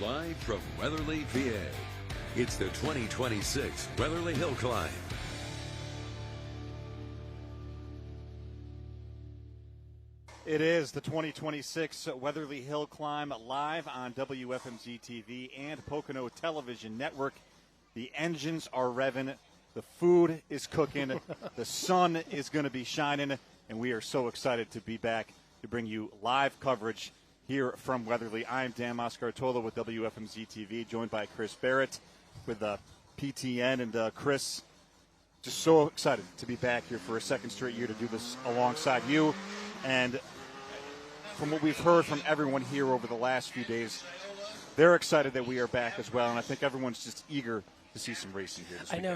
Live from Weatherly, VA, it's the 2026 Weatherly Hillclimb. It is the 2026 Weatherly Hillclimb live on WFMZ TV and Pocono Television Network. The engines are revving, the food is cooking, the sun is going to be shining, and we are so excited to be back to bring you live coverage here from Weatherly. I'm Dan Moscartola with WFMZ TV, joined by Chris Barrett with PTN and Chris. Just so excited to be back here for a second straight year to do this alongside you. And from what we've heard from everyone here over the last few days, they're excited that we are back as well. And I think everyone's just eager to see some racing here this weekend. I know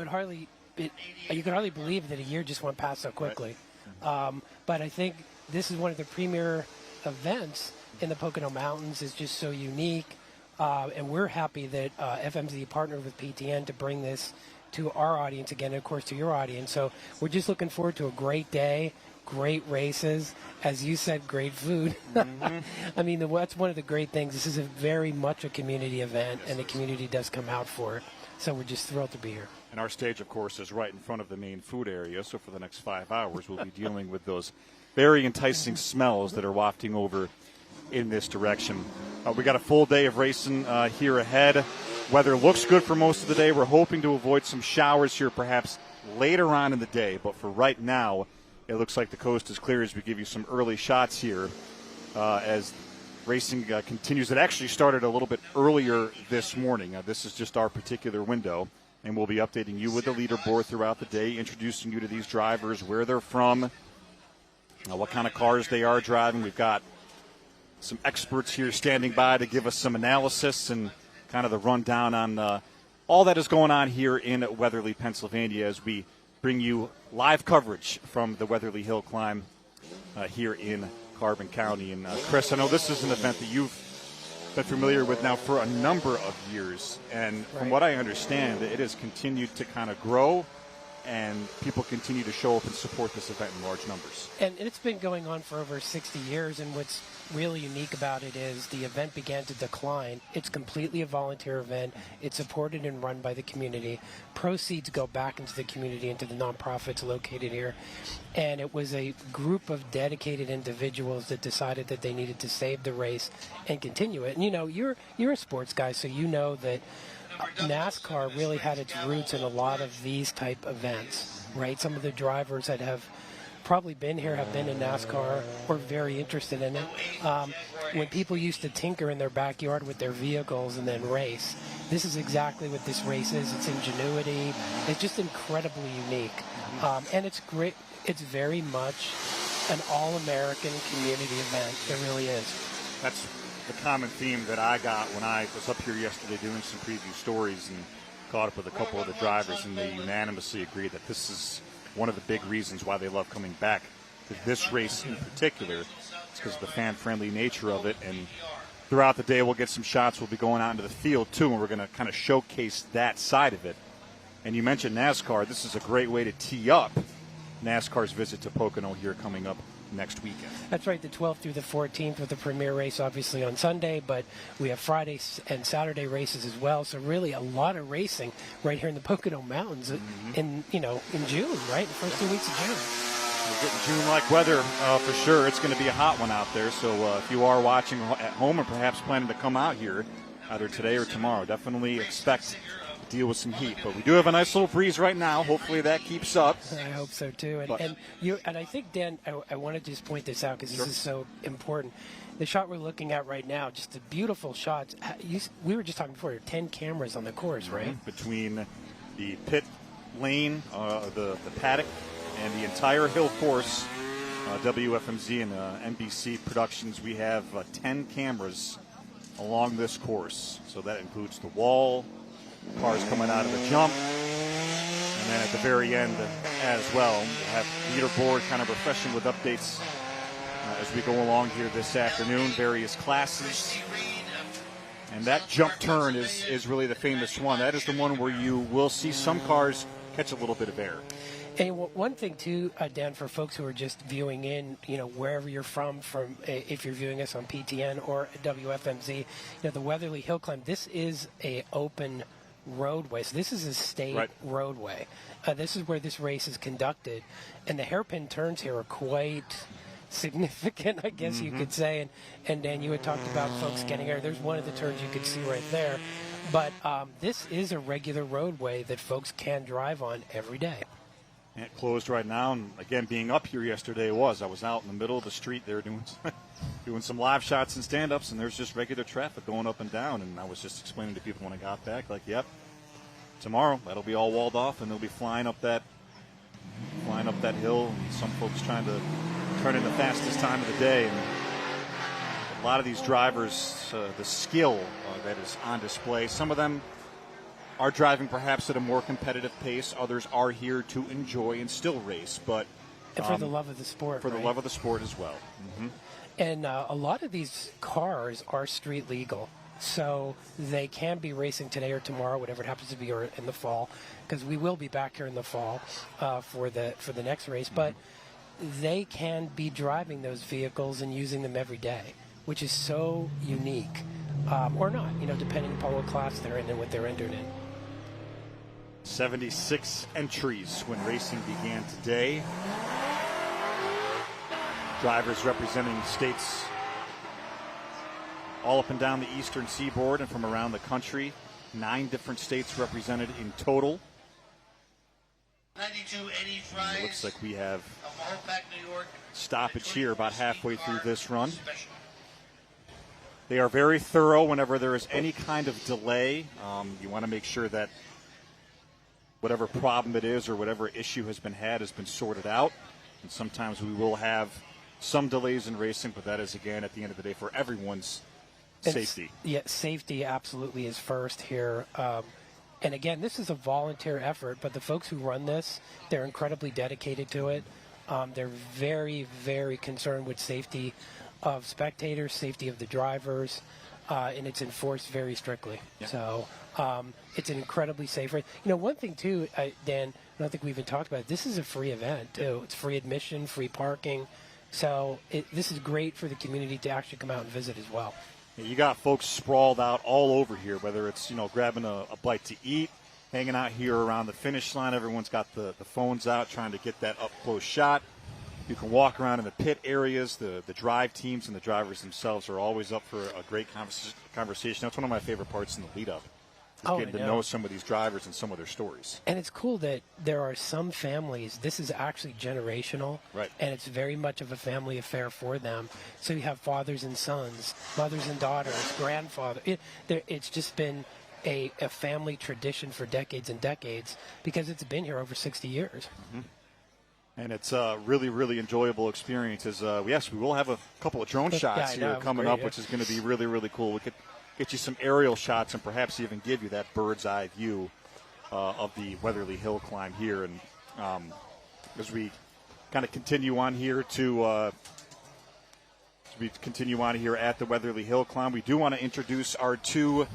you can hardly believe that a year just went past so quickly. Right. But I think this is one of the premier events in the Pocono Mountains. It's just so unique. And we're happy that FMZ partnered with PTN to bring this to our audience again, and of course to your audience. So we're just looking forward to a great day. Great races, as you said, great food. Mm-hmm. I mean, that's one of the great things. This is very much a community event, and the community does come out for it. So we're just thrilled to be here. And our stage, of course, is right in front of the main food area. So for the next 5 hours, we'll be dealing with those very enticing smells that are wafting over in this direction. We got a full day of racing here ahead. Weather looks good for most of the day. We're hoping to avoid some showers here perhaps later on in the day. But for right now, it looks like the coast is clear as we give you some early shots here as racing continues. It actually started a little bit earlier this morning. This is just our particular window, and we'll be updating you with the leaderboard throughout the day, introducing you to these drivers, where they're from, what kind of cars they are driving. We've got some experts here standing by to give us some analysis and kind of the rundown on all that is going on here in Weatherly, Pennsylvania, as we bring you live coverage from the Weatherly Hillclimb here in Carbon County. And Chris, I know this is an event that you've been familiar with now for a number of years. And from what I understand, it has continued to kind of grow, and people continue to show up and support this event in large numbers. And it's been going on for over 60 years, and what's really unique about it is the event began to decline. It's completely a volunteer event. It's supported and run by the community. Proceeds go back into the community, into the nonprofits located here. And it was a group of dedicated individuals that decided that they needed to save the race and continue it. And, you know, you're a sports guy, so you know that NASCAR really had its roots in a lot of these type events, right? Some of the drivers that have probably been here have been in NASCAR or very interested in it. When people used to tinker in their backyard with their vehicles and then race, this is exactly what this race is. It's ingenuity. It's just incredibly unique. And it's great. It's very much an all-American community event. It really is. That's the common theme that I got when I was up here yesterday doing some preview stories and caught up with a couple of the drivers, and they unanimously agreed that this is one of the big reasons why they love coming back to this race in particular. It's because of the fan-friendly nature of it, and throughout the day we'll get some shots. We'll be going out into the field too, and we're going to kind of showcase that side of it. And you mentioned NASCAR. This is a great way to tee up NASCAR's visit to Pocono here coming up next weekend. That's right, the 12th through the 14th, with the premier race obviously on Sunday, but we have Friday and Saturday races as well. So really a lot of racing right here in the Pocono Mountains in June, right? The first 2 weeks of June. We're getting June-like weather for sure. It's going to be a hot one out there. So if you are watching at home and perhaps planning to come out here either today or tomorrow, definitely expect deal with some heat, but we do have a nice little breeze right now. Hopefully that keeps up. I hope so too. And I think, Dan, I want to just point this out because this is so important. The shot we're looking at right now, just a beautiful shot. We were just talking before, 10 cameras on the course, right? Between the pit lane, the paddock, and the entire hill course, WFMZ and NBC Productions, we have 10 cameras along this course. So that includes the wall, cars coming out of the jump, and then at the very end as well. We'll have leaderboard kind of refreshing with updates as we go along here this afternoon, various classes. And that jump turn is really the famous one. That is the one where you will see some cars catch a little bit of air. And one thing too, Dan, for folks who are just viewing in, wherever you're from if you're viewing us on PTN or WFMZ, the Weatherly Hillclimb, this is a open roadway. So this is a state roadway. This is where this race is conducted, and the hairpin turns here are quite significant, I guess you could say. And Dan, you had talked about folks getting there. There's one of the turns you could see right there. But this is a regular roadway that folks can drive on every day. And it closed right now, and again, being up here yesterday I was out in the middle of the street there doing some live shots and stand-ups, and there's just regular traffic going up and down, and I was just explaining to people when I got back, like, yep, tomorrow that'll be all walled off, and they'll be flying up that hill, and some folks trying to turn in the fastest time of the day, and a lot of these drivers, the skill that is on display, some of them are driving perhaps at a more competitive pace. Others are here to enjoy and still race, but and for the love of the sport. For the love of the sport as well. Mm-hmm. And a lot of these cars are street legal, so they can be racing today or tomorrow, whatever it happens to be, or in the fall, because we will be back here in the fall for the next race. But they can be driving those vehicles and using them every day, which is so unique, or not, depending upon what class they're in and what they're entered in. 76 entries when racing began today. Drivers representing states all up and down the eastern seaboard and from around the country. 9 different states represented in total. 9280 fries. It looks like we have New York, stoppage here about halfway through this run. They are very thorough whenever there is any kind of delay. You want to make sure that whatever problem it is or whatever issue has been sorted out. And sometimes we will have some delays in racing, but that is, again, at the end of the day, for everyone's safety. Safety absolutely is first here. And again, this is a volunteer effort, but the folks who run this, they're incredibly dedicated to it. They're very, very concerned with safety of spectators, safety of the drivers, and it's enforced very strictly. Yeah. So it's an incredibly safe race. One thing, too, Dan, I don't think we even talked about it, this is a free event, too. It's free admission, free parking. So this is great for the community to actually come out and visit as well. Yeah, you got folks sprawled out all over here, whether it's, grabbing a bite to eat, hanging out here around the finish line. Everyone's got the phones out trying to get that up-close shot. You can walk around in the pit areas. The drive teams and the drivers themselves are always up for a great conversation. That's one of my favorite parts in the lead-up, getting to know some of these drivers and some of their stories. And it's cool that there are some families, this is actually generational, right? And it's very much of a family affair for them. So you have fathers and sons, mothers and daughters, grandfather. It's just been a family tradition for decades and decades because it's been here over 60 years. Mm-hmm. And it's a really, really enjoyable experience. Yes, we will have a couple of drone shots here coming up, which is going to be really, really cool. We could get you some aerial shots and perhaps even give you that bird's eye view of the Weatherly Hillclimb here. And as we kind of continue on here at the Weatherly Hillclimb, we do want to introduce our 2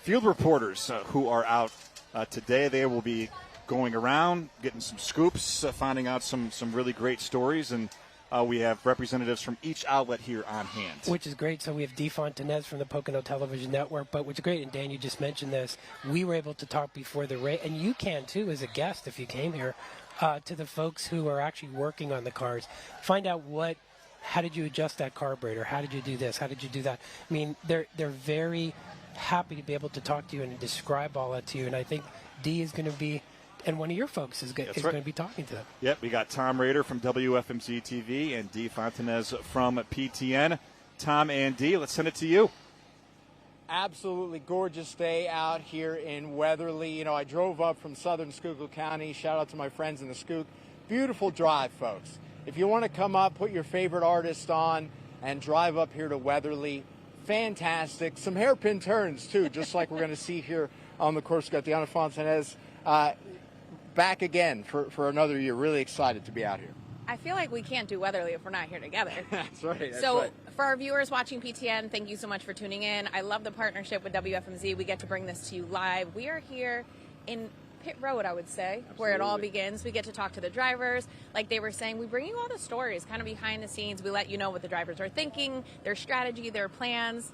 field reporters who are out today. They will be going around, getting some scoops, finding out some really great stories, and we have representatives from each outlet here on hand. Which is great. So we have Dee Fontanez from the Pocono Television Network, but what's great, and Dan, you just mentioned this, we were able to talk before the race, and you can too as a guest if you came here, to the folks who are actually working on the cars. Find out how did you adjust that carburetor? How did you do this? How did you do that? I mean, they're very happy to be able to talk to you and describe all that to you, and I think Dee is going to be, and one of your folks is going to be talking to them. Yep, we got Tom Rader from WFMZ TV and Dee Fontanez from PTN. Tom and Dee, let's send it to you. Absolutely gorgeous day out here in Weatherly. I drove up from southern Schuylkill County. Shout out to my friends in the Schuylkill. Beautiful drive, folks. If you want to come up, put your favorite artist on, and drive up here to Weatherly, fantastic. Some hairpin turns, too, just like we're going to see here on the course. We've got Diana Fontanez back again for another year. Really excited to be out here. I feel like we can't do Weatherly if we're not here together. That's right. For our viewers watching PTN, thank you so much for tuning in. I love the partnership with WFMZ. We get to bring this to you live. We are here in pit road, I would say, where it all begins. We get to talk to the drivers. Like they were saying, we bring you all the stories, kind of behind the scenes. We let you know what the drivers are thinking, their strategy, their plans.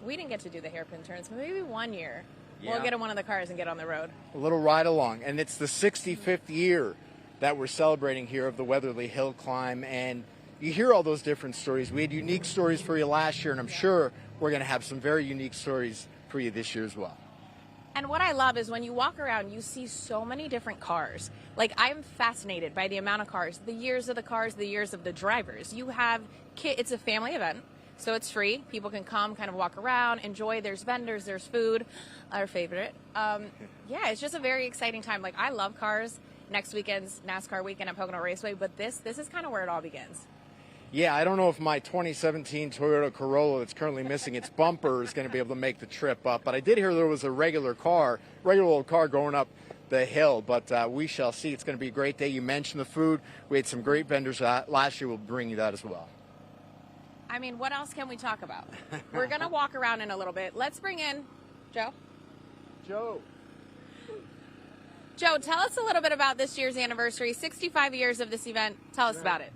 We didn't get to do the hairpin turns, but maybe one year we'll get in one of the cars and get on the road. A little ride along. And it's the 65th year that we're celebrating here of the Weatherly Hillclimb. And you hear all those different stories. We had unique stories for you last year, and I'm sure we're going to have some very unique stories for you this year as well. And what I love is when you walk around, you see so many different cars. Like, I'm fascinated by the amount of cars, the years of the cars, the years of the drivers. You have it's a family event, so it's free. People can come, kind of walk around, enjoy. There's vendors, there's food, our favorite. Yeah, it's just a very exciting time. Like, I love cars. Next weekend's NASCAR weekend at Pocono Raceway, but this is kind of where it all begins. Yeah, I don't know if my 2017 Toyota Corolla that's currently missing its bumper is going to be able to make the trip up. But I did hear there was a regular old car going up the hill. But we shall see. It's going to be a great day. You mentioned the food. We had some great vendors last year. We'll bring you that as well. I mean, what else can we talk about? We're going to walk around in a little bit. Let's bring in Joe. Joe, tell us a little bit about this year's anniversary, 65 years of this event. Tell us about it.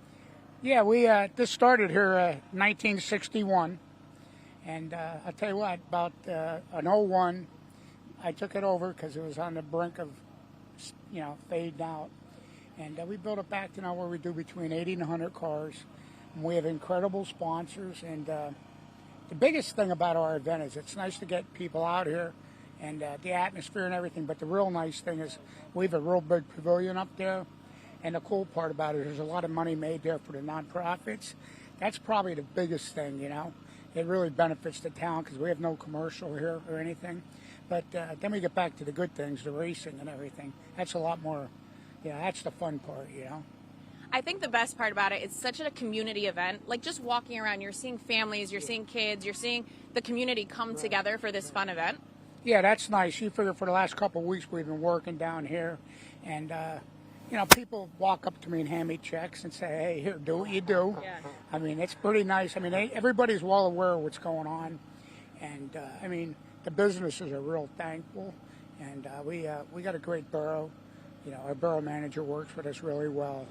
Yeah, we this started here 1961, and I'll tell you what, about an '01, I took it over because it was on the brink of, fading out, and we built it back to now where we do between 80 and 100 cars, and we have incredible sponsors, and the biggest thing about our event is it's nice to get people out here, and the atmosphere and everything, but the real nice thing is we have a real big pavilion up there. And the cool part about it is there's a lot of money made there for the nonprofits. That's probably the biggest thing, It really benefits the town because we have no commercial here or anything. But then we get back to the good things, the racing and everything. That's a lot more, that's the fun part, I think the best part about it, it's such a community event. Like just walking around, you're seeing families, you're seeing kids, you're seeing the community come together for this fun event. Yeah, that's nice. You figure for the last couple of weeks we've been working down here, and people walk up to me and hand me checks and say, hey, here, do what you do. Yeah. I mean, it's pretty nice. I mean, everybody's well aware of what's going on. And, the businesses are real thankful. And we got a great borough. Our borough manager works with us really well.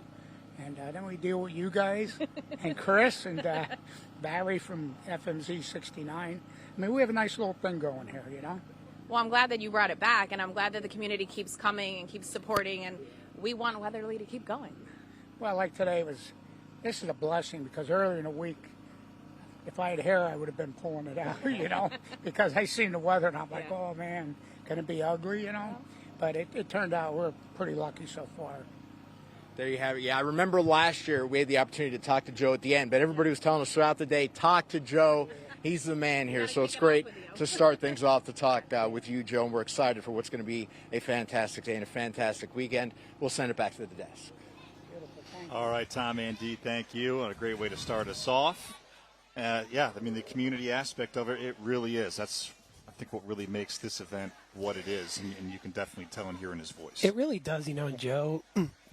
And then we deal with you guys and Chris and Barry from FMZ 69. I mean, we have a nice little thing going here, Well, I'm glad that you brought it back, and I'm glad that the community keeps coming and keeps supporting, and we want Weatherly to keep going. Well, like today this is a blessing because earlier in the week, if I had hair, I would have been pulling it out, because I seen the weather and I'm like, oh man, can it be ugly, But it turned out we're pretty lucky so far. there you have it. Yeah, I remember last year we had the opportunity to talk to Joe at the end, but everybody was telling us throughout the day, talk to Joe. He's the man here, so it's great to start things off to talk with you, Joe, and we're excited for what's going to be a fantastic day and a fantastic weekend. We'll send it back to the desk. All right, Tom and Dee, thank you. A great way to start us off. The community aspect of it really is. That's, I think, what really makes this event what it is, and you can definitely tell and hear in his voice. It really does, and Joe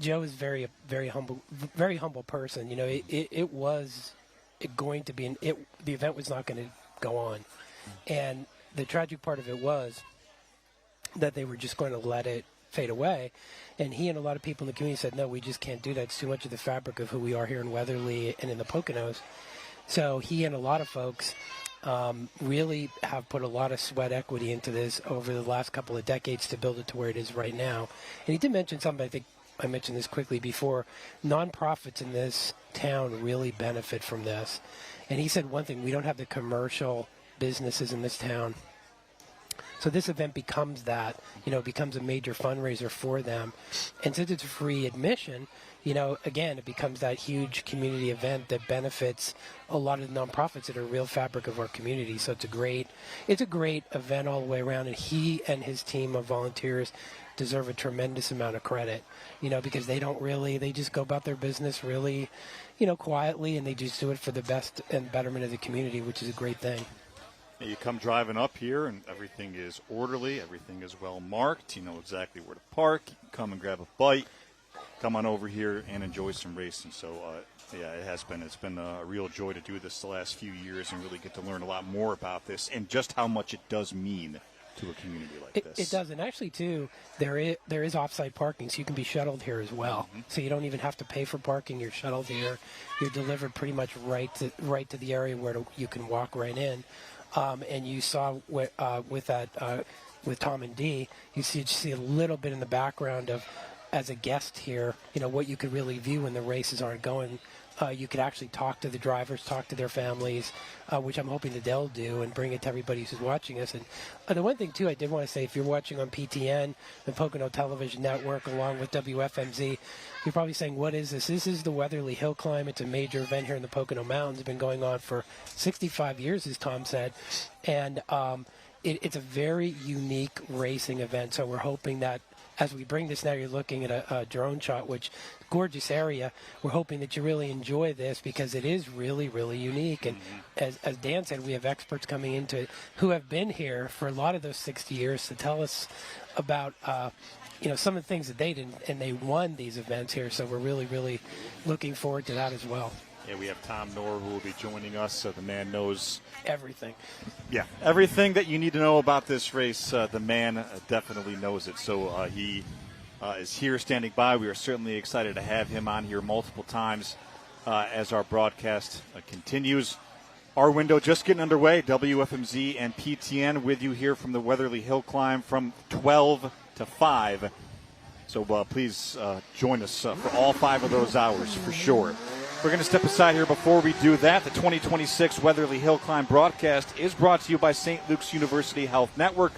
is very humble person. It was going to be the event was not going to go on, and the tragic part of it was that they were just going to let it fade away, and he and a lot of people in the community said, no, we just can't do that. It's too much of the fabric of who we are here in Weatherly and in the Poconos. So he and a lot of folks really have put a lot of sweat equity into this over the last couple of decades to build it to where it is right now. And he did mention something, I think I mentioned this quickly before, nonprofits in this town really benefit from this. And he said one thing, we don't have the commercial businesses in this town. So this event becomes that, becomes a major fundraiser for them. And since it's free admission, again, it becomes that huge community event that benefits a lot of the nonprofits that are real fabric of our community. So it's a great event all the way around. And he and his team of volunteers deserve a tremendous amount of credit, because they just go about their business really, quietly, and they just do it for the best and betterment of the community, which is a great thing. You come driving up here, and everything is orderly. Everything is well marked. You know exactly where to park. You can come and grab a bite. Come on over here and enjoy some racing. So, it has been. It's been a real joy to do this the last few years and really get to learn a lot more about this and just how much it does mean to a community like this. It does, and actually, too, there is off-site parking, so you can be shuttled here as well. Mm-hmm. So you don't even have to pay for parking. You're shuttled here. You're delivered pretty much right to the area where you can walk right in. And you saw with Tom and Dee, you see a little bit in the background of, as a guest here, what you could really view when the races aren't going. You could actually talk to the drivers, talk to their families, which I'm hoping that they'll do, and bring it to everybody who's watching us. And the one thing, too, I did want to say, if you're watching on PTN, the Pocono Television Network, along with WFMZ, you're probably saying, what is this? This is the Weatherly Hillclimb. It's a major event here in the Pocono Mountains. It's been going on for 65 years, as Tom said. And it's a very unique racing event, so we're hoping that as we bring this now, you're looking at a drone shot, which gorgeous area. We're hoping that you really enjoy this because it is really, really unique. And as Dan said, we have experts coming into it who have been here for a lot of those 60 years to tell us about some of the things that they did, and they won these events here. So we're really, really looking forward to that as well. Yeah, we have Tom Knorr who will be joining us. So the man knows everything. Yeah, everything that you need to know about this race. The man definitely knows it. So he is here standing by. We are certainly excited to have him on here multiple times as our broadcast continues. Our window just getting underway. WFMZ and PTN with you here from the Weatherly Hillclimb from 12 to 5. So please join us for all 5 of those hours for sure. We're going to step aside here before we do that. The 2026 Weatherly Hillclimb broadcast is brought to you by St. Luke's University Health Network.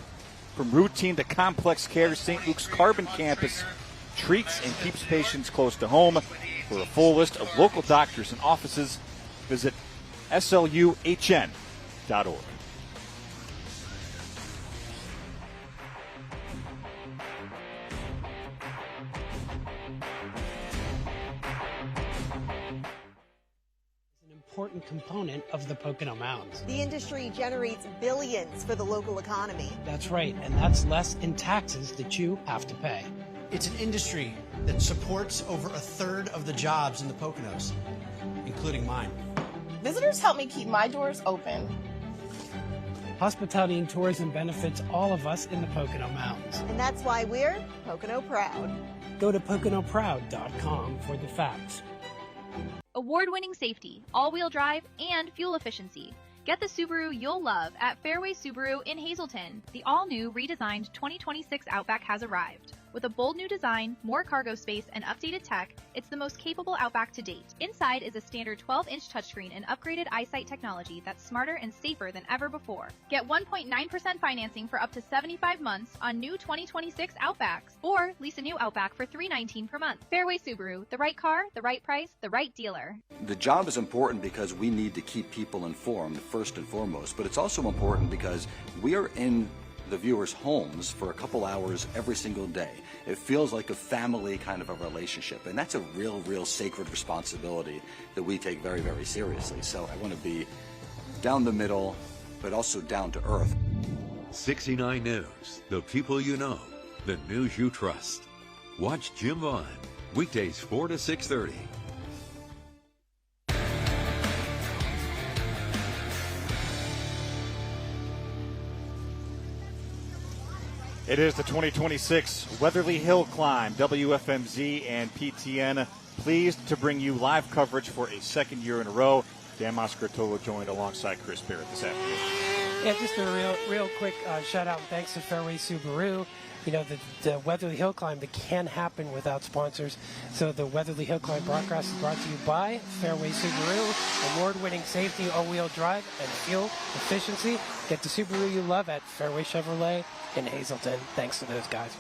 From routine to complex care, St. Luke's Carbon Campus treats and keeps patients close to home. For a full list of local doctors and offices, visit sluhn.org. Important component of the Pocono Mountains. The industry generates billions for the local economy. That's right, and that's less in taxes that you have to pay. It's an industry that supports over a third of the jobs in the Poconos, including mine. Visitors help me keep my doors open. Hospitality and tourism benefits all of us in the Pocono Mountains. And that's why we're Pocono Proud. Go to PoconoProud.com for the facts. Award-winning safety, all-wheel drive, and fuel efficiency. Get the Subaru you'll love at Fairway Subaru in Hazleton. The all-new redesigned 2026 Outback has arrived. With a bold new design, more cargo space, and updated tech, it's the most capable Outback to date. Inside is a standard 12-inch touchscreen and upgraded eyesight technology that's smarter and safer than ever before. Get 1.9% financing for up to 75 months on new 2026 Outbacks, or lease a new Outback for $319 per month. Fairway Subaru, the right car, the right price, the right dealer. The job is important because we need to keep people informed first and foremost, but it's also important because we are in the viewers' homes for a couple hours every single day. It feels like a family kind of a relationship, and that's a real sacred responsibility that we take very, very seriously. So I want to be down the middle, but also down to earth. 69 News, the people you know, the news you trust. Watch Jim Vaughn, weekdays 4 to 6:30. It is the 2026 Weatherly Hillclimb. WFMZ and PTN pleased to bring you live coverage for a second year in a row. Dan Moscartolo joined alongside Chris Barrett this afternoon. Yeah, just a real quick shout out and thanks to Fairway Subaru. You know, the Weatherly Hillclimb that can't happen without sponsors. So the Weatherly Hillclimb broadcast is brought to you by Fairway Subaru, award-winning safety, all-wheel drive, and fuel efficiency. Get the Subaru you love at Fairway Chevrolet in Hazleton. Thanks to those guys.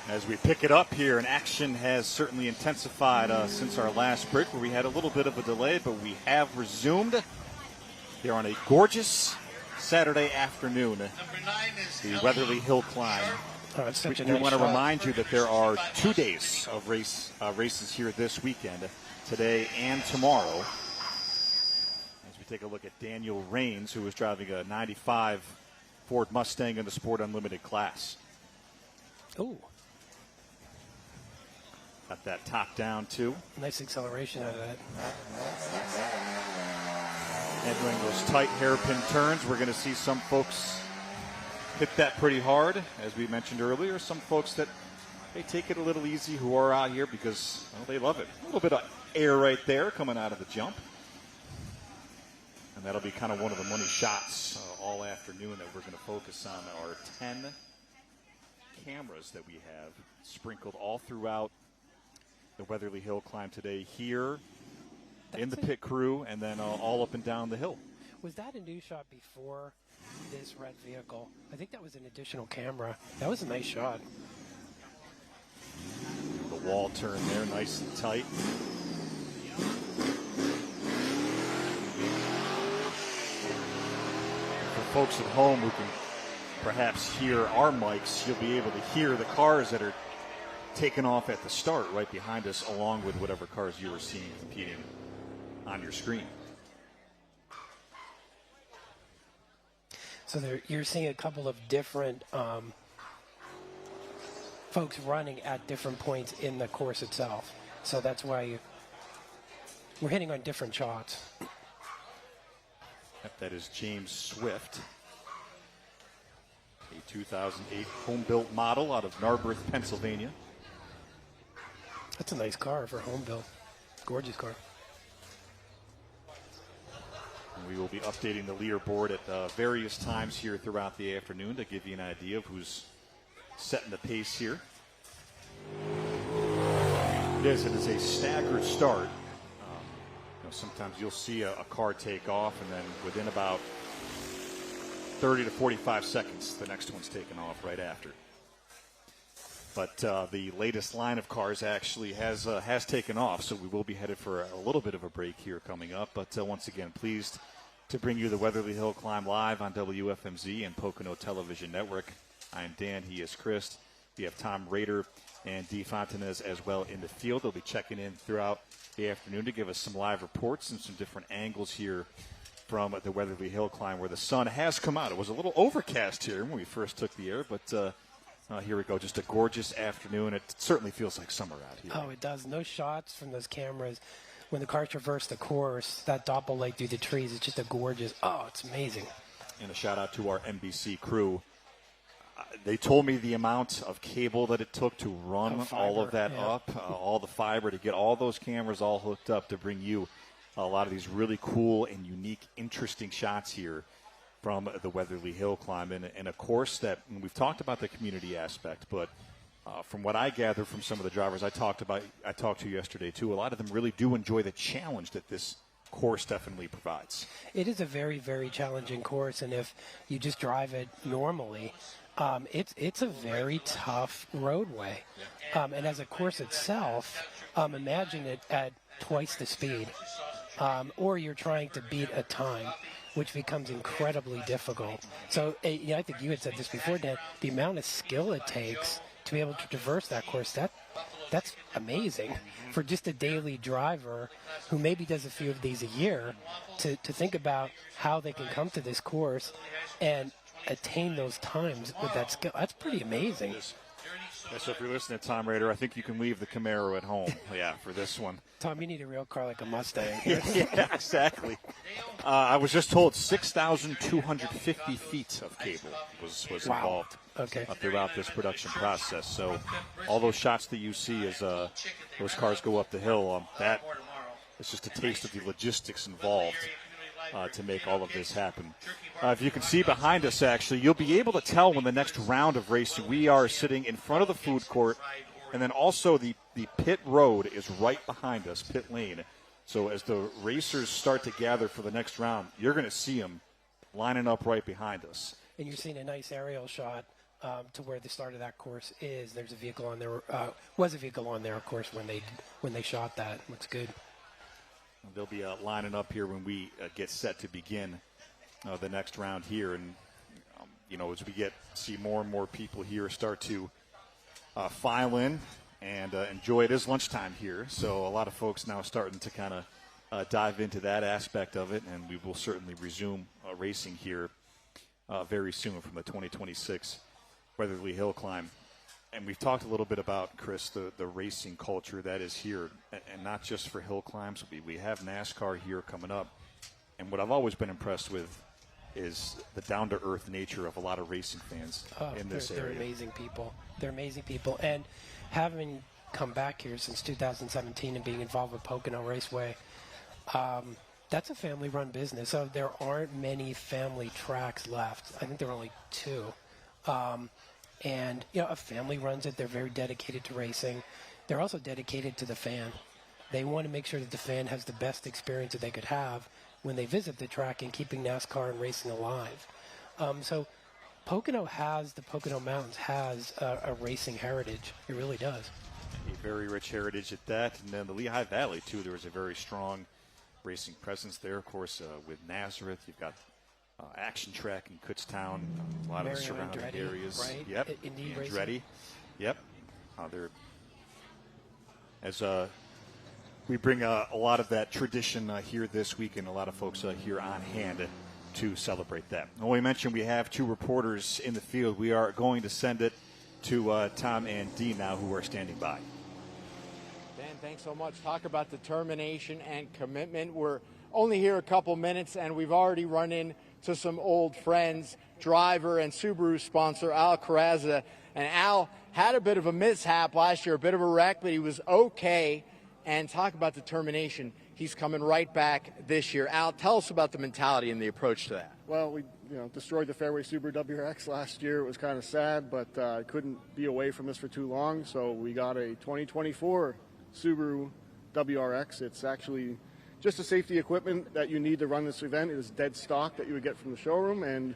As we pick it up here, and action has certainly intensified since our last break, where we had a little bit of a delay, but we have resumed here on a gorgeous Saturday afternoon. The Weatherly Hillclimb. We want to remind you that there are 2 days of races here this weekend, today and tomorrow. As we take a look at Daniel Rains, who is driving a 95 Ford Mustang in the Sport Unlimited class. Oh. Got that top down, too. Nice acceleration out of that. And doing those tight hairpin turns, we're going to see some folks hit that pretty hard, as we mentioned earlier. Some folks that they take it a little easy who are out here because they love it. A little bit of air right there coming out of the jump. And that'll be kind of one of the money shots all afternoon that we're going to focus on. Our 10 cameras that we have sprinkled all throughout the Weatherly Hillclimb today here in the pit crew and then all up and down the hill. Was that a new shot before this red vehicle? I think that was an additional camera. That was a nice shot. The wall turn there, nice and tight. For folks at home who can perhaps hear our mics, you'll be able to hear the cars that are taken off at the start right behind us, along with whatever cars you were seeing competing on your screen. So you're seeing a couple of different folks running at different points in the course itself. So that's why we're hitting on different shots. That is James Swift, a 2008 home-built model out of Narberth, Pennsylvania. That's a nice car for home-built. Gorgeous car. We will be updating the leaderboard at various times here throughout the afternoon to give you an idea of who's setting the pace here. It is a staggered start. Sometimes you'll see a car take off, and then within about 30 to 45 seconds, the next one's taken off right after. But the latest line of cars actually has taken off, so we will be headed for a little bit of a break here coming up. But once again, pleased to bring you the Weatherly Hillclimb live on WFMZ and Pocono Television Network. I'm Dan, he is Chris. We have Tom Rader and Dee Fontanez as well in the field. They'll be checking in throughout the afternoon to give us some live reports and some different angles here from the Weatherly Hillclimb, where the sun has come out. It was a little overcast here when we first took the air, but here we go. Just a gorgeous afternoon. It certainly feels like summer out here. Oh, it does. No shots from those cameras. When the cars traverse the course, that doppellight through the trees, it's just a gorgeous, it's amazing. And a shout out to our NBC crew. They told me the amount of cable that it took to run all of that up, all the fiber, to get all those cameras all hooked up to bring you a lot of these really cool and unique, interesting shots here from the Weatherly Hillclimb. And a course that, and we've talked about the community aspect, but from what I gather from some of the drivers I talked to yesterday too, a lot of them really do enjoy the challenge that this course definitely provides. It is a very, very challenging course, and if you just drive it normally, it's a very tough roadway. And as a course itself, imagine it at twice the speed, or you're trying to beat a time, which becomes incredibly difficult. So I think you had said this before, Dan, the amount of skill it takes to be able to traverse that course, that's amazing for just a daily driver who maybe does a few of these a year to think about how they can come to this course and attain those times with that skill. That's pretty amazing. Yeah, so if you're listening to Tom Rader, I think you can leave the Camaro at home. For this one. Tom, you need a real car like a Mustang. Yeah, exactly. I was just told 6,250 feet of cable was involved throughout this production process. So all those shots that you see as those cars go up the hill, that is just a taste of the logistics involved to make all of this happen. If you can see behind us, actually, you'll be able to tell when the next round of racing. We are sitting in front of the food court, and then also the pit road is right behind us, pit lane. So as the racers start to gather for the next round, you're going to see them lining up right behind us. And you're seeing a nice aerial shot to where the start of that course is. There's a vehicle on there. Was a vehicle on there, of course, when they shot that. Looks good. They'll be lining up here when we get set to begin the next round here. And, as we see more and more people here start to file in and enjoy it. It is lunchtime here, so a lot of folks now starting to kind of dive into that aspect of it, and we will certainly resume racing here very soon from the 2026 Weatherly Hillclimb. And we've talked a little bit about, Chris, the racing culture that is here, and not just for hill climbs. We have NASCAR here coming up. And what I've always been impressed with is the down-to-earth nature of a lot of racing fans in this area. They're amazing people. They're amazing people. And having come back here since 2017 and being involved with Pocono Raceway, that's a family-run business. So there aren't many family tracks left. I think there are only 2. And, a family runs it. They're very dedicated to racing. They're also dedicated to the fan. They want to make sure that the fan has the best experience that they could have when they visit the track and keeping NASCAR and racing alive. So Pocono Mountains has a racing heritage. It really does. A very rich heritage at that. And then the Lehigh Valley, too, there was a very strong racing presence there. Of course, with Nazareth, you've got Action Track in Kutztown, a lot of surrounding areas. Right? Yep. Andretti. Yep. We bring a lot of that tradition here this week, and a lot of folks here on hand to celebrate that. Well, we mentioned we have 2 reporters in the field. We are going to send it to Tom and Dee now, who are standing by. Dan, thanks so much. Talk about determination and commitment. We're only here a couple minutes, and we've already run into some old friends, driver and Subaru sponsor Al Carrazza. And Al had a bit of a mishap last year, a bit of a wreck, but he was okay. And talk about determination. He's coming right back this year. Al, tell us about the mentality and the approach to that. Well, we destroyed the Fairway Subaru WRX last year. It was kind of sad, but I couldn't be away from this for too long. So we got a 2024 Subaru WRX. It's actually just the safety equipment that you need to run this event. It is dead stock that you would get from the showroom, and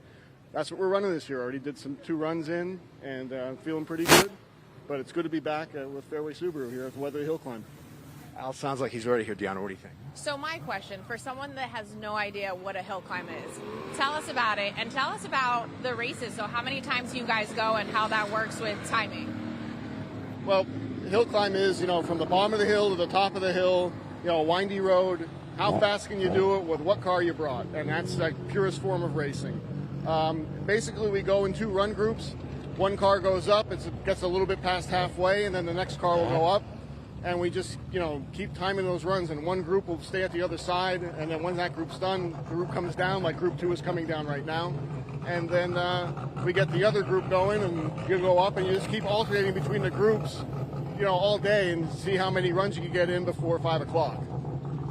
that's what we're running this year. Already did 2 runs in, and I'm feeling pretty good. But it's good to be back with Fairway Subaru here at the Weatherly Hillclimb. Al, sounds like he's ready here. Deanna, what do you think? So my question, for someone that has no idea what a hill climb is, tell us about it, and tell us about the races. So how many times you guys go and how that works with timing? Well, hill climb is, from the bottom of the hill to the top of the hill, a windy road. How fast can you do it with what car you brought? And that's the purest form of racing. Basically, we go in 2 run groups. One car goes up, it gets a little bit past halfway, and then the next car will go up. And we just, keep timing those runs, and one group will stay at the other side, and then when that group's done, the group comes down, like Group 2 is coming down right now. And then we get the other group going, and you go up, and you just keep alternating between the groups, all day, and see how many runs you can get in before 5 o'clock.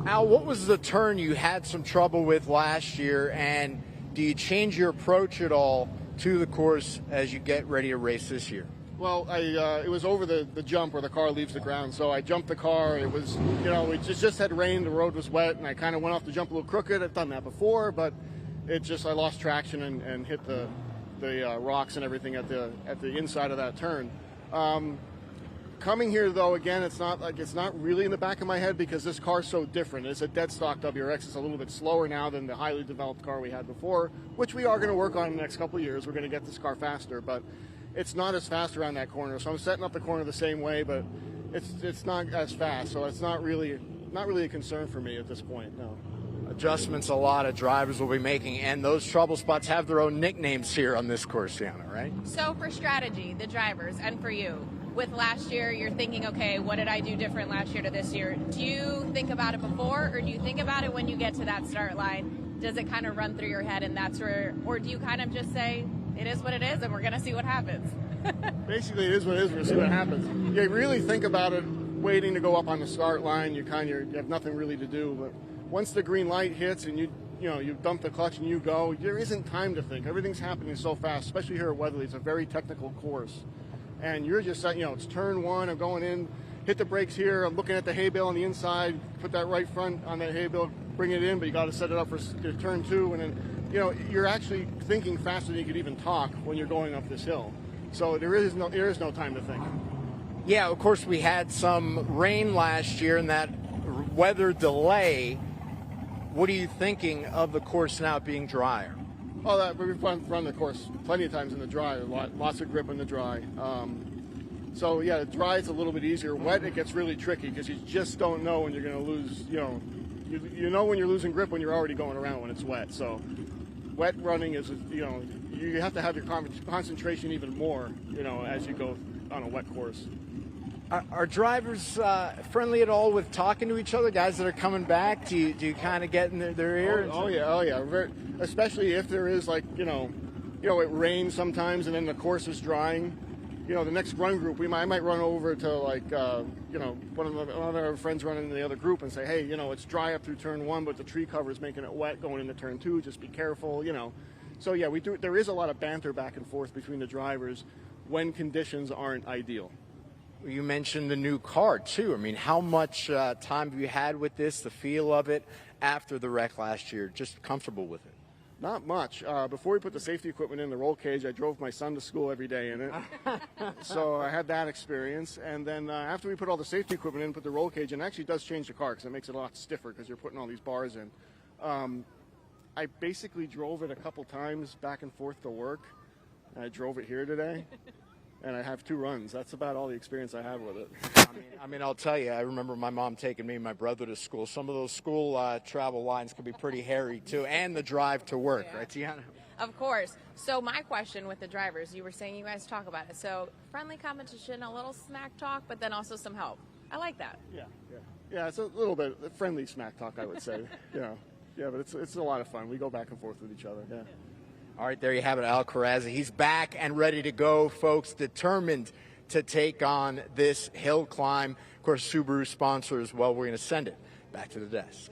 Al, what was the turn you had some trouble with last year, and do you change your approach at all to the course as you get ready to race this year? Well, it was over the jump where the car leaves the ground. So I jumped the car. It was, it just had rained. The road was wet, and I kind of went off the jump a little crooked. I've done that before, but I lost traction and hit the rocks and everything at the inside of that turn. Coming here, though, again, it's not really in the back of my head because this car's so different. It's a dead stock WRX. It's a little bit slower now than the highly developed car we had before, which we are going to work on in the next couple of years. We're going to get this car faster, but it's not as fast around that corner. So I'm setting up the corner the same way, but it's not as fast. So it's not really a concern for me at this point, no. Adjustments a lot of drivers will be making, and those trouble spots have their own nicknames here on this course, Deanna, right? So for strategy, the drivers, and for you, with last year, you're thinking, okay, what did I do different last year to this year? Do you think about it before, or do you think about it when you get to that start line? Does it kind of run through your head, and that's where, or do you kind of just say, it is what it is, and we're going to see what happens? Basically, it is what it is. We're going to see what happens. You really think about it waiting to go up on the start line. You have nothing really to do. But once the green light hits and you dump the clutch and you go, there isn't time to think. Everything's happening so fast, especially here at Weatherly. It's a very technical course. And you're just, it's turn 1. I'm going in, hit the brakes here. I'm looking at the hay bale on the inside, put that right front on that hay bale, bring it in, but you got to set it up for turn 2. And then, you're actually thinking faster than you could even talk when you're going up this hill. So there is no time to think. Yeah, of course, we had some rain last year and that weather delay. What are you thinking of the course now being drier? Oh, we've run the course plenty of times in the dry. Lots of grip in the dry. So yeah, dry it's a little bit easier. Wet it gets really tricky because you just don't know when you're going to lose. You know when you're losing grip when you're already going around when it's wet. So wet running is you have to have your concentration even more. As you go on a wet course. Are drivers friendly at all with talking to each other? Guys that are coming back, do you kind of get in their ear? Oh yeah. Especially if there is it rains sometimes, and then the course is drying. The next run group, I might run over to one of our friends running in the other group and say, hey, it's dry up through turn 1, but the tree cover is making it wet going into turn 2. Just be careful, So yeah, we do. There is a lot of banter back and forth between the drivers when conditions aren't ideal. You mentioned the new car, too. I mean, how much time have you had with this, the feel of it, after the wreck last year? Just comfortable with it? Not much. Before we put the safety equipment in the roll cage, I drove my son to school every day in it. So I had that experience. And then after we put all the safety equipment in, put the roll cage in, it actually does change the car because it makes it a lot stiffer because you're putting all these bars in. I basically drove it a couple times back and forth to work. And I drove it here today. And I have 2 runs. That's about all the experience I have with it. I mean, I'll tell you, I remember my mom taking me and my brother to school. Some of those school travel lines can be pretty hairy, too, and the drive to work, right, Tiana? Of course. So my question with the drivers, you were saying you guys talk about it. So friendly competition, a little smack talk, but then also some help. I like that. Yeah, it's a little bit friendly smack talk, I would say. Yeah, but it's a lot of fun. We go back and forth with each other, yeah. All right, there you have it, Al Carrazzi. He's back and ready to go, folks, determined to take on this hill climb. Of course, Subaru sponsor as well. We're going to send it back to the desk.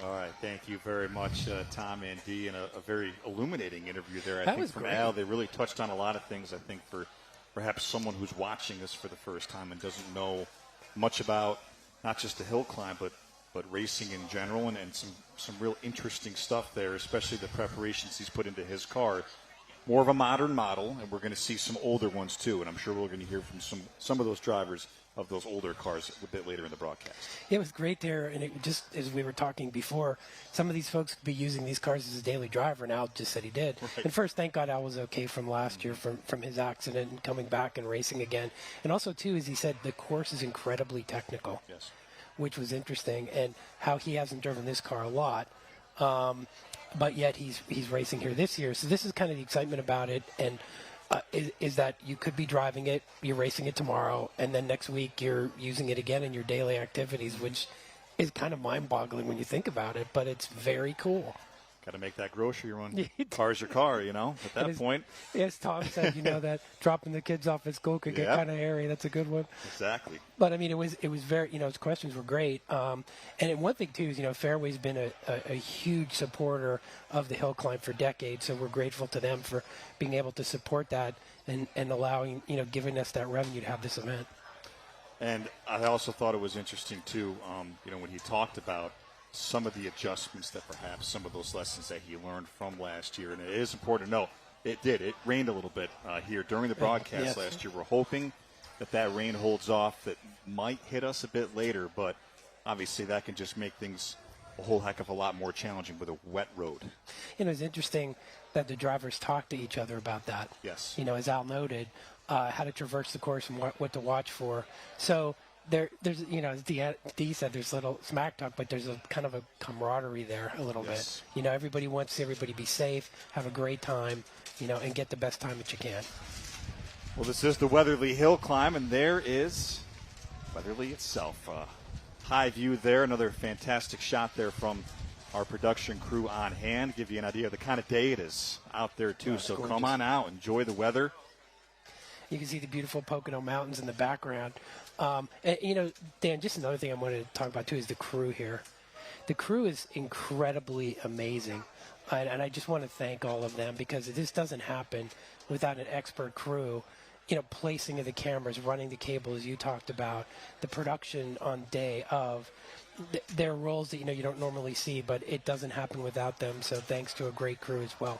All right, thank you very much, Tom and Dee, and a very illuminating interview there, I think, from great. Al. They really touched on a lot of things, I think, for perhaps someone who's watching this for the first time and doesn't know much about not just the hill climb, but racing in general, and some real interesting stuff there, especially the preparations he's put into his car. More of a modern model, and we're going to see some older ones too, and I'm sure we're going to hear from some of those drivers of those older cars a bit later in the broadcast. It was great there, and it just, as we were talking before, some of these folks could be using these cars as a daily driver, and Al just said he did. Right. And first, thank God Al was okay from last year, from his accident and coming back and racing again. And also, too, as he said, the course is incredibly technical. Yes. Which was interesting, and how he hasn't driven this car a lot, but yet he's racing here this year. So this is kind of the excitement about it, and is that you could be driving it, you're racing it tomorrow, and then next week you're using it again in your daily activities, which is kind of mind-boggling when you think about it, but it's very cool. Got to make that grocery run. Car's your car, at that point. As Tom said, that dropping the kids off at school could get kind of hairy. That's a good one. Exactly. But, I mean, it was very, his questions were great. And one thing, too, is, Fairway's been a huge supporter of the hill climb for decades, so we're grateful to them for being able to support that and allowing, giving us that revenue to have this event. And I also thought it was interesting, too, when he talked about some of the adjustments that perhaps some of those lessons that he learned from last year. And it is important to know it rained a little bit here during the broadcast last year. We're hoping that rain holds off. That might hit us a bit later, but obviously that can just make things a whole heck of a lot more challenging with a wet road. It's interesting that the drivers talk to each other about that. Yes. As Al noted, how to traverse the course and what to watch for. So there's, as Dee said, there's little smack talk, but there's a kind of a camaraderie there a little bit. Everybody wants to see everybody be safe, have a great time, and get the best time that you can. Well, this is the Weatherly Hillclimb, and there is Weatherly itself. High view there, another fantastic shot there from our production crew on hand. Give you an idea of the kind of day it is out there, too. So come on out, enjoy the weather. You can see the beautiful Pocono Mountains in the background. And, Dan, just another thing I wanted to talk about, too, is the crew here. The crew is incredibly amazing. And I just want to thank all of them because this doesn't happen without an expert crew, placing of the cameras, running the cable, as you talked about, the production on day of. There are roles that, you don't normally see, but it doesn't happen without them. So thanks to a great crew as well.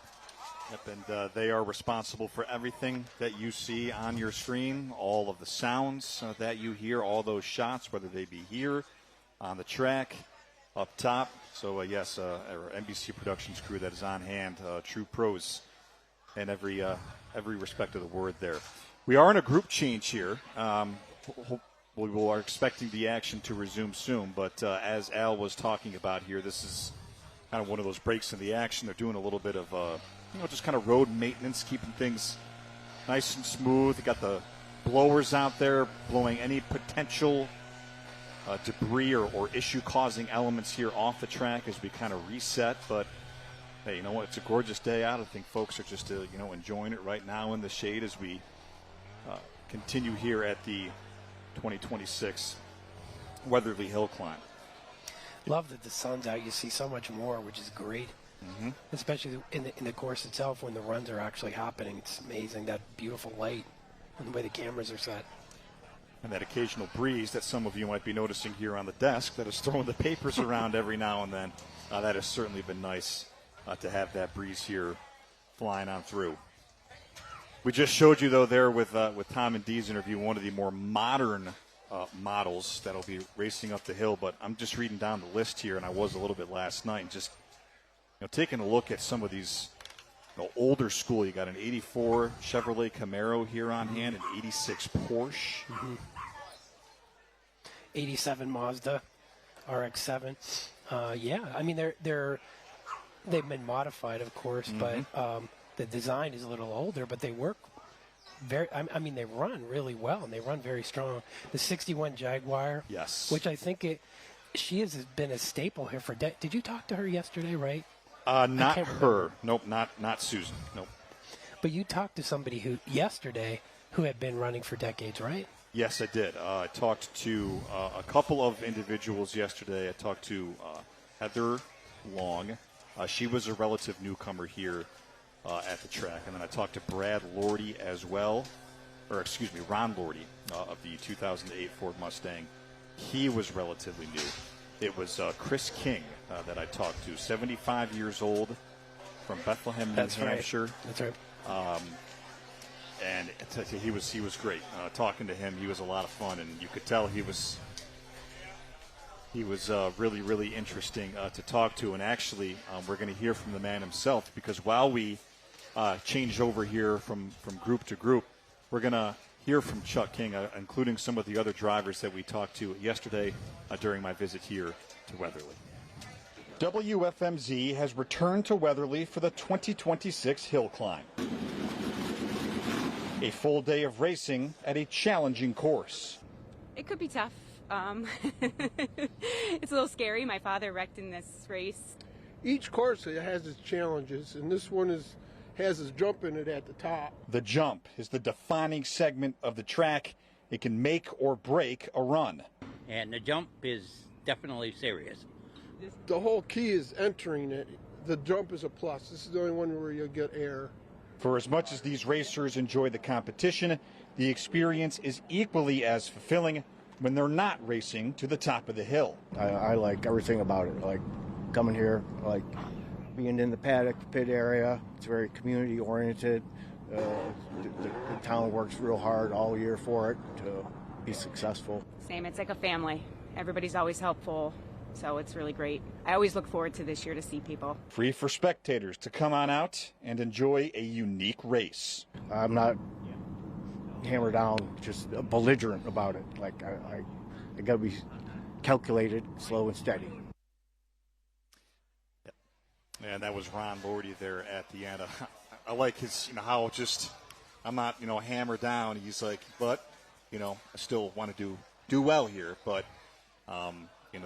Yep, and they are responsible for everything that you see on your screen, all of the sounds that you hear, all those shots, whether they be here, on the track, up top. So, yes, our NBC Productions crew that is on hand, true pros in every respect of the word there. We are in a group change here. We are expecting the action to resume soon, but as Al was talking about here, this is kind of one of those breaks in the action. They're doing a little bit of just kind of road maintenance, keeping things nice and smooth. They got the blowers out there blowing any potential debris or issue-causing elements here off the track as we kind of reset. But, hey, you know what? It's a gorgeous day out. I think folks are just, enjoying it right now in the shade as we continue here at the 2026 Weatherly Hillclimb. Love that the sun's out. You see so much more, which is great. Mm-hmm. Especially in the course itself when the runs are actually happening. It's amazing, that beautiful light and the way the cameras are set. And that occasional breeze that some of you might be noticing here on the desk that is throwing the papers around every now and then. That has certainly been nice to have that breeze here flying on through. We just showed you, though, there with Tom and Dee's interview, one of the more modern models that'll be racing up the hill. But I'm just reading down the list here, and I was a little bit last night, and just taking a look at some of these older school. You got an 84 Chevrolet Camaro here on hand, an 86 Porsche. Mm-hmm. 87 Mazda RX-7. Yeah, I mean they've been modified, of course, Mm-hmm. but the design is a little older, but they work very. I mean, they run really well and they run very strong. The 61 Jaguar, yes, which I think she has been a staple here for. Did you talk to her yesterday, right? Not her. Nope, not Susan. Nope. But you talked to somebody who had been running for decades, right? Yes, I did. I talked to a couple of individuals yesterday. I talked to Heather Long. She was a relative newcomer here at the track. And then I talked to Brad Lordy as well, Ron Lordy of the 2008 Ford Mustang. He was relatively new. It was Chris King that I talked to, 75 years old, from Bethlehem, New Hampshire. That's right. And he was great. Talking to him, he was a lot of fun, and you could tell he was really, really interesting to talk to. And actually, we're going to hear from the man himself, because while we change over here from group to group, we're going to hear from Chuck King, including some of the other drivers that we talked to yesterday during my visit here to Weatherly. WFMZ has returned to Weatherly for the 2026 Hill Climb. A full day of racing at a challenging course. It could be tough. It's a little scary. My father wrecked in this race. Each course has its challenges, and this one has its jump in it at the top. The jump is the defining segment of the track. It can make or break a run. And the jump is definitely serious. The whole key is entering it. The jump is a plus. This is the only one where you'll get air. For as much as these racers enjoy the competition, the experience is equally as fulfilling when they're not racing to the top of the hill. I like everything about it. Like coming here, like being in the paddock, pit area. It's very community oriented. The town works real hard all year for it to be successful. Same, it's like a family. Everybody's always helpful, so it's really great. I always look forward to this year to see people. Free for spectators to come on out and enjoy a unique race. I'm not hammered down, just belligerent about it. Like I got to be calculated, slow and steady. And that was Ron Lordy there at the end. I like his, how just, I'm not, hammered down. He's like, but, I still want to do well here. But,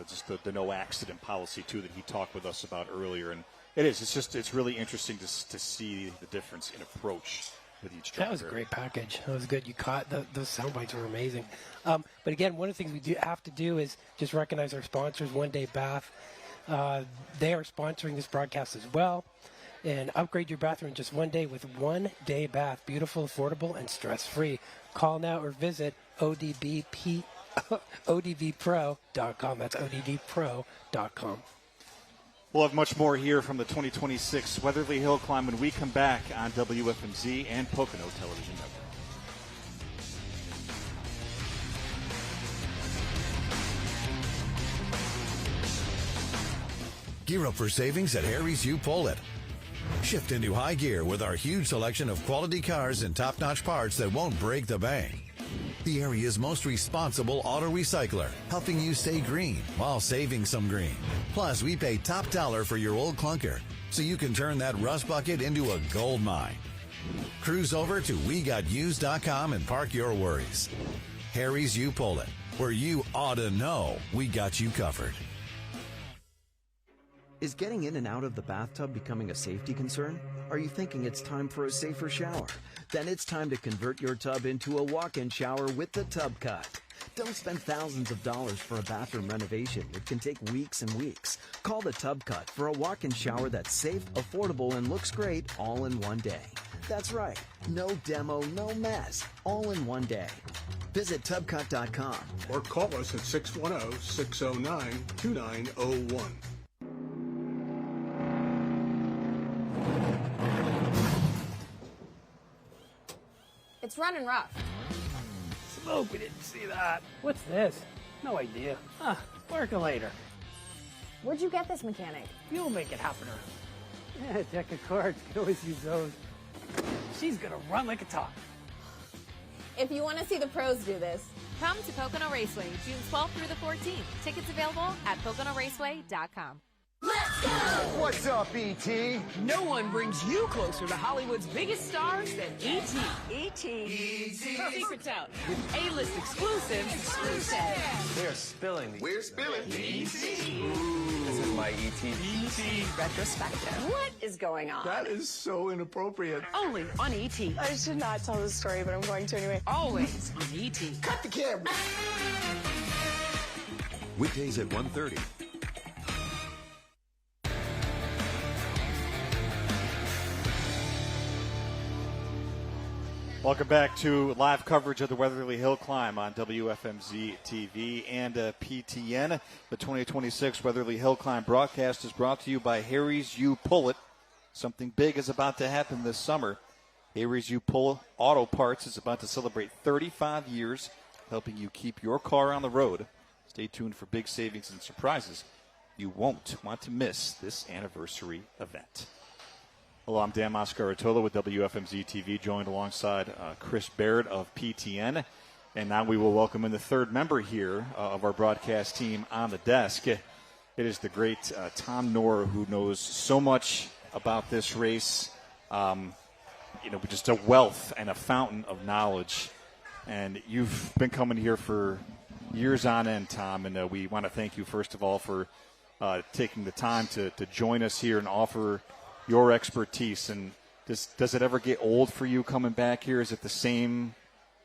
just the no accident policy, too, that he talked with us about earlier. And it's really interesting to see the difference in approach with each driver. That was a great package. That was good. You caught those sound bites were amazing. But again, one of the things we do have to do is just recognize our sponsors, One Day Bath. They are sponsoring this broadcast as well. And upgrade your bathroom in just one day with One Day Bath. Beautiful, affordable, and stress-free. Call now or visit odvpro.com. That's odvpro.com. We'll have much more here from the 2026 Weatherly Hill Climb when we come back on WFMZ and Pocono Television Network. Gear up for savings at Harry's You Pull It. Shift into high gear with our huge selection of quality cars and top-notch parts that won't break the bank. The area's most responsible auto recycler, helping you stay green while saving some green. Plus, we pay top dollar for your old clunker, so you can turn that rust bucket into a gold mine. Cruise over to WeGotUsed.com and park your worries. Harry's You Pull It, where you ought to know we got you covered. Is getting in and out of the bathtub becoming a safety concern? Are you thinking it's time for a safer shower? Then it's time to convert your tub into a walk-in shower with the Tub Cut. Don't spend thousands of dollars for a bathroom renovation. It can take weeks and weeks. Call the Tub Cut for a walk-in shower that's safe, affordable, and looks great all in one day. That's right. No demo, no mess. All in one day. Visit tubcut.com or call us at 610-609-2901. It's running rough. Smoke, we didn't see that. What's this? No idea. Percolator. Where'd you get this, mechanic? You'll make it happen. Yeah, a deck of cards. Could always use those. She's gonna run like a top. If you want to see the pros do this, come to Pocono Raceway, June 12th through the 14th. Tickets available at PoconoRaceway.com. Let's go! What's up, E.T.? No one brings you closer to Hollywood's biggest stars than E.T. E.T. Secrets out with A-list exclusives. They're spilling. We're spilling. E.T. This is my E.T. E.T. Retrospective. What is going on? That is so inappropriate. Only on E.T. I should not tell this story, but I'm going to anyway. Always on E.T. Cut the camera. Weekdays at 1:30. Welcome back to live coverage of the Weatherly Hillclimb on WFMZ TV and PTN. The 2026 Weatherly Hillclimb broadcast is brought to you by Harry's You Pull It. Something big is about to happen this summer. Harry's You Pull Auto Parts is about to celebrate 35 years, helping you keep your car on the road. Stay tuned for big savings and surprises you won't want to miss this anniversary event. Hello, I'm Dan Mascarotola with WFMZ TV, joined alongside Chris Barrett of PTN. And now we will welcome in the third member here of our broadcast team on the desk. It is the great Tom Knorr, who knows so much about this race. Just a wealth and a fountain of knowledge. And you've been coming here for years on end, Tom, and we want to thank you, first of all, for taking the time to join us here and offer your expertise. And does it ever get old for you coming back here? Is it the same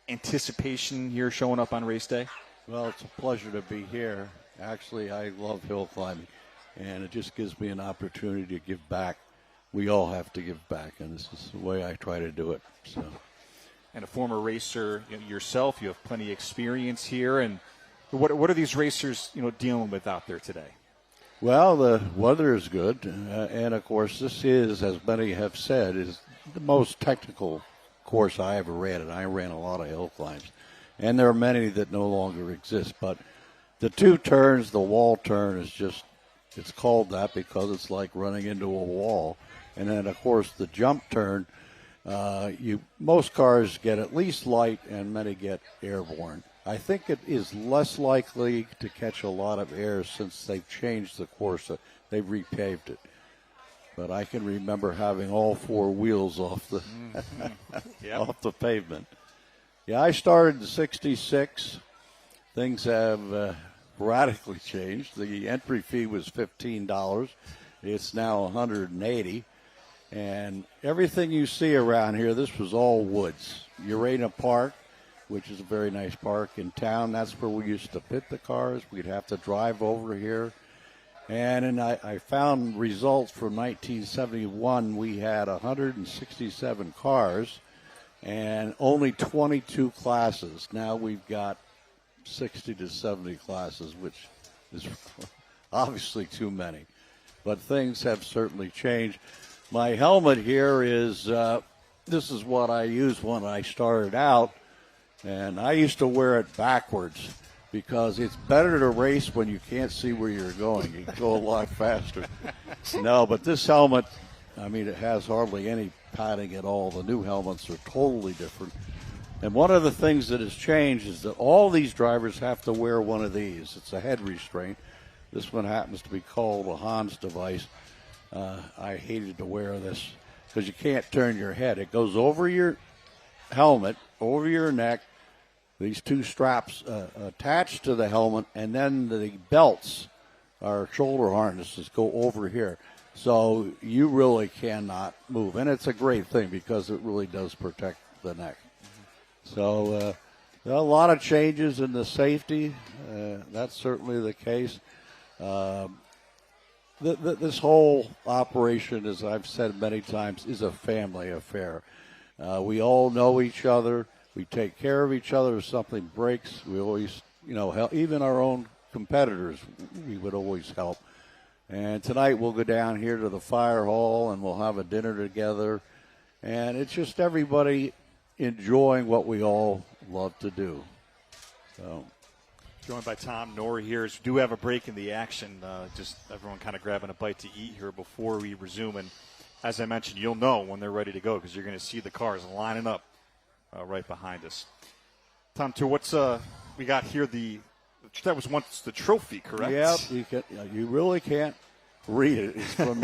anticipation here showing up on race day? Well, it's a pleasure to be here. Actually, I love hill climbing, and it just gives me an opportunity to give back. We all have to give back, and this is the way I try to do it. So, and a former racer yourself, you have plenty of experience here. And what are these racers dealing with out there today? Well, the weather is good, and of course, this is, as many have said, is the most technical course I ever ran, and I ran a lot of hill climbs. And there are many that no longer exist, but the two turns, the wall turn is just, it's called that because it's like running into a wall. And then, of course, the jump turn, most cars get at least light and many get airborne. I think it is less likely to catch a lot of air since they've changed the course. They've repaved it. But I can remember having all four wheels off the off the pavement. Yeah, I started in '66. Things have radically changed. The entry fee was $15. It's now $180. And everything you see around here, this was all woods. Urena Park, which is a very nice park in town. That's where we used to pit the cars. We'd have to drive over here. And I found results from 1971. We had 167 cars and only 22 classes. Now we've got 60 to 70 classes, which is obviously too many. But things have certainly changed. My helmet here is, this is what I used when I started out. And I used to wear it backwards because it's better to race when you can't see where you're going. You can go a lot faster. No, but this helmet, I mean, it has hardly any padding at all. The new helmets are totally different. And one of the things that has changed is that all these drivers have to wear one of these. It's a head restraint. This one happens to be called a Hans device. I hated to wear this because you can't turn your head. It goes over your helmet, over your neck, these two straps attached to the helmet, and then the belts, our shoulder harnesses, go over here. So you really cannot move. And it's a great thing because it really does protect the neck. So there are a lot of changes in the safety. That's certainly the case. This whole operation, as I've said many times, is a family affair. We all know each other. We take care of each other if something breaks. We always, help. Even our own competitors, we would always help. And tonight we'll go down here to the fire hall and we'll have a dinner together. And it's just everybody enjoying what we all love to do. So, joined by Tom Nori here. As we do have a break in the action, just everyone kind of grabbing a bite to eat here before we resume. And as I mentioned, you'll know when they're ready to go because you're going to see the cars lining up right behind us. Tom, too, what's we got here? That was once the trophy, correct? Yeah, you really can't read it. It's from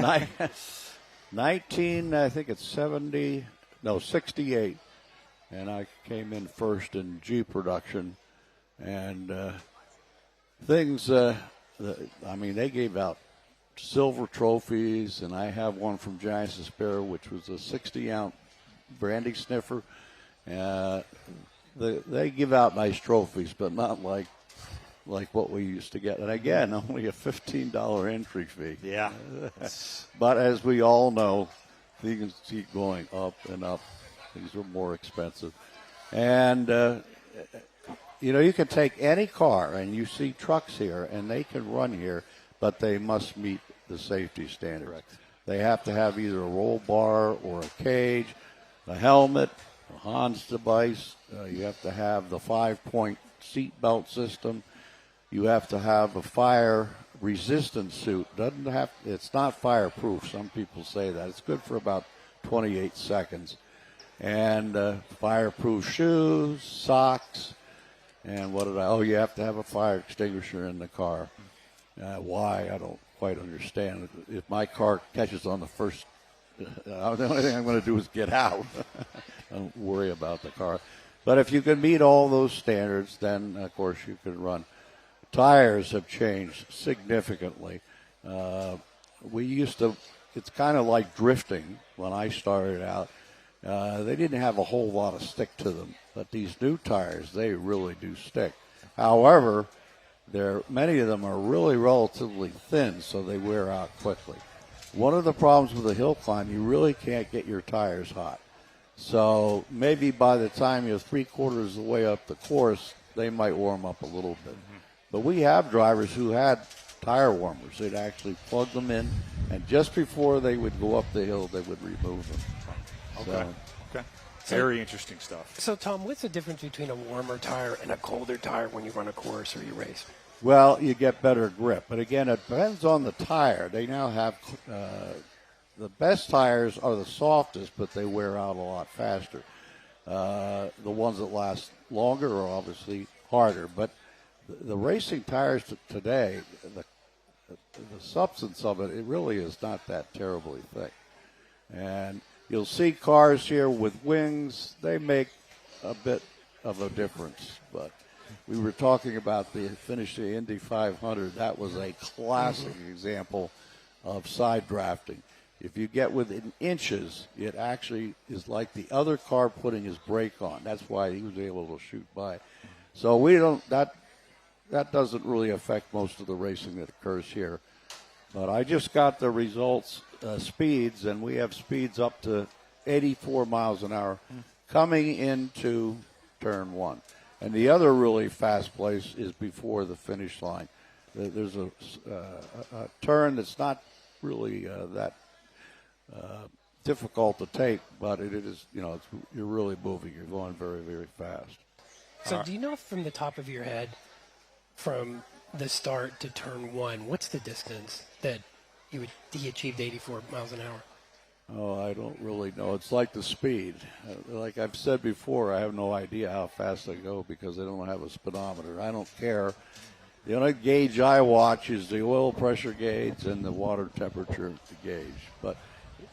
68. And I came in first in G production. And they gave out silver trophies, and I have one from Giants Despair, which was a 60-ounce brandy sniffer. They give out nice trophies, but not like what we used to get. And again, only a $15 entry fee. Yeah. But as we all know, things keep going up and up. Things are more expensive. And, you can take any car, and you see trucks here, and they can run here, but they must meet the safety standards. Correct. They have to have either a roll bar or a cage, a helmet, a Hans device. You have to have the 5-point seat belt system. You have to have a fire-resistant suit. It's not fireproof. Some people say that. It's good for about 28 seconds. And fireproof shoes, socks, and you have to have a fire extinguisher in the car. Why? I don't quite understand. If my car catches on the first, the only thing I'm going to do is get out. I don't worry about the car. But if you can meet all those standards, then, of course, you can run. Tires have changed significantly. It's kind of like drifting when I started out. They didn't have a whole lot of stick to them, but these new tires, they really do stick. However, many of them are really relatively thin, so they wear out quickly. One of the problems with the hill climb, you really can't get your tires hot. So maybe by the time you're 3/4 of the way up the course, they might warm up a little bit. But we have drivers who had tire warmers. They'd actually plug them in, and just before they would go up the hill, they would remove them. Okay. Very interesting stuff. So, Tom, what's the difference between a warmer tire and a colder tire when you run a course or you race? Well, you get better grip. But again, it depends on the tire. They now have the best tires are the softest, but they wear out a lot faster. The ones that last longer are obviously harder. But the racing tires today, the substance of it really is not that terribly thick. And you'll see cars here with wings. They make a bit of a difference. But we were talking about the finish of the Indy 500. That was a classic example of side drafting. If you get within inches, it actually is like the other car putting his brake on. That's why he was able to shoot by. So that doesn't really affect most of the racing that occurs here. But I just got the results, speeds, and we have speeds up to 84 miles an hour coming into turn 1. And the other really fast place is before the finish line. There's a turn that's not really that difficult to take, but it is, you're really moving. You're going very, very fast. So do you know from the top of your head, from the start to turn 1, what's the distance that he achieved 84 miles an hour? Oh, I don't really know. It's like the speed. Like I've said before, I have no idea how fast I go because I don't have a speedometer. I don't care. The only gauge I watch is the oil pressure gauge and the water temperature gauge. But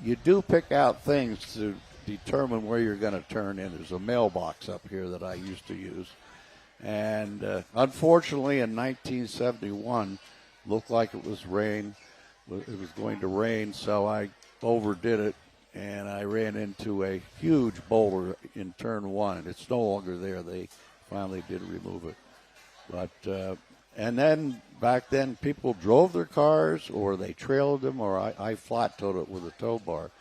you do pick out things to determine where you're going to turn in. There's a mailbox up here that I used to use. And unfortunately, in 1971, looked like it was rain. It was going to rain, so I overdid it, and I ran into a huge boulder in turn one. It's no longer there. They finally did remove it. But and then back then, people drove their cars, or they trailed them, or I flat-towed it with a tow bar.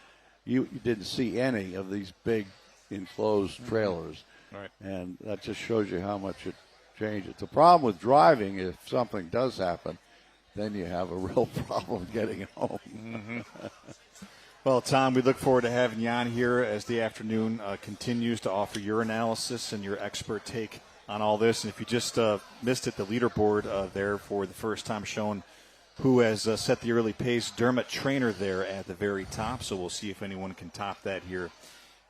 You didn't see any of these big enclosed trailers. Right. And that just shows you how much it changes. The problem with driving, if something does happen, then you have a real problem getting home. Mm-hmm. Well, Tom, we look forward to having you on here as the afternoon continues to offer your analysis and your expert take on all this. And if you just missed it, the leaderboard there for the first time showing who has set the early pace. Dermot Trainer there at the very top, so we'll see if anyone can top that here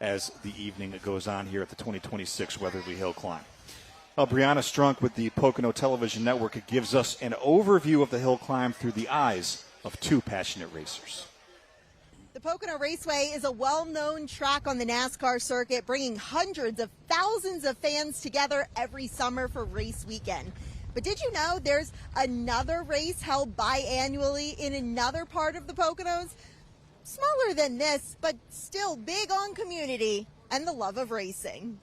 as the evening goes on here at the 2026 Weatherly Hillclimb. Well, Brianna Strunk with the Pocono Television Network gives us an overview of the hill climb through the eyes of two passionate racers. The Pocono Raceway is a well-known track on the NASCAR circuit, bringing hundreds of thousands of fans together every summer for race weekend. But did you know there's another race held biannually in another part of the Poconos? Smaller than this, but still big on community and the love of racing.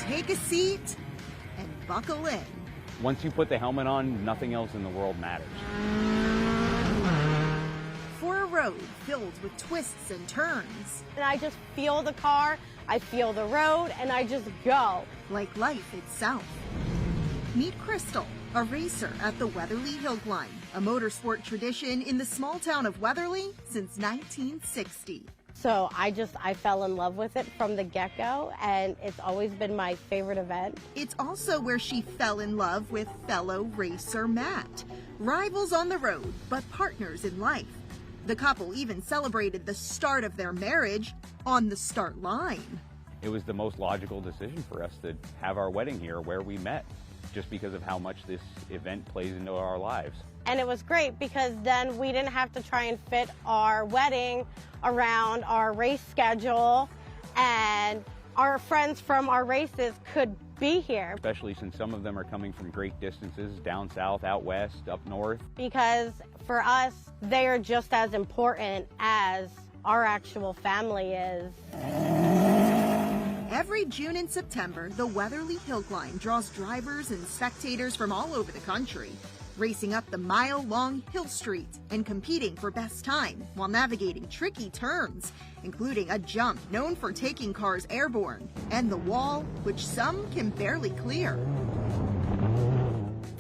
Take a seat and buckle in. Once you put the helmet on, nothing else in the world matters. For a road filled with twists and turns. And I just feel the car, I feel the road, and I just go. Like life itself. Meet Crystal, a racer at the Weatherly Hillclimb, a motorsport tradition in the small town of Weatherly since 1960. So I fell in love with it from the get-go, and it's always been my favorite event. It's also where she fell in love with fellow racer Matt. Rivals on the road, but partners in life. The couple even celebrated the start of their marriage on the start line. It was the most logical decision for us to have our wedding here where we met, just because of how much this event plays into our lives. And it was great because then we didn't have to try and fit our wedding around our race schedule, and our friends from our races could be here. Especially since some of them are coming from great distances, down south, out west, up north. Because for us, they are just as important as our actual family is. Every June and September, the Weatherly Hillclimb draws drivers and spectators from all over the country, racing up the mile-long hill street and competing for best time while navigating tricky turns, including a jump known for taking cars airborne, and the wall, which some can barely clear.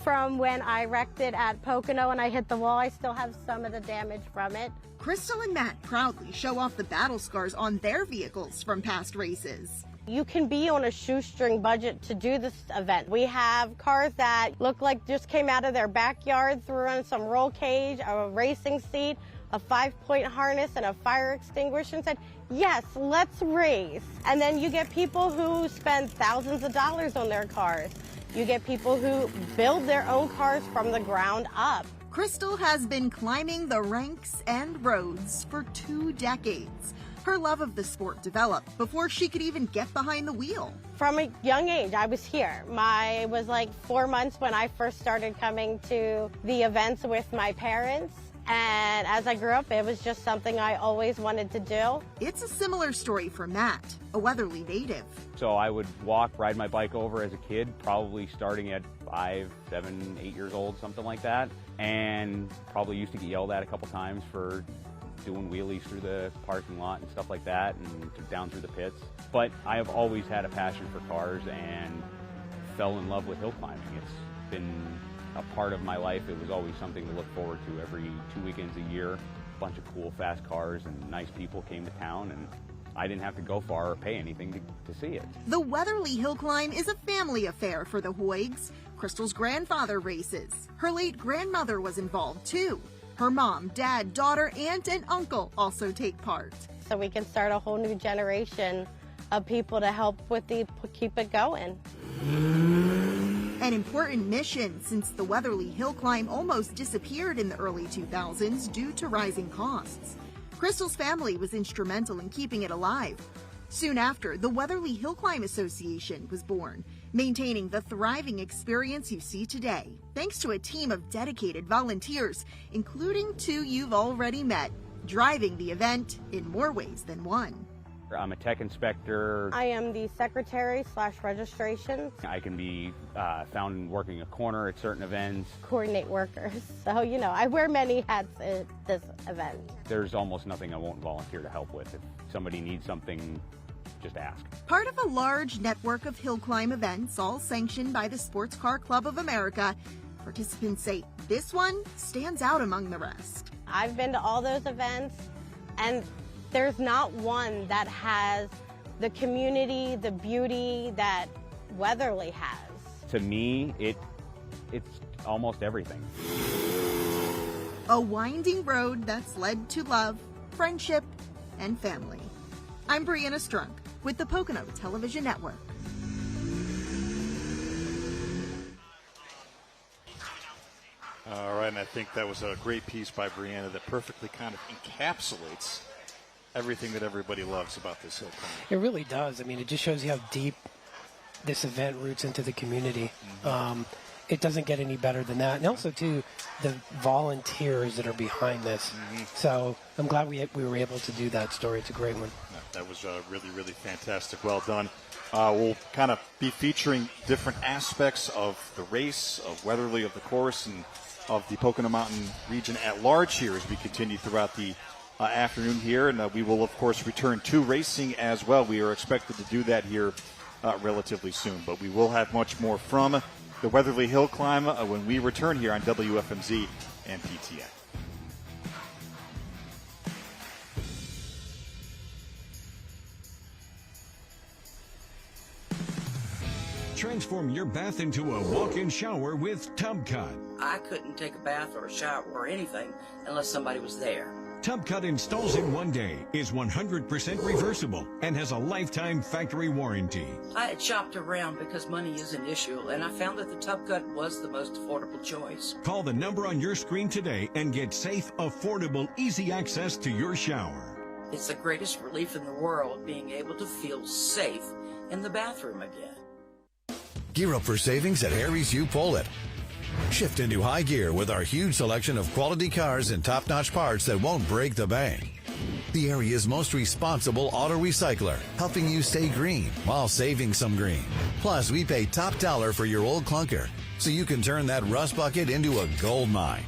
From when I wrecked it at Pocono and I hit the wall, I still have some of the damage from it. Crystal and Matt proudly show off the battle scars on their vehicles from past races. You can be on a shoestring budget to do this event. We have cars that look like just came out of their backyard, threw in some roll cage, a racing seat, a 5-point harness, and a fire extinguisher and said, yes, let's race. And then you get people who spend thousands of dollars on their cars. You get people who build their own cars from the ground up. Crystal has been climbing the ranks and roads for 2 decades. Her love of the sport developed before she could even get behind the wheel. From a young age, I was here. I was like 4 months when I first started coming to the events with my parents. And as I grew up, it was just something I always wanted to do. It's a similar story for Matt, a Weatherly native. So I would walk, ride my bike over as a kid, probably starting at 5, 7, 8 years old, something like that. And probably used to get yelled at a couple times for doing wheelies through the parking lot and stuff like that, and down through the pits. But I have always had a passion for cars and fell in love with hill climbing. It's been a part of my life. It was always something to look forward to every 2 weekends a year. A bunch of cool, fast cars and nice people came to town, and I didn't have to go far or pay anything to see it. The Weatherly Hillclimb is a family affair for the Hoigs. Crystal's grandfather races. Her late grandmother was involved too. Her mom, dad, daughter, aunt, and uncle also take part. So we can start a whole new generation of people to help with keep it going. An important mission since the Weatherly Hillclimb almost disappeared in the early 2000s due to rising costs. Crystal's family was instrumental in keeping it alive. Soon after, the Weatherly Hillclimb Association was born, maintaining the thriving experience you see today, thanks to a team of dedicated volunteers, including two you've already met, driving the event in more ways than one. I'm a tech inspector. I am the secretary/registration. I can be found working a corner at certain events. Coordinate workers. So, I wear many hats at this event. There's almost nothing I won't volunteer to help with. If somebody needs something, just ask. Part of a large network of hill climb events, all sanctioned by the Sports Car Club of America, participants say this one stands out among the rest. I've been to all those events, and there's not one that has the community, the beauty that Weatherly has. To me, it's almost everything. A winding road that's led to love, friendship, and family. I'm Brianna Strunk with the Pocono Television Network. All right, and I think that was a great piece by Brianna that perfectly kind of encapsulates everything that everybody loves about this hill climb. It really does. I mean, it just shows you how deep this event roots into the community. It doesn't get any better than that. And also, too, the volunteers that are behind this. So I'm glad we were able to do that story. It's a great one. That was really, really fantastic. Well done. We'll kind of be featuring different aspects of the race, of Weatherly, of the course, and of the Pocono Mountain region at large here as we continue throughout the afternoon here. And we will, of course, return to racing as well. We are expected to do that here relatively soon. But we will have much more from the Weatherly Hill Climb when we return here on WFMZ and PTN. Transform your bath into a walk-in shower with Tub Cut. I couldn't take a bath or a shower or anything unless somebody was there. Tub Cut installs in one day, is 100% reversible, and has a lifetime factory warranty. I had shopped around because money is an issue, and I found that the Tub Cut was the most affordable choice. Call the number on your screen today and get safe, affordable, easy access to your shower. It's the greatest relief in the world, being able to feel safe in the bathroom again. Gear up for savings at Harry's U-Pull-It. Shift into high gear with our huge selection of quality cars and top-notch parts that won't break the bank. The area's most responsible auto recycler, helping you stay green while saving some green. Plus, we pay top dollar for your old clunker, so you can turn that rust bucket into a gold mine.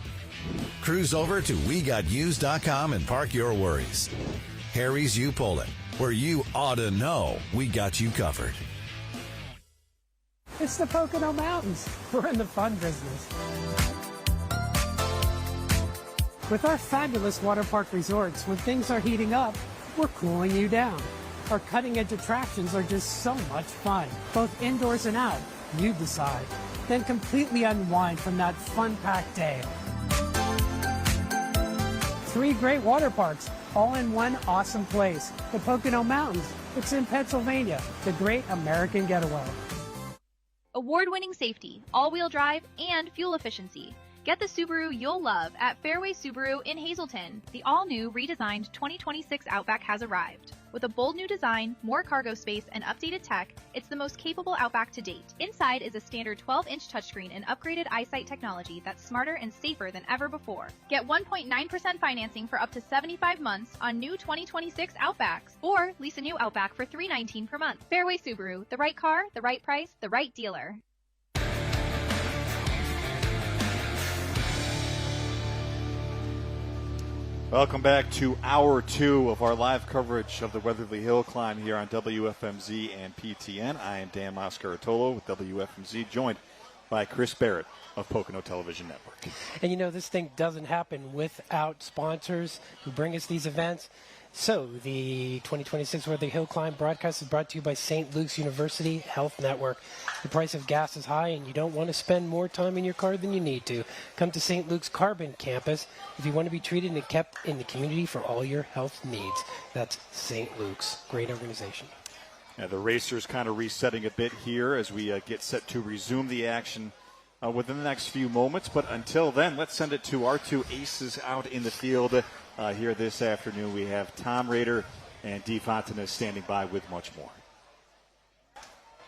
Cruise over to WeGotUsed.com and park your worries. Harry's U-Pull-It, where you ought to know we got you covered. It's the Pocono Mountains. We're in the fun business. With our fabulous water park resorts, when things are heating up, we're cooling you down. Our cutting-edge attractions are just so much fun, both indoors and out. You decide. Then completely unwind from that fun-packed day. 3 great water parks, all in one awesome place. The Pocono Mountains. It's in Pennsylvania, the great American getaway. Award-winning safety, all-wheel drive, and fuel efficiency. Get the Subaru you'll love at Fairway Subaru in Hazleton. The all-new, redesigned 2026 Outback has arrived. With a bold new design, more cargo space, and updated tech, it's the most capable Outback to date. Inside is a standard 12-inch touchscreen and upgraded eyesight technology that's smarter and safer than ever before. Get 1.9% financing for up to 75 months on new 2026 Outbacks, or lease a new Outback for $319 per month. Fairway Subaru, the right car, the right price, the right dealer. Welcome back to Hour 2 of our live coverage of the Weatherly Hill Climb here on WFMZ and PTN. I am Dan Mascaratolo with WFMZ, joined by Chris Barrett of Pocono Television Network. And this thing doesn't happen without sponsors who bring us these events. So the 2026 Weatherly Hill Climb broadcast is brought to you by St. Luke's University Health Network. The price of gas is high and you don't want to spend more time in your car than you need to. Come to St. Luke's Carbon Campus if you want to be treated and kept in the community for all your health needs. That's St. Luke's. Great organization. The racers kind of resetting a bit here as we get set to resume the action within the next few moments. But until then, let's send it to our two aces out in the field here this afternoon. We have Tom Rader and Dee Fontanes standing by with much more.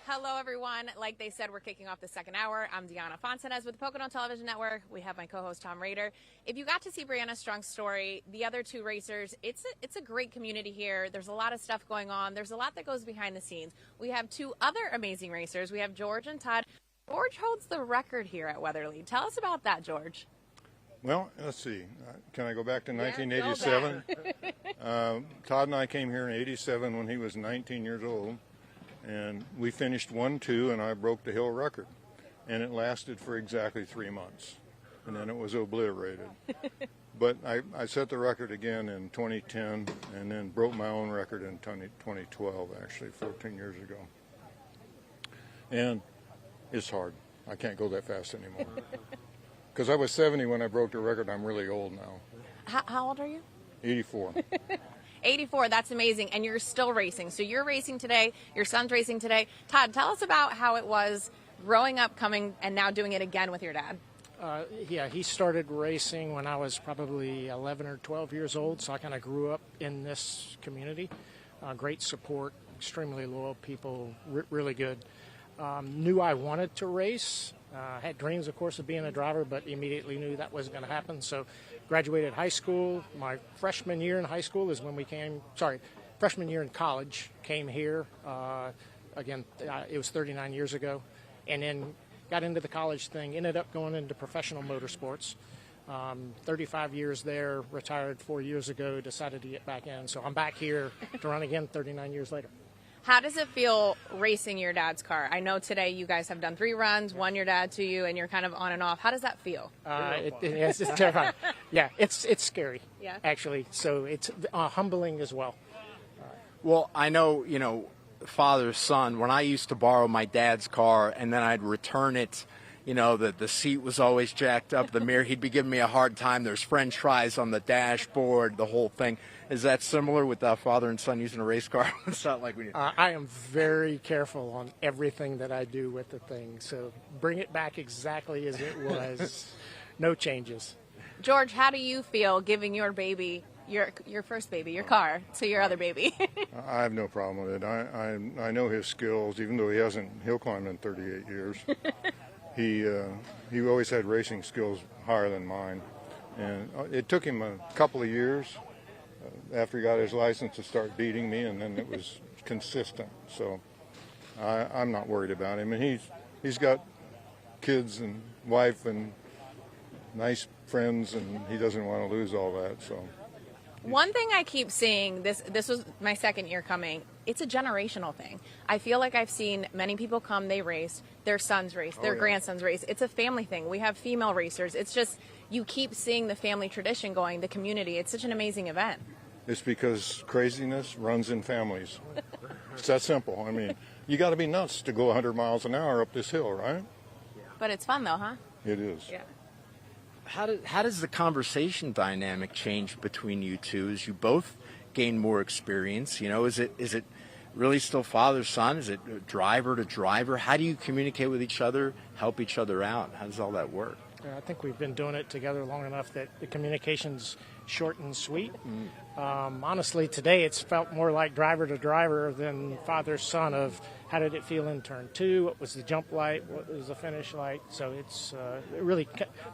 Hello, everyone. Like they said, we're kicking off the second hour. I'm Deanna Fontanes with the Pocono Television Network. We have my co-host, Tom Rader. If you got to see Brianna Strong's story, the other two racers, it's a great community here. There's a lot of stuff going on. There's a lot that goes behind the scenes. We have two other amazing racers. We have George and Todd. George holds the record here at Weatherly. Tell us about that, George. Well, let's see. Can I go back to 1987? Todd and I came here in 87 when he was 19 years old. And we finished 1-2, and I broke the hill record. And it lasted for exactly 3 months. And then it was obliterated. But I set the record again in 2010, and then broke my own record in 2012, actually, 14 years ago. And it's hard. I can't go that fast anymore. Because I was 70 when I broke the record. I'm really old now. How old are you? 84. 84, that's amazing. And you're still racing. So you're racing today. Your son's racing today. Todd, tell us about how it was growing up, coming, and now doing it again with your dad. Yeah, he started racing when I was probably 11 or 12 years old, so I kind of grew up in this community. Great support, extremely loyal people, really good. Knew I wanted to race. Had dreams, of course, of being a driver, but immediately knew that wasn't going to happen. So graduated high school. My freshman year in high school is when we came, freshman year in college, came here. Again, it was 39 years ago. And then got into the college thing, ended up going into professional motorsports. 35 years there, retired 4 years ago, decided to get back in. So I'm back here to run again 39 years later. How does it feel racing your dad's car? I know today you guys have done 3 runs, one your dad, 2 you, and you're kind of on and off. How does that feel? It's terrifying. Yeah, it's scary, yeah, actually. So it's humbling as well. Well, I know, father, son, when I used to borrow my dad's car and then I'd return it, the seat was always jacked up, the mirror, he'd be giving me a hard time. There's French fries on the dashboard, the whole thing. Is that similar with father and son using a race car? It's not like we. I am very careful on everything that I do with the thing. So bring it back exactly as it was. No changes. George, how do you feel giving your baby, your first baby, your car, to your other baby? I have no problem with it. I know his skills, even though he hasn't hill climbed in 38 years. He always had racing skills higher than mine. And it took him a couple of years after he got his license to start beating me, and then it was consistent. So I'm not worried about him. And he's got kids and wife and nice friends, and he doesn't want to lose all that. So one thing I keep seeing, this was my second year coming, it's a generational thing. I feel like I've seen many people come, they race, their sons race, their grandsons race. It's a family thing. We have female racers. It's just, you keep seeing the family tradition going, the community. It's such an amazing event. It's because craziness runs in families. It's that simple. I mean, you got to be nuts to go 100 miles an hour up this hill, right? But it's fun, though, huh? It is. Yeah. How does the conversation dynamic change between you two as you both gain more experience? Is it really still father-son? Is it driver to driver? How do you communicate with each other, help each other out? How does all that work? I think we've been doing it together long enough that the communication's short and sweet. Honestly, today it's felt more like driver to driver than father-son of how did it feel in turn 2, what was the jump light, what was the finish light. So it's really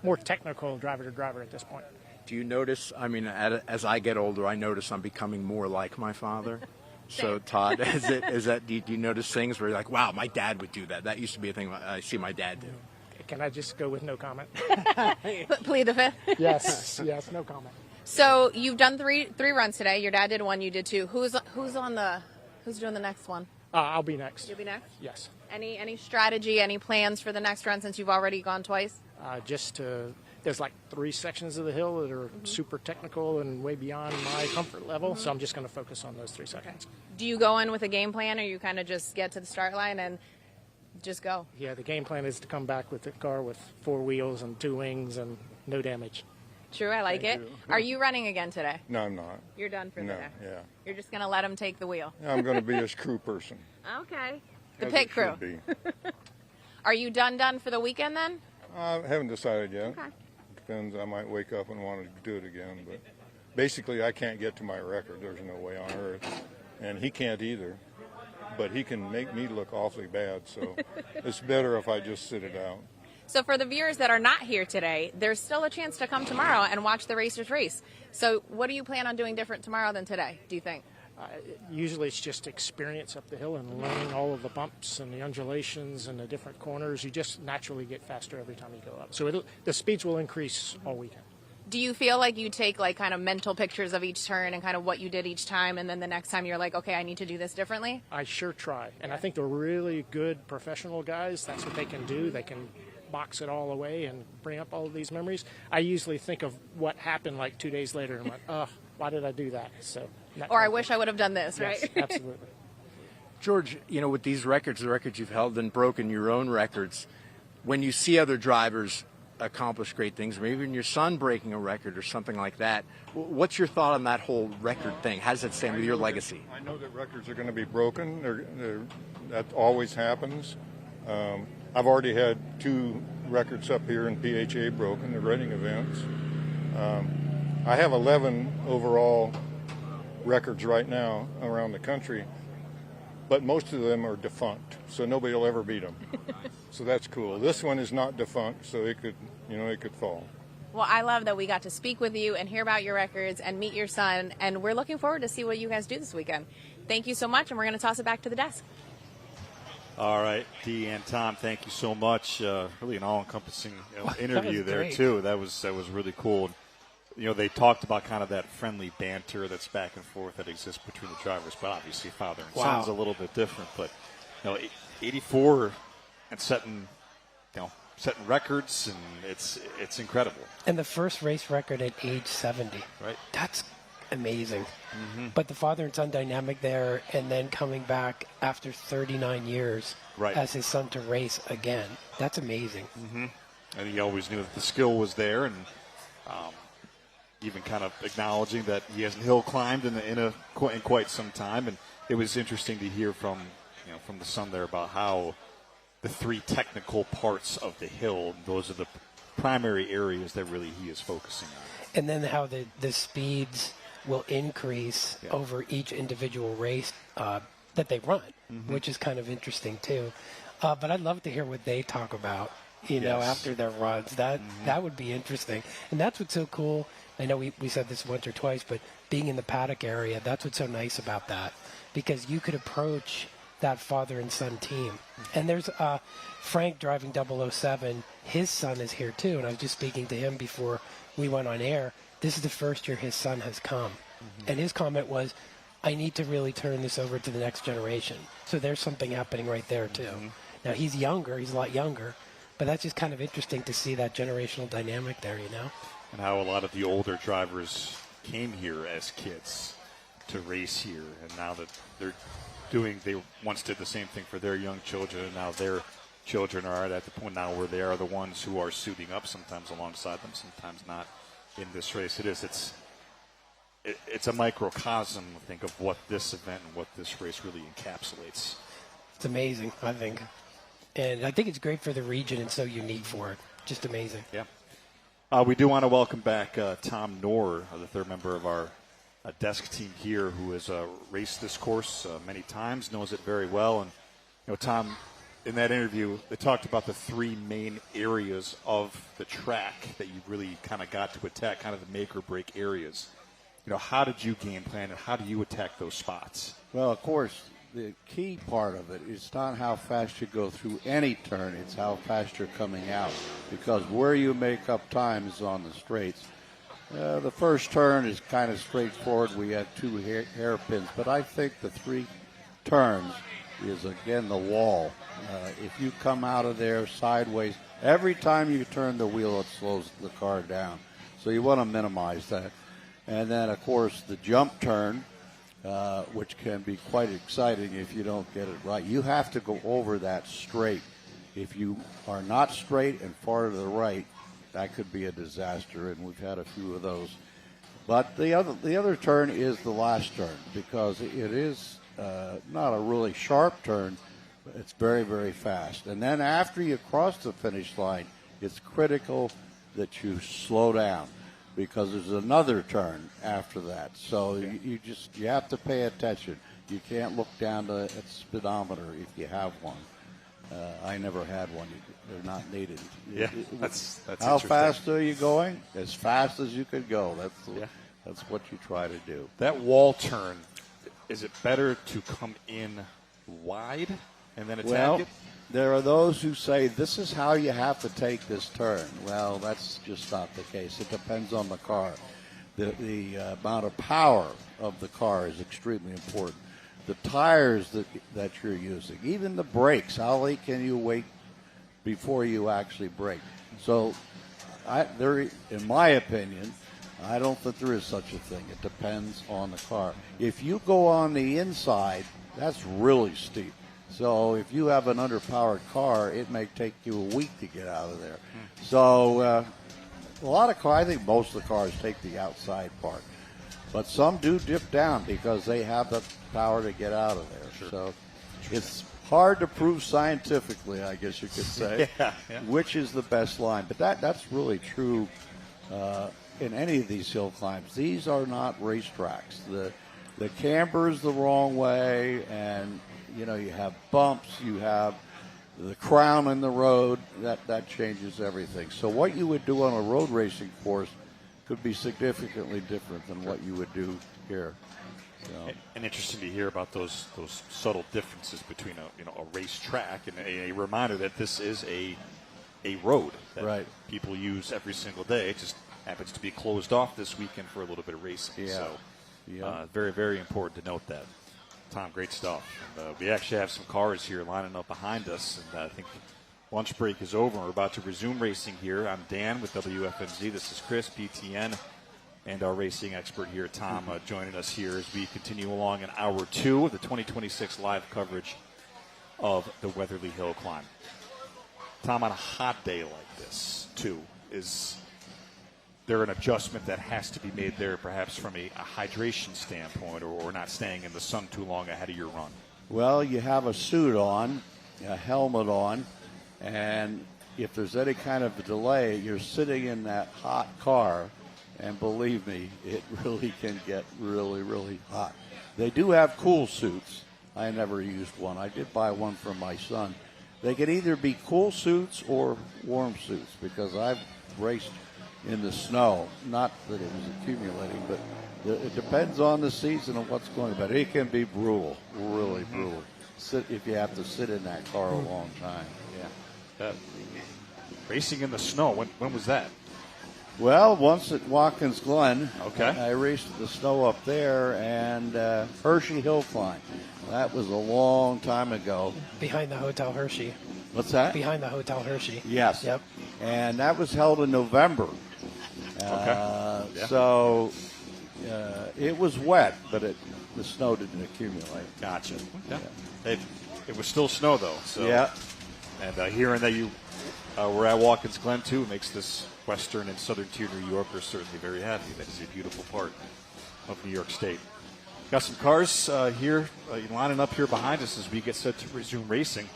more technical driver to driver at this point. Do you notice, as I get older, I notice I'm becoming more like my father. So, Todd, do you notice things where you're like, wow, my dad would do that? That used to be a thing I see my dad do. Can I just go with no comment? Plead the fifth? Yes, no comment. So you've done three runs today. Your dad did 1, you did 2. Who's doing the next one? I'll be next. You'll be next? Yes. Any strategy, any plans for the next run since you've already gone twice? There's like 3 sections of the hill that are super technical and way beyond my comfort level, so I'm just going to focus on those 3 sections. Okay. Do you go in with a game plan, or you kind of just get to the start line and just go? Yeah, the game plan is to come back with the car with 4 wheels and 2 wings and no damage. True, I like it. Are you running again today? No, I'm not. You're done for the day. Yeah. You're just going to let him take the wheel. I'm going to be his crew person. Okay. The As pit it crew. should be. Are you done for the weekend then? I haven't decided yet. Okay. Depends. I might wake up and want to do it again. But basically, I can't get to my record. There's no way on earth. And he can't either. But he can make me look awfully bad. So it's better if I just sit it out. So for the viewers that are not here today, there's still a chance to come tomorrow and watch the racers race. So what do you plan on doing different tomorrow than today, do you think? Usually it's just experience up the hill and learning all of the bumps and the undulations and the different corners. You just naturally get faster every time you go up. So the speeds will increase all weekend. Do you feel like you take like kind of mental pictures of each turn and kind of what you did each time, and then the next time you're like, okay, I need to do this differently? I sure try. And I think the really good professional guys, that's what they can do. They can box it all away and bring up all of these memories. I usually think of what happened like 2 days later and I'm like, why did I do that? So, or I wish I would have done this, yes, right? Absolutely. George, with these records, the records you've held and broken your own records, when you see other drivers accomplish great things, or even your son breaking a record or something like that, what's your thought on that whole record thing? How does that stand with your legacy? I know that records are going to be broken. That always happens. I've already had 2 records up here in PHA broken, the running events. I have 11 overall records right now around the country, but most of them are defunct, so nobody will ever beat them. So that's cool. This one is not defunct, so it could fall. Well, I love that we got to speak with you and hear about your records and meet your son, and we're looking forward to see what you guys do this weekend. Thank you so much, and we're going to toss it back to the desk. All right, Dee and Tom, thank you so much. Really an all-encompassing interview there, great. too. That was really cool. They talked about kind of that friendly banter that's back and forth that exists between the drivers, but obviously father and son's a little bit different. But 84 and setting records, and it's incredible. And the first race record at age 70. Right. That's amazing. Mm-hmm. But the father and son dynamic there, and then coming back after 39 years as his son to race again. That's amazing. Mm-hmm. And he always knew that the skill was there, and even kind of acknowledging that he hasn't hill climbed in quite some time. And it was interesting to hear from the son there about how the 3 technical parts of the hill, those are the primary areas that really he is focusing on. And then how the speeds will increase over each individual race that they run, which is kind of interesting too. But I'd love to hear what they talk about, after their runs. That would be interesting. And that's what's so cool. I know we said this once or twice, but being in the paddock area, that's what's so nice about that. Because you could approach that father and son team. And there's Frank driving 007. His son is here too. And I was just speaking to him before we went on air. This is the first year his son has come. And his comment was, I need to really turn this over to the next generation. So there's something happening right there too. Now he's younger, he's a lot younger, but that's just kind of interesting to see that generational dynamic there, And how a lot of the older drivers came here as kids to race here, and now that they once did the same thing for their young children, and now their children are at the point now where they are the ones who are suiting up, sometimes alongside them, sometimes not in this race. It's a microcosm, I think, of what this event and what this race really encapsulates. It's amazing, I think. And I think it's great for the region and so unique for it. Just amazing. Yeah. We do want to welcome back Tom Knorr, the third member of our desk team here, who has raced this course many times, knows it very well. And, Tom, in that interview, they talked about the 3 main areas of the track that you really kind of got to attack, kind of the make or break areas. How did you game plan, and how do you attack those spots? Well, of course, the key part of it is not how fast you go through any turn, it's how fast you're coming out. Because where you make up time is on the straights. The first turn is kind of straightforward. We had 2 hairpins, but I think the 3 turns is, again, the wall. If you come out of there sideways, every time you turn the wheel, it slows the car down. So you want to minimize that. And then, of course, the jump turn, which can be quite exciting if you don't get it right. You have to go over that straight. If you are not straight and far to the right, that could be a disaster, and we've had a few of those. But the other turn is the last turn, because it is not a really sharp turn, but it's very, very fast. And then after you cross the finish line, it's critical that you slow down, because there's another turn after that. So you have to pay attention. You can't look down at the speedometer if you have one. I never had one. They're not needed. Yeah, that's how fast are you going? As fast as you could go. That's what you try to do. That wall turn, is it better to come in wide and then attack it? There are those who say this is how you have to take this turn. Well, that's just not the case. It depends on the car. The amount of power of the car is extremely important. The tires that you're using, even the brakes, how late can you wait before you actually brake? So, in my opinion, I don't think there is such a thing. It depends on the car. If you go on the inside, that's really steep. So if you have an underpowered car, it may take you a week to get out of there. So a lot of cars, I think most of the cars take the outside part. But some do dip down because they have the power to get out of there. Sure. So it's hard to prove scientifically, I guess you could say, which is the best line. But that's really true in any of these hill climbs. These are not racetracks. The camber is the wrong way, and you have bumps, you have the crown in the road, that changes everything. So what you would do on a road racing course could be significantly different than what you would do here. So. And interesting to hear about those subtle differences between a racetrack and a reminder that this is a road that people use every single day. It just happens to be closed off this weekend for a little bit of racing. Yeah. So very, very important to note that. Tom, great stuff. And, we actually have some cars here lining up behind us, and I think lunch break is over. We're about to resume racing here. I'm Dan with WFMZ. This is Chris, PTN, and our racing expert here, Tom, joining us here as we continue along in hour 2 of the 2026 live coverage of the Weatherly Hillclimb. Tom, on a hot day like this, too, is there an adjustment that has to be made there, perhaps from a hydration standpoint, or not staying in the sun too long ahead of your run? Well, you have a suit on, a helmet on, and if there's any kind of a delay, you're sitting in that hot car, and believe me, it really can get really, really hot. They do have cool suits. I never used one. I did buy one for my son. They can either be cool suits or warm suits, because I've raced in the snow. Not that it was accumulating, but it depends on the season and what's going on. But it can be brutal, really brutal, if you have to sit in that car a long time. Yeah. Racing in the snow, when was that? Well, once at Watkins Glen. Okay. I raced the snow up there, and Hershey Hillclimb. That was a long time ago. Behind the Hotel Hershey. What's that? Behind the Hotel Hershey. Yes. Yep. And that was held in November. So it was wet, but the snow didn't accumulate. Gotcha. Yeah. It was still snow, though. So. Yeah. And hearing that you were at Watkins Glen, too, makes this western and southern tier New Yorkers certainly very happy. That is a beautiful part of New York State. Got some cars here lining up here behind us as we get set to resume racing.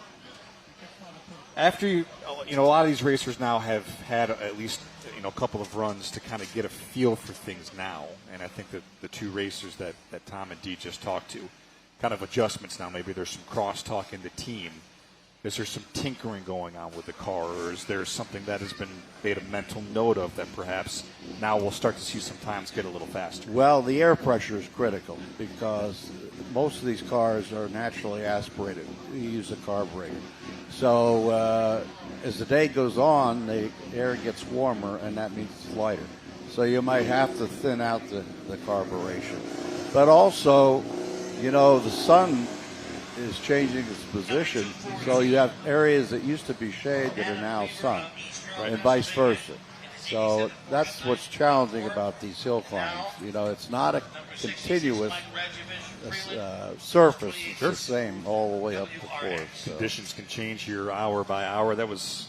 After a lot of these racers now have had at least a couple of runs to kind of get a feel for things now, and I think that the two racers that Tom and Dee just talked to, kind of adjustments now. Maybe there's some crosstalk in the team. Is there some tinkering going on with the car, or is there something that has been made a mental note of that perhaps now we'll start to see sometimes get a little faster? Well, the air pressure is critical because most of these cars are naturally aspirated. You use a carburetor. So as the day goes on, the air gets warmer, and that means it's lighter. So you might have to thin out the carburation. But also, the sun is changing its position, so you have areas that used to be shade that are now sun, and vice versa. So that's what's challenging about these hill climbs. It's not a continuous surface. It's the same all the way up the course. So. Conditions can change here hour by hour. That was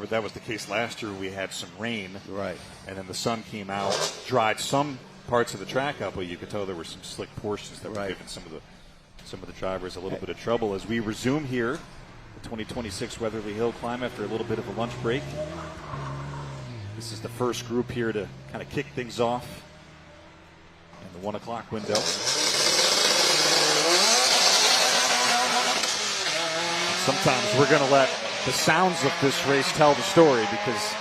That was the case last year. We had some rain. Right. And then the sun came out, dried some parts of the track up, but you could tell there were some slick portions that were giving some of the drivers a little bit of trouble. As we resume here, the 2026 Weatherly Hillclimb after a little bit of a lunch break. This is the first group here to kind of kick things off in the 1 o'clock window. Sometimes we're going to let the sounds of this race tell the story, because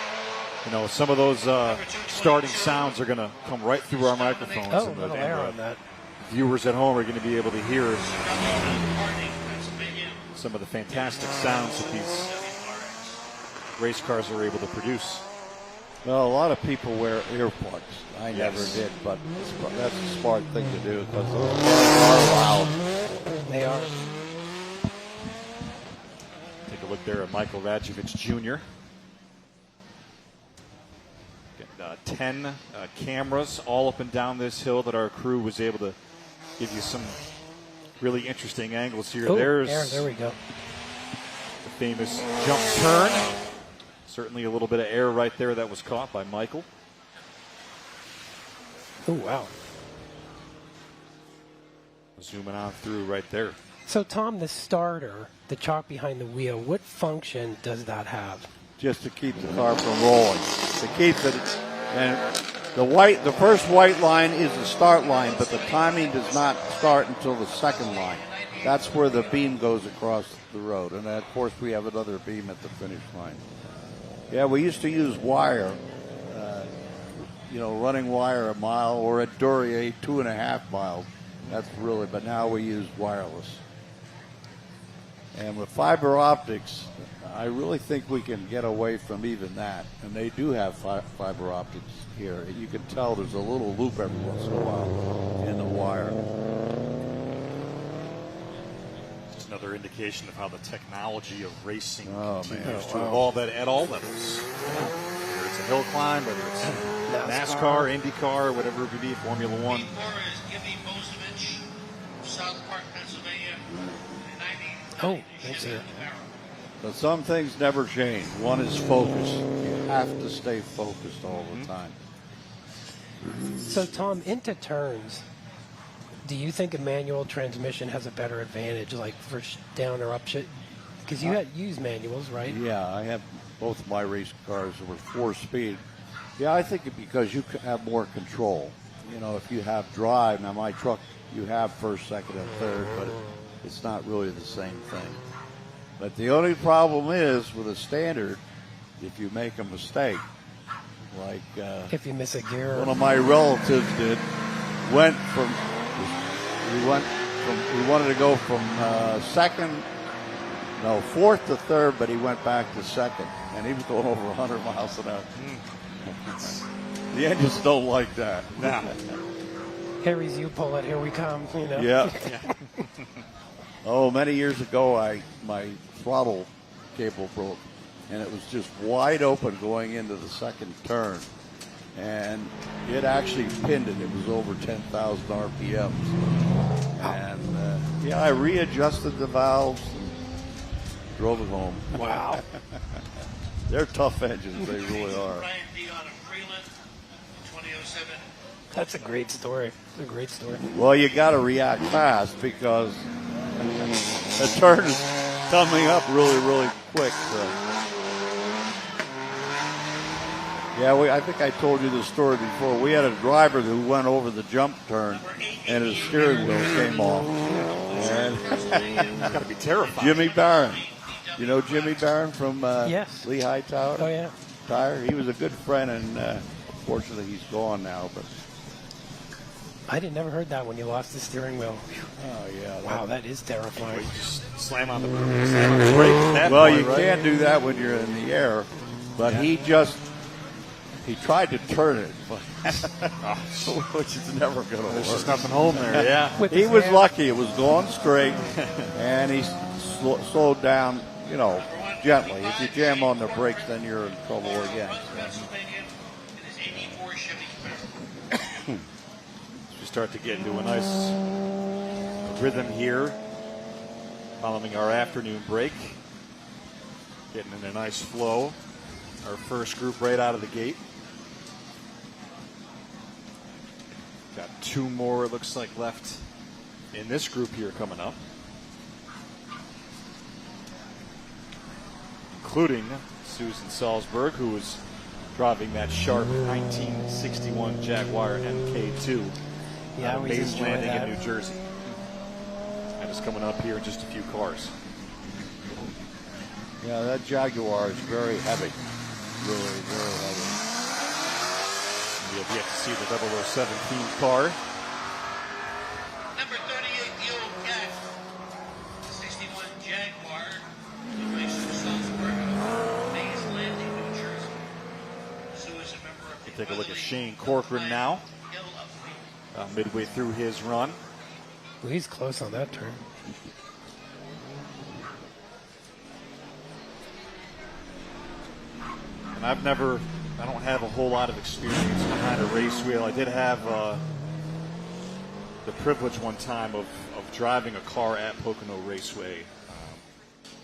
some of those starting sounds are going to come right through our microphones. Oh, a little air on that. Viewers at home are going to be able to hear some of the fantastic sounds that these race cars are able to produce. Well, a lot of people wear earplugs. I never did, but that's a smart thing to do, because those cars are loud. They are. Take a look there at Michael Radjevich Jr. 10 cameras all up and down this hill that our crew was able to give you some really interesting angles here. Oh, there we go. The famous jump turn. Certainly a little bit of air right there that was caught by Michael. Oh, wow. Zooming on through right there. So, Tom, the starter, the chalk behind the wheel, what function does that have? Just to keep the car from rolling. To keep it, and the first white line is the start line, but the timing does not start until the second line. That's where the beam goes across the road, and of course we have another beam at the finish line. Yeah, we used to use wire, running wire a mile, or at Duryea 2.5 miles. That's really, but now we use wireless. And with fiber optics, I really think we can get away from even that. And they do have fiber optics here. You can tell there's a little loop every once in a while in the wire. Just another indication of how the technology of racing continues to Wow. evolve at all levels. Whether it's a hill climb, whether it's NASCAR, IndyCar, whatever it would be, Formula One. Oh, thanks, sir. But some things never change. One is focus. You have to stay focused all the time. So, Tom, into turns, do you think a manual transmission has a better advantage, like for down or up shit? Because you use manuals, right? Yeah, I have both of my race cars that were 4-speed. Yeah, I think because you have more control. If you have drive, now my truck, you have first, second, and third, but it's not really the same thing. But the only problem is with a standard, if you make a mistake, like if you miss a gear, one of my relatives did, we wanted to go from fourth to third, but he went back to second, and he was going over 100 miles an hour. The engines don't like that. Nah. Harry's you pull it, here we come. Yeah. Oh, many years ago, my throttle cable broke, and it was just wide open going into the second turn, and it actually pinned it. It was over 10,000 RPMs, and I readjusted the valves and drove it home. Wow. They're tough engines, they really are. That's a great story. It's a great story. Well, you got to react fast because the turn is coming up really, really quick. So. Yeah, I think I told you the story before. We had a driver who went over the jump turn, and his steering wheel came off. And got to be terrified. Jimmy Barron. You know Jimmy Barron from yes. Lehigh Tower? Oh, yeah. Tire. He was a good friend, and unfortunately he's gone now. But I never heard that when you lost the steering wheel. Oh, yeah. Wow, that is terrifying. Just slam on the brake at that well, point, you right? can't do that when you're in the air. But he tried to turn it, which is never going to work. There's just nothing home there, yeah. He was lucky. It was going straight, and he slowed down, gently. If you jam on the brakes, then you're in trouble again. We start to get into a nice rhythm here following our afternoon break. Getting in a nice flow. our first group right out of the gate. Got 2 more, it looks like, left in this group here coming up, including Susan Salzberg, who was driving that sharp 1961 Jaguar MK2 out of Mays Landing in New Jersey. And it's coming up here in just a few cars. Yeah, that Jaguar is very heavy. Really, very heavy. We have yet to see the 0017 car. Number 38, the old cat. 61 Jaguar. Mays Landing, New Jersey. Sue is a member of the Take a look at Shane Corcoran now. Midway through his run. Well, he's close on that turn. And I don't have a whole lot of experience behind a race wheel. I did have the privilege one time of driving a car at Pocono Raceway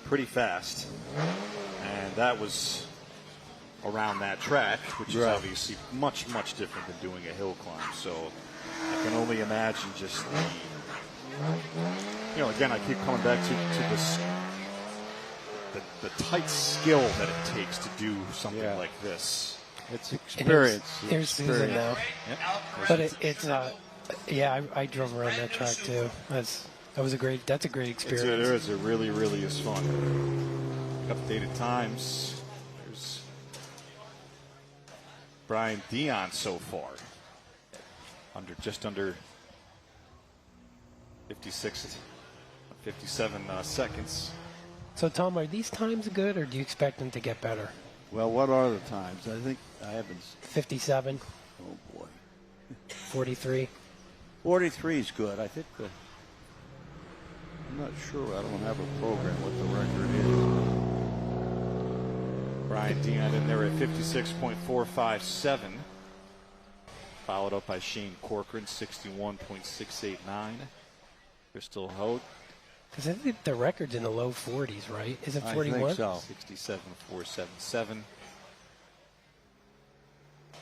pretty fast. And that was around that track, which is obviously much, much different than doing a hill climb. So I can only imagine just again, I keep coming back to this, the tight skill that it takes to do something like this. It's experience. There's Susan now. Yep. But it's I drove around that track too. That's a great experience. It really, really is fun. Updated times. There's Brian Dion so far. Just under 57 seconds. So, Tom, are these times good, or do you expect them to get better? Well, what are the times? I think I haven't. 57. Oh, boy. 43. 43 is good. I think I'm not sure. I don't have a program what the record is. Brian Dion in there at 56.457. Followed up by Shane Corcoran, 61.689. Crystal Hogue. Because I think the record's in the low 40s, right? Is it 41? I think so. 67.477. I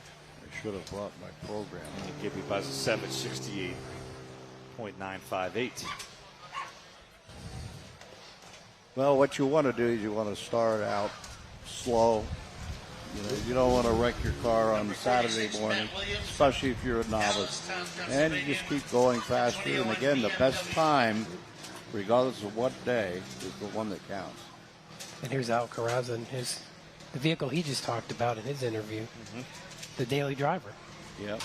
should have brought my program. And Gibby Buzz 768.958. Well, what you want to do is you want to start out slow. You don't want to wreck your car on Saturday morning, especially if you're a novice. And you just keep going faster. And again, the best time, regardless of what day, is the one that counts. And here's Al Carrazza and the vehicle he just talked about in his interview, the daily driver. Yep.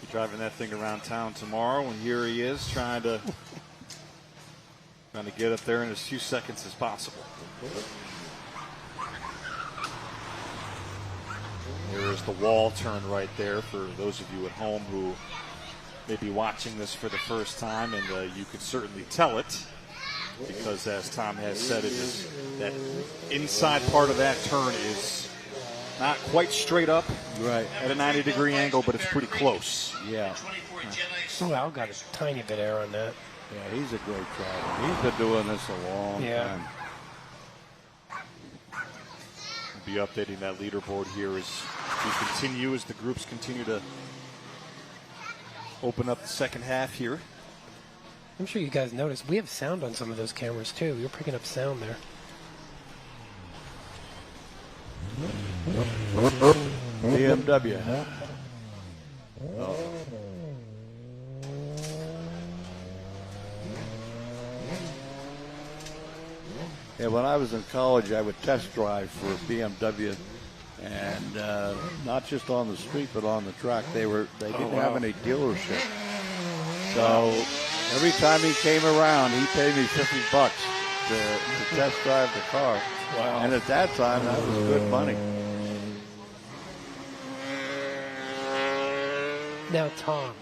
Be driving that thing around town tomorrow, and here he is trying to get up there in as few seconds as possible. There is the wall turn right there for those of you at home who may be watching this for the first time, and you could certainly tell it because, as Tom has said, it is that inside part of that turn is not quite straight up at a 90-degree angle, but it's pretty close. Yeah. Oh, Al got a tiny bit of air on that. Yeah, he's a great driver. He's been doing this a long time. We'll be updating that leaderboard here as the groups continue to open up the second half here. I'm sure you guys noticed we have sound on some of those cameras too. You're picking up sound there. BMW. Yeah, when I was in college, I would test drive for BMW, and not just on the street, but on the track. They didn't have any dealership, so every time he came around, he paid me $50 to test drive the car. Wow! And at that time, that was good money. Now, Tom,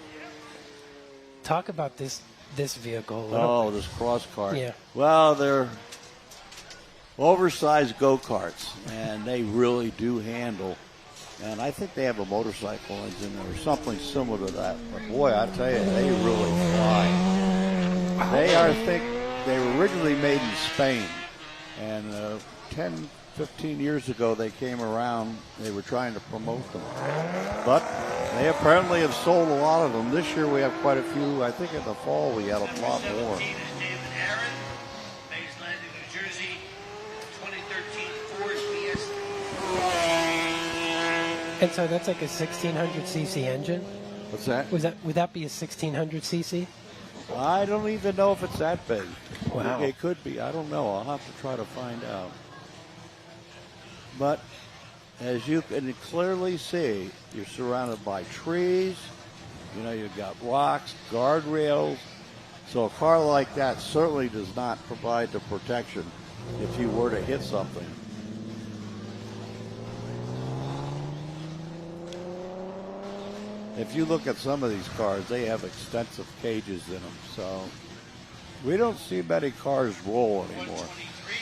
talk about this vehicle. Oh, this cross car. Yeah. Well, they're oversized go-karts, and they really do handle. And I think they have a motorcycle engine or something similar to that. But boy, I tell you, they really fly. They were originally made in Spain, and 15 years ago they came around. They were trying to promote them. But they apparently have sold a lot of them. This year we have quite a few. I think in the fall we had a lot more. And so that's like a 1600cc engine? What's that? Would that be a 1600cc? I don't even know if it's that big. Wow. It could be. I don't know. I'll have to try to find out. But as you can clearly see, you're surrounded by trees. You know, you've got rocks, guardrails. So a car like that certainly does not provide the protection if you were to hit something. If you look at some of these cars, they have extensive cages in them. So we don't see many cars roll anymore. 123,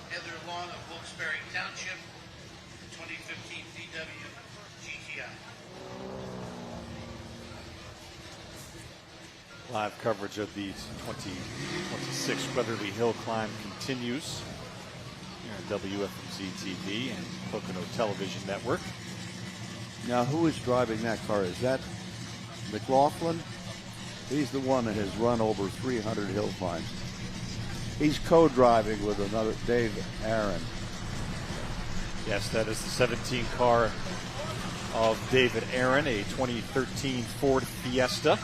Heather Long of Wilkes-Barre Township, 2015 VW GTI. Live coverage of the 2026 Weatherly Hillclimb continues here on WFMZ TV and Pocono Television Network. Now, who is driving that car? Is that McLaughlin? He's the one that has run over 300 hill climbs. He's co-driving with another Dave Aaron. Yes, that is the 17 car of David Aaron, a 2013 Ford Fiesta.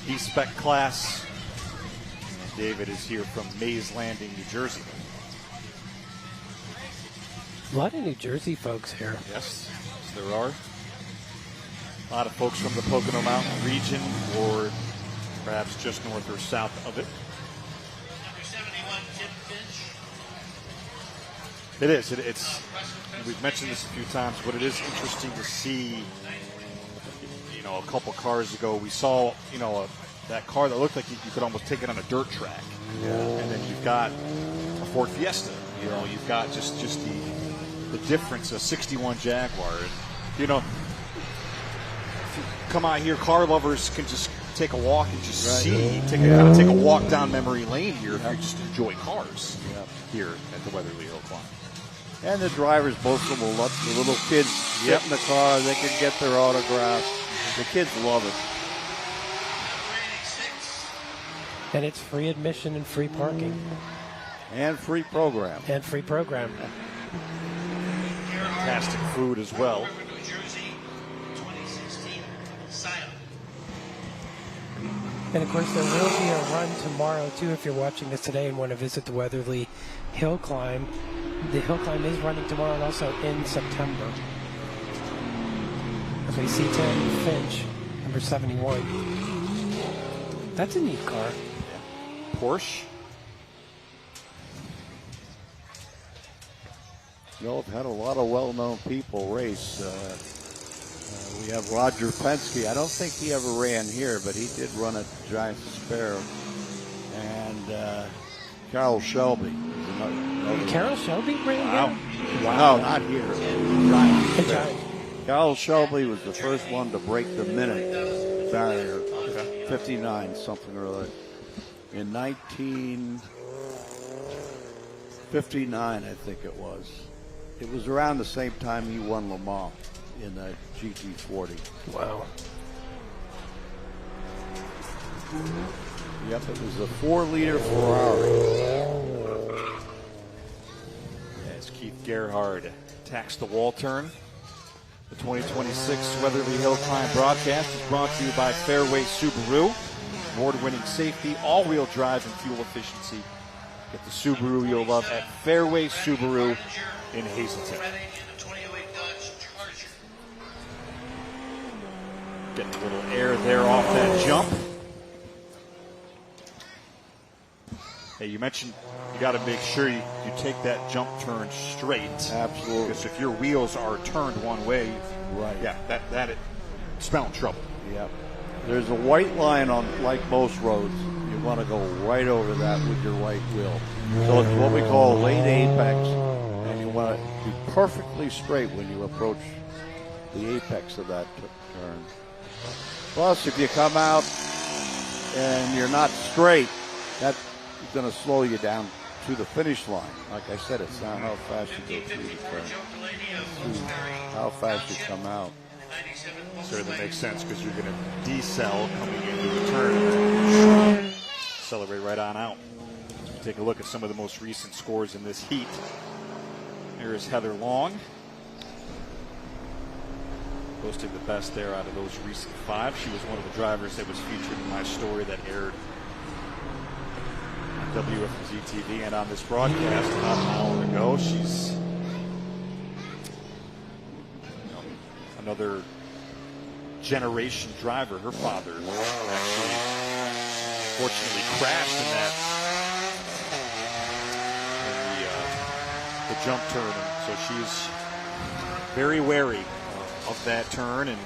E-Spec class. David is here from Mays Landing, New Jersey. A lot of New Jersey folks here. Yes. There are a lot of folks from the Pocono Mountain region, or perhaps just north or south of it. Number 71, Tim Finch. It is. It's. We've mentioned this a few times, but it is interesting to see. You know, a couple cars ago, we saw that car that looked like you could almost take it on a dirt track, and then you've got a Ford Fiesta. You know, you've got just the difference, a 61 Jaguar. And, you know, if you come out here, car lovers can just take a walk and just take a walk down memory lane here if you just enjoy cars here at the Weatherly Hillclimb. And the drivers, both of them will let the little kids sit in the car. They can get their autographs. The kids love it. And it's free admission and free parking. And free program. Fantastic food as well. New Jersey, 2016 Scion. And of course, there will be a run tomorrow too. If you're watching this today and want to visit the Weatherly Hillclimb, the Hillclimb is running tomorrow and also in September. Okay, C10 Finch, number 71. That's a neat car. Porsche. You know, we've had a lot of well-known people race. We have Roger Penske. I don't think he ever ran here, but he did run at Giant Sparrow. And Carroll Shelby. Carroll Shelby ran here? Wow. No, not here. Giant. Carroll Shelby was the first one to break the minute barrier. 59 something or other. In 1959, I think it was. It was around the same time he won Le Mans in the GT40. Wow. Yep, it was a 4-liter Ferrari. As Keith Gerhard attacks the wall turn. The 2026 Weatherly Hillclimb broadcast is brought to you by Fairway Subaru. Award-winning safety, all-wheel drive, and fuel efficiency. Get the Subaru you'll love at Fairway Subaru in Hazleton. Getting a little air there off that jump. Hey, you mentioned you got to make sure you take that jump turn straight. Absolutely. Because if your wheels are turned one way, that spelling trouble. Yep. There's a white line on, like most roads. You want to go right over that with your right wheel. So it's what we call a late apex, and you want to be perfectly straight when you approach the apex of that turn. Plus, if you come out and you're not straight, that's going to slow you down to the finish line. Like I said, it's not how fast you go through the turn. It's how fast you come out. Certainly makes sense because you're going to decel coming into the turn and then accelerate right on out. Take a look at some of the most recent scores in this heat. Here is Heather Long, posting the best there out of those recent 5. She was one of the drivers that was featured in my story that aired on WFMZ TV and on this broadcast about an hour ago. She's another generation driver. Her father actually fortunately crashed in the jump turn, and so she's very wary of that turn. And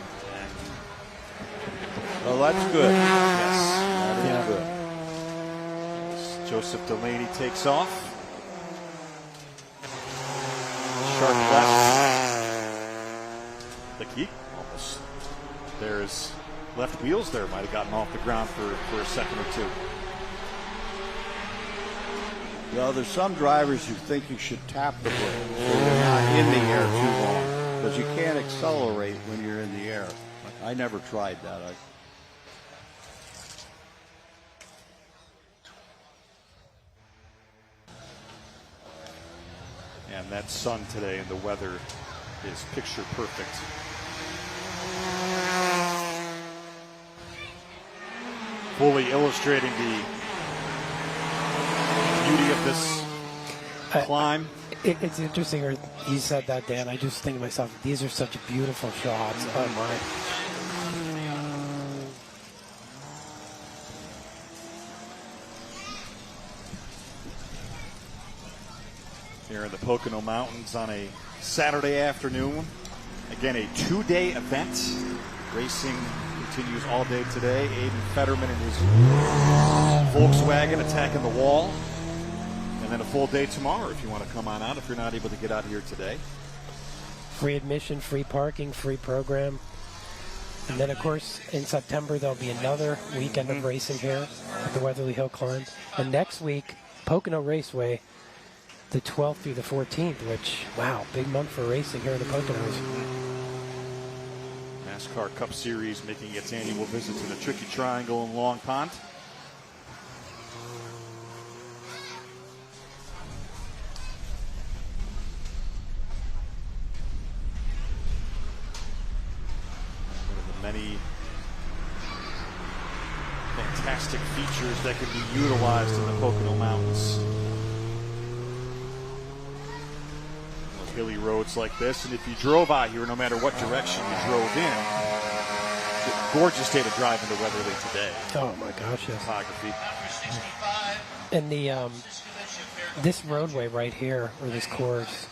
well, that's good. Yes, that is good. As Joseph Delaney takes off. Sharp left. The key almost. There's left wheels there. Might have gotten off the ground for a second or two. Well, there's some drivers who think you should tap the brake so you're not in the air too long, because you can't accelerate when you're in the air. I never tried that. And that sun today and the weather is picture perfect. Fully illustrating the beauty of this climb. It's interesting you said that, Dan. I just think to myself, these are such beautiful shots. Oh, my. Here in the Pocono Mountains on a Saturday afternoon. Again, a 2-day event. Racing continues all day today. Aiden Fetterman and his Volkswagen attacking the wall. And then a full day tomorrow if you want to come on out, if you're not able to get out here today. Free admission, free parking, free program. And then, of course, in September, there'll be another weekend of racing here at the Weatherly Hillclimb. And next week, Pocono Raceway, the 12th through the 14th, which, wow, big month for racing here in the Poconos. NASCAR Cup Series making its annual visit to the Tricky Triangle in Long Pond. One of the many fantastic features that can be utilized in the Pocono Mountains. Hilly roads like this, and if you drove out here, no matter what direction you drove in, gorgeous day to drive into Weatherly today. Oh my gosh, yes. Topography. And the this roadway right here, or this course,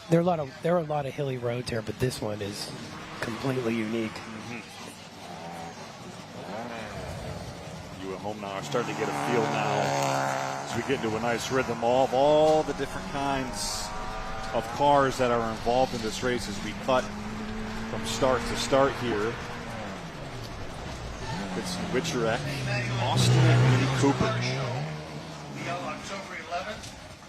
there are a lot of hilly roads here, but this one is completely unique. You at home now are starting to get a feel now as we get into a nice rhythm of all the different kinds of cars that are involved in this race as we cut from start to start here. It's Witcherek, Austin, and Mini Cooper.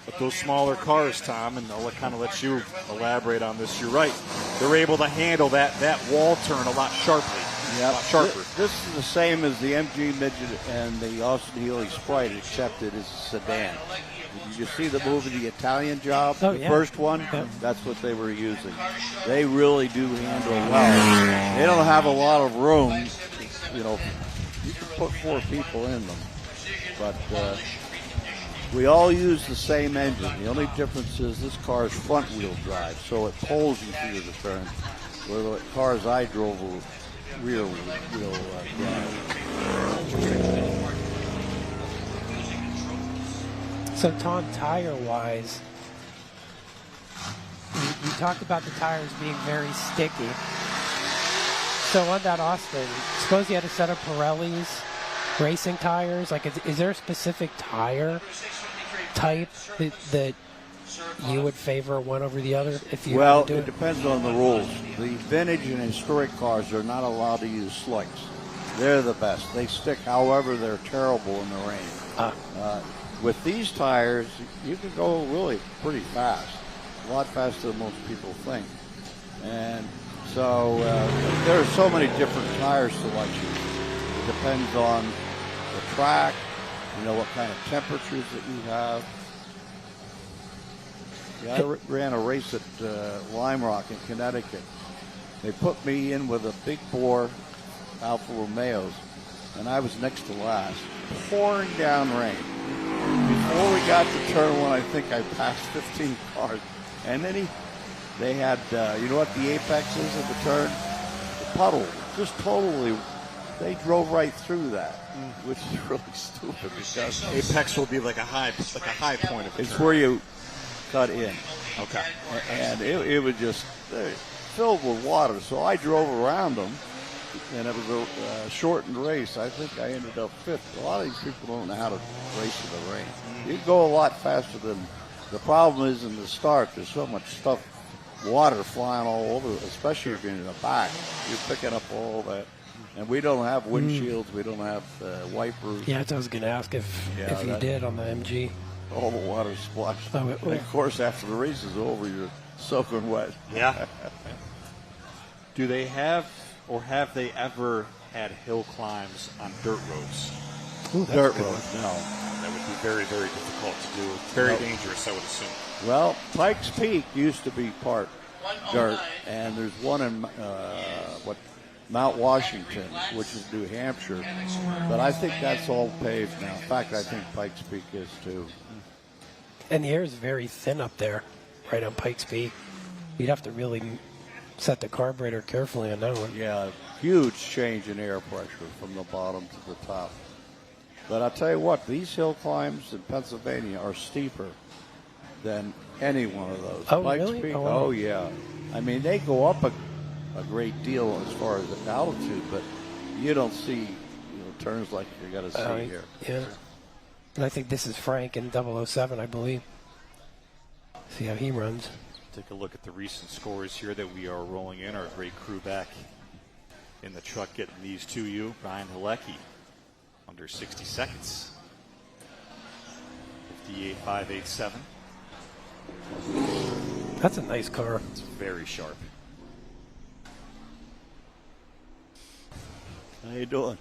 But those smaller cars, Tom, and I'll kind of let you elaborate on this. You're right. They're able to handle that wall turn a lot sharply. Yeah, sharper. This is the same as the MG Midget and the Austin Healey Sprite, except it is a sedan. Did you see the movie The Italian Job? Oh, the yeah. first one? Yeah. That's what they were using. They really do handle well. They don't have a lot of room. You know, you can put 4 people in them. But we all use the same engine. The only difference is this car is front-wheel drive, so it pulls you through the turn. Where the cars I drove were rear-wheel drive. So, Tom, tire-wise, you talked about the tires being very sticky. So on that Austin, suppose you had a set of Pirelli's racing tires. Like, is there a specific tire type that you would favor one over the other if you Well, do it depends on the rules. The vintage and historic cars are not allowed to use slicks. They're the best. They stick, however, they're terrible in the rain. with these tires, you can go really pretty fast, a lot faster than most people think. And so there are so many different tire selections. It depends on the track, what kind of temperatures that you have. Yeah, I ran a race at Lime Rock in Connecticut. They put me in with a big bore Alfa Romeos, and I was next to last, pouring down rain. Before we got to turn one, I think I passed 15 cars. And then they had, you know what the apex is of the turn? The puddle. Just totally, they drove right through that, which is really stupid because Apex will be like a high point of the it's turn. where you cut in. Okay. And it was just filled with water. So I drove around them, and it was a shortened race. I think I ended up fifth. A lot of these people don't know how to race in the rain. You can go a lot faster than. The problem is in the start, there's so much stuff, water flying all over, especially if you're in the back. You're picking up all that. And we don't have windshields. We don't have wipers. Yeah, that's what I was going to ask if you did on the MG. All the water splashed. And of course, after the race is over, you're soaking wet. Yeah. Do they have, or have they ever had hill climbs on dirt roads? Ooh, dirt roads, no. That would be very, very difficult to do. Very dangerous, I would assume. Well, Pikes Peak used to be part dirt, and there's one in Mount Washington, which is New Hampshire, but I think that's all paved now. In fact, I think Pikes Peak is too. And the air is very thin up there, right on Pikes Peak. You'd have to really set the carburetor carefully on that one. Yeah, huge change in air pressure from the bottom to the top. But I'll tell you what, these hill climbs in Pennsylvania are steeper than any one of those. Oh, Pikes really? Peak, Oh, wow. yeah. I mean, they go up a great deal as far as the altitude, but you don't see turns like you got to see here. Yeah. And I think this is Frank in 007, I believe. See how he runs. Take a look at the recent scores here that we are rolling in. Our great crew back in the truck getting these to you. Ryan Halecki, under 60 seconds. 58.587. That's a nice car. It's very sharp. How you doing?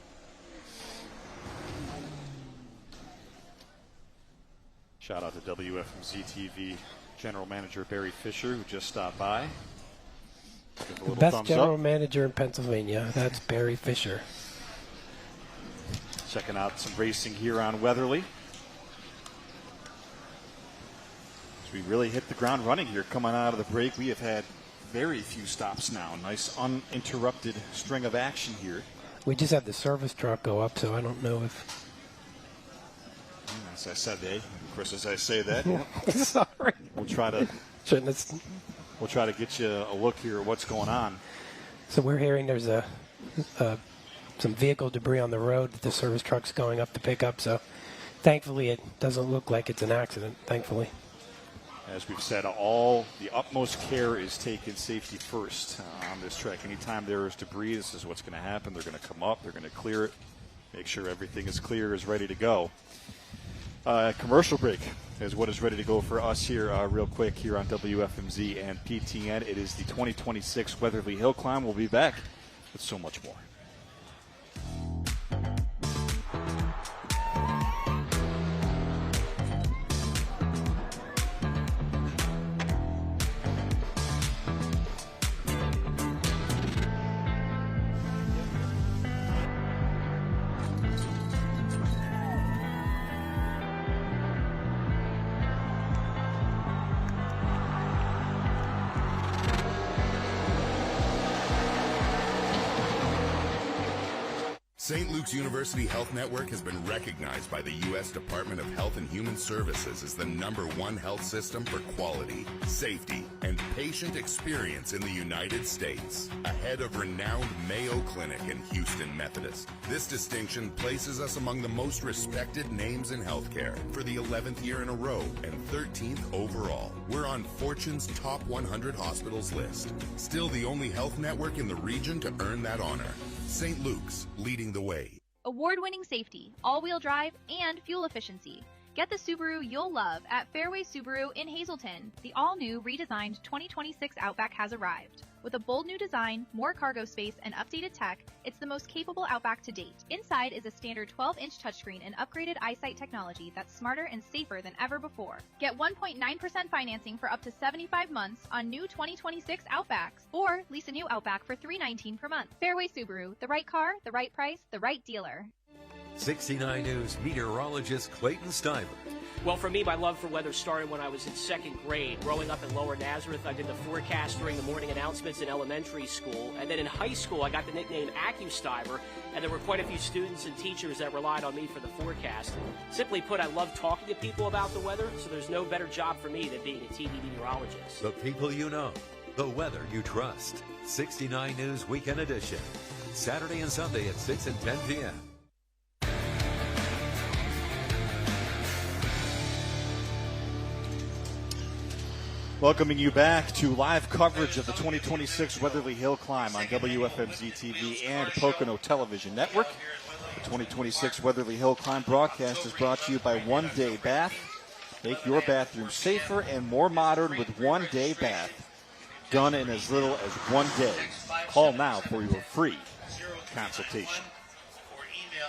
Shout out to WFMZ TV General Manager Barry Fisher, who just stopped by. Give a The little best thumbs general up. manager in Pennsylvania. That's Barry Fisher. Checking out some racing here on Weatherly. As we really hit the ground running here coming out of the break. We have had very few stops now. Nice uninterrupted string of action here. We just had the service truck go up, so I don't know if... As I said, of course, as I say that, sorry. We'll try to get you a look here at what's going on. So we're hearing there's some vehicle debris on the road that the service truck's going up to pick up. So thankfully, it doesn't look like it's an accident. Thankfully. As we've said, all the utmost care is taken safety first on this track. Anytime there is debris, this is what's going to happen. They're going to come up. They're going to clear it. Make sure everything is clear, is ready to go. Commercial break is what is ready to go for us here real quick here on WFMZ and PTN. It is the 2026 Weatherly Hillclimb. We'll be back with so much more. St. Luke's University Health Network has been recognized by the U.S. Department of Health and Human Services as the #1 health system for quality, safety, and patient experience in the United States, ahead of renowned Mayo Clinic and Houston Methodist. This distinction places us among the most respected names in healthcare for the 11th year in a row and 13th overall. We're on Fortune's Top 100 Hospitals list. Still the only health network in the region to earn that honor. St. Luke's, leading the way. Award-winning safety, all-wheel drive, and fuel efficiency. Get the Subaru you'll love at Fairway Subaru in Hazleton. The all-new redesigned 2026 Outback has arrived. With a bold new design, more cargo space, and updated tech, it's the most capable Outback to date. Inside is a standard 12-inch touchscreen and upgraded eyesight technology that's smarter and safer than ever before. Get 1.9% financing for up to 75 months on new 2026 Outbacks, or lease a new Outback for $319 per month. Fairway Subaru, the right car, the right price, the right dealer. 69 News meteorologist Clayton Stiver. Well, for me, my love for weather started when I was in second grade. Growing up in Lower Nazareth, I did the forecast during the morning announcements in elementary school. And then in high school, I got the nickname AccuStiver, and there were quite a few students and teachers that relied on me for the forecast. Simply put, I love talking to people about the weather, so there's no better job for me than being a TV meteorologist. The people you know, the weather you trust. 69 News Weekend Edition. Saturday and Sunday at 6 and 10 p.m. Welcoming you back to live coverage of the 2026 Weatherly Hillclimb on WFMZ TV and Pocono Television Network. The 2026 Weatherly Hillclimb broadcast is brought to you by One Day Bath. Make your bathroom safer and more modern with One Day Bath. Done in as little as 1 day. Call now for your free consultation.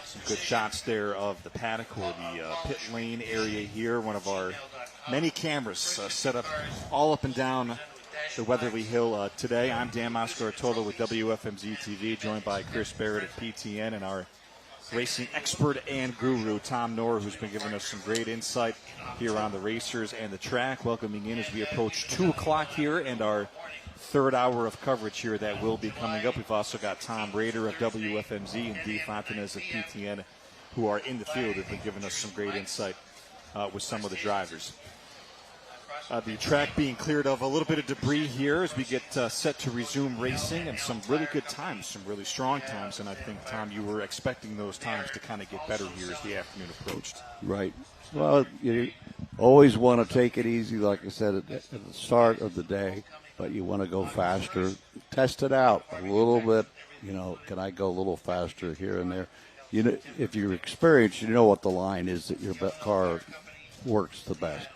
Some good shots there of the paddock or the pit lane area here. One of our many cameras set up all up and down the Weatherly Hill today. I'm Dan Mascarotola with WFMZ TV, joined by Chris Barrett of PTN and our racing expert and guru, Tom Knorr, who's been giving us some great insight here on the racers and the track. Welcoming in as we approach 2 o'clock here and our third hour of coverage here that will be coming up. We've also got Tom Rader of WFMZ and Dee Fontanez of PTN, who are in the field, have been giving us some great insight with some of the drivers. The track being cleared of a little bit of debris here as we get set to resume racing, and some really good times, some really strong times. And I think, Tom, you were expecting those times to kind of get better here as the afternoon approached. Right. Well, you always want to take it easy, like I said, at the start of the day, but you want to go faster. Test it out a little bit. You know, can I go a little faster here and there? You know, if you're experienced, you know what the line is that your car works the best.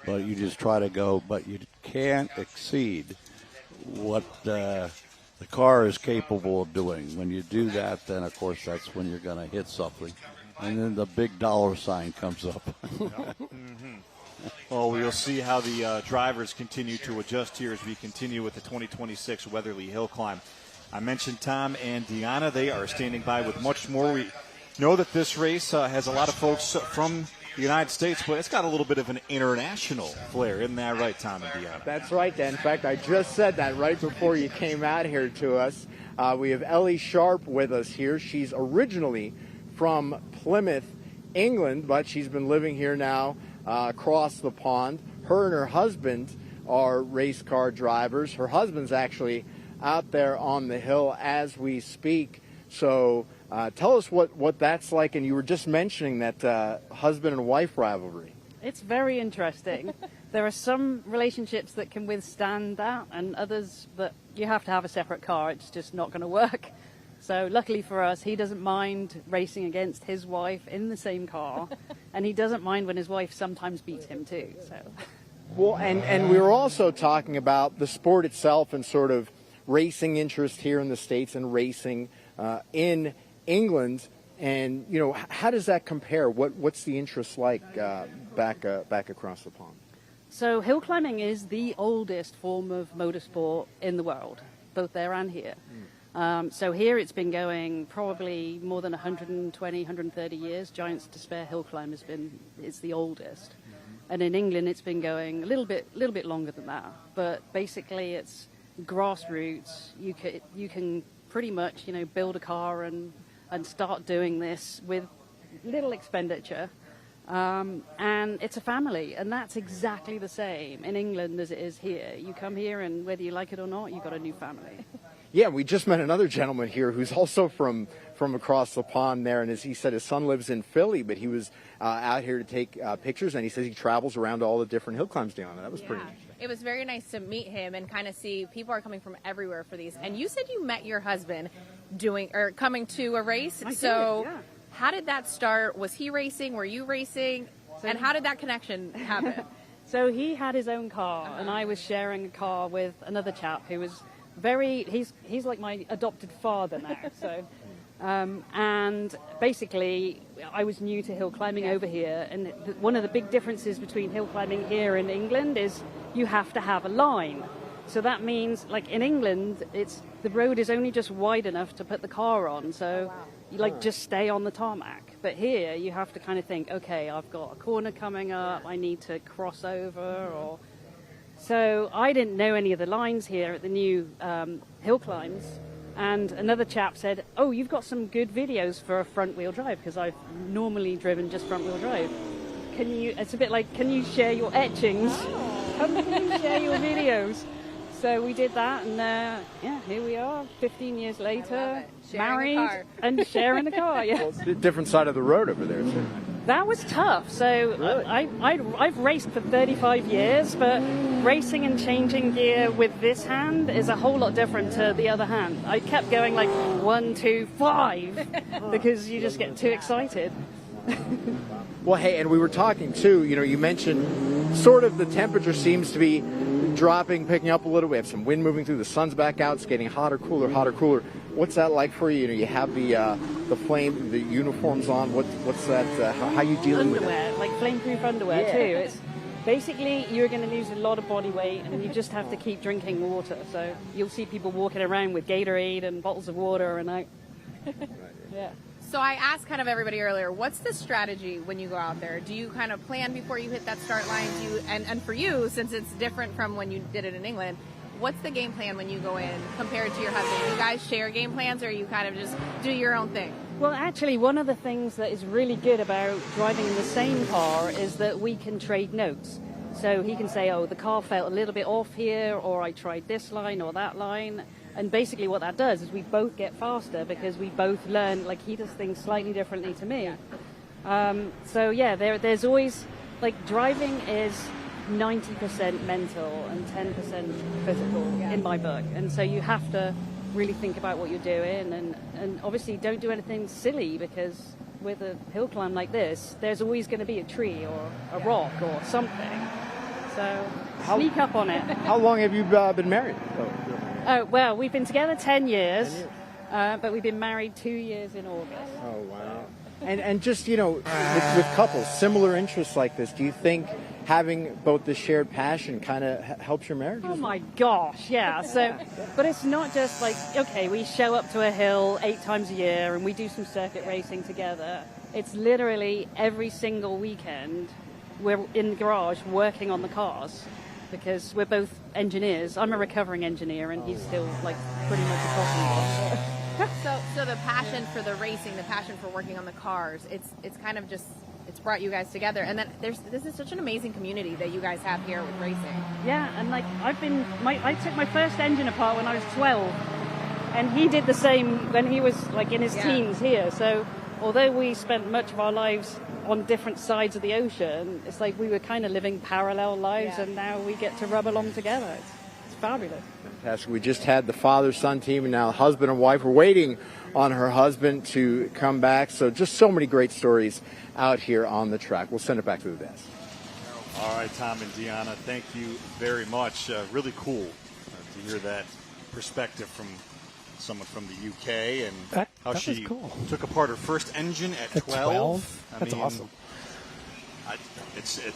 But you just try to go, but you can't exceed what the car is capable of doing. When you do that, then, of course, that's when you're going to hit something. And then the big dollar sign comes up. Well, we'll see how the drivers continue to adjust here as we continue with the 2026 Weatherly Hillclimb. I mentioned Tom and Deanna. They are standing by with much more. We know that this race has a lot of folks from the United States, but it's got a little bit of an international flair. Isn't that right, Tom and Deanna? That's right, Dan. In fact, I just said that right before you came out here to us. We have Ellie Sharp with us here. She's originally from Plymouth, England, but she's been living here now across the pond. Her and her husband are race car drivers. Her husband's actually out there on the hill as we speak. So tell us what that's like. And you were just mentioning that husband and wife rivalry. It's very interesting. There are some relationships that can withstand that, and others that you have to have a separate car. It's just not going to work. So luckily for us, he doesn't mind racing against his wife in the same car, and he doesn't mind when his wife sometimes beats him too. So, well, and we were also talking about the sport itself and sort of racing interest here in the States and racing in England. And, you know, how does that compare? What's the interest like back across the pond? So hill climbing is the oldest form of motorsport in the world, both there and here. So here it's been going probably more than 120, 130 years. Giants Despair Hill Climb it's the oldest. And in England it's been going a little bit longer than that. But basically it's grassroots. You can pretty much, you know, build a car and start doing this with little expenditure. And it's a family, and that's exactly the same in England as it is here. You come here, and whether you like it or not, you've got a new family. Yeah, we just met another gentleman here who's also from across the pond there, and as he said, his son lives in Philly, but he was out here to take pictures, and he says he travels around to all the different hill climbs down there. That was pretty interesting. It was very nice to meet him and kind of see people are coming from everywhere for these. And you said you met your husband coming to a race. I so did, yeah. How did that start? Was he racing? Were you racing? And how did that connection happen? So he had his own car, and I was sharing a car with another chap who was he's like my adopted father now. So, and basically, I was new to hill climbing over here, and one of the big differences between hill climbing here in England is you have to have a line. So that means, like in England, the road is only just wide enough to put the car on. So you just stay on the tarmac. But here you have to kind of think, okay, I've got a corner coming up, I need to cross over. So I didn't know any of the lines here at the new hill climbs. And another chap said, oh, you've got some good videos for a front wheel drive, because I've normally driven just front wheel drive. It's a bit like, can you share your etchings? Can you share your videos? So we did that, and here we are, 15 years later, married and sharing the car. Yeah, well, it's a different side of the road over there too. That was tough. So really? I've raced for 35 years, but racing and changing gear with this hand is a whole lot different to the other hand. I kept going like 1, 2, 5 because you just get too excited. Well, hey, and we were talking too, you mentioned sort of the temperature seems to be dropping, picking up a little. We have some wind moving through, the sun's back out, it's getting hotter, cooler. What's that like for you? You have the flame, the uniforms on. What's that? How are you dealing with it? Like flame-proof underwear too. It's basically you're going to lose a lot of body weight, and you just have to keep drinking water. So you'll see people walking around with Gatorade and bottles of water, and yeah. So I asked kind of everybody earlier, what's the strategy when you go out there? Do you kind of plan before you hit that start line? And for you, since it's different from when you did it in England, what's the game plan when you go in compared to your husband? Do you guys share game plans, or you kind of just do your own thing? Well, actually, one of the things that is really good about driving in the same car is that we can trade notes. So he can say, oh, the car felt a little bit off here, or I tried this line or that line. And basically what that does is we both get faster because we both learn, like he does things slightly differently to me. So yeah, there's always, like driving is 90% mental and 10% physical in my book. And so you have to really think about what you're doing, and obviously don't do anything silly, because with a hill climb like this, there's always going to be a tree or a rock or something. So sneak up on it. How long have you been married? Oh, well, we've been together 10 years, but we've been married 2 years in August. Oh, wow. And just, with couples, similar interests like this, do you think having both the shared passion kind of helps your marriage? Oh, my gosh, yeah. So, but it's not just like, okay, we show up to a hill 8 times a year and we do some circuit racing together. It's literally every single weekend we're in the garage working on the cars, because we're both engineers. I'm a recovering engineer, and he's still like pretty much a coffee. So the passion for the racing, the passion for working on the cars, it's kind of just, it's brought you guys together. And then this is such an amazing community that you guys have here with racing. Yeah, and like I took my first engine apart when I was 12, and he did the same when he was like in his teens here. So although we spent much of our lives on different sides of the ocean, it's like we were kind of living parallel lives, and now we get to rub along together. It's fabulous. Fantastic. We just had the father-son team, and now husband and wife. We're waiting on her husband to come back. So just so many great stories out here on the track. We'll send it back to the desk. All right, Tom and Deanna, thank you very much. Really cool to hear that perspective from someone from the UK, and how she took apart her first engine at 12. That's awesome.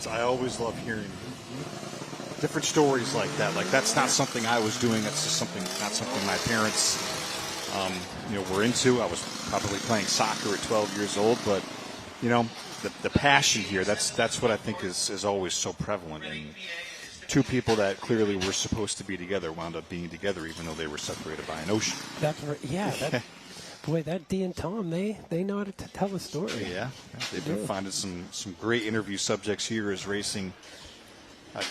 I always love hearing different stories like that. Like, that's not something I was doing. That's just not something my parents, were into. I was probably playing soccer at 12 years old, but the passion here. That's what I think is always so prevalent. And two people that clearly were supposed to be together wound up being together, even though they were separated by an ocean. That's right. Yeah. Boy, that Dee and Tom, they know how to tell a story. Yeah. They've been finding some great interview subjects here as racing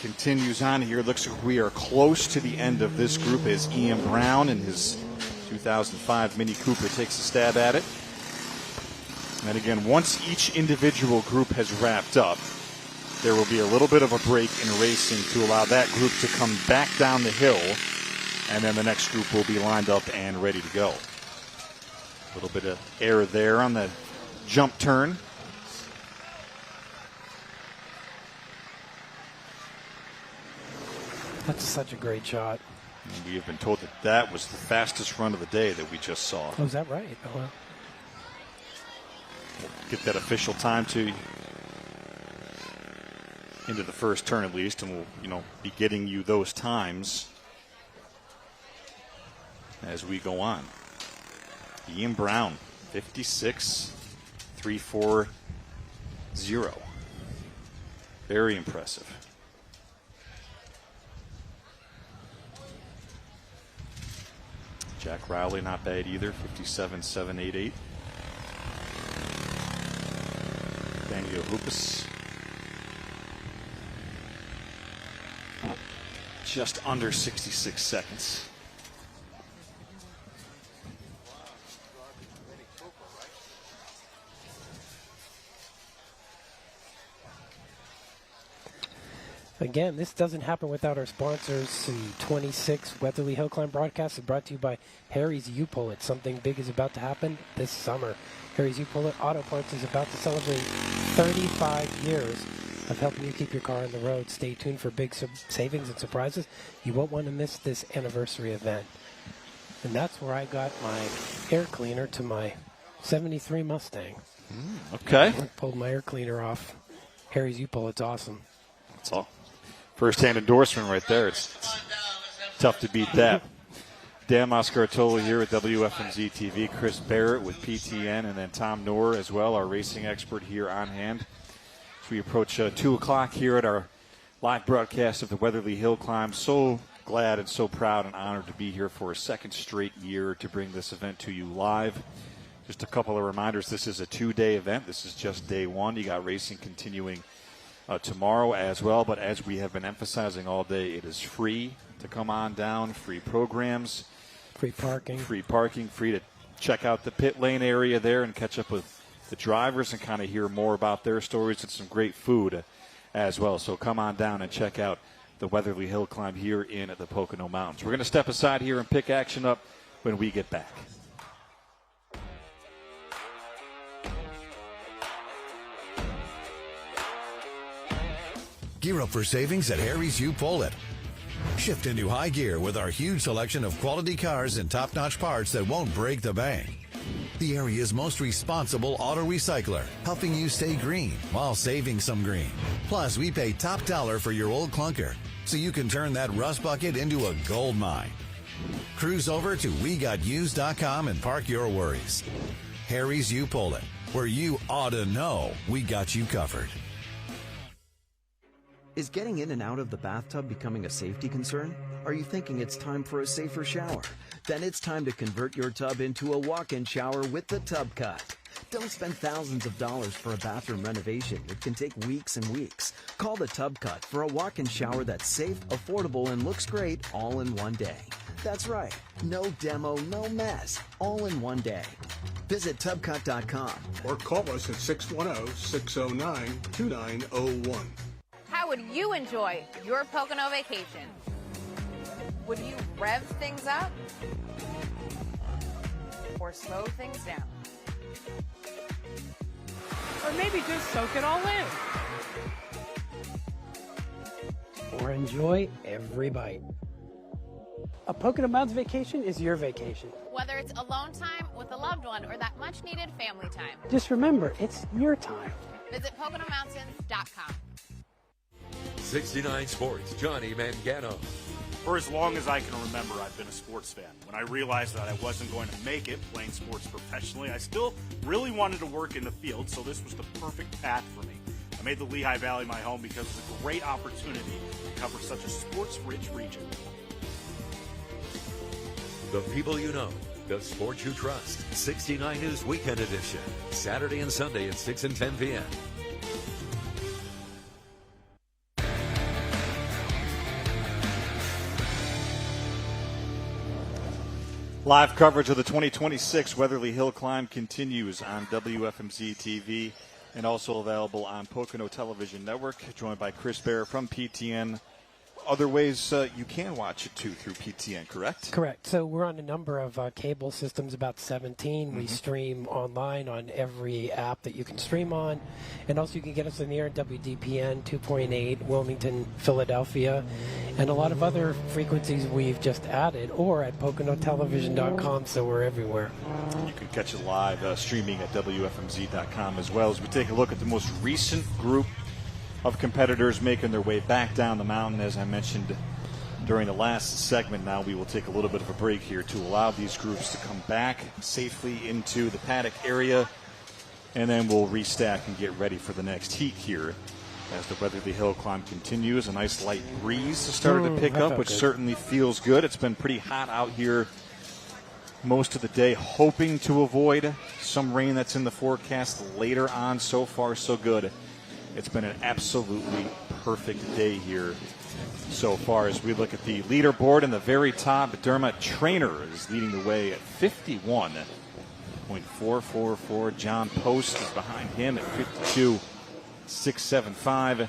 continues on here. Looks like we are close to the end of this group as Ian Brown in his 2005 Mini Cooper takes a stab at it. And again, once each individual group has wrapped up, there will be a little bit of a break in racing to allow that group to come back down the hill, and then the next group will be lined up and ready to go. A little bit of error there on the jump turn. That's such a great shot. And we have been told that that was the fastest run of the day that we just saw. Oh, is that right? Oh, well. Get that official time to into the first turn at least, and we'll be getting you those times as we go on. Ian Brown, 56.340. Very impressive. Jack Rowley, not bad either, 57.788. Daniel Hoopus, just under 66 seconds. Again, this doesn't happen without our sponsors. The 26 Weatherly Hillclimb broadcast is brought to you by Harry's U-Pull-It. Something big is about to happen this summer. Harry's U-Pull-It Auto Parts is about to celebrate 35 years of helping you keep your car on the road. Stay tuned for big savings and surprises. You won't want to miss this anniversary event. And that's where I got my air cleaner to my 73 Mustang. Okay. I pulled my air cleaner off. Harry's U-Pull-It's awesome. That's all. First-hand endorsement right there. It's tough to beat that. Dan Moscartolo here at WFMZ TV. Chris Barrett with PTN, and then Tom Knorr as well, our racing expert here on hand. As we approach 2 o'clock here at our live broadcast of the Weatherly Hillclimb. So glad and so proud and honored to be here for a second straight year to bring this event to you live. Just a couple of reminders. This is a 2-day event. This is just day one. You got racing continuing tomorrow as well, but as we have been emphasizing all day, it is free to come on down, free programs, free parking, free to check out the pit lane area there and catch up with the drivers and kind of hear more about their stories, and some great food as well. So come on down and check out the Weatherly Hillclimb here in the Pocono Mountains. We're going to step aside here and pick action up when we get back. Gear up for savings at Harry's U-Pull-It. Shift into high gear with our huge selection of quality cars and top-notch parts that won't break the bank. The area's most responsible auto recycler, helping you stay green while saving some green. Plus, we pay top dollar for your old clunker, so you can turn that rust bucket into a gold mine. Cruise over to WeGotUsed.com and park your worries. Harry's U-Pull-It, where you ought to know we got you covered. Is getting in and out of the bathtub becoming a safety concern? Are you thinking it's time for a safer shower? Then it's time to convert your tub into a walk-in shower with the Tub Cut. Don't spend thousands of dollars for a bathroom renovation. It can take weeks and weeks. Call the Tub Cut for a walk-in shower that's safe, affordable, and looks great all in one day. That's right. No demo, no mess. All in one day. Visit tubcut.com or call us at 610-609-2901. How would you enjoy your Pocono vacation? Would you rev things up or slow things down? Or maybe just soak it all in. Or enjoy every bite. A Pocono Mountains vacation is your vacation. Whether it's alone time with a loved one or that much-needed family time. Just remember, it's your time. Visit PoconoMountains.com. 69 Sports, Johnny Mangano. For as long as I can remember, I've been a sports fan. When I realized that I wasn't going to make it playing sports professionally, I still really wanted to work in the field, so this was the perfect path for me. I made the Lehigh Valley my home because it's a great opportunity to cover such a sports-rich region. The people you know, the sports you trust. 69 News Weekend Edition, Saturday and Sunday at 6 and 10 p.m. Live coverage of the 2026 Weatherly Hillclimb continues on WFMZ TV and also available on Pocono Television Network. Joined by Chris Barrett from PTN, other ways you can watch it, too, through PTN, correct? Correct. So we're on a number of cable systems, about 17. Mm-hmm. We stream online on every app that you can stream on. And also you can get us in the air at WDPN 2.8, Wilmington, Philadelphia, and a lot of other frequencies we've just added, or at PoconoTelevision.com, so we're everywhere. You can catch it live streaming at WFMZ.com as well as we take a look at the most recent group of competitors making their way back down the mountain. As I mentioned during the last segment, now we will take a little bit of a break here to allow these groups to come back safely into the paddock area, and then we'll restack and get ready for the next heat here as the Weatherly Hillclimb continues. A nice light breeze has started to pick up, which certainly feels good. It's been pretty hot out here most of the day, hoping to avoid some rain that's in the forecast later on. So far, so good. It's been an absolutely perfect day here so far. As we look at the leaderboard in the very top, Dermot Trainer is leading the way at 51.444. John Post is behind him at 52.675.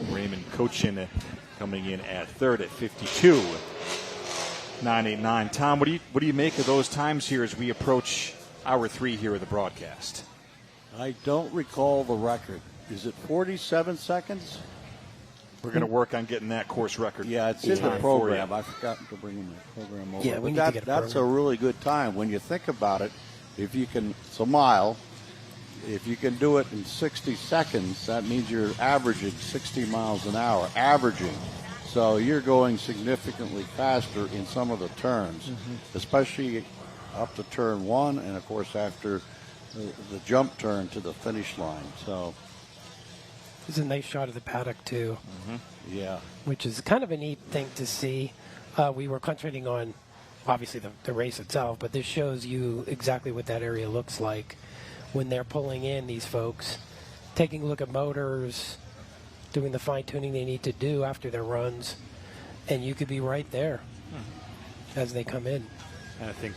Raymond Cochin coming in at third at 52.989. Tom, what do you make of those times here as we approach hour 3 here of the broadcast? I don't recall the record. Is it 47 seconds? We're going to work on getting that course record. Yeah, it's in the program. I forgot to bring my program over. Yeah, we need to get a that's a really good time. When you think about it, if you can, it's a mile. If you can do it in 60 seconds, that means you're averaging 60 miles an hour, averaging. So you're going significantly faster in some of the turns, especially up to turn 1 and, of course, after the jump turn to the finish line. So it's a nice shot of the paddock, too. Yeah. Which is kind of a neat thing to see. We were concentrating on, obviously, the race itself, but this shows you exactly what that area looks like when they're pulling in, these folks, taking a look at motors, doing the fine-tuning they need to do after their runs, and you could be right there as they come in. And I think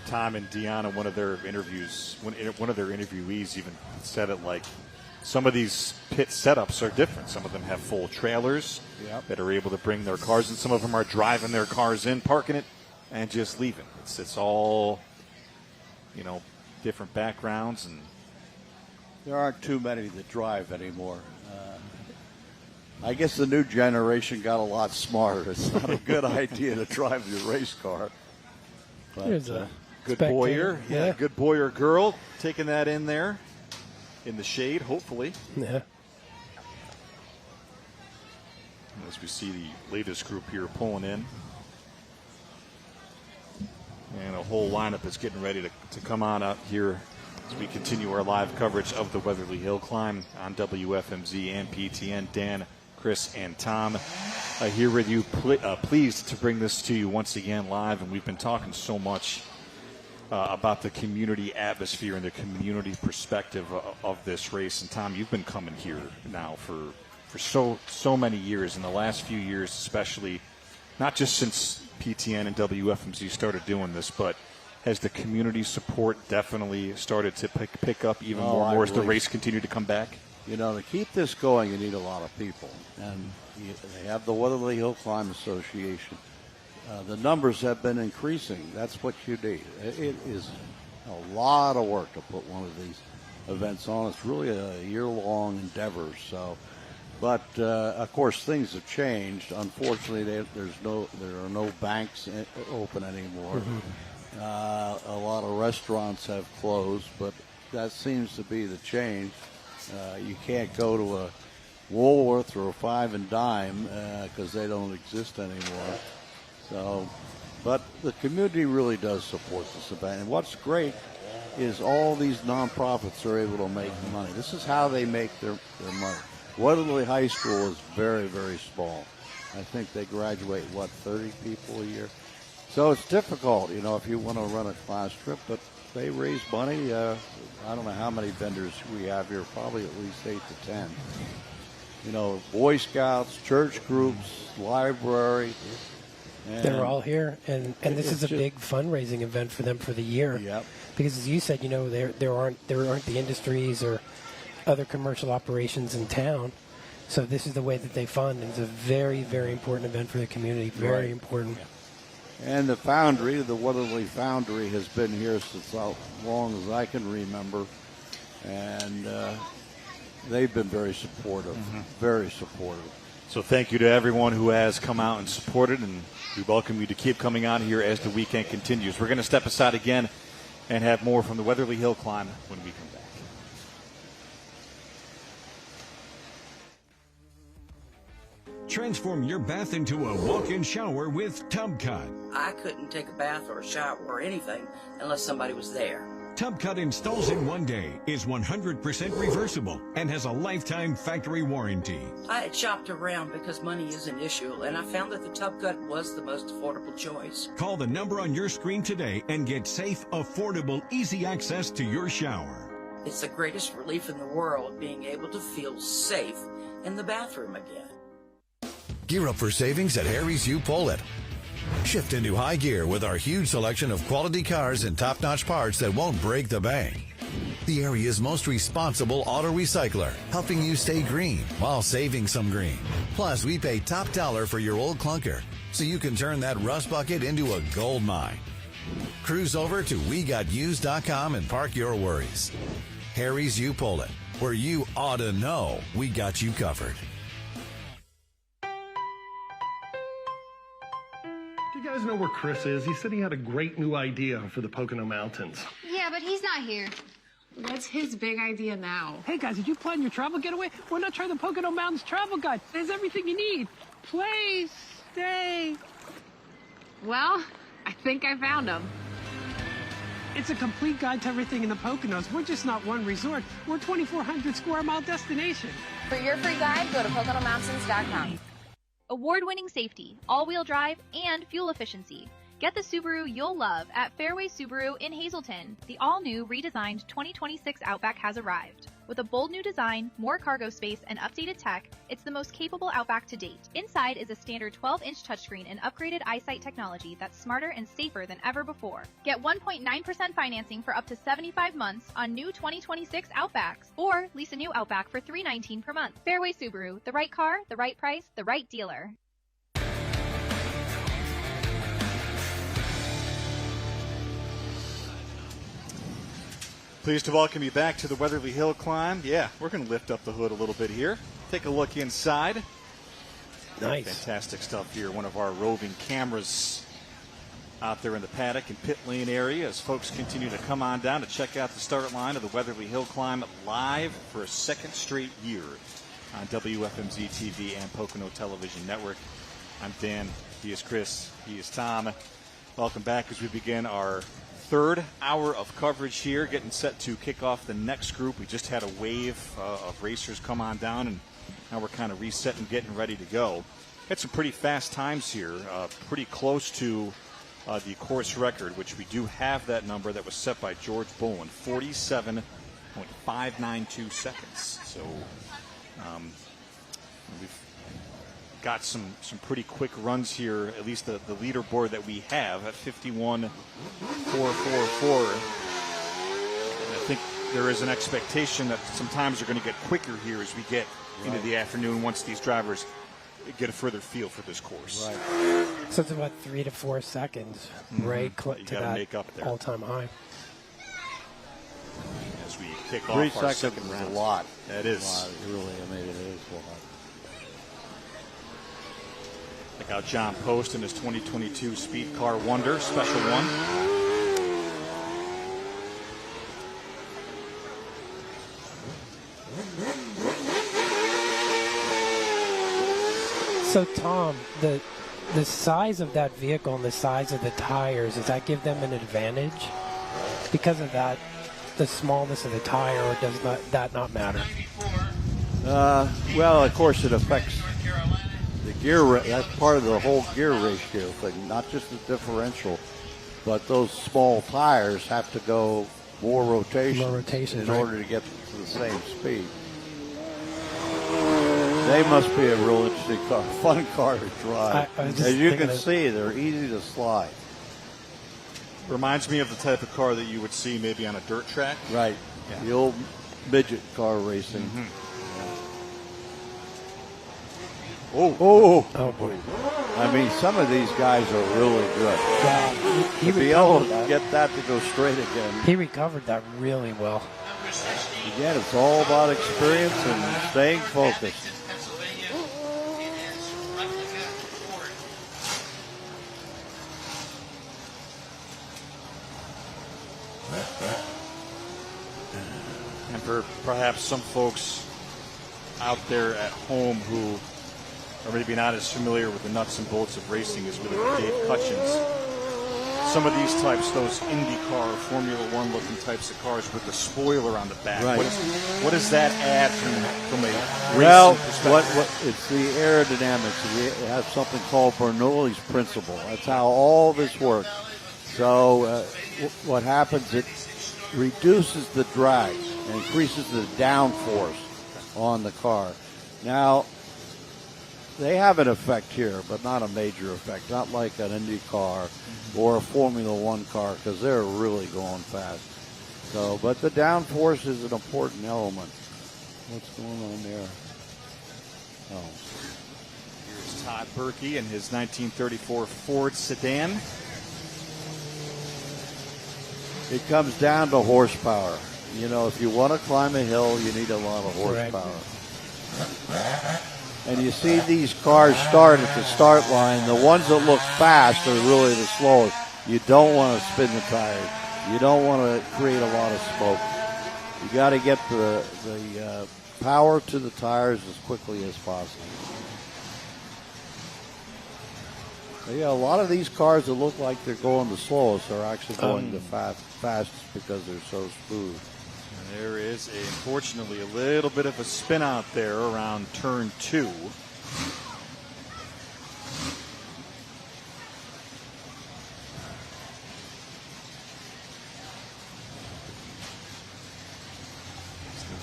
Tom and Deanna, one of their interviewees even said it like, some of these pit setups are different. Some of them have full trailers that are able to bring their cars in. Some of them are driving their cars in, parking it, and just leaving. It's all, different backgrounds. And there aren't too many that drive anymore. I guess the new generation got a lot smarter. It's not a good idea to drive your race car. But, Here's a good boy or good boy or girl taking that in there. In the shade, hopefully. Yeah. As we see the latest group here pulling in. And a whole lineup is getting ready to come on up here as we continue our live coverage of the Weatherly Hillclimb on WFMZ and PTN. Dan, Chris, and Tom here with you. Pleased to bring this to you once again live. And we've been talking so much about the community atmosphere and the community perspective of this race. And Tom, you've been coming here now for so many years, in the last few years especially, not just since PTN and WFMZ started doing this, but has the community support definitely started to pick up even more as the race continued to come back? To keep this going, you need a lot of people. And they have the Weatherly Hillclimb Association. The numbers have been increasing. That's what you need. It is a lot of work to put one of these events on. It's really a year-long endeavor. So, but of course, things have changed. Unfortunately, there are no banks open anymore. A lot of restaurants have closed, but that seems to be the change. You can't go to a Woolworth or a Five and Dime because they don't exist anymore. So, but the community really does support this event. And what's great is all these nonprofits are able to make money. This is how they make their money. Weatherly High School is very, very small. I think they graduate, 30 people a year? So it's difficult, if you want to run a class trip, but they raise money. I don't know how many vendors we have here, probably at least 8 to 10. Boy Scouts, church groups, library. They're all here, and this is a big fundraising event for them for the year. Yep. Because as you said, there aren't the industries or other commercial operations in town, So this is the way that they fund. It's a very, very important event for the community. Very important. And the foundry, the Weatherly Foundry, has been here since as long as I can remember. And they've been very supportive, very supportive. So thank you to everyone who has come out and supported, and we welcome you to keep coming out here as the weekend continues. We're going to step aside again and have more from the Weatherly Hillclimb when we come back. Transform your bath into a walk-in shower with Tub Cut. I couldn't take a bath or a shower or anything unless somebody was there. Tub Cut installs in one day, is 100% reversible, and has a lifetime factory warranty. I had shopped around because money is an issue, and I found that the Tub Cut was the most affordable choice. Call the number on your screen today and get safe, affordable, easy access to your shower. It's the greatest relief in the world being able to feel safe in the bathroom again. Gear up for savings at Harry's U Pullet. Shift into high gear with our huge selection of quality cars and top-notch parts that won't break the bank. The area's most responsible auto recycler, helping you stay green while saving some green. Plus, we pay top dollar for your old clunker, so you can turn that rust bucket into a gold mine. Cruise over to WeGotUsed.com and park your worries. Harry's U Pullet, where you ought to know we got you covered. You guys know where Chris is? He said he had a great new idea for the Pocono Mountains. Yeah, but he's not here. What's his big idea now? Hey guys, did you plan your travel getaway? Why not try the Pocono Mountains travel guide? There's everything you need. Place, stay. Well, I think I found him. It's a complete guide to everything in the Poconos. We're just not one resort. We're a 2,400 square mile destination. For your free guide, go to PoconoMountains.com. Award-winning safety, all-wheel drive, and fuel efficiency. Get the Subaru you'll love at Fairway Subaru in Hazleton. The all-new redesigned 2026 Outback has arrived. With a bold new design, more cargo space, and updated tech, it's the most capable Outback to date. Inside is a standard 12-inch touchscreen and upgraded eyesight technology that's smarter and safer than ever before. Get 1.9% financing for up to 75 months on new 2026 Outbacks, or lease a new Outback for $319 per month. Fairway Subaru, the right car, the right price, the right dealer. Pleased to welcome you back to the Weatherly Hillclimb. Yeah, we're going to lift up the hood a little bit here. Take a look inside. Nice. Fantastic stuff here. One of our roving cameras out there in the paddock and pit lane area as folks continue to come on down to check out the start line of the Weatherly Hillclimb live for a second straight year on WFMZ TV and Pocono Television Network. I'm Dan. He is Chris. He is Tom. Welcome back as we begin our third hour of coverage here, getting set to kick off the next group. We just had a wave of racers come on down, and now we're kind of resetting, getting ready to go. Had some pretty fast times here, pretty close to the course record, which we do have that number that was set by George Bowen, 47.592 seconds. So we've got some pretty quick runs here, at least the leaderboard that we have at 51.444. I think there is an expectation that some times are going to get quicker here as we get into the afternoon once these drivers get a further feel for this course. Right. So it's about 3 to 4 seconds, right, to that make up there. all-time high. As we kick 3 off our seconds second is round. a lot. That is. It really, I mean, it is a lot. Check out John Post in his 2022 Speed Car Wonder Special One. So, Tom, the size of that vehicle and the size of the tires, does that give them an advantage? Because of that, the smallness of the tire, or does that not matter? Well, of course, it affects the gear. That's part of the whole gear ratio thing, not just the differential, but those small tires have to go more rotation in order to get to the same speed. They must be a real interesting car, fun car to drive. As you can see, they're easy to slide. Reminds me of the type of car that you would see maybe on a dirt track. Right. Yeah. The old midget car racing. Oh, boy. I mean, some of these guys are really good. Yeah, he to be able to recovered that. get that to go straight again. He recovered that really well. Again, it's all about experience and staying focused. And for perhaps some folks out there at home who are maybe not as familiar with the nuts and bolts of racing as with Dave Hutchins, some of these types, those IndyCar, Formula One looking types of cars with the spoiler on the back, Right. what does that add from a racing Well, perspective? it's the aerodynamics. We have something called Bernoulli's principle. That's how all this works. So what happens, it reduces the drag and increases the downforce on the car. Now, they have an effect here, but not a major effect, not like an Indy car or a Formula One car, because they're really going fast. So, but the downforce is an important element. What's going on there? Oh. Here's Todd Berkey in his 1934 Ford sedan. It comes down to horsepower. You know, if you want to climb a hill, you need a lot of horsepower. And you see these cars start at the start line. The ones that look fast are really the slowest. You don't want to spin the tires. You don't want to create a lot of smoke. You got to get the power to the tires as quickly as possible. But yeah, a lot of these cars that look like they're going the slowest are actually going the fastest because they're so smooth. And there is, unfortunately, a little bit of a spin out there around turn 2.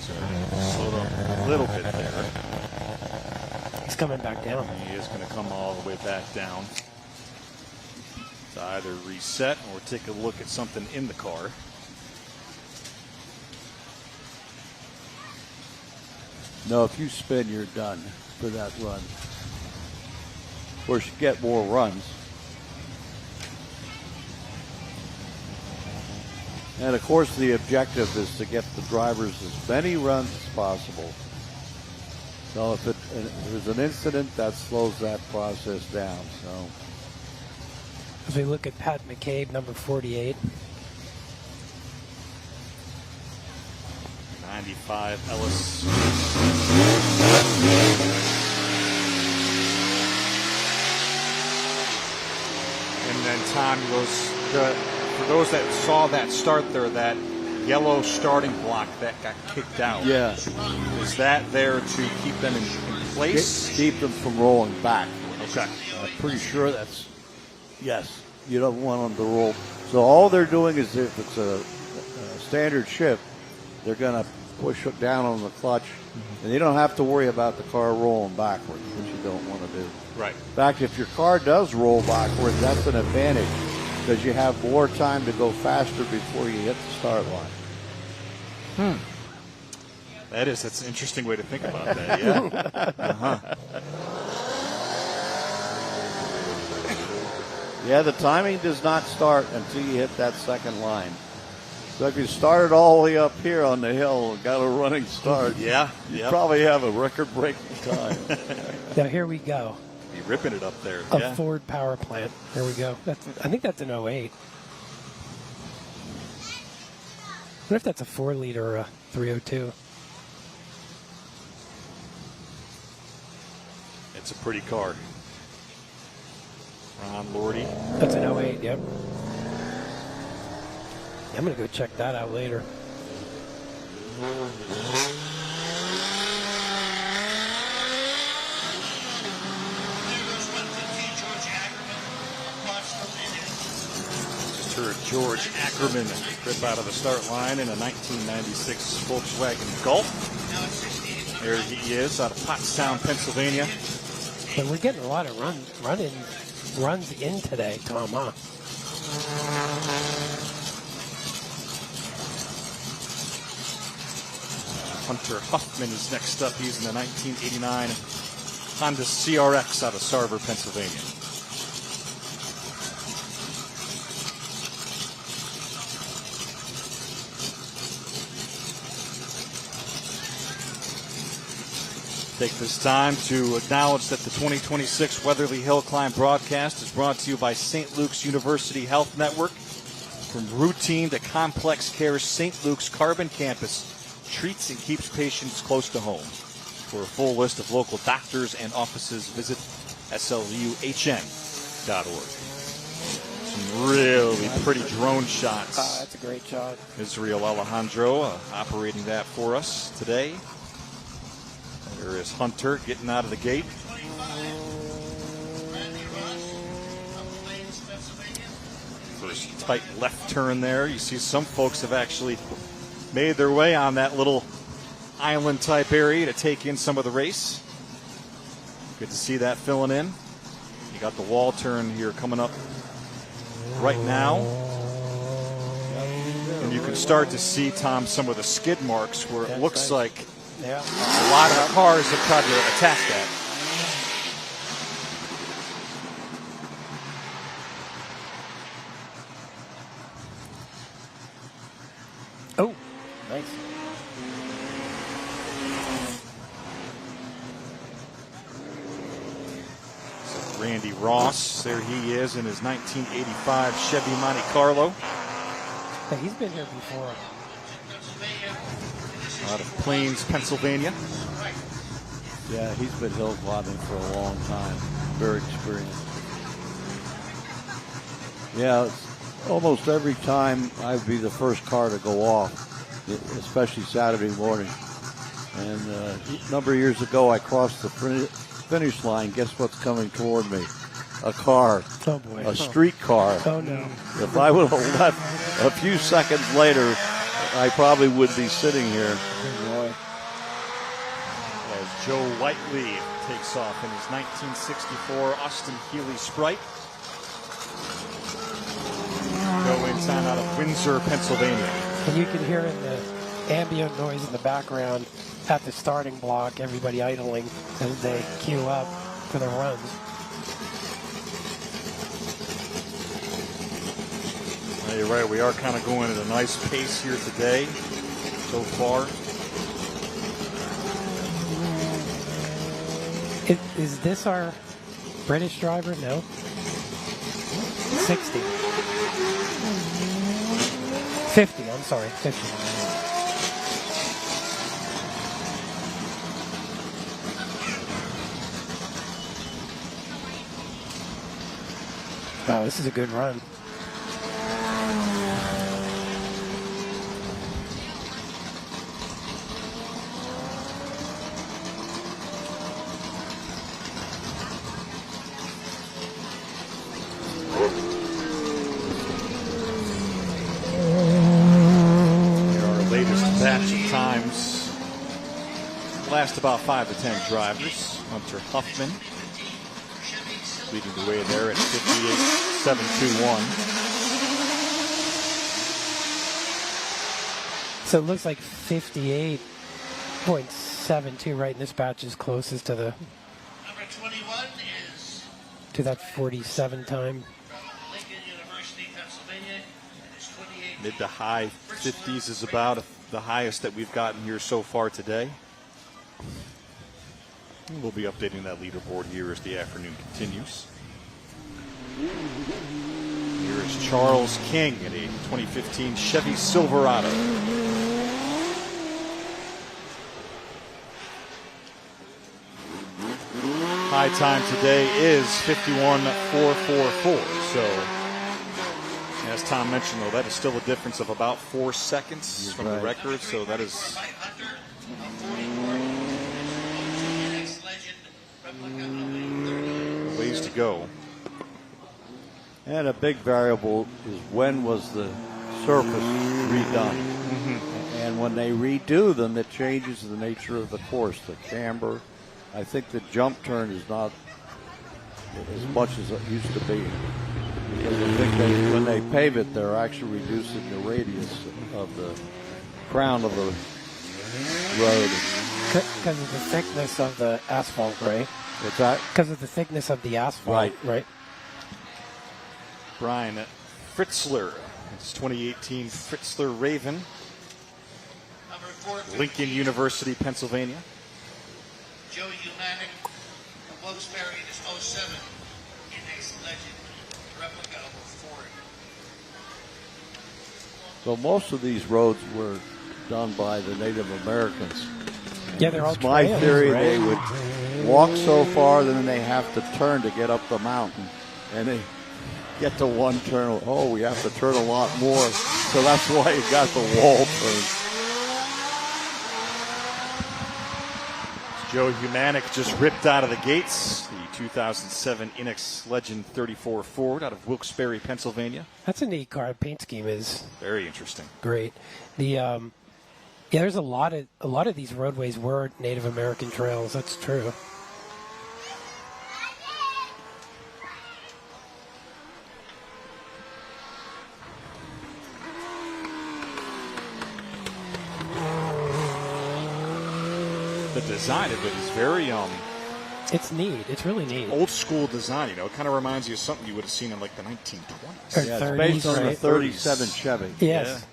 Slowed up a little bit there. He's coming back down. He is going to come all the way back down to either reset or take a look at something in the car. No, if you spin, you're done for that run. Of course, you get more runs. And of course, the objective is to get the drivers as many runs as possible. So if there's an incident, that slows that process down. So As we look at Pat McCabe, number 48. 95 Ellis. And then Tom goes, for those that saw that start there, that yellow starting block that got kicked out. Yeah. Is that there to keep them in place? keep them from rolling back. Okay. I'm pretty sure that's, yes. You don't want them to roll. So all they're doing is, if it's a standard shift, they're going to push it down on the clutch, and you don't have to worry about the car rolling backwards, which you don't want to do. Right. In fact, if your car does roll backwards, that's an advantage, because you have more time to go faster before you hit the start line. That's an interesting way to think about that, yeah. Yeah, the timing does not start until you hit that second line. So if you started all the way up here on the hill and got a running start, you probably have a record-breaking time. Now here we go. You're ripping it up there. A Ford power plant. There we go. I think that's an 08. What if that's a 4-liter or a 302? It's a pretty car. Ron Lordy. That's an 08, yep. I'm going to go check that out later. Just heard George Ackerman rip out of the start line in a 1996 Volkswagen Golf. There he is out of Pottstown, Pennsylvania. But we're getting a lot of runs in today, Tom, huh? Hunter Huffman is next up. He's in the 1989 Honda CRX out of Sarver, Pennsylvania. Take this time to acknowledge that the 2026 Weatherly Hillclimb broadcast is brought to you by St. Luke's University Health Network. From routine to complex care, St. Luke's Carbon Campus treats and keeps patients close to home. For a full list of local doctors and offices, visit sluhn.org. Some really pretty drone shots. That's a great shot. Israel Alejandro operating that for us today. There is Hunter getting out of the gate. First tight left turn there. You see some folks have actually made their way on that little island type area to take in some of the race. Good to see that filling in. You got the wall turn here coming up right now. And you can start to see, Tom, some of the skid marks where it looks like a lot of cars have tried to attack that. Oh, nice. So Randy Ross, there he is in his 1985 Chevy Monte Carlo. Hey, he's been here before. Out of Plains, Pennsylvania. Yeah, he's been hill climbing for a long time. Very experienced. Yeah, almost every time I'd be the first car to go off, especially Saturday morning. And a number of years ago, I crossed the finish line. Guess what's coming toward me? A car. Oh, boy. A street car. Oh, no. If I would have left a few seconds later, I probably would be sitting here. As Joe Whiteley takes off in his 1964 Austin Healey Sprite. Go in town out of Windsor, Pennsylvania. And you can hear in the ambient noise in the background at the starting block, everybody idling as they queue up for their runs. You're right, we are kind of going at a nice pace here today so far. Is this our British driver? No. 60. 50, I'm sorry, 50. Wow, this is a good run. Last about 5 to 10 drivers. Hunter Huffman leading the way there at 58.721. So it looks like 58.72 right in this batch is closest to the Number 21 is to that 47 time. Lincoln University, Pennsylvania. It is 28. Mid to high 50s is about the highest that we've gotten here so far today. We'll be updating that leaderboard here as the afternoon continues. Here is Charles King in a 2015 Chevy Silverado. High time today is 51.444. So, as Tom mentioned, though, that is still a difference of about 4 seconds from the record. So that is ways to go. And a big variable is when was the surface redone. And when they redo them, it changes the nature of the course, the camber. I think the jump turn is not as much as it used to be. Because I think when they pave it, they're actually reducing the radius of the crown of the road. Because of the thickness of the asphalt, right? What's that? Because of the thickness of the asphalt. Right. Brian Fritzler. It's 2018 Fritzler Raven. Lincoln University, Pennsylvania. Joe Humanic of Wilkes-Barre is 07 Index Legend replica of a Ford. So most of these roads were done by the Native Americans. Yeah, they're all It's my trails, theory right? they would walk so far, then they have to turn to get up the mountain. And they get to one turn. Oh, we have to turn a lot more. So that's why you got the wall turn. Joe Humanic just ripped out of the gates. The 2007 Inex Legend 34 Ford out of Wilkes-Barre, Pennsylvania. That's a neat car. The paint scheme is Very interesting. great. The there's a lot of these roadways were Native American trails. That's true. The design of it is very It's neat. It's really neat. old school design. It kind of reminds you of something you would have seen in like the 1920s. Yeah, it's based on the 37 Chevy. Yes.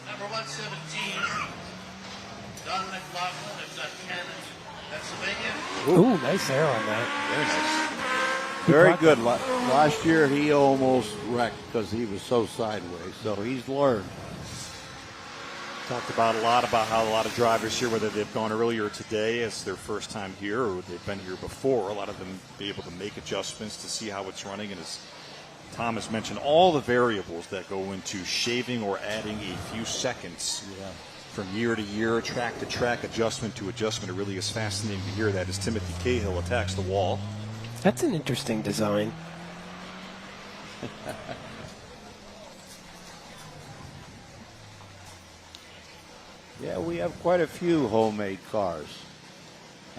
Number 117, Don McLaughlin of Cannon, Pennsylvania. Ooh, nice air on that. Very good. Last year he almost wrecked because he was so sideways. So he's learned. Talked about a lot about how a lot of drivers here, whether they've gone earlier today as their first time here or they've been here before, a lot of them be able to make adjustments to see how it's running. And as Tom has mentioned, all the variables that go into shaving or adding a few seconds from year to year, track to track, adjustment to adjustment. It really is fascinating to hear that as Timothy Cahill attacks the wall. That's an interesting design. Yeah, we have quite a few homemade cars.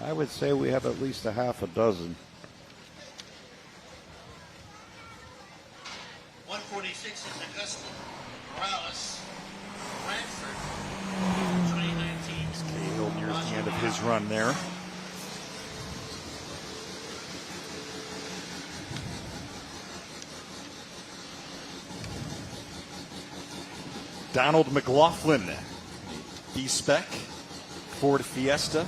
I would say we have at least a half a dozen. 146 is Augusta Morales, Brantford, 2019. Cahill near the end of his run there. Donald McLaughlin, D-Spec, Ford Fiesta,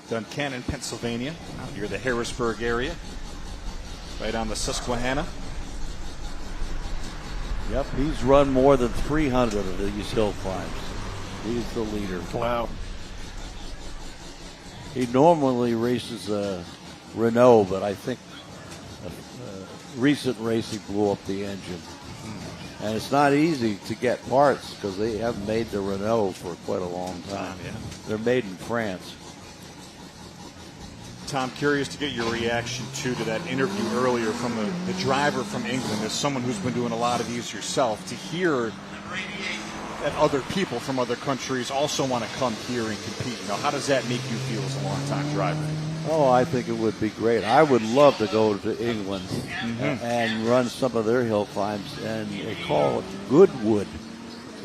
Duncannon, Pennsylvania, out near the Harrisburg area, right on the Susquehanna. Yep, he's run more than 300 of these hill climbs. He's the leader. Wow. He normally races a Renault, but I think a recent race he blew up the engine. And it's not easy to get parts because they haven't made the Renault for quite a long time. Yeah. They're made in France. Tom, curious to get your reaction to that interview earlier from the driver from England, as someone who's been doing a lot of these yourself, to hear that other people from other countries also want to come here and compete. You know, how does that make you feel as a long-time driver? Oh, I think it would be great. I would love to go to England and run some of their hill climbs, and they call it Goodwood.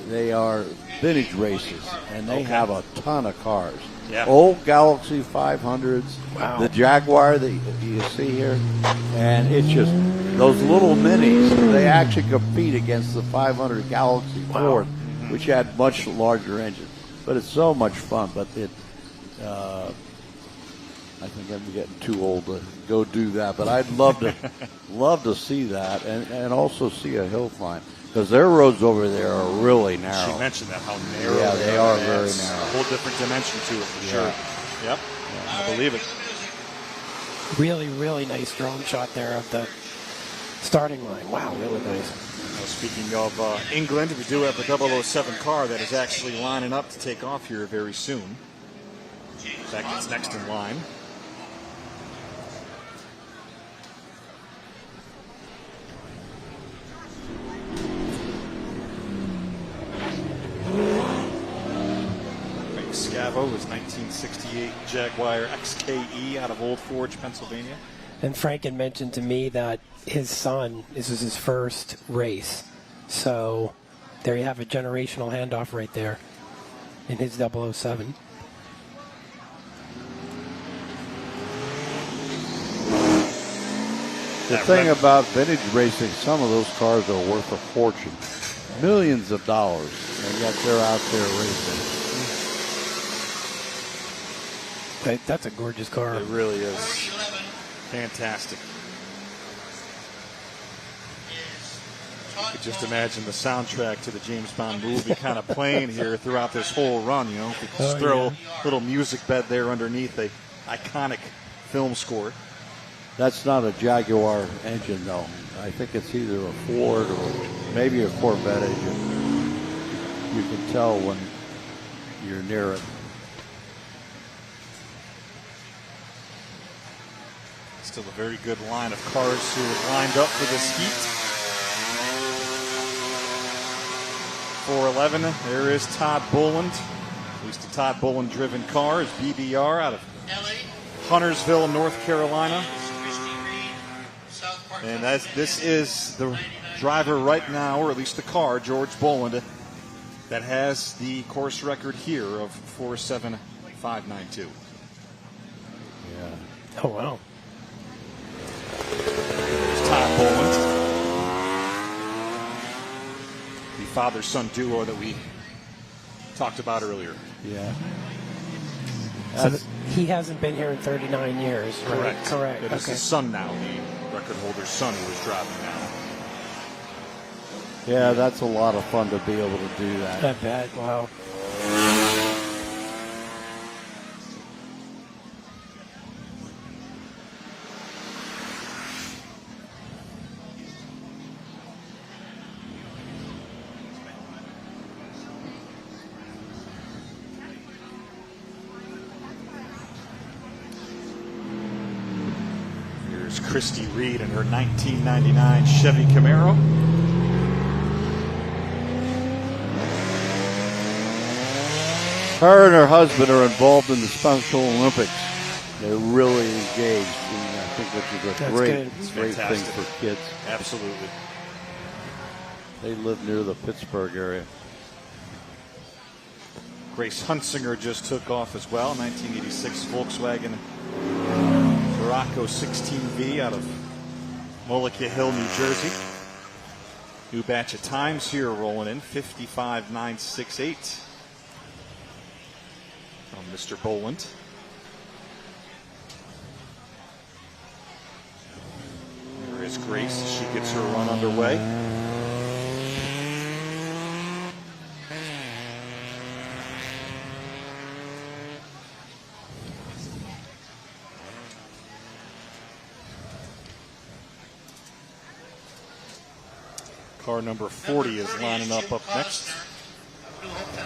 They are vintage races, and they have a ton of cars. Yeah. Old Galaxy 500s, the Jaguar that you see here, and it's just those little minis. They actually compete against the 500 Galaxy Ford, which had much larger engines. But it's so much fun. But I think I'm getting too old to go do that. But I'd love to see that, and also see a hill climb. Because their roads over there are really narrow. She mentioned that, how narrow Yeah, they are very It's narrow. a whole different dimension to it, for sure. Yep, I believe it. Really, really nice drone shot there of the starting line. Wow, really nice. Now, speaking of England, we do have a 007 car that is actually lining up to take off here very soon. In fact, it's next in line. Frank Scavo was 1968 Jaguar XKE out of Old Forge, Pennsylvania. And Frank had mentioned to me that his son, this was his first race. So there you have a generational handoff right there in his 007. The thing about vintage racing, some of those cars are worth a fortune. Millions of dollars, and yet they're out there racing. That's a gorgeous car. It really is. Fantastic. You could just imagine the soundtrack to the James Bond movie kind of playing here throughout this whole run, you know. If you could just throw a little music bed there underneath the iconic film score. That's not a Jaguar engine, though. I think it's either a Ford or maybe a Corvette engine. You can tell when you're near it. Still a very good line of cars who have lined up for this heat. 411, there is Todd Boland. At least a Todd Boland driven car is BBR out of Huntersville, North Carolina. And this is the driver right now, or at least the car, George Boland, that has the course record here of 4.7592. Yeah. Oh, wow. There's Todd Boland, the father-son duo that we talked about earlier. Yeah. So he hasn't been here in 39 years, right? Correct. It is his son now, the record holder's son, who is driving now. Yeah, that's a lot of fun to be able to do that. I bet. Wow. Christy Reed in her 1999 Chevy Camaro. Her and her husband are involved in the Special Olympics. They're really engaged, and I think which is a great thing for kids. Absolutely. They live near the Pittsburgh area. Grace Hunsinger just took off as well, 1986 Volkswagen Morocco 16V out of Mullica Hill, New Jersey. New batch of times here rolling in, 55.968 from Mr. Boland. There is Grace as she gets her run underway. Car number 40 is lining up next.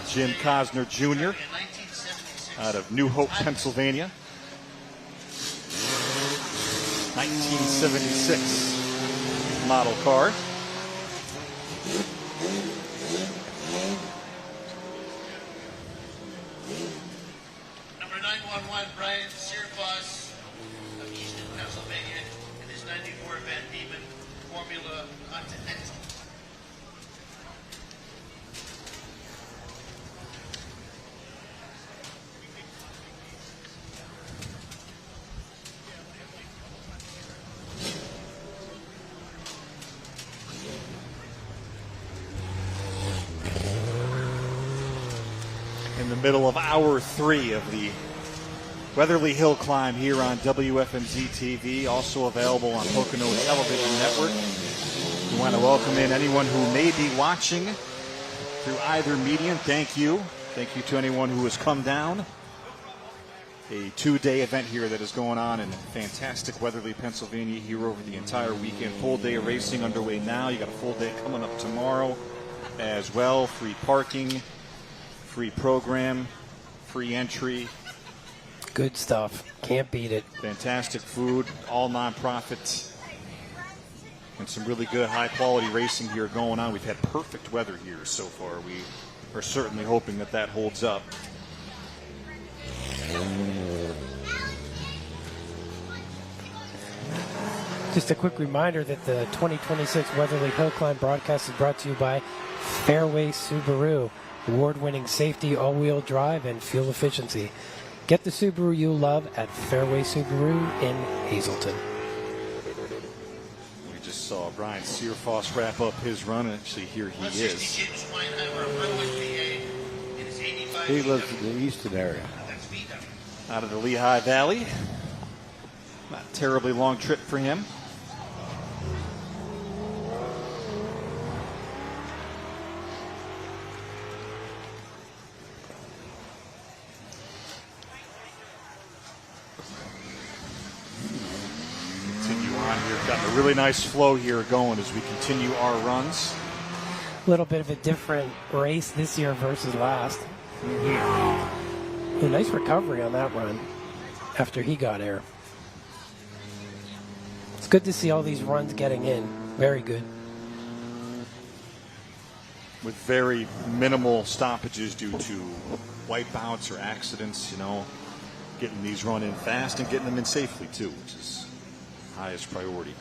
Jim Cosner Jr. out of New Hope, Pennsylvania. 1976 model car. Number 911, Brian Searfoss of Easton, Pennsylvania, and his 94 Van Diemen Formula Continental. In the middle of hour 3 of the Weatherly Hillclimb here on WFMZ TV, also available on Pocono Television Network. We want to welcome in anyone who may be watching through either medium. Thank you. Thank you to anyone who has come down. A 2-day event here that is going on in fantastic Weatherly, Pennsylvania here over the entire weekend. Full day of racing underway now. You got a full day coming up tomorrow as well. Free parking, free program, free entry. Good stuff. Can't beat it. Fantastic food, all nonprofit, and some really good high-quality racing here going on. We've had perfect weather here so far. We are certainly hoping that that holds up. Just a quick reminder that the 2026 Weatherly Hillclimb broadcast is brought to you by Fairway Subaru. Award-winning safety, all-wheel drive, and fuel efficiency. Get the Subaru you love at Fairway Subaru in Hazleton. saw Brian Searfoss wrap up his run, and actually here he is. He lives in the eastern area. Out of the Lehigh Valley. Not a terribly long trip for him. Continue on here. Got a really nice flow here going as we continue our runs. A little bit of a different race this year versus last. A nice recovery on that run after he got air. It's good to see all these runs getting in. Very good. With very minimal stoppages due to wipeouts or accidents, getting these run in fast and getting them in safely too, which is highest priority.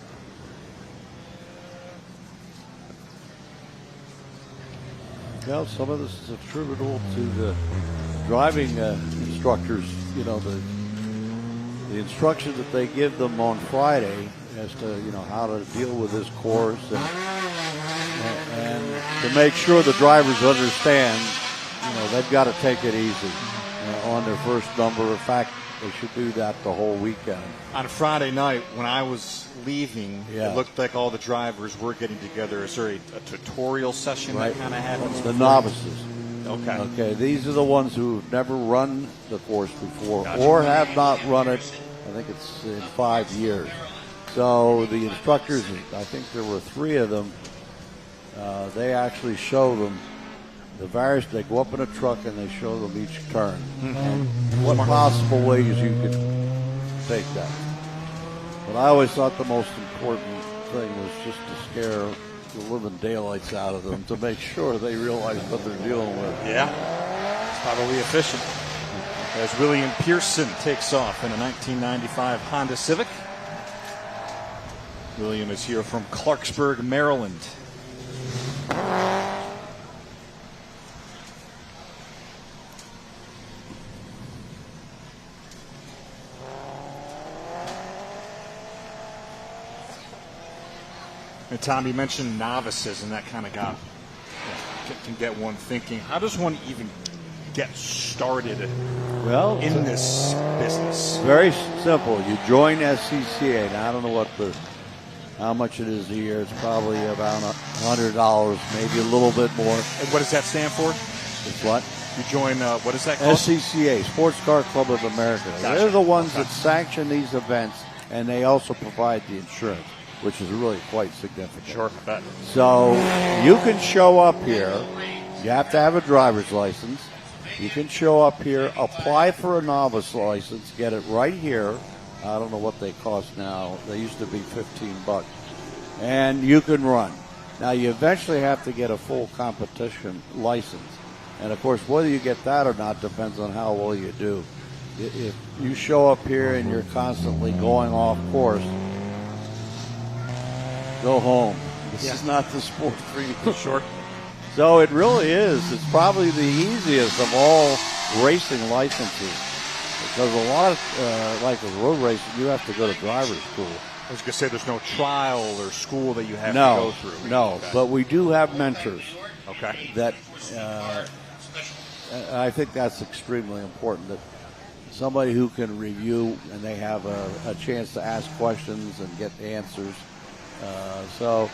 Well, some of this is attributable to the driving instructors, the instructions that they give them on Friday as to, how to deal with this course and to make sure the drivers understand, they've got to take it easy on their first number. In fact, they should do that the whole weekend. On Friday night, when I was leaving, it looked like all the drivers were getting together. Is there a tutorial session that kind of happens? The novices. Okay. These are the ones who've never run the course before Gotcha. or have not run it. I think it's in 5 years. So the instructors, I think there were 3 of them, they actually show them the various, they go up in a truck and they show them each turn and what possible ways you could take that. But I always thought the most important thing was just to scare the living daylights out of them to make sure they realize what they're dealing with. Yeah, it's probably efficient. As William Pearson takes off in a 1995 Honda Civic. William is here from Clarksburg, Maryland. And Tom, you mentioned novices, and that kind of can get one thinking. How does one even get started in this business? Very simple. You join SCCA. Now, I don't know how much it is a year. It's probably about $100, maybe a little bit more. And what does that stand for? It's what? You join, what is that called? SCCA, Sports Car Club of America. Gotcha. They're the ones that sanction these events, and they also provide the insurance, which is really quite significant. Sure, I bet. So you can show up here. You have to have a driver's license. You can show up here, apply for a novice license, get it right here. I don't know what they cost now. They used to be $15. And you can run. Now, you eventually have to get a full competition license. And, of course, whether you get that or not depends on how well you do. If you show up here and you're constantly going off course, go home. This is not the sport for you. Sure. So it really is. It's probably the easiest of all racing licenses. Because a lot of, like with road racing, you have to go to driver's school. I was going to say there's no trial or school that you have to go through. No, Okay. but we do have mentors. Okay. That I think that's extremely important, that somebody who can review and they have a chance to ask questions and get answers. So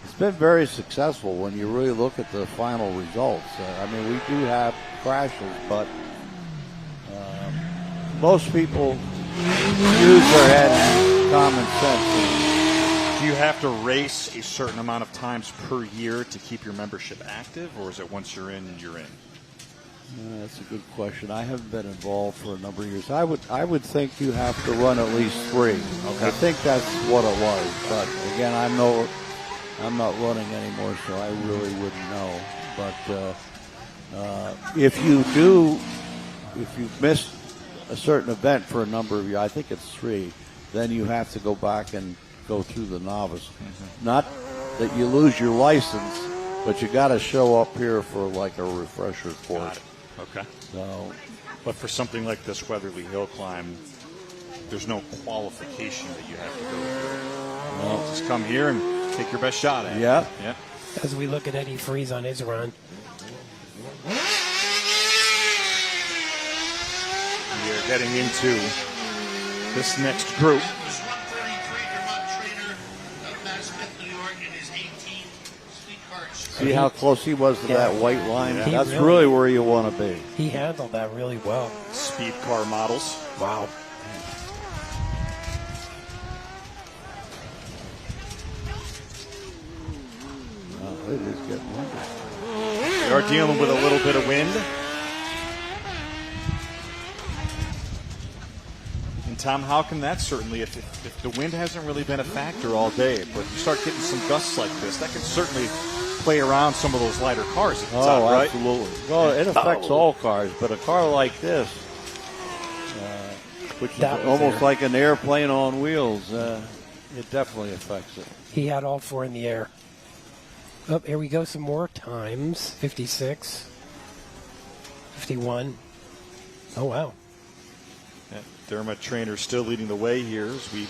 it's been very successful when you really look at the final results. I mean, we do have crashes, but most people use their head and common sense. Do you have to race a certain amount of times per year to keep your membership active, or is it once you're in, you're in? That's a good question. I haven't been involved for a number of years. I would think you have to run at least 3. Okay. I think that's what it was. But again, I'm not running anymore, so I really wouldn't know. But if you've missed a certain event for a number of years, I think it's 3, then you have to go back and go through the novice. Mm-hmm. Not that you lose your license, but you got to show up here for like a refresher course. Okay. So, but for something like this Weatherly Hillclimb, there's no qualification that you have to go through. Well, just come here and take your best shot at it. Yeah. As we look at Eddie Freeze on his run. We are getting into this next group. See how close he was to that white line? He That's really where you want to be. He handled that really well. Speed car models. Wow. Oh, it is getting windy. We are dealing with a little bit of wind. And Tom, how can that certainly, if the wind hasn't really been a factor all day, but you start getting some gusts like this, that can certainly play around some of those lighter cars. Oh, right? absolutely. Well, it affects all cars, but a car like this, which is almost like an airplane on wheels, it definitely affects it. He had all four in the air. Oh, here we go. Some more times. 56. 51. Oh, wow. Dermot Trainer still leading the way here as we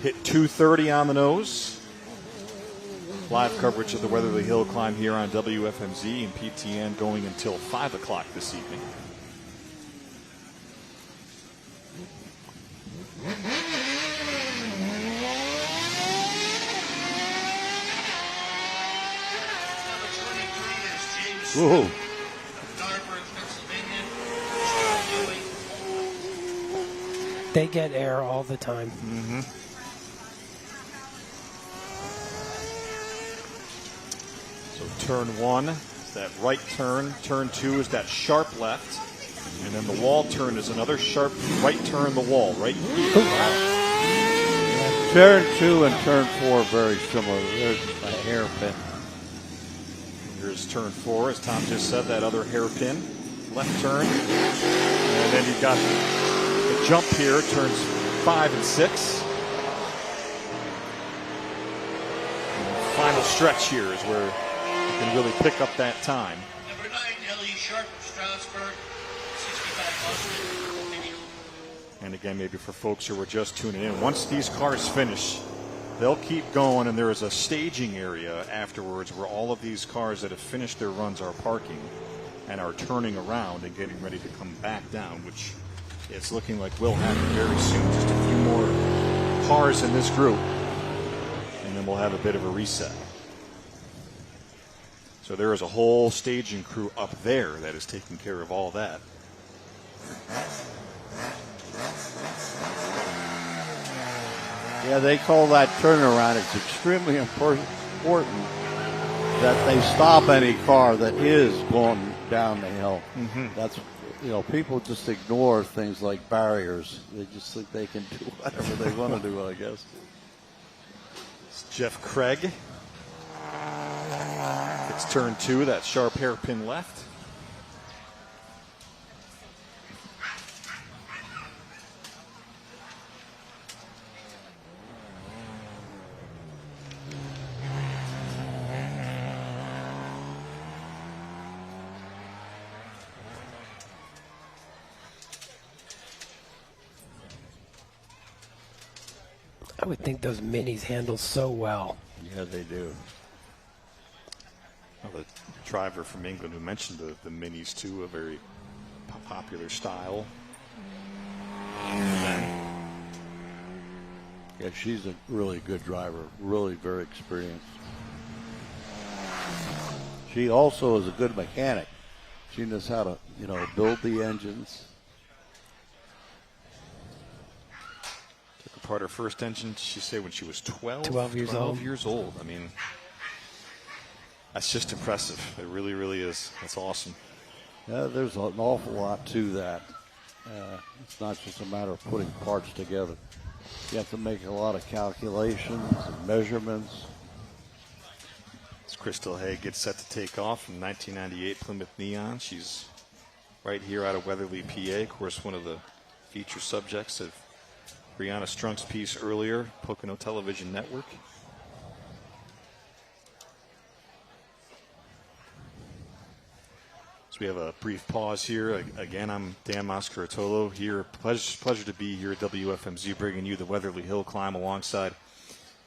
hit 230 on the nose. Live coverage of the Weatherly Hillclimb here on WFMZ and PTN going until 5 o'clock this evening. Whoa. They get air all the time. Mm-hmm. So turn one is that right turn. Turn two is that sharp left. And then the wall turn is another sharp right turn the wall, right here. Turn 2 and turn 4 are very similar. There's a hairpin. Here's turn 4, as Tom just said, that other hairpin. Left turn. And then you've got the jump here, turns 5 and 6. And the final stretch here is where you can really pick up that time. Number 9, Ellie Sharp of Stroudsburg, 65 And again, maybe for folks who were just tuning in, once these cars finish, they'll keep going, and there is a staging area afterwards where all of these cars that have finished their runs are parking and are turning around and getting ready to come back down, which it's looking like will happen very soon. Just a few more cars in this group, and then we'll have a bit of a reset. So there is a whole staging crew up there that is taking care of all that. Yeah, they call that turnaround. It's extremely important that they stop any car that is going down the hill. Mm-hmm. That's, people just ignore things like barriers. They just think they can do whatever they want to do, I guess. It's Jeff Craig. It's turn 2, that sharp hairpin left. I would think those minis handle so well. Yeah, they do. Well, the driver from England who mentioned the minis too, a very popular style. Yeah, she's a really good driver, really very experienced. She also is a good mechanic. She knows how to, build the engines. Took apart her first engine, she said, when she was 12? 12 years old. 12 years old. I mean, that's just impressive. It really, really is. That's awesome. Yeah, there's an awful lot to that. It's not just a matter of putting parts together. You have to make a lot of calculations and measurements. As Crystal Hay gets set to take off from 1998 Plymouth Neon. She's right here out of Weatherly, PA. Of course, one of the feature subjects of Brianna Strunk's piece earlier, Pocono Television Network. So we have a brief pause here. Again, I'm Dan Mascaratolo here. Pleasure to be here at WFMZ, bringing you the Weatherly Hillclimb alongside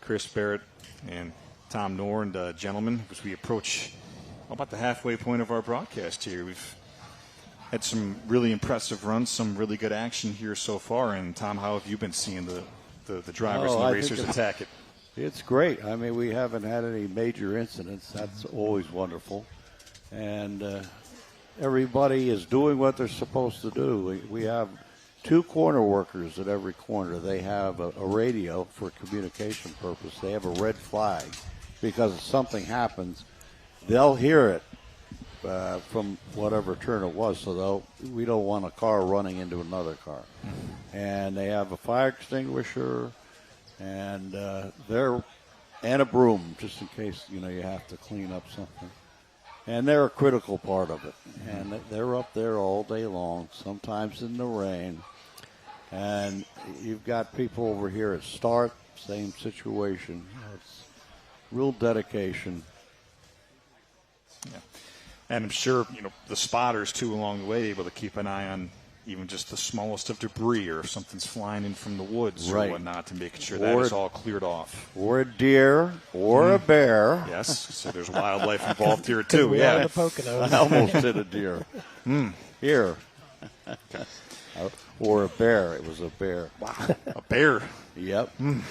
Chris Barrett and Tom Nord, gentlemen, as we approach about the halfway point of our broadcast here. We've had some really impressive runs, some really good action here so far. And, Tom, how have you been seeing the drivers and the racers attack it? It's great. I mean, we haven't had any major incidents. That's always wonderful. And everybody is doing what they're supposed to do. We have 2 corner workers at every corner. They have a radio for communication purpose. They have a red flag because if something happens, they'll hear it from whatever turn it was. So we don't want a car running into another car. And they have a fire extinguisher and a broom just in case you have to clean up something. And they're a critical part of it. And they're up there all day long, sometimes in the rain. And you've got people over here at start, same situation. It's real dedication. Yeah. And I'm sure, the spotters, too, along the way, able to keep an eye on even just the smallest of debris or if something's flying in from the woods or whatnot to make sure that is all cleared off. Or a deer or a bear. Yes, so there's wildlife involved here, too. We are the Poconos. I almost hit a deer. Here. Okay. Or a bear. It was a bear. Wow. A bear? Yep. We'll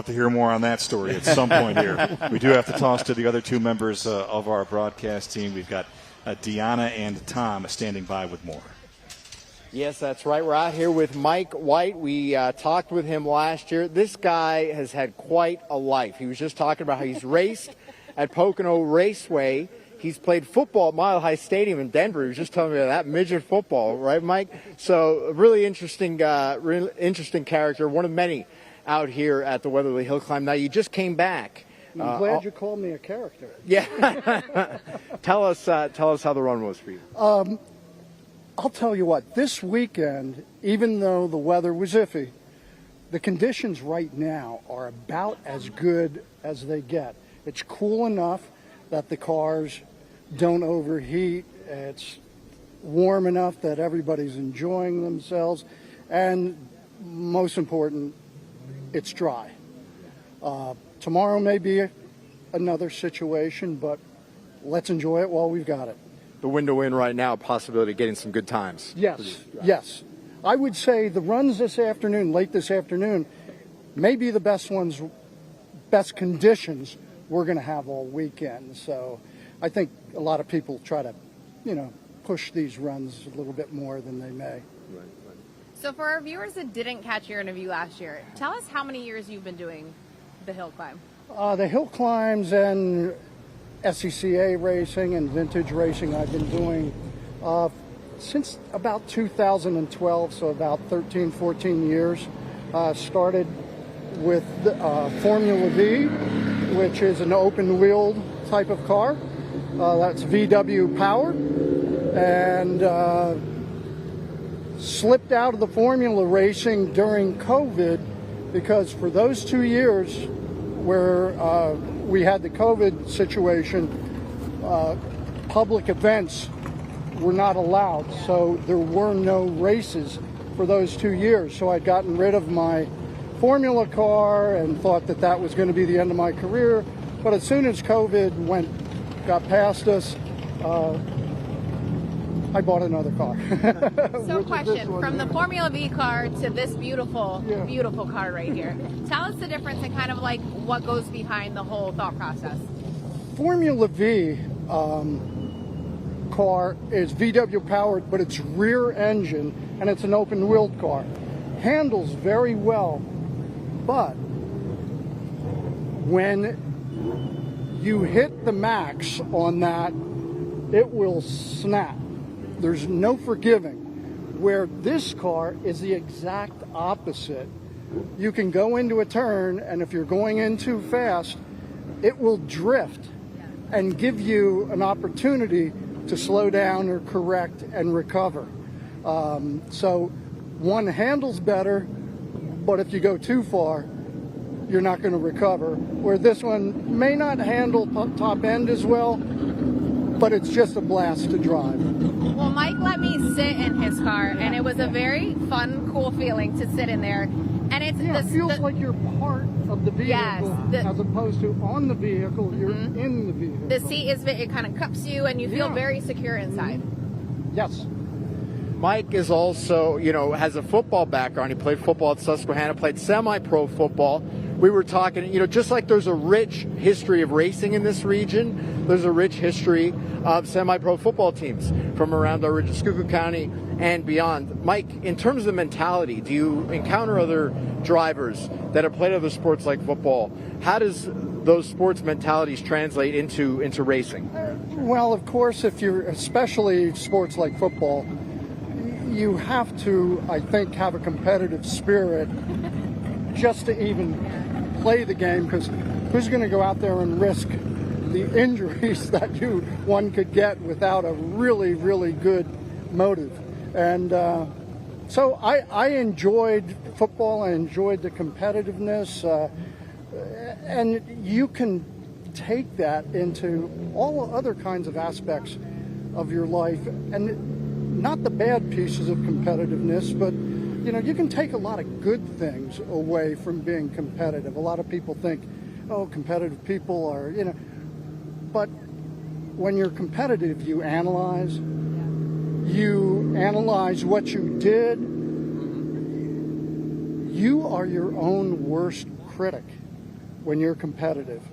have to hear more on that story at some point here. We do have to toss to the other 2 members of our broadcast team. We've got Deanna and Tom standing by with more. Yes, that's right. We're out here with Mike White. We talked with him last year. This guy has had quite a life. He was just talking about how he's raced at Pocono Raceway. He's played football at Mile High Stadium in Denver. He was just telling me that midget football, right, Mike? So a really interesting character, one of many out here at the Weatherly Hillclimb. Now, you just came back. I'm glad you called me a character. Yeah. Tell us how the run was for you. I'll tell you what, this weekend, even though the weather was iffy, the conditions right now are about as good as they get. It's cool enough that the cars don't overheat. It's warm enough that everybody's enjoying themselves. And most important, it's dry. Tomorrow may be another situation, but let's enjoy it while we've got it. The window in right now, possibility of getting some good times. Yes. I would say the runs this afternoon, late this afternoon, may be the best conditions we're going to have all weekend. So I think a lot of people try to, push these runs a little bit more than they may. Right. So for our viewers that didn't catch your interview last year, tell us how many years you've been doing the hill climb. The hill climbs and SCCA racing and vintage racing I've been doing since about 2012, so about 13, 14 years. Started with Formula V, which is an open-wheeled type of car. That's VW powered. And slipped out of the Formula racing during COVID because for those 2 years where we had the COVID situation, public events were not allowed, so there were no races for those 2 years. So I'd gotten rid of my Formula car and thought that was going to be the end of my career. But as soon as COVID got past us, I bought another car. So question, from the Formula V car to this beautiful car right here. Tell us the difference and kind of like what goes behind the whole thought process. Formula V car is VW powered, but it's rear engine and it's an open wheeled car. Handles very well, but when you hit the max on that, it will snap. There's no forgiving. Where this car is the exact opposite. You can go into a turn, and if you're going in too fast, it will drift and give you an opportunity to slow down or correct and recover. So one handles better, but if you go too far, you're not going to recover. Where this one may not handle top end as well, but it's just a blast to drive. Well, Mike let me sit in his car, and it was a very fun, cool feeling to sit in there. And it's it feels like you're part of the vehicle, as opposed to on the vehicle, you're in the vehicle. The seat it kind of cups you, and you feel very secure inside. Yes. Mike is also, has a football background. He played football at Susquehanna, played semi-pro football. We were talking, just like there's a rich history of racing in this region, there's a rich history of semi-pro football teams from around our region, Schuylkill County and beyond. Mike, in terms of mentality, do you encounter other drivers that have played other sports like football? How does those sports mentalities translate into racing? Well, of course, especially sports like football, you have to, I think, have a competitive spirit just to even play the game, because who's going to go out there and risk the injuries that one could get without a really, really good motive? And so I enjoyed football. I enjoyed the competitiveness, and you can take that into all other kinds of aspects of your life, and not the bad pieces of competitiveness, but you can take a lot of good things away from being competitive. A lot of people think, competitive people are, but when you're competitive, you analyze what you did. You are your own worst critic when you're competitive.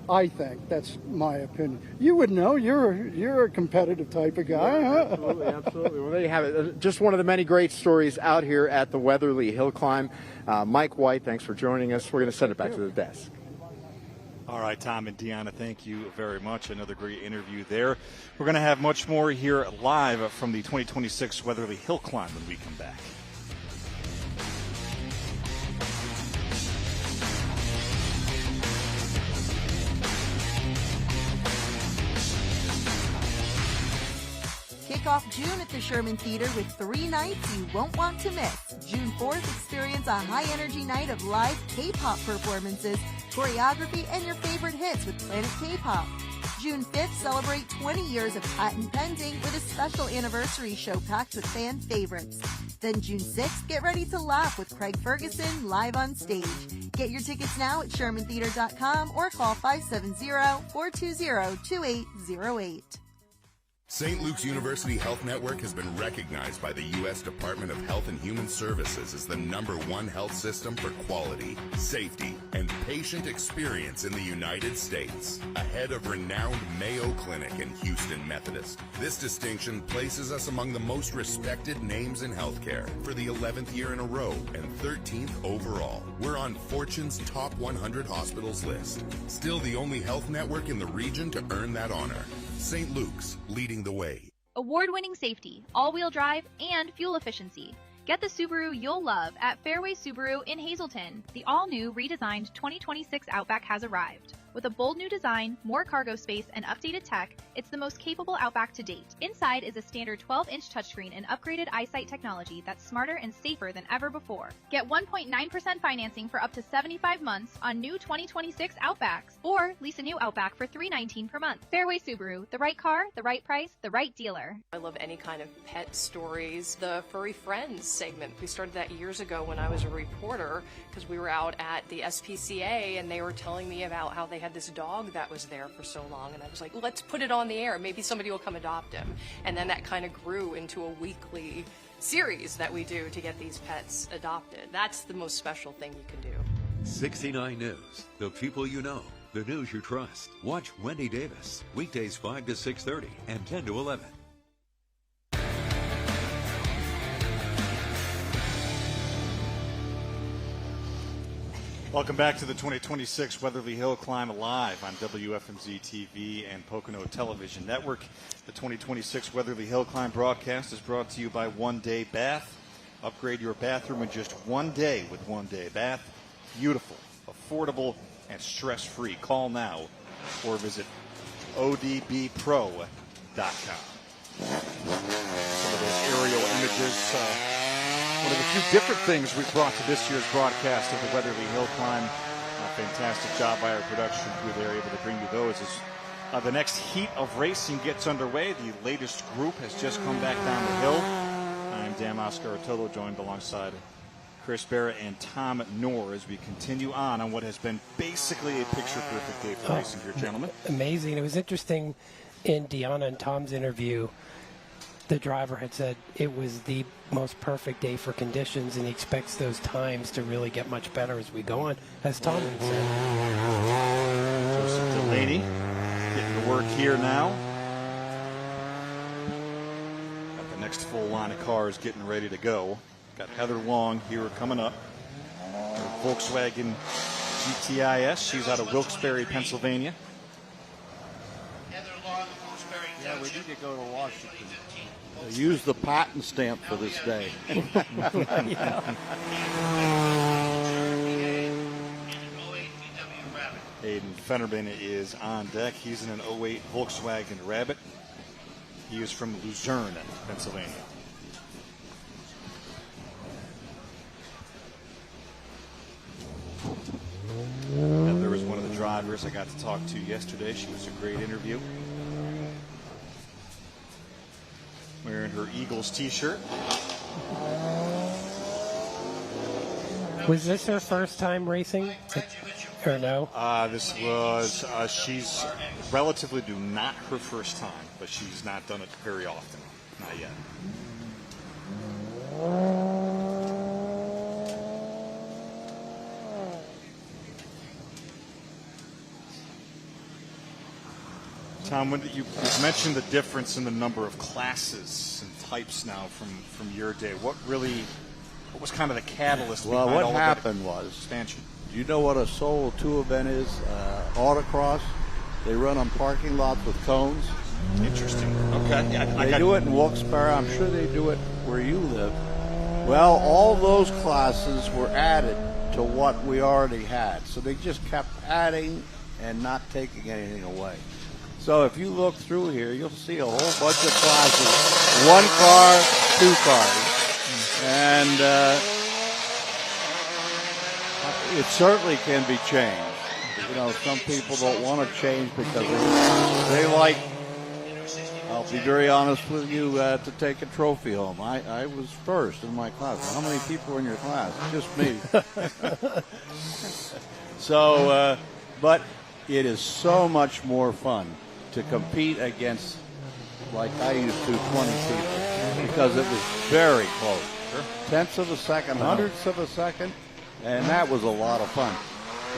I think that's my opinion. You would know. You're a competitive type of guy, huh? Absolutely. Well, there you have it. Just one of the many great stories out here at the Weatherly Hillclimb. Mike White, thanks for joining us. We're going to send it back to the desk. All right, Tom and Deanna, thank you very much. Another great interview there. We're going to have much more here live from the 2026 Weatherly Hillclimb when we come back. Kick off June at the Sherman Theater with 3 nights you won't want to miss. June 4th, experience a high-energy night of live K-pop performances, choreography, and your favorite hits with Planet K-pop. June 5th, celebrate 20 years of patent pending with a special anniversary show packed with fan favorites. Then June 6th, get ready to laugh with Craig Ferguson live on stage. Get your tickets now at ShermanTheater.com or call 570-420-2808. St. Luke's University Health Network has been recognized by the U.S. Department of Health and Human Services as the #1 health system for quality, safety, and patient experience in the United States, ahead of renowned Mayo Clinic and Houston Methodist. This distinction places us among the most respected names in healthcare for the 11th year in a row and 13th overall. We're on Fortune's Top 100 Hospitals list. Still the only health network in the region to earn that honor. St. Luke's, leading the way. Award-winning safety, all-wheel drive, and fuel efficiency. Get the Subaru you'll love at Fairway Subaru in Hazleton. The all-new, redesigned 2026 Outback has arrived. With a bold new design, more cargo space, and updated tech, it's the most capable Outback to date. Inside is a standard 12-inch touchscreen and upgraded eyesight technology that's smarter and safer than ever before. Get 1.9% financing for up to 75 months on new 2026 Outbacks, or lease a new Outback for $319 per month. Fairway Subaru, the right car, the right price, the right dealer. I love any kind of pet stories. The Furry Friends segment, we started that years ago when I was a reporter, because we were out at the SPCA and they were telling me about how they had this dog that was there for so long, and I was like, let's put it on the air, maybe somebody will come adopt him. And then that kind of grew into a weekly series that we do to get these pets adopted. That's the most special thing you can do. 69 News, the people you know, the news you trust. Watch Wendy Davis, weekdays 5 to 6:30 and 10 to 11. Welcome back to the 2026 Weatherly Hillclimb live on WFMZ TV and Pocono Television Network. The 2026 Weatherly Hillclimb broadcast is brought to you by One Day Bath. Upgrade your bathroom in just 1 day with One Day Bath. Beautiful, affordable, and stress-free. Call now or visit odbpro.com. Some of those aerial images. One of the few different things we've brought to this year's broadcast of the Weatherly Hillclimb. A fantastic job by our production crew there, able to bring you those. Is The next heat of racing gets underway. The latest group has just come back down the hill. I'm Dan Mascarotillo, joined alongside Chris Barrett and Tom Knorr as we continue on what has been basically a picture-perfect day for racing here, gentlemen. Amazing. It was interesting in Deanna and Tom's interview. The driver had said it was the most perfect day for conditions, and he expects those times to really get much better as we go on, as Tom had said. Joseph Delaney getting to work here now. Got the next full line of cars getting ready to go. Got Heather Long here coming up. Her Volkswagen GTIS. She's out of Wilkes-Barre, Pennsylvania. Yeah, we need to go to Washington. Use the patent stamp for this day. Aiden Fennerman is on deck. He's in an 08 Volkswagen Rabbit. He is from Luzerne, Pennsylvania. Heather was one of the drivers I got to talk to yesterday. She was a great interview. Wearing her Eagles t-shirt. Was this her first time racing? Or no? This was, she's relatively not her first time, but she's not done it very often. Not yet. Tom, when you mentioned the difference in the number of classes and types now from your day. What was kind of the catalyst behind Well, what all happened of that was, expansion? do you know what a Solo 2 event is? Autocross. They run on parking lots with cones. Interesting. Okay. Yeah, they do it in Wilkes-Barre. I'm sure they do it where you live. Well, all those classes were added to what we already had. So they just kept adding and not taking anything away. So if you look through here, you'll see a whole bunch of classes. 1 car, 2 cars. And it certainly can be changed. You know, some people don't want to change because they like, I'll be very honest with you, to take a trophy home. I was first in my class. How many people were in your class? Just me. So, but it is so much more fun to compete against, like I used to, 20 people, because it was very close. Sure. Tenths of a second, hundredths of a second, and that was a lot of fun.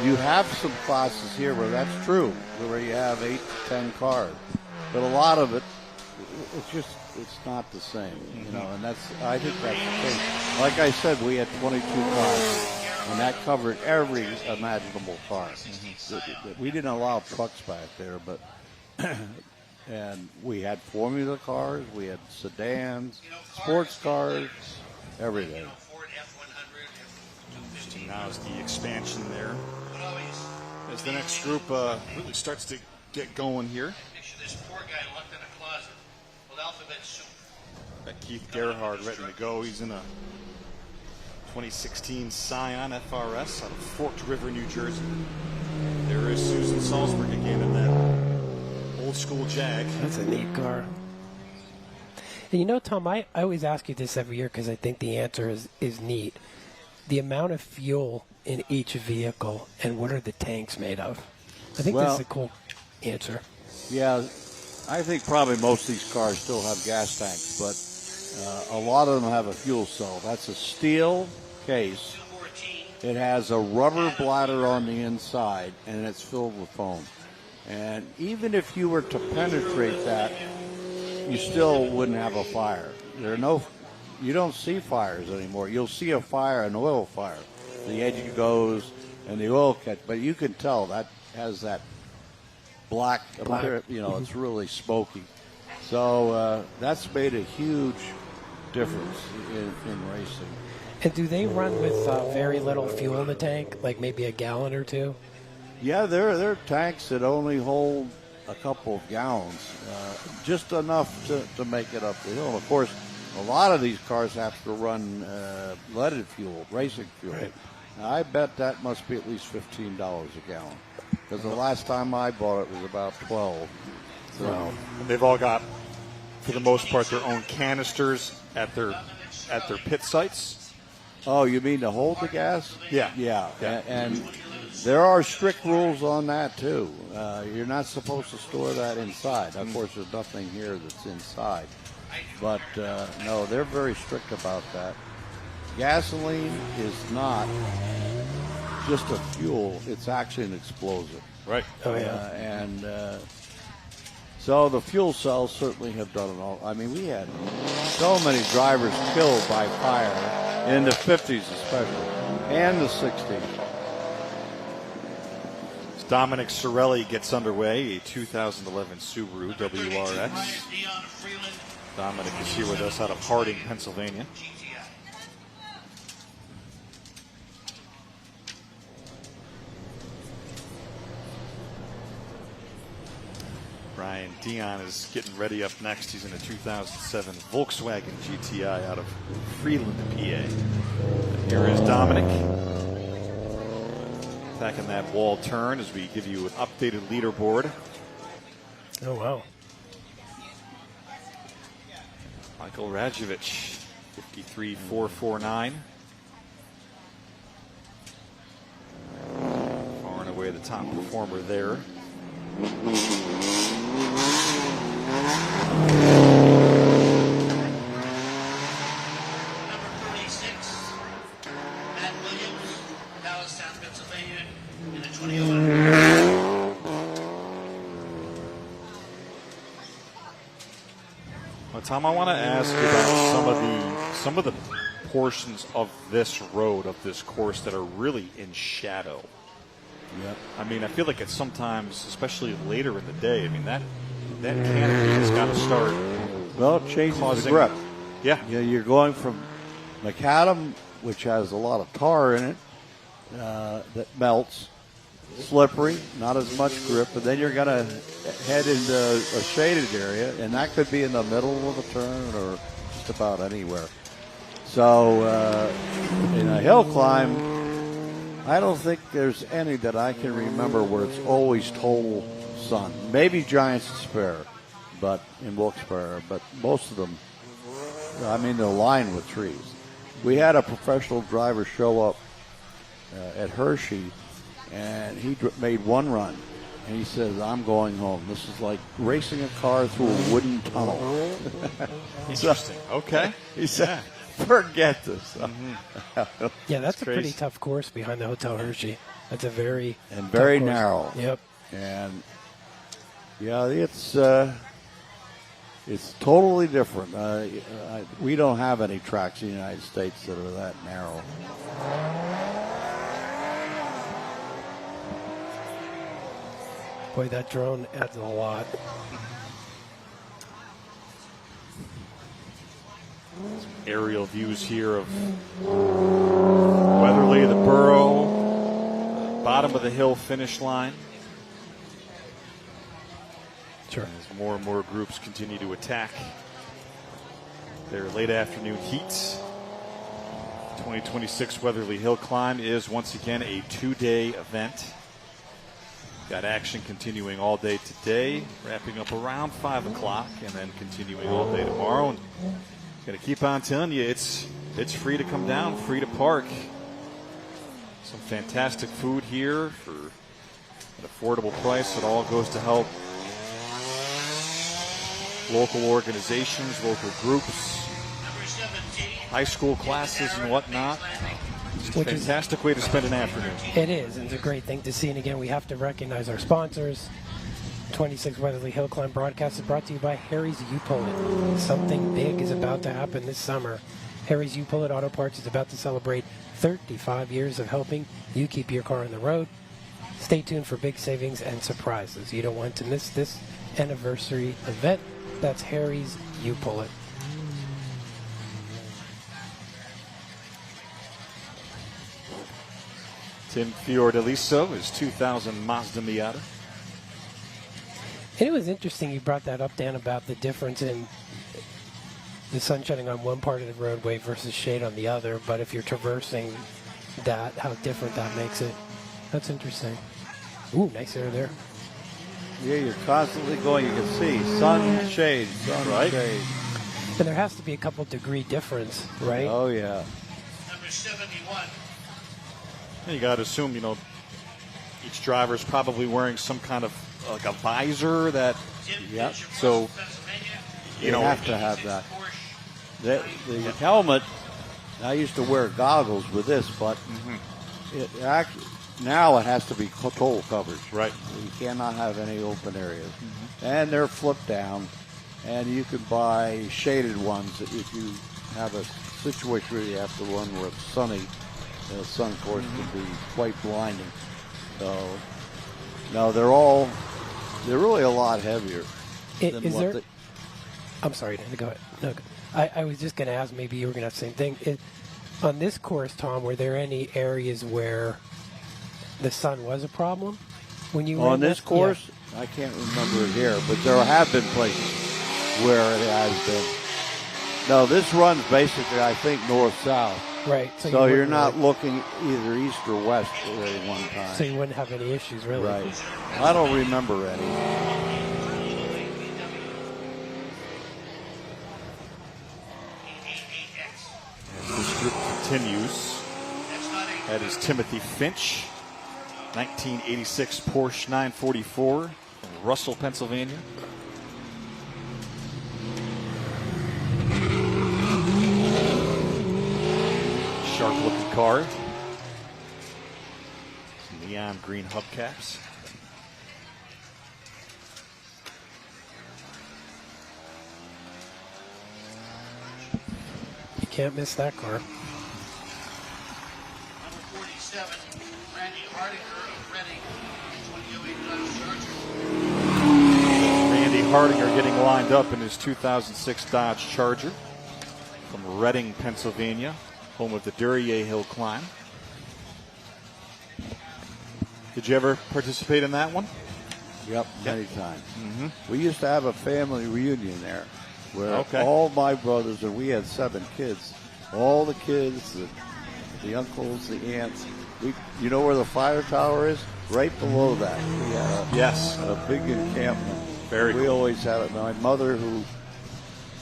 You have some classes here where that's true, where you have 8 to 10 cars, but a lot of it, it's not the same, you know, and I think that's the case. Like I said, we had 22 classes, and that covered every imaginable car. We didn't allow trucks back there, but and we had formula cars, we had sedans, sports cars, everything. Now is the expansion there. As the next group really starts to get going here. Picture this poor guy locked in a closet with alphabet soup. Got Keith Gerhard ready to go. He's in a 2016 Scion FRS out of Forked River, New Jersey. There is Susan Salzberg again in that old school Jag. That's a neat car. And you know, Tom, I always ask you this every year because I think the answer is neat. The amount of fuel in each vehicle and what are the tanks made of? I think that's a cool answer. Yeah, I think probably most of these cars still have gas tanks, but a lot of them have a fuel cell. That's a steel case. It has a rubber bladder on the inside, and it's filled with foam. And even if you were to penetrate that, you still wouldn't have a fire. You don't see fires anymore. You'll see a fire, an oil fire. The edge goes and the oil catch, but you can tell that has that black. You know, it's really smoky. So that's made a huge difference in racing. And do they run with very little fuel in the tank, like maybe a gallon or two? Yeah, there are tanks that only hold a couple of gallons, just enough to make it up the hill. And of course, a lot of these cars have to run leaded fuel, racing fuel. Right. Now, I bet that must be at least $15 a gallon. because the last time I bought it was about 12. So they've all got, for the most part, their own canisters at their pit sites. Oh, you mean to hold the gas? Yeah. Yeah. And there are strict rules on that, too. You're not supposed to store that inside. Of course, there's nothing here that's inside. But, no, they're very strict about that. Gasoline is not just a fuel. It's actually an explosive. Right. Oh, yeah. So the fuel cells certainly have done it all. I mean, we had so many drivers killed by fire in the 50s especially, and the 60s. Dominic Sorelli gets underway, a 2011 Subaru WRX. Dominic is here with us out of Harding, Pennsylvania. Brian Dion is getting ready up next. He's in a 2007 Volkswagen GTI out of Freeland, PA. And here is Dominic. Attacking that wall turn as we give you an updated leaderboard. Oh, wow. Michael Rajovic, 53.449. Far and away the top performer there. Number 36, Matt Williams, Dallas, Pennsylvania, in the 2011. Well, Tom, I want to ask you about some of the portions of this road, of this course, that are really in shadow. Yep. I mean, I feel like it's sometimes, especially later in the day, I mean, that canopy has got to start. Well, it changes the grip. Yeah. You're going from macadam, which has a lot of tar in it, that melts, slippery, not as much grip, and then you're going to head into a shaded area, and that could be in the middle of a turn or just about anywhere. So in a hill climb, I don't think there's any that I can remember where it's always total sun. Maybe Giants and Spare, but in Wilkes-Barre, but most of them, I mean, they're lined with trees. We had a professional driver show up at Hershey, and he made one run, and he says, "I'm going home. This is like racing a car through a wooden tunnel." Interesting. Okay. He said, "Forget this." Yeah, that's a crazy. pretty tough course behind the Hotel Hershey. That's a very very tough course. narrow. Yep. And yeah, it's totally different. We don't have any tracks in the United States that are that narrow. Boy, that drone adds a lot. Aerial views here of Weatherly, the Borough, bottom of the hill finish line. Sure. As more and more groups continue to attack their late afternoon heats. 2026 Weatherly Hillclimb is once again a 2-day event. Got action continuing all day today, wrapping up around 5 o'clock, and then continuing all day tomorrow. And going to keep on telling you, it's free to come down, free to park. Some fantastic food here for an affordable price. It all goes to help local organizations, local groups, high school classes and whatnot. It's a fantastic way to spend an afternoon. It is, and it's a great thing to see. And again, we have to recognize our sponsors. 26 Weatherly Hillclimb broadcast is brought to you by Harry's U-Pullet. Something big is about to happen this summer. Harry's U-Pullet Auto Parts is about to celebrate 35 years of helping you keep your car on the road. Stay tuned for big savings and surprises. You don't want to miss this anniversary event. That's Harry's U-Pullet. Tim Fiordaliso, his 2000 Mazda Miata. And it was interesting you brought that up, Dan, about the difference in the sun shedding on one part of the roadway versus shade on the other. But if you're traversing that, how different that makes it. That's interesting. Ooh, nice air there. Yeah, you're constantly going. You can see sun, shade, sun, shade. And there has to be a couple degree difference, right? Oh, yeah. Number 71. You got to assume, each driver's probably wearing some kind of like a visor that. Yep. So, you have to have that. The helmet. I used to wear goggles with this, but it actually now it has to be total coverage. Right. You cannot have any open areas, and they're flipped down. And you can buy shaded ones if you have a situation where you have to run where it's sunny. The sun, of course, can be quite blinding. So, no, they're really a lot heavier. I'm sorry, go ahead. No, I was just going to ask, maybe you were going to have the same thing. On this course, Tom, were there any areas where the sun was a problem when you on this course? Yeah. I can't remember it here, but there have been places where it has been. No, this runs basically, I think, north-south. Right. So you're not looking either east or west at any one time. So you wouldn't have any issues, really. Right. I don't remember any. This group continues. That is Timothy Finch, 1986 Porsche 944 from Russell, Pennsylvania. Sharp-looking car. Some neon green hubcaps. You can't miss that car. Number 47, Randy Hardinger of Reading, 2008 Dodge Charger. Randy Hardinger getting lined up in his 2006 Dodge Charger from Reading, Pennsylvania, home of the Weatherly Hillclimb. Did you ever participate in that one? Yep, many times. We used to have a family reunion there where Okay. all my brothers, and we had 7 kids, all the kids, the uncles, the aunts. You know where the fire tower is? Right below that. We had a big encampment. We always had it. My mother, who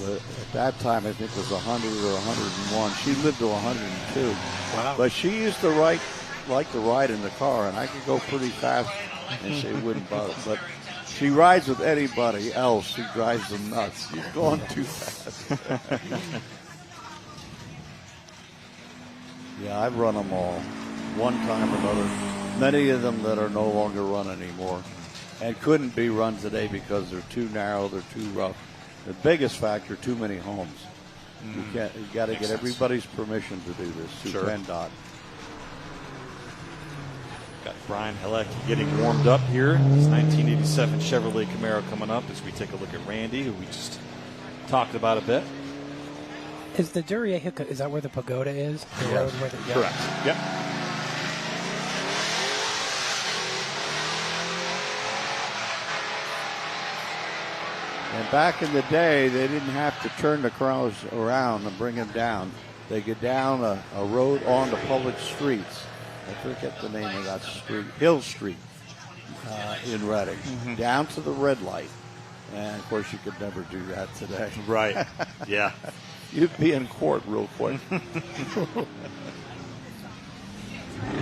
at that time I think was 100 or 101, she lived to 102. Wow. But she used to like to ride in the car, and I could go pretty fast, and she wouldn't bother. But she rides with anybody else, she drives them nuts. She's going too fast. Yeah, I've run them all, one time or another. Many of them that are no longer run anymore, and couldn't be run today because they're too narrow, they're too rough. The biggest factor, too many homes. You got to get everybody's permission to do this through PennDOT. Got Brian Halleck getting warmed up here. This 1987 Chevrolet Camaro coming up as we take a look at Randy, who we just talked about a bit. Is the Weatherly Hillclimb, is that where the pagoda is? The road where the, Correct. Yep. And back in the day, they didn't have to turn the cars around and bring them down. They get down a road onto public streets. I forget the name of that street, Hill Street in Reading, down to the red light. And, of course, you could never do that today. Right, yeah. You'd be in court real quick.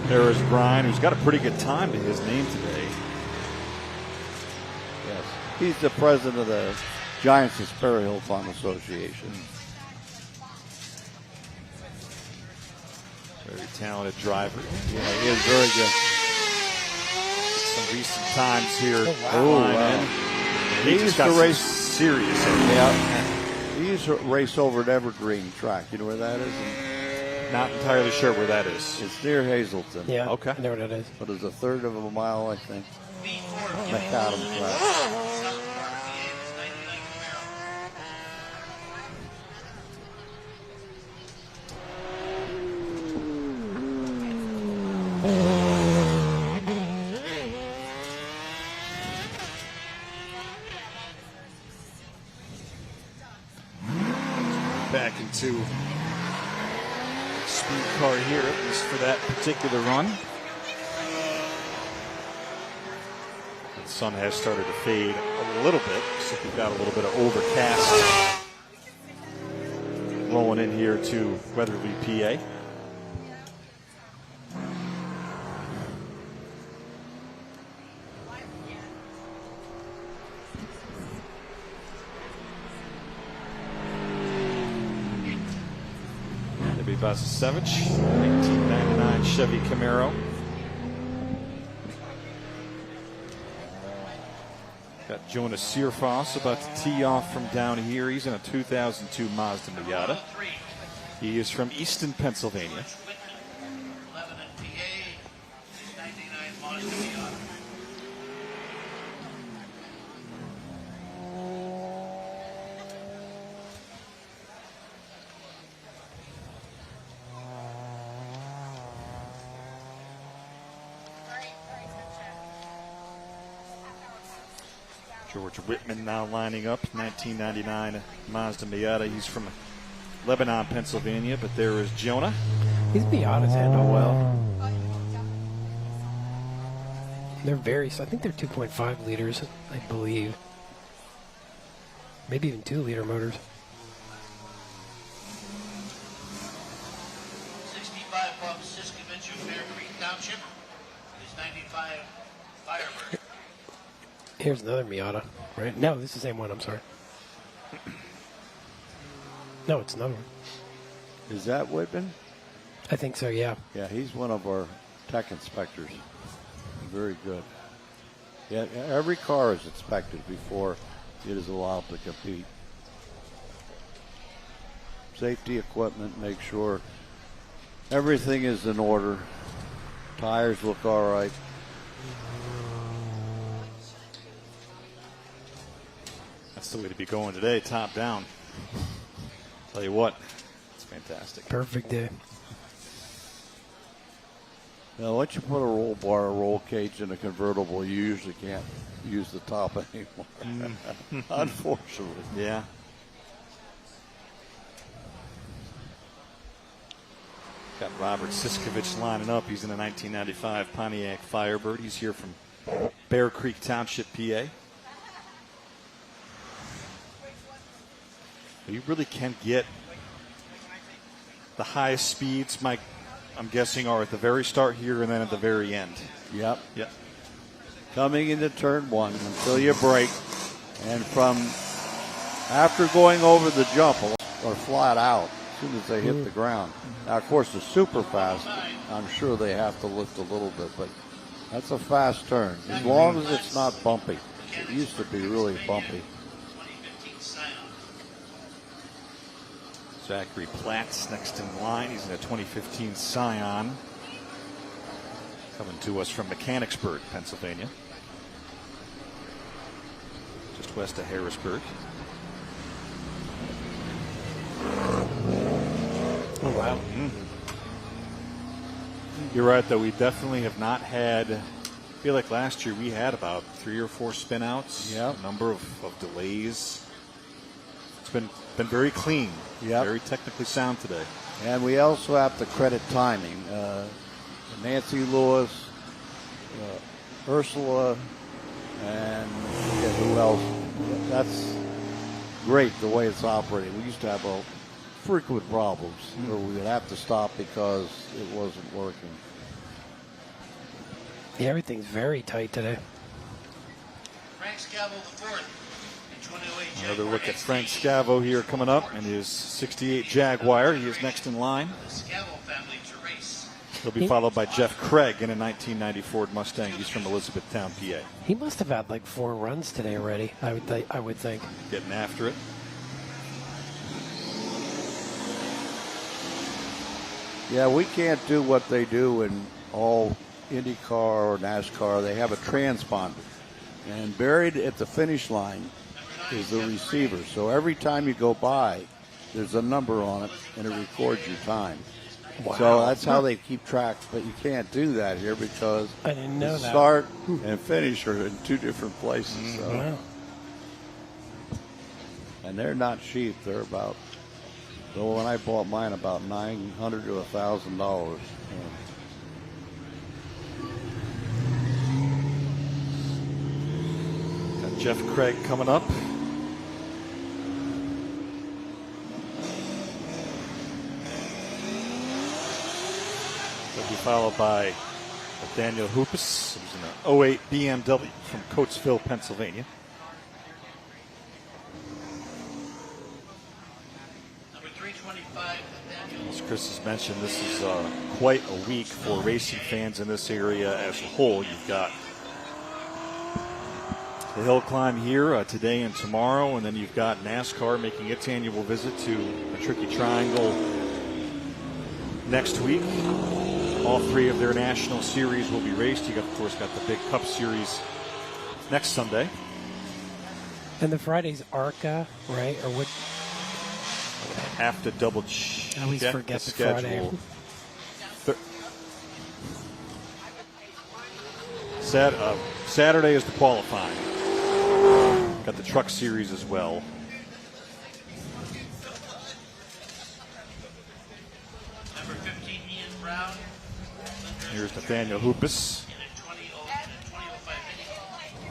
There is Brian, who's got a pretty good time to his name today. Yes. He's the president of the Giants of Sperry Hillclimb Association. Very talented driver. Yeah, he is very good. Some recent times here. Oh, wow. He used to race serious. Yeah. He used to race over at Evergreen Track. You know where that is? Not entirely sure where that is. It's near Hazleton. Yeah, okay. I know what it is. But it's a third of a mile, I think. Macadam Track. Back into speed car here, at least for that particular run. The sun has started to fade a little bit, so we've got a little bit of overcast rolling in here to Weatherly, PA. Vasasevich, 1999 Chevy Camaro. Got Jonas Searfoss about to tee off from down here. He's in a 2002 Mazda Miata. He is from Easton, Pennsylvania. George Whitman now lining up, 1999 Mazda Miata. He's from Lebanon, Pennsylvania, but there is Jonah. These Miatas handle well. They're I think they're 2.5 liters, I believe. Maybe even 2-liter motors. 65 from Siskovich of Bear Creek Township. Is 95 Firebird. Here's another Miata, right? No, this is the same one, I'm sorry. No, it's another one. Is that Whitman? I think so, yeah. Yeah, he's one of our tech inspectors. Very good. Yeah, every car is inspected before it is allowed to compete. Safety equipment, make sure everything is in order. Tires look all right. That's the way to be going today, top down. Tell you what, it's fantastic. Perfect day. Now, once you put a roll bar, a roll cage in a convertible, you usually can't use the top anymore. Unfortunately. Yeah. Got Robert Siskovich lining up. He's in a 1995 Pontiac Firebird. He's here from Bear Creek Township, PA. You really can get the highest speeds, Mike, I'm guessing, are at the very start here and then at the very end. Yep. Yep. Coming into turn one until you brake. And from after going over the jump or flat out as soon as they hit the ground. Now, of course, the super fast, I'm sure they have to lift a little bit, but that's a fast turn. As long as it's not bumpy. It used to be really bumpy. Zachary Platts next in line. He's in a 2015 Scion. Coming to us from Mechanicsburg, Pennsylvania. Just west of Harrisburg. Oh, wow. Mm-hmm. You're right, though. We definitely have not had, I feel like last year we had about 3 or 4 spinouts. Yep. A number of delays. It's been very clean. Yep. Very technically sound today. And we also have to credit timing. Nancy Lewis, Ursula, and who else? That's great the way it's operating. We used to have frequent problems where we would have to stop because it wasn't working. Yeah, everything's very tight today. Frank Scavo the fourth. Another look at Frank Scavo here coming up in his 68 Jaguar. He is next in line. He'll be followed by Jeff Craig in a 1990 Ford Mustang. He's from Elizabethtown, PA. He must have had like 4 runs today already, I would think. Getting after it. Yeah, we can't do what they do in all IndyCar or NASCAR. They have a transponder. And buried at the finish line is the receiver. So every time you go by, there's a number on it, and it records your time. Wow. So that's how they keep track. But you can't do that here because I didn't know the that. start and finish are in 2 different places. Mm-hmm. So. Wow. And they're not cheap. They're about, so when I bought mine, about $900 to $1,000. Jeff Craig coming up. He'll be followed by Daniel Hoopus, who's in an 08 BMW from Coatesville, Pennsylvania. Number 325, As Chris has mentioned, this is quite a week for racing fans in this area as a whole. You've got the hill climb here today and tomorrow, and then you've got NASCAR making its annual visit to the Tricky Triangle next week. All three of their national series will be raced. You got, of course, got the big Cup Series next Sunday. And the Friday's ARCA, right? Or what? Have to double check. I always forget the the schedule. Saturday is the qualifying. Got the Truck Series as well. number 15, Ian Brown. Here's Nathaniel Hoopus.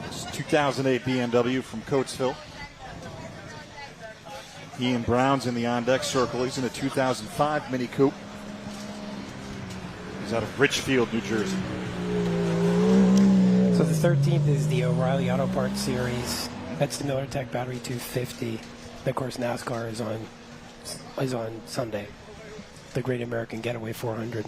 It's 2008 BMW from Coatesville. Ian Brown's in the on-deck circle. He's in a 2005 Mini Coupe. He's out of Richfield, New Jersey. So the 13th is the O'Reilly Auto Parts Series. That's the Miller Tech Battery 250. And of course, NASCAR is on Sunday. The Great American Getaway 400.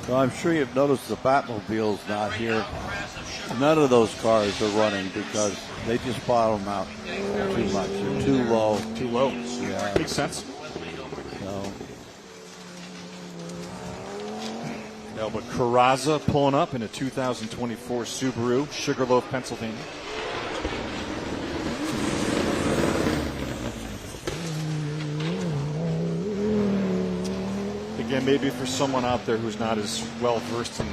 So I'm sure you've noticed the Batmobile's not here. None of those cars are running because they just bottom out too much. They're too low. Too low. Yeah. Makes sense. So. Albert Carrazza pulling up in a 2024 Subaru, Sugarloaf, Pennsylvania. Again, maybe for someone out there who's not as well versed in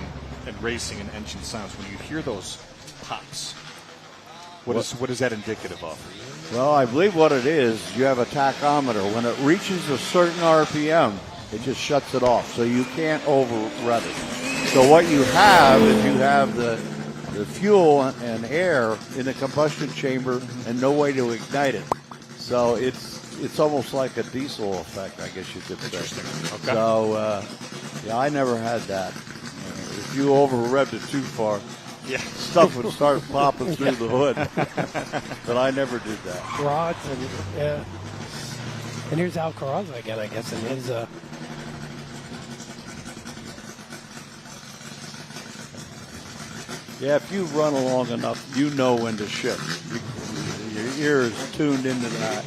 racing and engine sounds, when you hear those pops, what is that indicative of? Well, I believe what it is, you have a tachometer. When it reaches a certain RPM, it just shuts it off, so you can't over-rev it. So what you have is you have the fuel and air in the combustion chamber and no way to ignite it. So it's almost like a diesel effect, I guess you could say. Interesting. Okay. So, yeah, I never had that. If you over-revved it too far, stuff would start popping through the hood. But I never did that. Rods and, yeah. And here's Al Carrazza again, I guess, in his... Yeah, if you run along enough, you know when to shift. Your ear is tuned into that.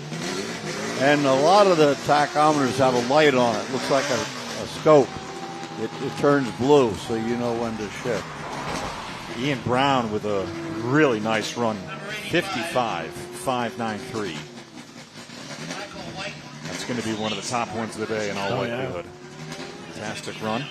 And a lot of the tachometers have a light on it. Looks like a scope. It turns blue, so you know when to shift. Ian Brown with a really nice run. 55.593. That's going to be one of the top ones of the day in all likelihood. Fantastic run.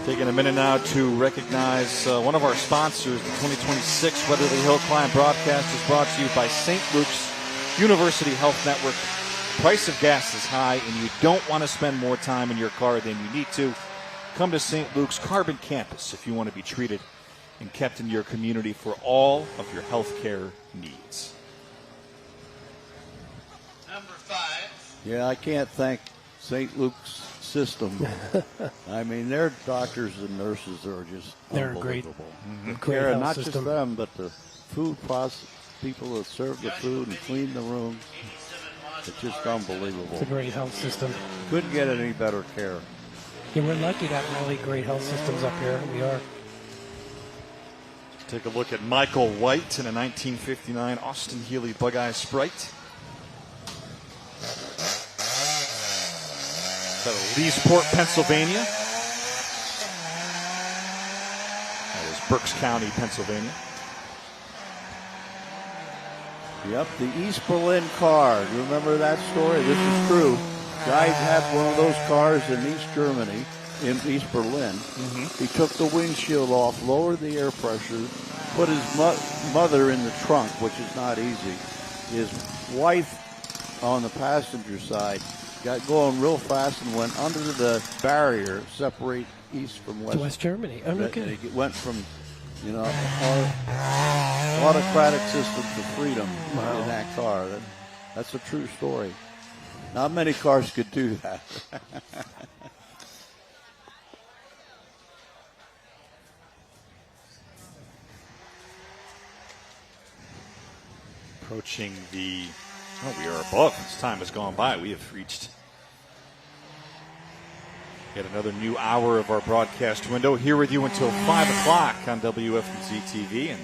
Taking a minute now to recognize one of our sponsors. The 2026 Weatherly Hillclimb broadcast is brought to you by St. Luke's University Health Network. The price of gas is high, and you don't want to spend more time in your car than you need to. Come to St. Luke's Carbon Campus if you want to be treated and kept in your community for all of your health care needs. Number 5. Yeah, I can't thank St. Luke's system. I mean, their doctors and nurses are just unbelievable. Great Care, not system. just them, but the food process people that serve the food and clean the rooms. It's just unbelievable. It's a great health system. Couldn't get any better care. Yeah, we're lucky to have really great health systems up here. We are. Take a look at Michael White in a 1959 Austin Healey Bug-Eye Sprite. Out of Leesport, Pennsylvania. That is Berks County, Pennsylvania. Yep, the East Berlin car. Do you remember that story? This is true. Guy had one of those cars in East Germany, in East Berlin. He took the windshield off, lowered the air pressure, put his mother in the trunk, which is not easy. His wife on the passenger side got going real fast and went under the barrier, separate East from West. To West Germany. Oh, okay. It went from, autocratic system to freedom in that car. That's a true story. Not many cars could do that. Approaching we are above. As time has gone by, we have reached yet another new hour of our broadcast window. Here with you until 5 o'clock on WFMZ TV and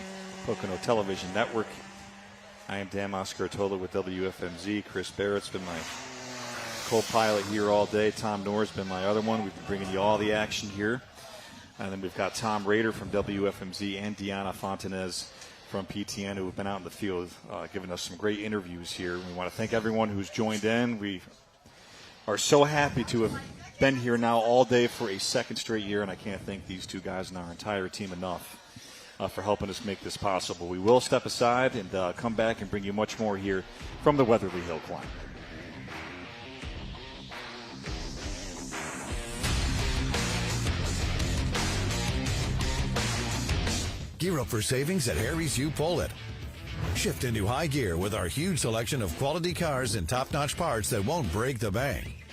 Pocono Television Network. I am Dan Moscartola with WFMZ. Chris Barrett's been my co-pilot here all day. Tom Knorr's been my other one. We've been bringing you all the action here. And then we've got Tom Rader from WFMZ and Deanna Fontanez from PTN, who have been out in the field giving us some great interviews here. We want to thank everyone who's joined in. We are so happy to have been here now all day for a second straight year, and I can't thank these two guys and our entire team enough for helping us make this possible. We will step aside and come back and bring you much more here from the Weatherly Hillclimb. Gear up for savings at Harry's U-Pull-It. Shift into high gear with our huge selection of quality cars and top-notch parts that won't break the bank.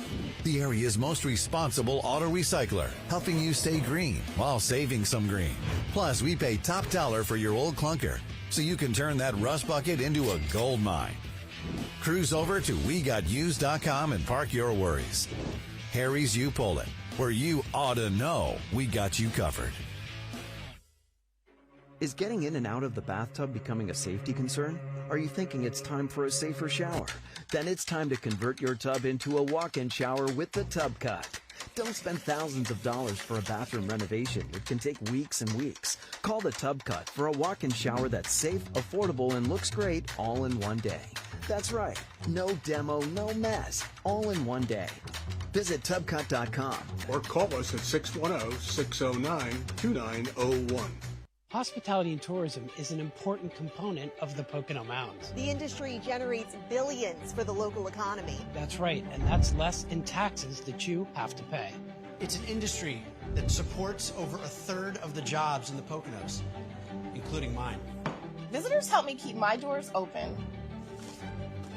The area's most responsible auto recycler, helping you stay green while saving some green. Plus, we pay top dollar for your old clunker, so you can turn that rust bucket into a gold mine. Cruise over to WeGotUsed.com and park your worries. Harry's U-Pull-It, where you ought to know we got you covered. Is getting in and out of the bathtub becoming a safety concern? Are you thinking it's time for a safer shower? Then it's time to convert your tub into a walk-in shower with the Tub Cut. Don't spend thousands of dollars for a bathroom renovation. It can take weeks and weeks. Call the Tub Cut for a walk-in shower that's safe, affordable, and looks great all in one day. That's right. No demo, no mess. All in one day. Visit tubcut.com or call us at 610-609-2901. Hospitality and tourism is an important component of the Pocono Mountains. The industry generates billions for the local economy. That's right, and that's less in taxes that you have to pay. It's an industry that supports over a third of the jobs in the Poconos, including mine. Visitors help me keep my doors open.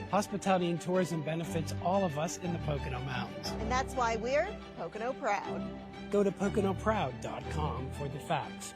Hospitality and tourism benefits all of us in the Pocono Mountains. And that's why we're Pocono Proud. Go to PoconoProud.com for the facts.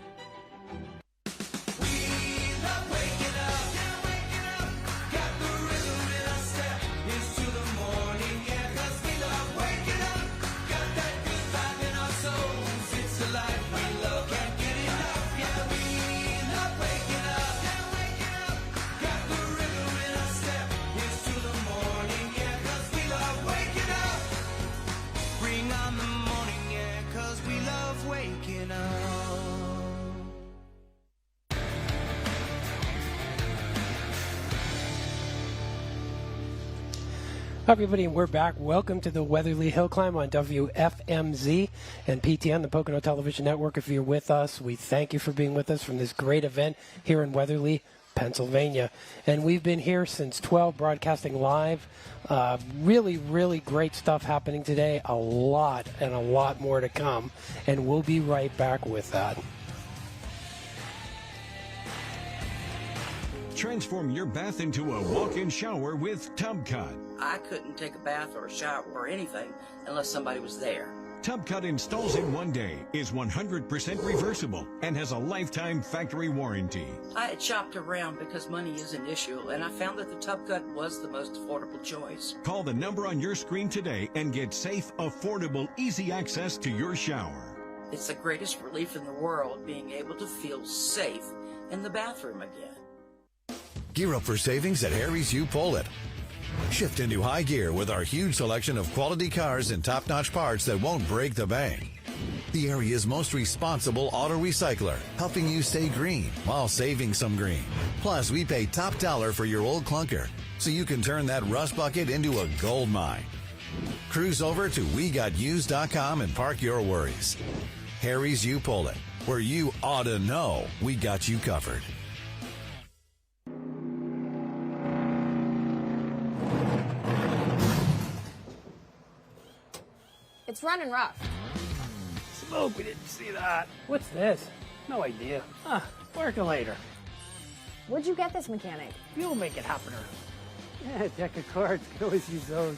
Hi, everybody, and we're back. Welcome to the Weatherly Hillclimb on WFMZ and PTN, the Pocono Television Network. If you're with us, we thank you for being with us from this great event here in Weatherly, Pennsylvania. And we've been here since 12, broadcasting live. Really, really great stuff happening today. A lot and a lot more to come. And we'll be right back with that. Transform your bath into a walk-in shower with Tub Cut. I couldn't take a bath or a shower or anything unless somebody was there. Tub Cut installs in one day, is 100% reversible, and has a lifetime factory warranty. I had shopped around because money is an issue, and I found that the Tub Cut was the most affordable choice. Call the number on your screen today and get safe, affordable, easy access to your shower. It's the greatest relief in the world, being able to feel safe in the bathroom again. Gear up for savings at Harry's U-Pull-It. Shift into high gear with our huge selection of quality cars and top-notch parts that won't break the bank. The area's most responsible auto recycler, helping you stay green while saving some green. Plus, we pay top dollar for your old clunker, so you can turn that rust bucket into a gold mine. Cruise over to WeGotUsed.com and park your worries. Harry's You Pull It, where you ought to know we got you covered. It's running rough. Smoke, we didn't see that. What's this? No idea. Work it later. Where'd you get this mechanic? You'll make it happen. Yeah, deck of cards. Could always use those.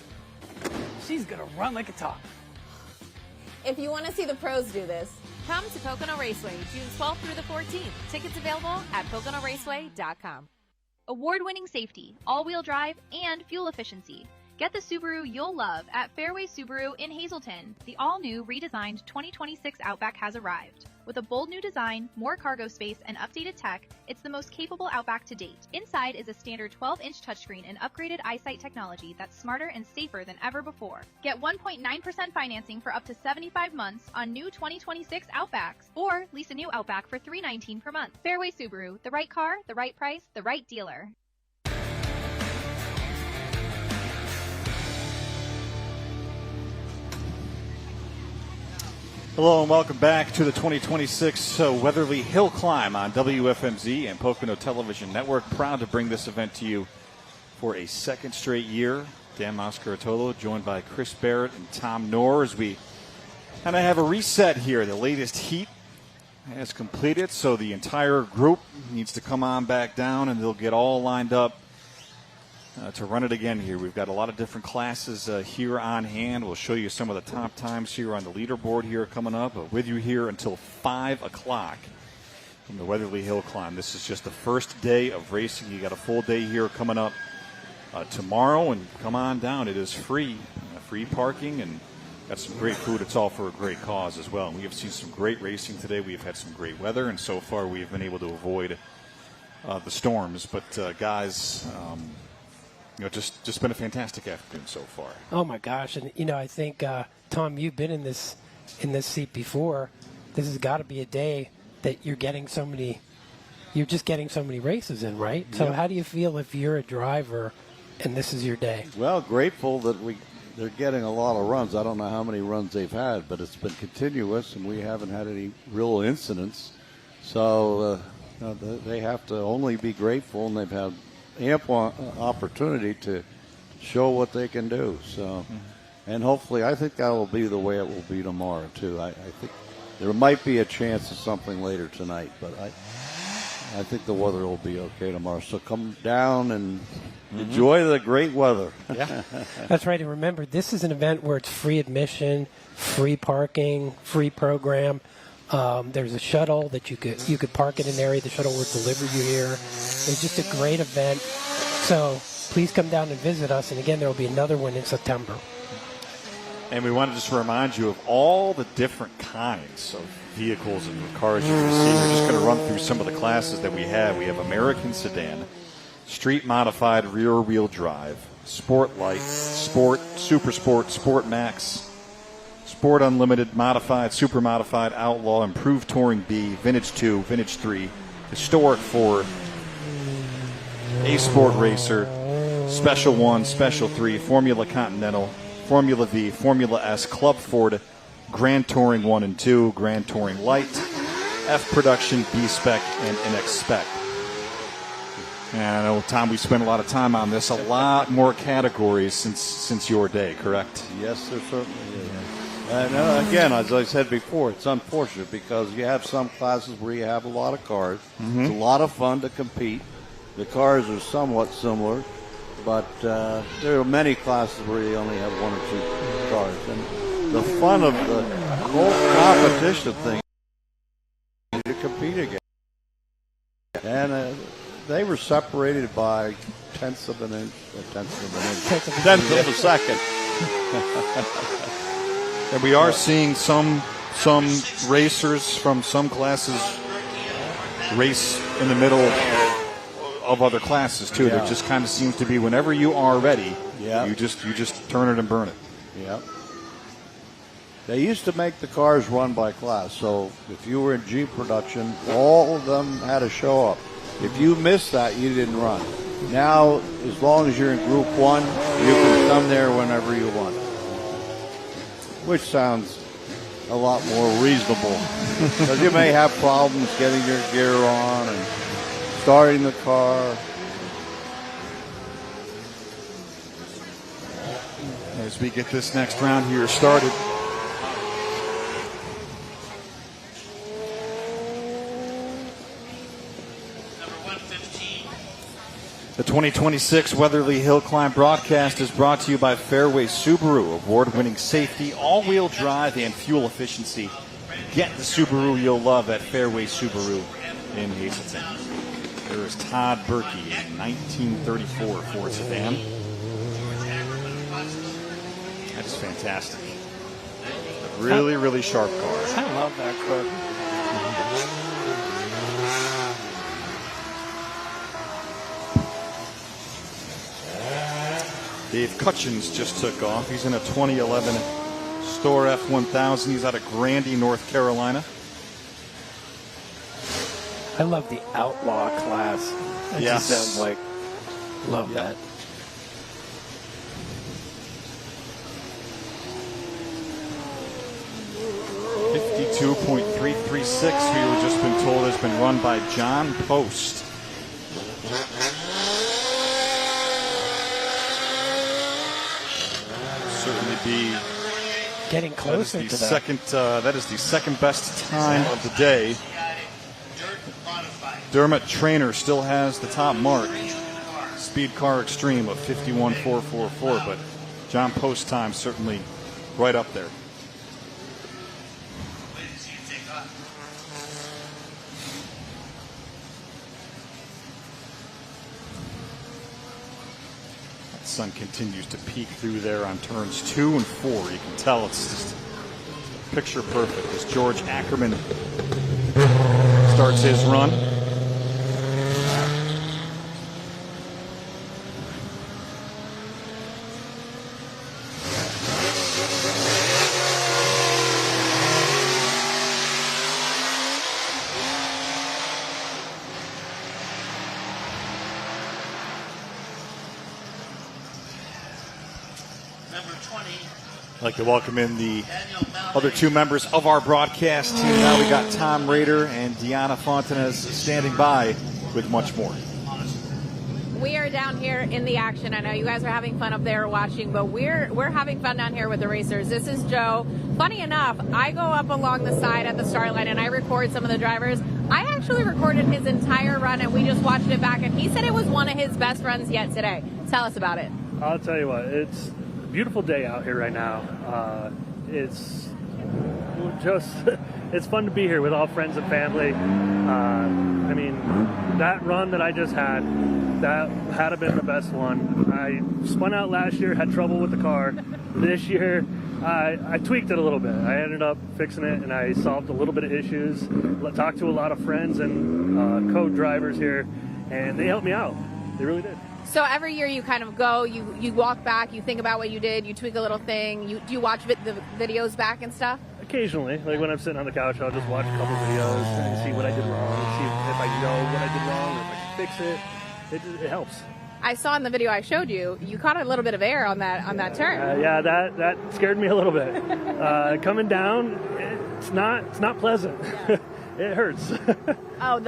She's gonna run like a top. If you want to see the pros do this, Come to Pocono Raceway, June 12th through the 14th. Tickets available at PoconoRaceway.com. Award-winning safety, all-wheel drive, and fuel efficiency. Get the Subaru you'll love at Fairway Subaru in Hazleton. The all-new redesigned 2026 Outback has arrived. With a bold new design, more cargo space, and updated tech, it's the most capable Outback to date. Inside is a standard 12-inch touchscreen and upgraded eyesight technology that's smarter and safer than ever before. Get 1.9% financing for up to 75 months on new 2026 Outbacks, or lease a new Outback for $319 per month. Fairway Subaru, the right car, the right price, the right dealer. Hello and welcome back to the 2026 Weatherly Hillclimb on WFMZ and Pocono Television Network. Proud to bring this event to you for a second straight year. Dan Mascaratolo joined by Chris Barrett and Tom Knorr as we kind of have a reset here. The latest heat has completed, so the entire group needs to come on back down and they'll get all lined up to run it again here. We've got a lot of different classes here on hand. We'll show you some of the top times here on the leaderboard here coming up. With you here until 5 o'clock from the Weatherly Hillclimb. This is just the first day of racing. You got a full day here coming up tomorrow, and come on down. It is free parking, and got some great food. It's all for a great cause as well. We have seen some great racing today. We've had some great weather, and so far we've been able to avoid the storms. But guys, just been a fantastic afternoon so far. Oh my gosh! And I think Tom, you've been in this seat before. This has got to be a day that you're just getting so many races in, right? Yep. So how do you feel if you're a driver and this is your day? Well, grateful that they're getting a lot of runs. I don't know how many runs they've had, but it's been continuous, and we haven't had any real incidents. So they have to only be grateful, and they've had ample opportunity to show what they can do. So, and hopefully, I think that will be the way it will be tomorrow too. I think there might be a chance of something later tonight, but I think the weather will be okay tomorrow. So come down and enjoy the great weather. Yeah, that's right. And remember, this is an event where it's free admission, free parking, free program. There's a shuttle that you could park in an area. The shuttle will deliver you here. It's just a great event. So please come down and visit us. And again, there will be another one in September. And we wanted just to remind you of all the different kinds of vehicles and cars you're going to see. We're just going to run through some of the classes that we have. We have American Sedan, Street Modified Rear-Wheel Drive, Sport Light, Sport, Super Sport, Sport Max, Sport Unlimited, Modified, Super Modified, Outlaw, Improved Touring B, Vintage 2, Vintage 3, Historic 4, A Sport Racer, Special 1, Special 3, Formula Continental, Formula V, Formula S, Club Ford, Grand Touring 1 and 2, Grand Touring Light, F Production, B Spec, and NX Spec. And I know, Tom, we spent a lot of time on this. A lot more categories since your day, correct? Yes, there certainly is. And again, as I said before, it's unfortunate because you have some classes where you have a lot of cars. It's a lot of fun to compete. The cars are somewhat similar, but there are many classes where you only have one or two cars. And the fun of the whole competition thing is to compete again. And they were separated by tenths of a second. And we are seeing some racers from some classes race in the middle of other classes too. Yeah. There just kind of seems to be whenever you are ready, Yeah. you just turn it and burn it. Yep. They used to make the cars run by class, so if you were in G production, all of them had to show up. If you missed that, you didn't run. Now, as long as you're in Group 1, you can come there whenever you want. which sounds a lot more reasonable. Because you may have problems getting your gear on and starting the car. As we get this next round here started. The 2026 Weatherly Hillclimb broadcast is brought to you by Fairway Subaru, award-winning safety, all-wheel drive, and fuel efficiency. Get the Subaru you'll love at Fairway Subaru in Hazleton. There is Todd Berkey in 1934 Ford sedan. That is fantastic. Really, really sharp car. I love that car. Dave Cutchins just took off. He's in a 2011 Store F1000. He's out of Grandy, North Carolina. I love the Outlaw class. That Yes. just sounds like, love that. .336, we were just been told, has been run by John Post. Certainly be getting closer to that. Second, that is the second best time of the day. Dermot Trainer still has the top mark. Speed Car Extreme of 51.444, but John Post time certainly right up there. Sun continues to peek through there on turns 2 and 4. You can tell it's just picture perfect as George Ackerman starts his run. I'd like to welcome in the other two members of our broadcast team. Now we got Tom Rader and Deanna Fontanez standing by with much more. We are down here in the action. I know you guys are having fun up there watching, but we're having fun down here with the racers. This is Joe. Funny enough, I go up along the side at the start line and I record some of the drivers. I actually recorded his entire run and we just watched it back, and he said it was one of his best runs yet today. Tell us about it. I'll tell you what, it's a beautiful day out here right now. It's just, it's fun to be here with all friends and family. I mean, that run that I just had, that had been the best one. I spun out last year, had trouble with the car. This year, I tweaked it a little bit. I ended up fixing it, and I solved a little bit of issues. Talked to a lot of friends and co-drivers here, and they helped me out. They really did. So every year you kind of go, you walk back, you think about what you did, you tweak a little thing. Do you watch the videos back and stuff? Occasionally, like when I'm sitting on the couch, I'll just watch a couple videos and see what I did wrong, see if I know what I did wrong, or if I can fix it. It helps. I saw in the video I showed you, you caught a little bit of air on that turn. Yeah, that scared me a little bit. Coming down, it's not pleasant. It hurts. Oh,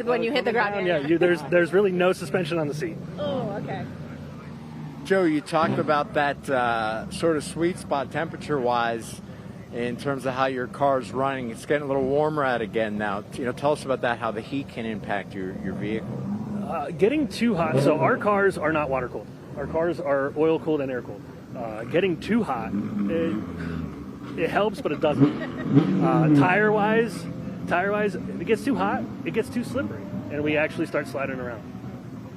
when you hit the ground. Yeah, there's really no suspension on the seat. Oh, okay. Joe, you talked about that sort of sweet spot temperature-wise in terms of how your car's running. It's getting a little warmer out again now. Tell us about that, how the heat can impact your vehicle. Getting too hot. So our cars are not water cooled. Our cars are oil cooled and air cooled. Getting too hot, it helps, but it doesn't. Tire wise, if it gets too hot, it gets too slippery, and we actually start sliding around.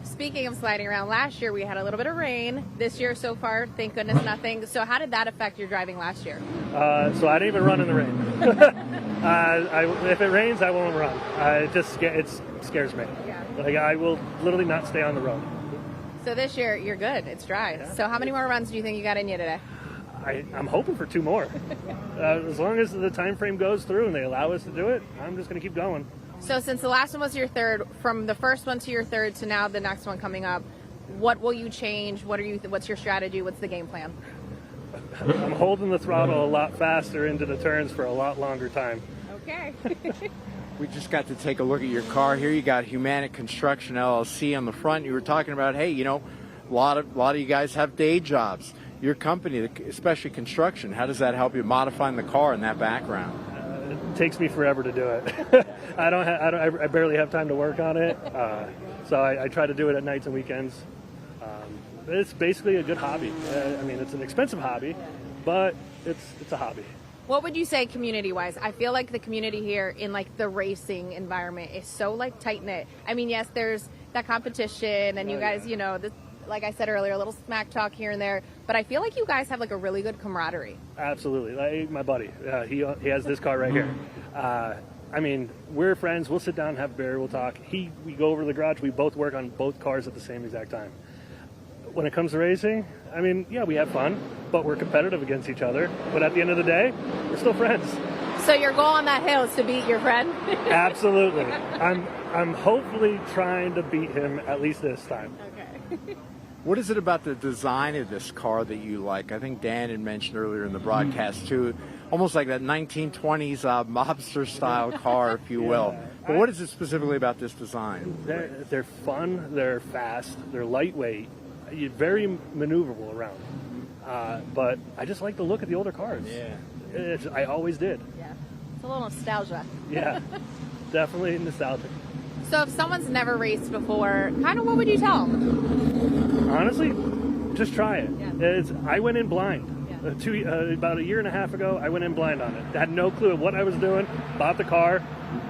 Speaking of sliding around, last year we had a little bit of rain. This year so far, thank goodness, nothing. So how did that affect your driving last year? So I didn't even run in the rain. If it rains, I won't run. It scares me. Yeah. Like, I will literally not stay on the road. So this year you're good. It's dry. Yeah. So how many more runs do you think you got in you today? I'm hoping for 2 more. As long as the time frame goes through and they allow us to do it, I'm just going to keep going. So since the last one was your third, from the first one to your third to now the next one coming up, what will you change? What's your strategy? What's the game plan? I'm holding the throttle a lot faster into the turns for a lot longer time. Okay. We just got to take a look at your car here. You got Humanic Construction LLC on the front. You were talking about, hey, you know, a lot of you guys have day jobs. Your company, especially construction, how does that help you modifying the car in that background? It takes me forever to do it. I barely have time to work on it, so I try to do it at nights and weekends. It's basically a good hobby. I mean, it's an expensive hobby, but it's a hobby. What would you say community-wise? I feel like the community here in like the racing environment is so like tight-knit. I mean, yes, there's that competition and you guys, you know, like I said earlier, a little smack talk here and there, but I feel like you guys have like a really good camaraderie. Absolutely. Like my buddy, he has this car right here. I mean, we're friends. We'll sit down and have a beer. We'll talk. We go over to the garage. We both work on both cars at the same exact time. When it comes to racing, I mean, yeah, we have fun, but we're competitive against each other. But at the end of the day, we're still friends. So your goal on that hill is to beat your friend? Absolutely. I'm hopefully trying to beat him at least this time. Okay. What is it about the design of this car that you like? I think Dan had mentioned earlier in the broadcast, too, almost like that 1920s mobster-style car, if you will. Yeah. But what is it specifically about this design? They're fun, they're fast, they're lightweight, very maneuverable around. But I just like the look of the older cars. Yeah. I always did. Yeah. It's a little nostalgia. Yeah, definitely nostalgic. So if someone's never raced before, kind of what would you tell them? Honestly, just try it. Yeah. I went in blind. Yeah. About a year and a half ago, I went in blind on it. I had no clue of what I was doing, bought the car,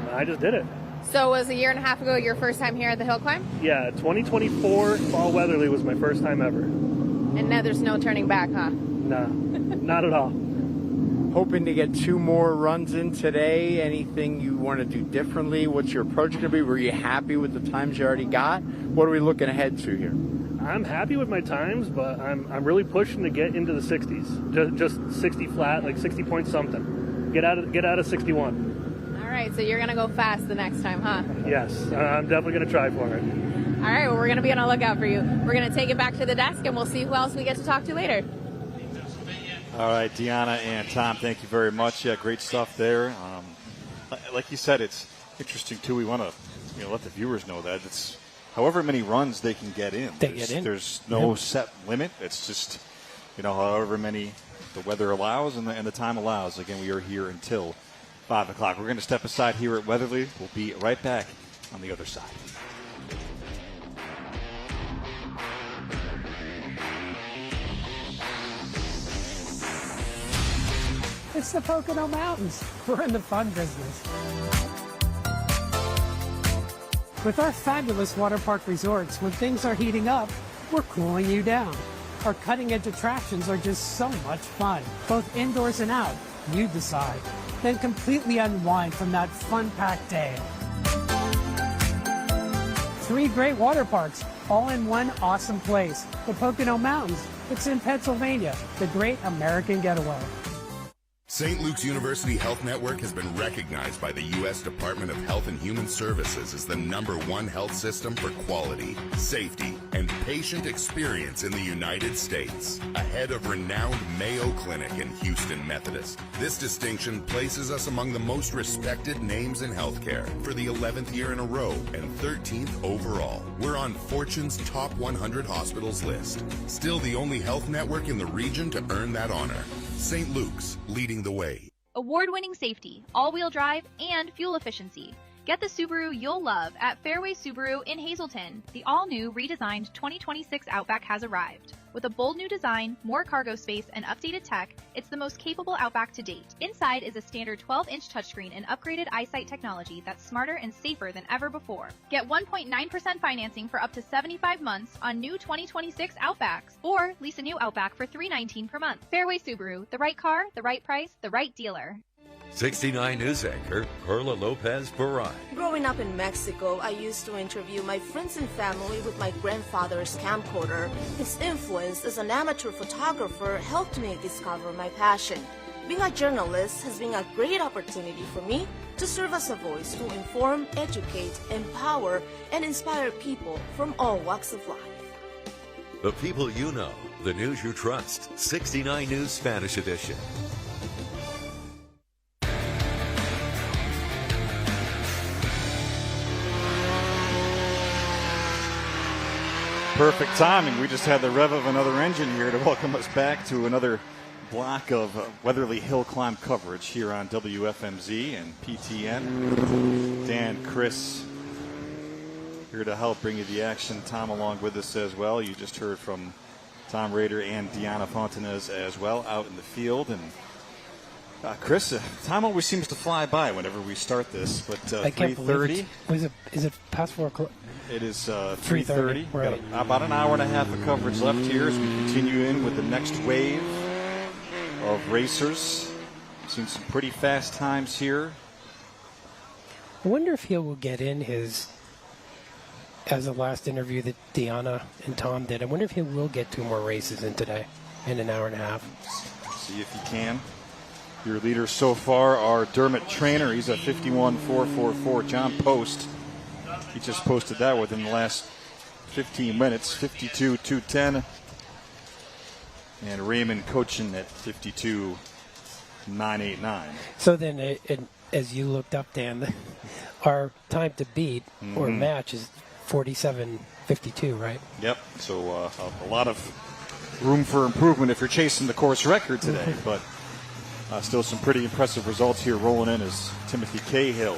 and I just did it. So was a year and a half ago your first time here at the hill climb? Yeah, 2024 Fall Weatherly was my first time ever. And now there's no turning back, huh? No, not at all. Hoping to get 2 more runs in today. Anything you want to do differently? What's your approach going to be? Were you happy with the times you already got? What are we looking ahead to here? I'm happy with my times, but I'm really pushing to get into the 60s. Just 60 flat, like 60 point something. Get out of 61. All right, so you're going to go fast the next time, huh? Yes, I'm definitely going to try for it. All right, well, we're going to be on the lookout for you. We're going to take it back to the desk, and we'll see who else we get to talk to later. All right, Deanna and Tom, thank you very much. Yeah, great stuff there. Like you said, it's interesting, too. We want to let the viewers know that it's however many runs they can get in. There's no set limit. It's just, however many the weather allows and the time allows. Again, we are here until 5 o'clock. We're going to step aside here at Weatherly. We'll be right back on the other side. It's the Pocono Mountains. We're in the fun business. With our fabulous water park resorts, when things are heating up, we're cooling you down. Our cutting-edge attractions are just so much fun, both indoors and out. You decide. Then completely unwind from that fun-packed day. 3 great water parks, all in one awesome place. The Pocono Mountains. It's in Pennsylvania, the great American getaway. St. Luke's University Health Network has been recognized by the U.S. Department of Health and Human Services as the #1 health system for quality, safety, and patient experience in the United States, ahead of renowned Mayo Clinic and Houston Methodist. This distinction places us among the most respected names in healthcare for the 11th year in a row and 13th overall. We're on Fortune's Top 100 Hospitals list. Still the only health network in the region to earn that honor. St. Luke's, leading the way. Award-winning safety, all-wheel drive, and fuel efficiency. Get the Subaru you'll love at Fairway Subaru in Hazleton. The all-new, redesigned 2026 Outback has arrived. With a bold new design, more cargo space, and updated tech, it's the most capable Outback to date. Inside is a standard 12-inch touchscreen and upgraded eyesight technology that's smarter and safer than ever before. Get 1.9% financing for up to 75 months on new 2026 Outbacks, or lease a new Outback for $319 per month. Fairway Subaru, the right car, the right price, the right dealer. 69 News anchor Perla Lopez Barai. Growing up in Mexico, I used to interview my friends and family with my grandfather's camcorder. His influence as an amateur photographer helped me discover my passion. Being a journalist has been a great opportunity for me to serve as a voice to inform, educate, empower, and inspire people from all walks of life. The people you know, the news you trust. 69 News Spanish edition. Perfect timing. We just had the rev of another engine here to welcome us back to another block of Weatherly Hillclimb coverage here on WFMZ and PTN. Dan, Chris, here to help bring you the action. Tom along with us as well. You just heard from Tom Rader and Deanna Fontanez as well out in the field. And Chris, time always seems to fly by whenever we start this, but 3:30. Is it past 4 o'clock? It is 3:30. Right. We've got about an hour and a half of coverage left here as we continue in with the next wave of racers. Seen some pretty fast times here. I wonder if he will get in his, as the last interview that Deanna and Tom did, I wonder if he will get 2 more races in today in an hour and a half. See if he can. Your leaders so far are Dermot Trainer. He's at 51.444. John Post, he just posted that within the last 15 minutes, 52.210. And Raymond Cochin at 52.989. So then, as you looked up, Dan, our time to beat or match is 47.52, right? Yep. So a lot of room for improvement if you're chasing the course record today. But still some pretty impressive results here. Rolling in is Timothy Cahill.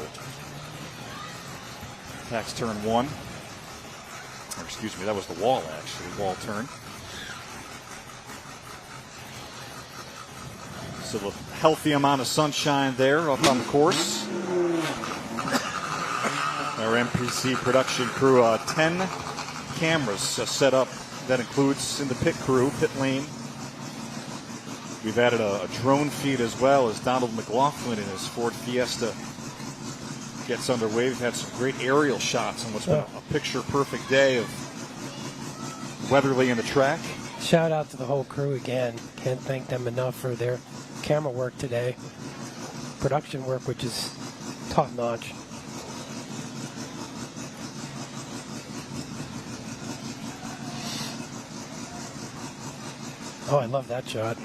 Tax turn 1. Or excuse me, that was the wall, actually. Wall turn. So a healthy amount of sunshine there up on the course. Our MPC production crew, 10 cameras set up. That includes in the pit crew, pit lane. We've added a drone feed as well as Donald McLaughlin in his Ford Fiesta gets underway. We've had some great aerial shots on what's been a picture-perfect day of Weatherly in the track. Shout out to the whole crew again. Can't thank them enough for their camera work today. Production work, which is top-notch. Oh, I love that shot.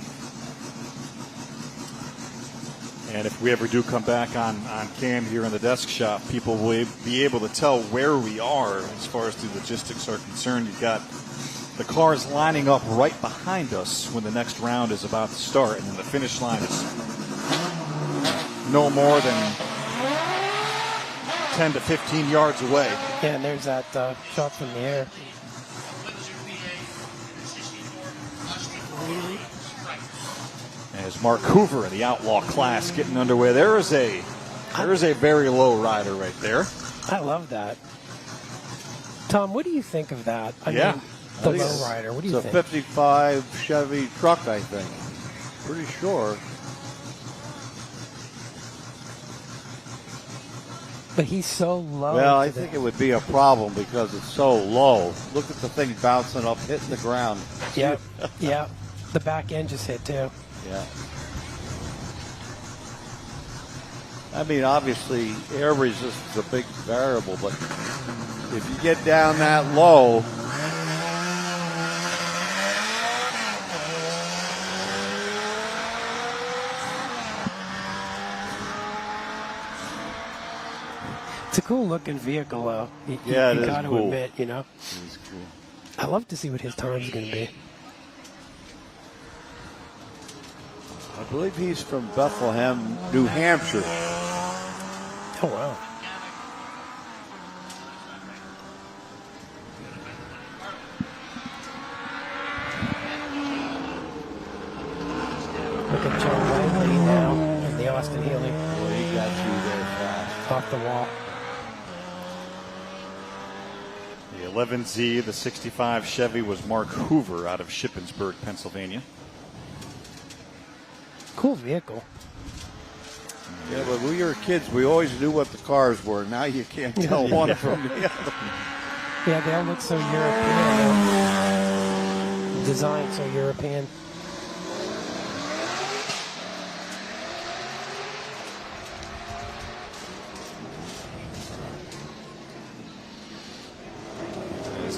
And if we ever do come back on cam here in the desk shop, people will be able to tell where we are as far as the logistics are concerned. You've got the cars lining up right behind us when the next round is about to start, and then the finish line is no more than 10 to 15 yards away. Yeah, and there's that shot from the air. As Mark Hoover in the Outlaw class getting underway. There is a very low rider right there. I love that. Tom, what do you think of that? I mean, the low rider. What do you think? It's a 55 Chevy truck, I think. Pretty sure. But he's so low. Well, I think it would be a problem because it's so low. Look at the thing bouncing up, hitting the ground. Yep. Yeah. The back end just hit, too. Yeah. I mean, obviously, air resistance is a big variable, but if you get down that low, it's a cool looking vehicle, though. You got to admit, you know. It is cool. I love to see what his time's going to be. I believe he's from Bethlehem, New Hampshire. Oh, wow. Look at John Whiteley now in the Austin Healy. Boy, he got through there fast. Off the wall. The 11Z, the 65 Chevy, was Mark Hoover out of Shippensburg, Pennsylvania. Cool vehicle. Yeah, but when we were kids, we always knew what the cars were. Now you can't tell one from the other. Yeah, they all look so European. Designed so European.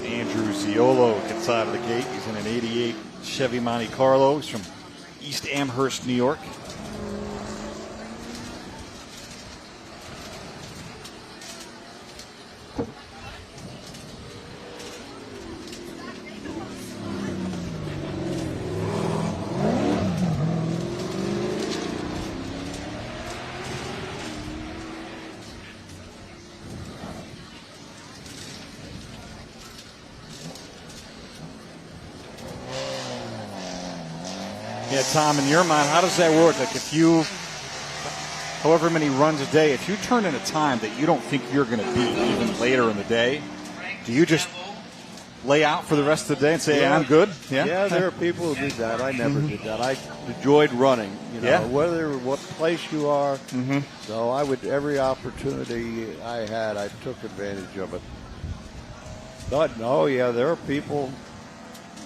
Andrew Ziolo gets out of the gate. He's in an 88 Chevy Monte Carlo. He's from East Amherst, New York. Yeah, Tom, in your mind, how does that work? Like if you, however many runs a day, if you turn in a time that you don't think you're going to beat even later in the day, do you just lay out for the rest of the day and say, I'm good? Yeah, there are people who do that. I never did that. I enjoyed running, whether what place you are. So I would, every opportunity I had, I took advantage of it. But, there are people,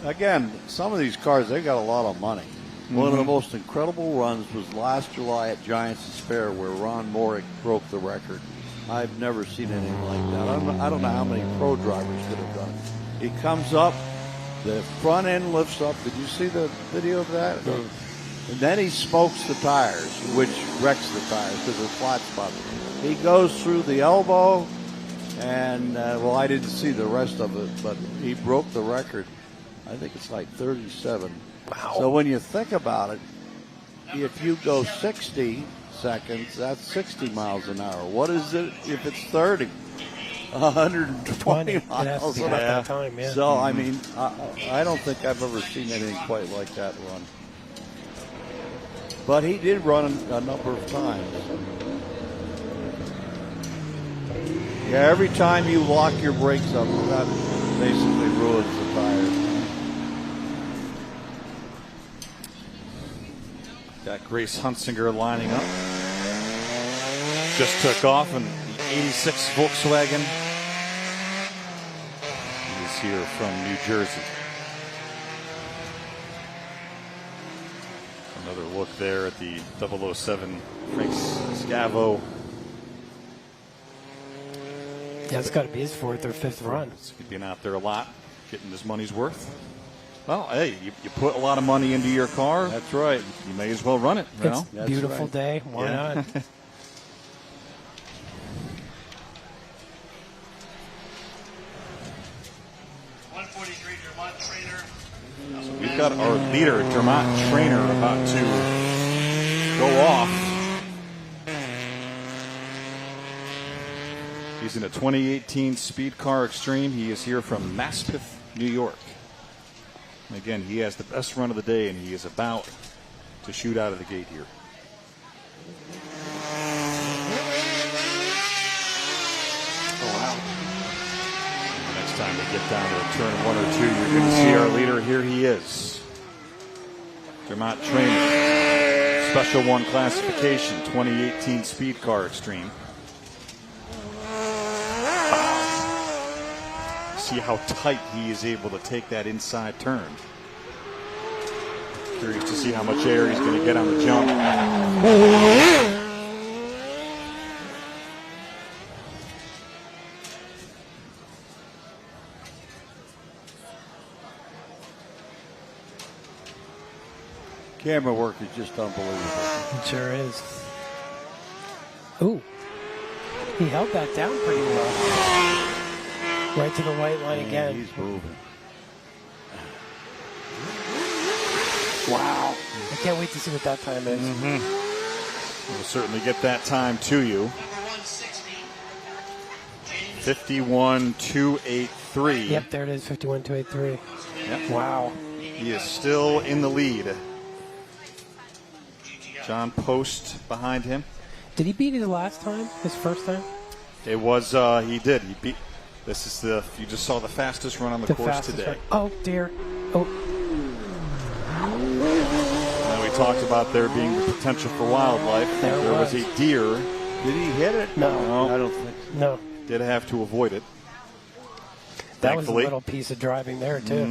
again, some of these cars, they got a lot of money. One of the most incredible runs was last July at Giants and Spare, where Ron Morick broke the record. I've never seen anything like that. I don't know how many pro drivers could have done it. He comes up, the front end lifts up. Did you see the video of that? And then he smokes the tires, which wrecks the tires because they're flat spots. He goes through the elbow, and, I didn't see the rest of it, but he broke the record. I think it's like 37. Wow. So when you think about it, if you go 60 seconds, that's 60 miles an hour. What is it if it's 30? 120 miles an hour. So, I mean, I don't think I've ever seen anything quite like that run. But he did run a number of times. Yeah, every time you lock your brakes up, that basically ruins the tires. Got Grace Hunsinger lining up. Just took off in the 86 Volkswagen. He is here from New Jersey. Another look there at the 007 Frank Scavo. Yeah, it's got to be his fourth or fifth run. He's been out there a lot, getting his money's worth. Well, hey, you put a lot of money into your car. That's right. You may as well run it. It's a beautiful day. Why not? 143 Dermont Trainer. So we've got our leader, Dermont Trainer, about to go off. He's in a 2018 Speed Car Extreme. He is here from Maspeth, New York. And again, he has the best run of the day, and he is about to shoot out of the gate here. Oh, wow. Next time we get down to turn 1 or 2, you're going to see our leader. Here he is. Dermont Trainer. Special 1 classification, 2018 Speed Car Extreme. See how tight he is able to take that inside turn. Curious to see how much air he's going to get on the jump. Camera work is just unbelievable. It sure is. Ooh. He held that down pretty well. Right to the white line again. He's moving. Wow. I can't wait to see what that time is. We'll certainly get that time to you. 51.283. Yep, there it is, 51.283. Yep. Wow. He is still in the lead. John Post behind him. Did he beat it last time, his first time? It was, he did. He beat. This is you just saw the fastest run on the course today. Run. Oh, dear. Oh. Now we talked about there being the potential for wildlife. There was a deer. Did he hit it? No. I don't think so. No. Did have to avoid it. That was a little piece of driving there, too.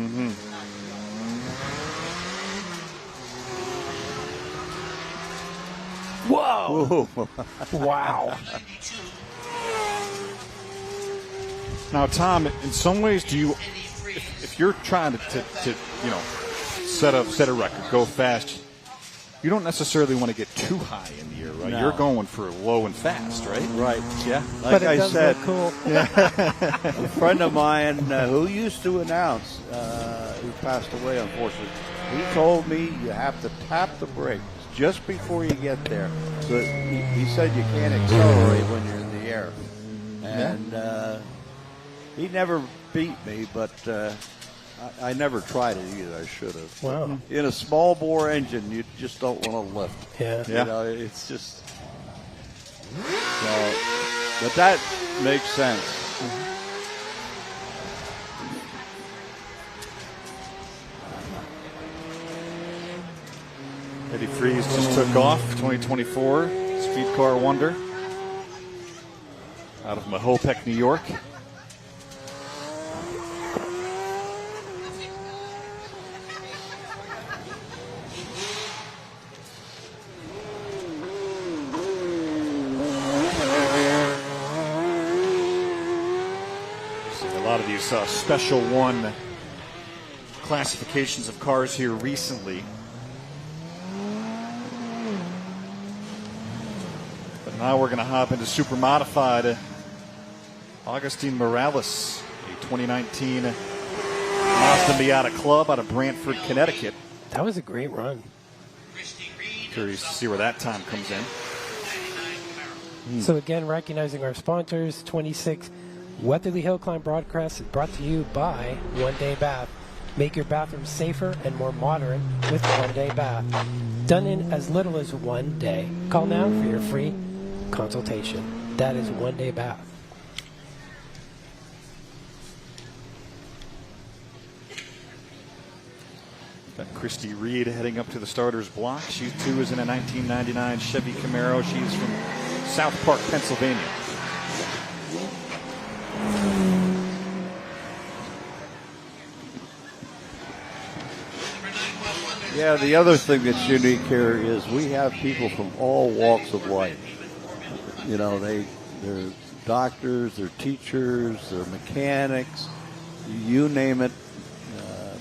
Whoa. Wow. Now, Tom, in some ways, do you, if you're trying to set a record, go fast, you don't necessarily want to get too high in the air, right? No. You're going for low and fast, right? Right. Yeah. Like I said, cool. a friend of mine who used to announce, who passed away, unfortunately, he told me you have to tap the brakes just before you get there. So he said you can't accelerate when you're in the air. And he never beat me, but I never tried it either. I should have. Wow. In a small bore engine, you just don't want to lift. Yeah. You know, it's just. So, but that makes sense. Eddie Freeze just took off, 2024 Speed Car Wonder out of Mahopec, New York. Seeing a lot of these Special One classifications of cars here recently. Now we're going to hop into super modified. Augustine Morales, a 2019 Mazda Miata Club out of Brantford, Connecticut. That was a great run. Curious to see where that time comes in. So again, recognizing our sponsors, 26 Weatherly Hillclimb broadcast is brought to you by One Day Bath. Make your bathroom safer and more modern with One Day Bath. Done in as little as 1 day. Call now for your free consultation. That is One Day Bath. Got Christy Reed heading up to the starter's block. She too is in a 1999 Chevy Camaro. She's from South Park, Pennsylvania. Yeah, the other thing that's unique here is we have people from all walks of life. You know, they're doctors, they're teachers, they're mechanics, you name it,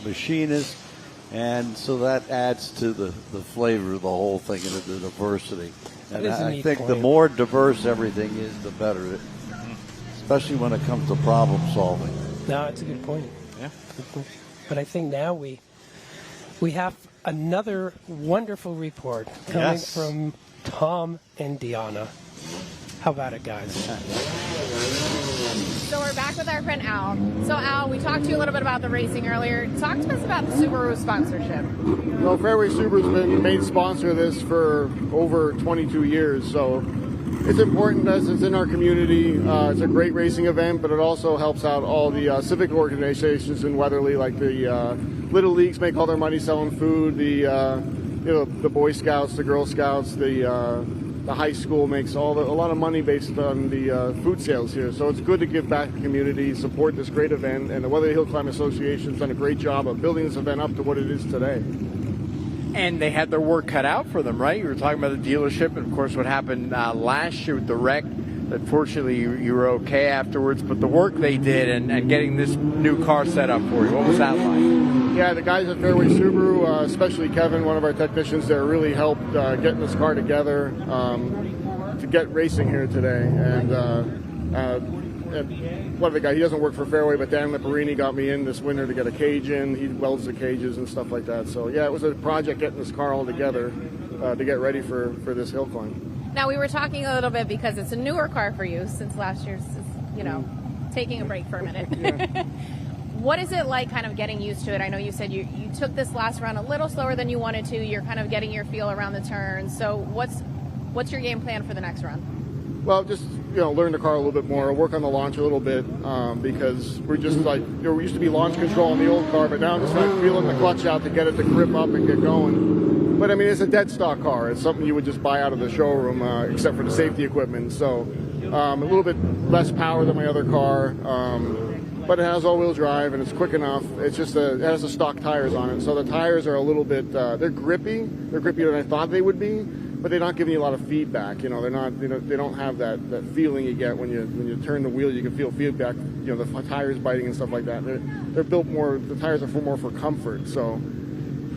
machinists. And so that adds to the flavor of the whole thing and the diversity. And I think the more diverse everything is, the better, especially when it comes to problem solving. No, it's a good point. Yeah. But I think now we have another wonderful report coming from Tom and Deanna. How about it, guys? So we're back with our friend Al. So Al, we talked to you a little bit about the racing earlier. Talk to us about the Subaru sponsorship. Well, Fairway Subaru's been the main sponsor of this for over 22 years, so it's important as it's in our community. It's a great racing event, but it also helps out all the civic organizations in Weatherly, like the Little Leagues make all their money selling food, the Boy Scouts, the Girl Scouts, the high school makes a lot of money based on the food sales here. So it's good to give back to the community, support this great event, and the Weatherly Hillclimb Association has done a great job of building this event up to what it is today. And they had their work cut out for them, right? You were talking about the dealership, and of course what happened last year with the wreck. Unfortunately, you were okay afterwards, but the work they did and getting this new car set up for you, what was that like? Yeah, the guys at Fairway Subaru, especially Kevin, one of our technicians there, really helped getting this car together to get racing here today. And one of the guys, he doesn't work for Fairway, but Dan Lipperini got me in this winter to get a cage in. He welds the cages and stuff like that. So yeah, it was a project getting this car all together to get ready for this hill climb. Now, we were talking a little bit because it's a newer car for you since last year's, taking a break for a minute. Yeah. What is it like kind of getting used to it? I know you said you took this last run a little slower than you wanted to. You're kind of getting your feel around the turns. So what's your game plan for the next run? Well, just, learn the car a little bit more, work on the launch a little bit, because we're just like, we used to be launch control on the old car, but now I'm just like feeling the clutch out to get it to grip up and get going. But I mean, it's a dead stock car. It's something you would just buy out of the showroom, except for the safety equipment. So a little bit less power than my other car, but it has all-wheel drive and it's quick enough. It's just it has the stock tires on it, so the tires are a little bit they're grippy. They're grippier than I thought they would be. but they're not giving you a lot of feedback. You know, they're not. They don't have that feeling you get when you turn the wheel. You can feel feedback. You know, the tires biting and stuff like that. They're built more. The tires are more for comfort. So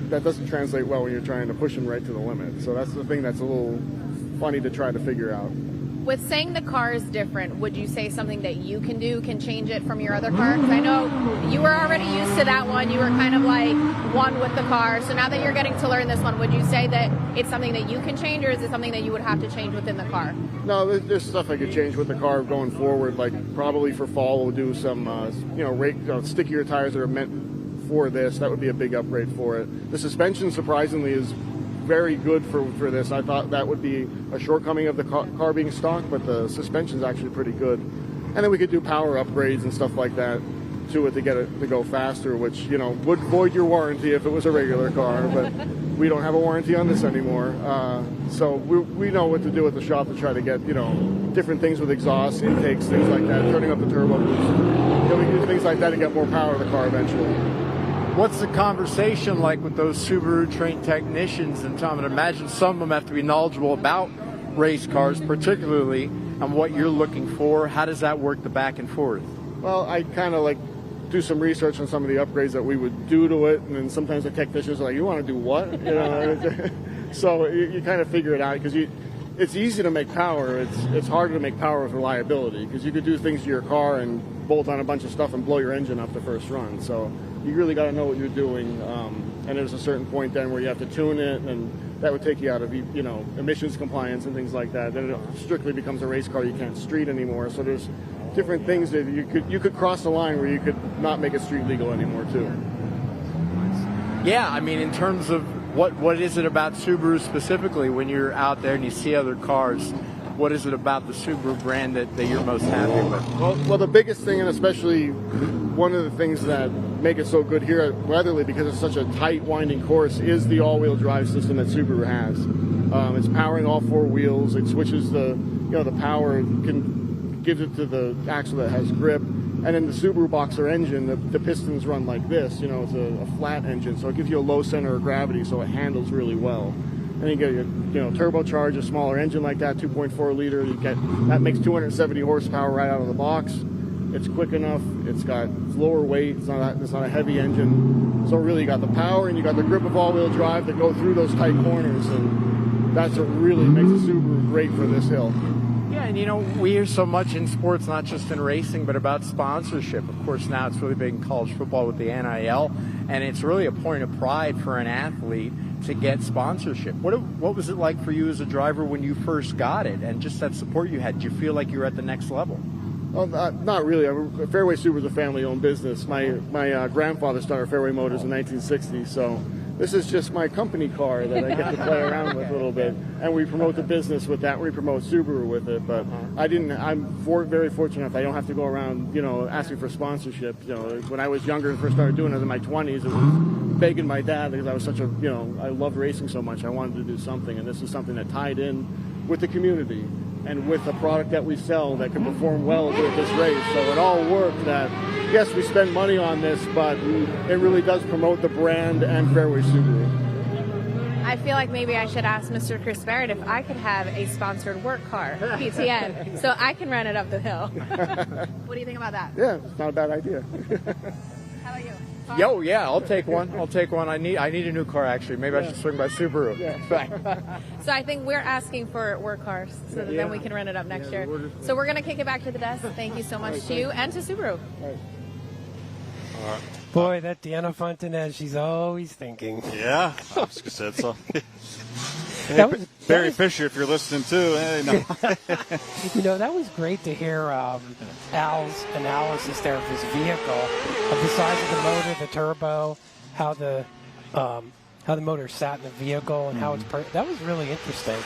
that doesn't translate well when you're trying to push them right to the limit. So that's the thing that's a little funny to try to figure out. With saying the car is different, would you say something that you can do can change it from your other car? Because I know you were already used to that one. You were kind of like one with the car. So now that you're getting to learn this one, would you say that it's something that you can change, or is it something that you would have to change within the car? No, there's stuff I could change with the car going forward. Like probably for fall, we'll do some stickier tires that are meant for this. That would be a big upgrade for it. The suspension, surprisingly, is very good for this. I thought that would be a shortcoming of the car being stock, but the suspension's actually pretty good. And then we could do power upgrades and stuff like that to it to get it to go faster, which, you know, would void your warranty if it was a regular car, but we don't have a warranty on this anymore. So we know what to do at the shop to try to get, you know, different things with exhaust, intakes, things like that, turning up the turbo boost. You know, we can do things like that to get more power to the car eventually. What's the conversation like with those Subaru trained technicians? And Tom, I imagine some of them have to be knowledgeable about race cars, particularly on what you're looking for. How does that work, the back and forth? Well, I kind of like do some research on some of the upgrades that we would do to it, and then sometimes the technicians are like, "You want to do what?" You know, so you kind of figure it out because it's easy to make power. It's harder to make power with reliability because you could do things to your car and bolt on a bunch of stuff and blow your engine up the first run. So you really got to know what you're doing, and there's a certain point then where you have to tune it, and that would take you out of, you know, emissions compliance and things like that. Then it strictly becomes a race car. You can't street anymore. So there's different things that you could cross the line where you could not make it street legal anymore too. Yeah, I mean, in terms of what is it about Subaru specifically when you're out there and you see other cars? What is it about the Subaru brand that you're most happy with? Well, the biggest thing, and especially one of the things that make it so good here at Weatherly, because it's such a tight, winding course, is the all-wheel drive system that Subaru has. It's powering all four wheels. It switches the power, gives it to the axle that has grip. And in the Subaru boxer engine, the pistons run like this. You know, it's a flat engine, so it gives you a low center of gravity, so it handles really well. And you get turbocharge, a smaller engine like that, 2.4 liter. That makes 270 horsepower right out of the box. It's quick enough. It's lower weight. It's not a heavy engine. So really, you got the power and you got the grip of all-wheel drive to go through those tight corners, and that's what really makes the Subaru great for this hill. Yeah, and you know, we hear so much in sports, not just in racing, but about sponsorship. Of course, now it's really big in college football with the NIL, and it's really a point of pride for an athlete to get sponsorship. What was it like for you as a driver when you first got it, and just that support you had? Did you feel like you were at the next level? Well, not really. Fairway Subaru is a family-owned business. My grandfather started Fairway Motors in 1960, so this is just my company car that I get to play around with a little bit. And we promote the business with that. We promote Subaru with it. But I'm very fortunate enough I don't have to go around, you know, asking for sponsorship. You know, when I was younger and first started doing it in my 20s, it was begging my dad because I was I loved racing so much. I wanted to do something, and this is something that tied in with the community and with a product that we sell that can perform well with this race. So it all worked that, yes, we spend money on this, but it really does promote the brand and Fairway Subaru. I feel like maybe I should ask Mr. Chris Barrett if I could have a sponsored work car, PTN, so I can run it up the hill. What do you think about that? Yeah, it's not a bad idea. How about you? Yo, yeah, I'll take one. I need a new car, actually. Maybe I should swing by Subaru. Yeah. So I think we're asking for work cars so that then we can run it up next year. So we're going to kick it back to the desk. Thank you so much to you and to Subaru. Boy, that Deanna Fontanez, she's always thinking. Yeah, I was going to say so. Barry Fisher, if you're listening too. Hey, no. You know, that was great to hear Al's analysis there of his vehicle, of the size of the motor, the turbo, how the motor sat in the vehicle, and how that was really interesting,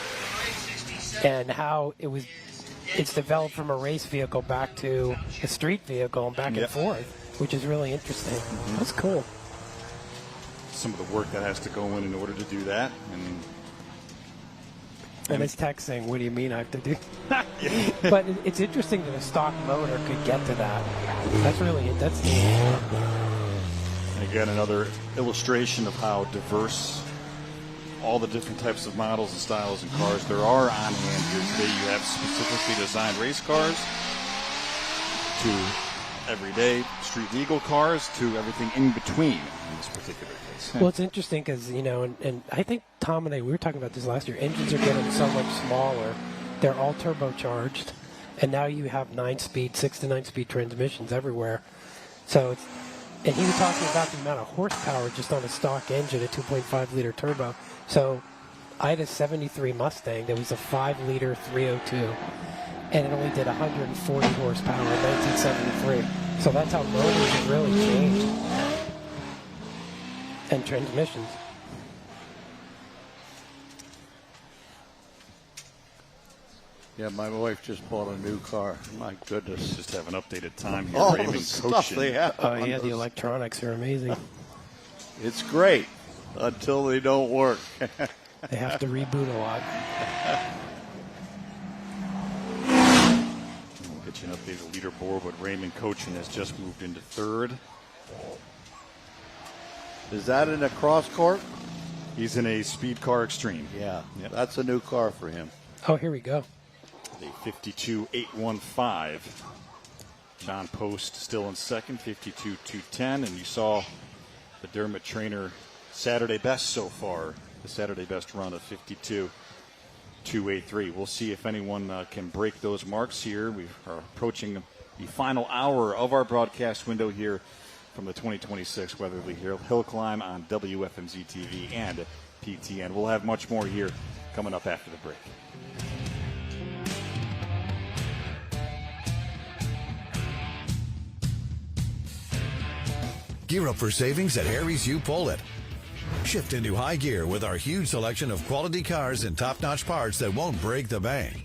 and how it's developed from a race vehicle back to a street vehicle and back and forth, which is really interesting. That's cool. Some of the work that has to go in order to do that, and it's text saying, "What do you mean I have to do?" But it's interesting that a stock motor could get to that. That's and again, another illustration of how diverse all the different types of models and styles and cars there are on hand here today. You have specifically designed race cars to everyday street legal cars to everything in between in this particular case. Well, it's interesting because, and I think Tom and we were talking about this last year, engines are getting so much smaller. They're all turbocharged, and now you have 6 to 9 speed transmissions everywhere. So and he was talking about the amount of horsepower just on a stock engine, a 2.5 liter turbo. So I had a 73 Mustang that was a 5 liter 302, and it only did 140 horsepower in 1973. So that's how motors have really changed. And transmissions. Yeah, my wife just bought a new car. My goodness. Just have an updated time here. All Raymond the stuff they have. Oh, yeah, the electronics are amazing. It's great until they don't work. They have to reboot a lot. We'll get you an updated leaderboard, but Raymond Cochin has just moved into third. Is that in a cross court? He's in a Speed Car Extreme. Yeah, that's a new car for him. Oh, here we go. The 52.815. John Post still in second, 52.210. And you saw the Dermot Trainer Saturday best so far, the Saturday best run of 52.283. We'll see if anyone can break those marks here. We are approaching the final hour of our broadcast window here from the 2026 Weatherly Hillclimb on WFMZ TV and PTN. We'll have much more here coming up after the break. Gear up for savings at Harry's You Pull It. Shift into high gear with our huge selection of quality cars and top-notch parts that won't break the bank.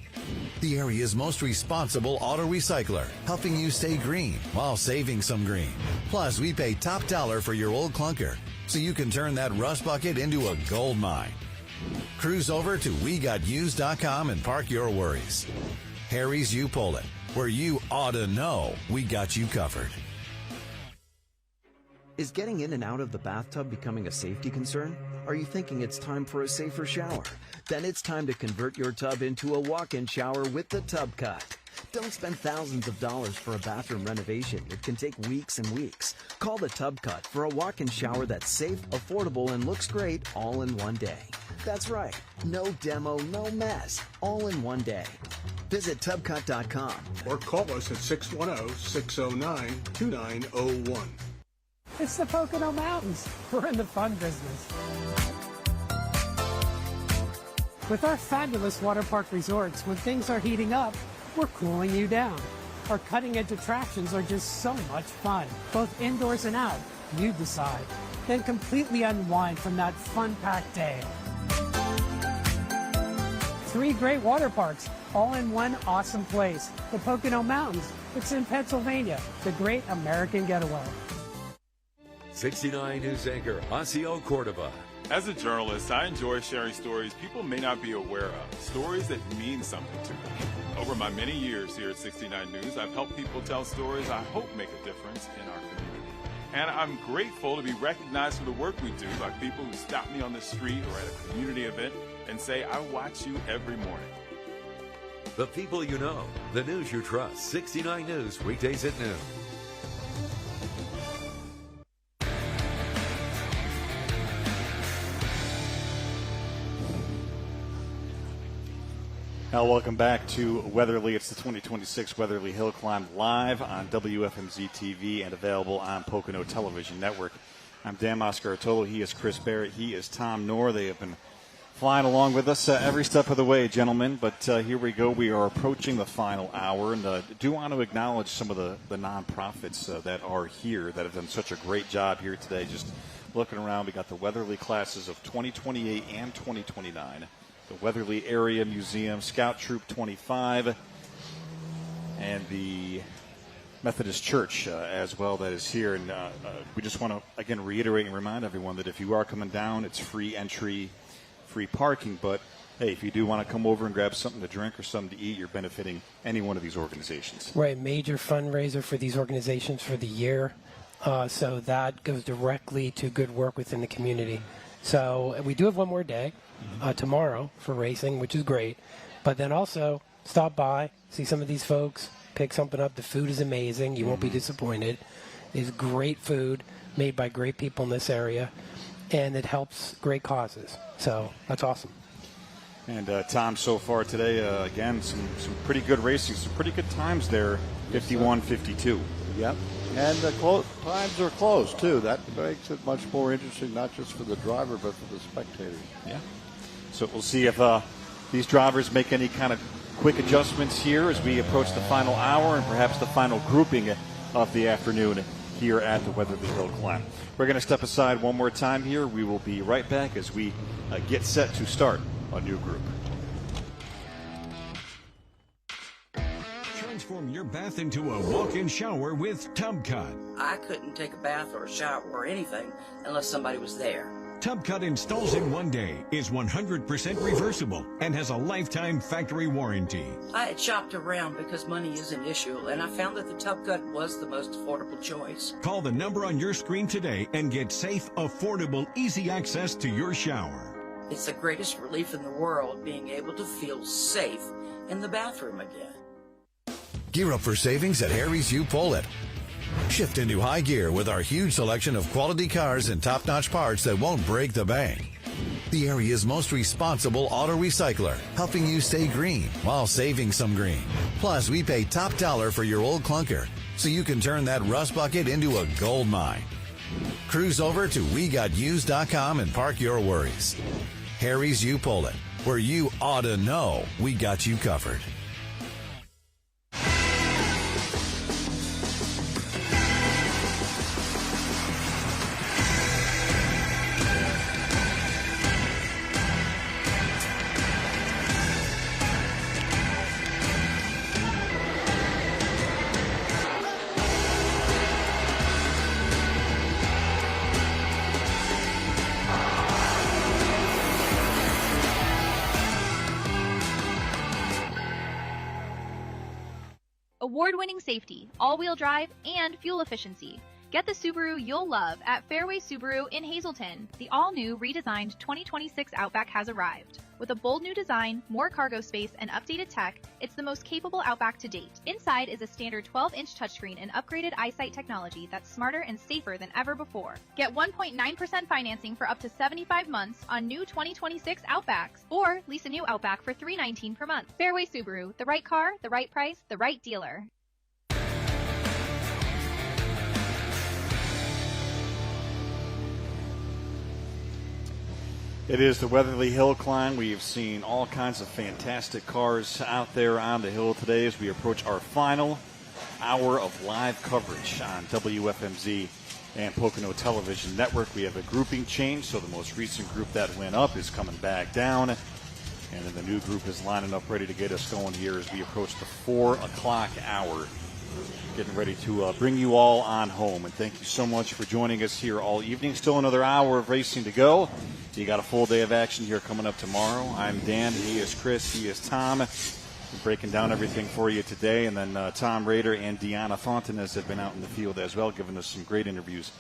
The area's most responsible auto recycler, helping you stay green while saving some green. Plus, we pay top dollar for your old clunker, so you can turn that rust bucket into a gold mine. Cruise over to WeGotUsed.com and park your worries. Harry's You Pull It, where you ought to know we got you covered. Is getting in and out of the bathtub becoming a safety concern? Are you thinking it's time for a safer shower? Then it's time to convert your tub into a walk-in shower with the Tub Cut. Don't spend thousands of dollars for a bathroom renovation. It can take weeks and weeks. Call the Tub Cut for a walk-in shower that's safe, affordable, and looks great all in one day. That's right. No demo, no mess. All in one day. Visit tubcut.com or call us at 610-609-2901. It's the Pocono Mountains. We're in the fun business. With our fabulous water park resorts, when things are heating up, we're cooling you down. Our cutting-edge attractions are just so much fun, both indoors and out. You decide. Then completely unwind from that fun-packed day. 3 great water parks, all in one awesome place. The Pocono Mountains. It's in Pennsylvania, the great American getaway. 69 News anchor Osio Cordova. As a journalist, I enjoy sharing stories people may not be aware of, stories that mean something to them. Over my many years here at 69 News, I've helped people tell stories I hope make a difference in our community. And I'm grateful to be recognized for the work we do by people who stop me on the street or at a community event and say, I watch you every morning. The people you know, the news you trust. 69 News, weekdays at noon. Now, welcome back to Weatherly. It's the 2026 Weatherly Hillclimb live on WFMZ TV and available on Pocono Television Network. I'm Dan Moscaratolo. He is Chris Barrett. He is Tom Knorr. They have been flying along with us every step of the way, gentlemen. But here we go. We are approaching the final hour, and do want to acknowledge some of the nonprofits that are here that have done such a great job here today. Just looking around, we got the Weatherly classes of 2028 and 2029. The Weatherly Area Museum, Scout Troop 25, and the Methodist Church as well that is here. And we just want to, again, reiterate and remind everyone that if you are coming down, it's free entry, free parking. But, hey, if you do want to come over and grab something to drink or something to eat, you're benefiting any one of these organizations. Right, major fundraiser for these organizations for the year. So that goes directly to good work within the community. So we do have one more day tomorrow for racing, which is great. But then also stop by, see some of these folks, pick something up. The food is amazing. You won't be disappointed. It's great food made by great people in this area, and it helps great causes. So that's awesome. And Tom, so far today, again, some pretty good racing, some pretty good times there, 51-52. Yep. And the times are close, too. That makes it much more interesting, not just for the driver, but for the spectators. Yeah. So we'll see if these drivers make any kind of quick adjustments here as we approach the final hour and perhaps the final grouping of the afternoon here at the Weatherly Hillclimb. We're going to step aside one more time here. We will be right back as we get set to start a new group. Transform your bath into a walk-in shower with TubCut. I couldn't take a bath or a shower or anything unless somebody was there. TubCut installs in one day, is 100% reversible, and has a lifetime factory warranty. I had shopped around because money is an issue, and I found that the TubCut was the most affordable choice. Call the number on your screen today and get safe, affordable, easy access to your shower. It's the greatest relief in the world being able to feel safe in the bathroom again. Gear up for savings at Harry's U Pull It. Shift into high gear with our huge selection of quality cars and top-notch parts that won't break the bank. The area's most responsible auto recycler, helping you stay green while saving some green. Plus, we pay top dollar for your old clunker, so you can turn that rust bucket into a gold mine. Cruise over to WeGotUsed.com and park your worries. Harry's U Pull It, where you ought to know we got you covered. Award-winning safety, all-wheel drive, and fuel efficiency. Get the Subaru you'll love at Fairway Subaru in Hazleton. The all-new, redesigned 2026 Outback has arrived. With a bold new design, more cargo space, and updated tech, it's the most capable Outback to date. Inside is a standard 12-inch touchscreen and upgraded eyesight technology that's smarter and safer than ever before. Get 1.9% financing for up to 75 months on new 2026 Outbacks, or lease a new Outback for $319 per month. Fairway Subaru, the right car, the right price, the right dealer. It is the Weatherly Hill Climb. We've seen all kinds of fantastic cars out there on the hill today as we approach our final hour of live coverage on WFMZ and Pocono Television Network. We have a grouping change, so the most recent group that went up is coming back down. And then the new group is lining up ready to get us going here as we approach the 4 o'clock hour. Getting ready to bring you all on home. And thank you so much for joining us here all evening. Still another hour of racing to go. You got a full day of action here coming up tomorrow. I'm Dan. He is Chris. He is Tom. We're breaking down everything for you today. And then Tom Rader and Deanna Fontanez have been out in the field as well, giving us some great interviews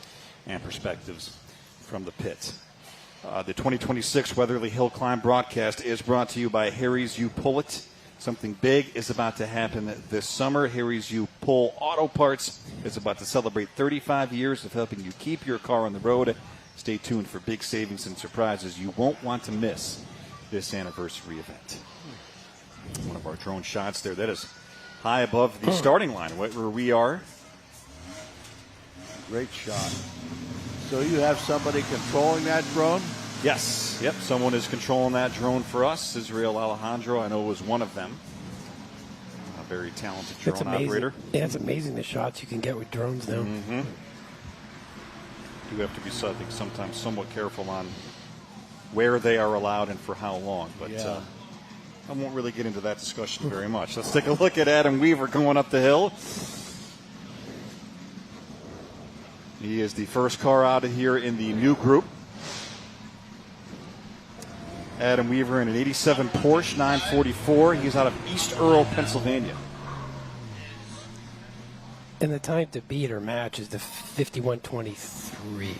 and perspectives from the pit. The 2026 Weatherly Hillclimb broadcast is brought to you by Harry's U Pull It. Something big is about to happen this summer. Harry's U Pull Auto Parts is about to celebrate 35 years of helping you keep your car on the road. Stay tuned for big savings and surprises you won't want to miss this anniversary event. One of our drone shots there. That is high above the starting line where we are. Great shot. So you have somebody controlling that drone? Yes. Yep. Someone is controlling that drone for us. Israel Alejandro, I know, was one of them. A very talented drone operator. Yeah, it's amazing the shots you can get with drones now. Mm-hmm. You have to be, I think, sometimes somewhat careful on where they are allowed and for how long. But I won't really get into that discussion very much. Let's take a look at Adam Weaver going up the hill. He is the first car out of here in the new group. Adam Weaver in an 87 Porsche 944. He's out of East Earl, Pennsylvania. And the time to beat or match is the 51:23.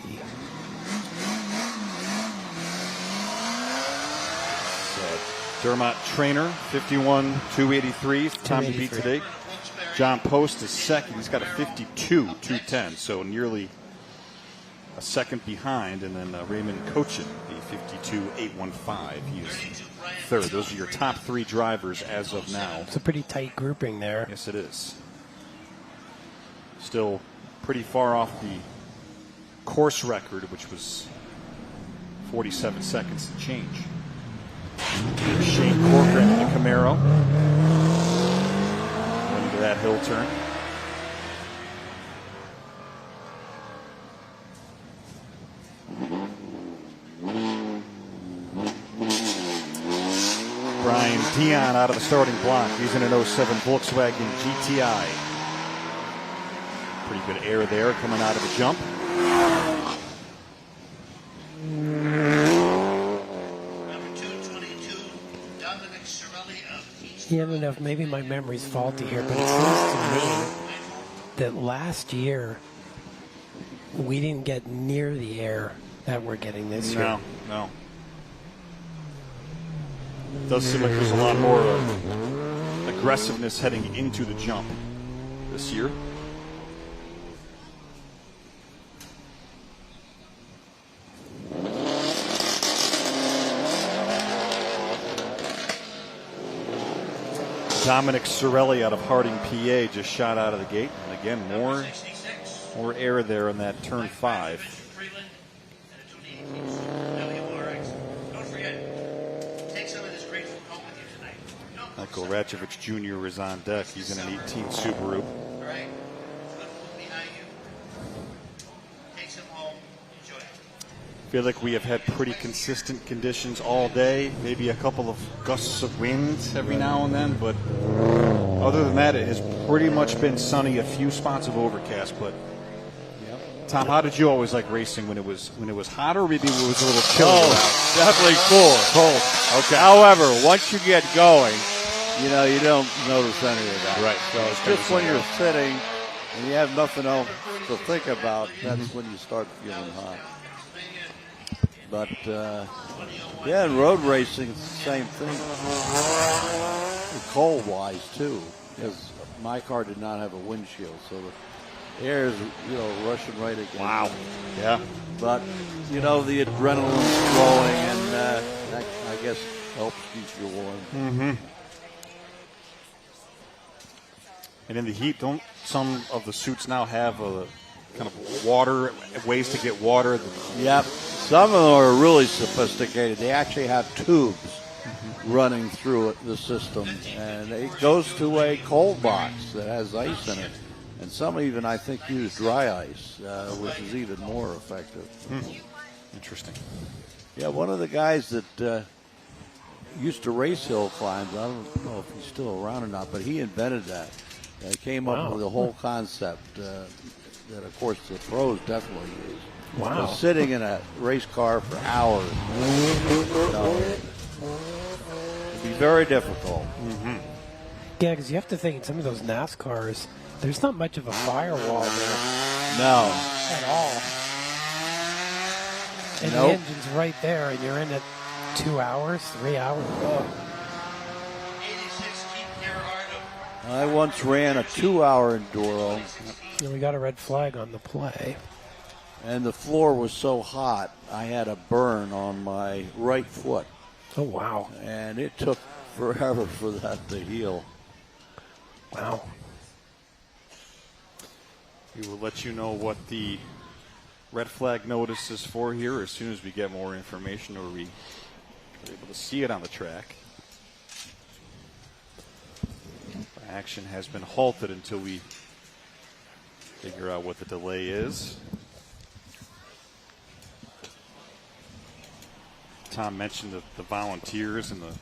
Dermot Trainer, 51.283, time to beat today. John Post is second. He's got a 52.210, so nearly a second behind. And then Raymond Cochin, the 52.815. He is third. Those are your top three drivers as of now. It's a pretty tight grouping there. Yes, it is. Still pretty far off the course record, which was 47 seconds and change. Shane Corcoran in the Camaro. Went into that hill turn. Brian Dion out of the starting block. He's in an 07 Volkswagen GTI. Pretty good air there coming out of the jump. Yeah, I don't know if maybe my memory's faulty here, but it seems to me that last year we didn't get near the air that we're getting this year. No. It does seem like there's a lot more aggressiveness heading into the jump this year. Dominic Sorelli out of Harding, PA, just shot out of the gate. And again, more air there in that turn 5. Michael Ratchovich Jr. is on deck. He's in an 18 Subaru. Feel like we have had pretty consistent conditions all day. Maybe a couple of gusts of wind every now and then, but other than that, it has pretty much been sunny. A few spots of overcast, but Tom, how did you always like racing when it was hot, or maybe it was a little chilly? Oh, definitely cold. Okay. However, once you get going, you don't notice any of that. Right. So it's just when you're sitting and you have nothing else to think about, that's when you start feeling hot. But, in road racing, it's the same thing. Cold-wise, too, because my car did not have a windshield, so the air is, rushing right against. Wow. Yeah. But, the adrenaline's flowing, and that, I guess, helps keep you warm. Mm-hmm. And in the heat, don't some of the suits now have a kind of ways to get water? Yep. Some of them are really sophisticated. They actually have tubes running through the system, and it goes to a cold box that has ice in it. And some even, I think, use dry ice, which is even more effective. Interesting. Yeah, one of the guys that used to race hill climbs, I don't know if he's still around or not, but he invented that. He came up with the whole concept that, of course, the pros definitely use. Wow. So sitting in a race car for hours, it'd be very difficult. Mm-hmm. Yeah, because you have to think in some of those NASCARs, there's not much of a firewall there. No. At all. And the engine's right there, and you're in it 2 hours, 3 hours. Oh. I once ran a 2-hour enduro. And we got a red flag on the play. And the floor was so hot, I had a burn on my right foot. Oh, wow. And it took forever for that to heal. Wow. We will let you know what the red flag notice is for here as soon as we get more information or we are able to see it on the track. Action has been halted until we figure out what the delay is. Tom mentioned the volunteers and the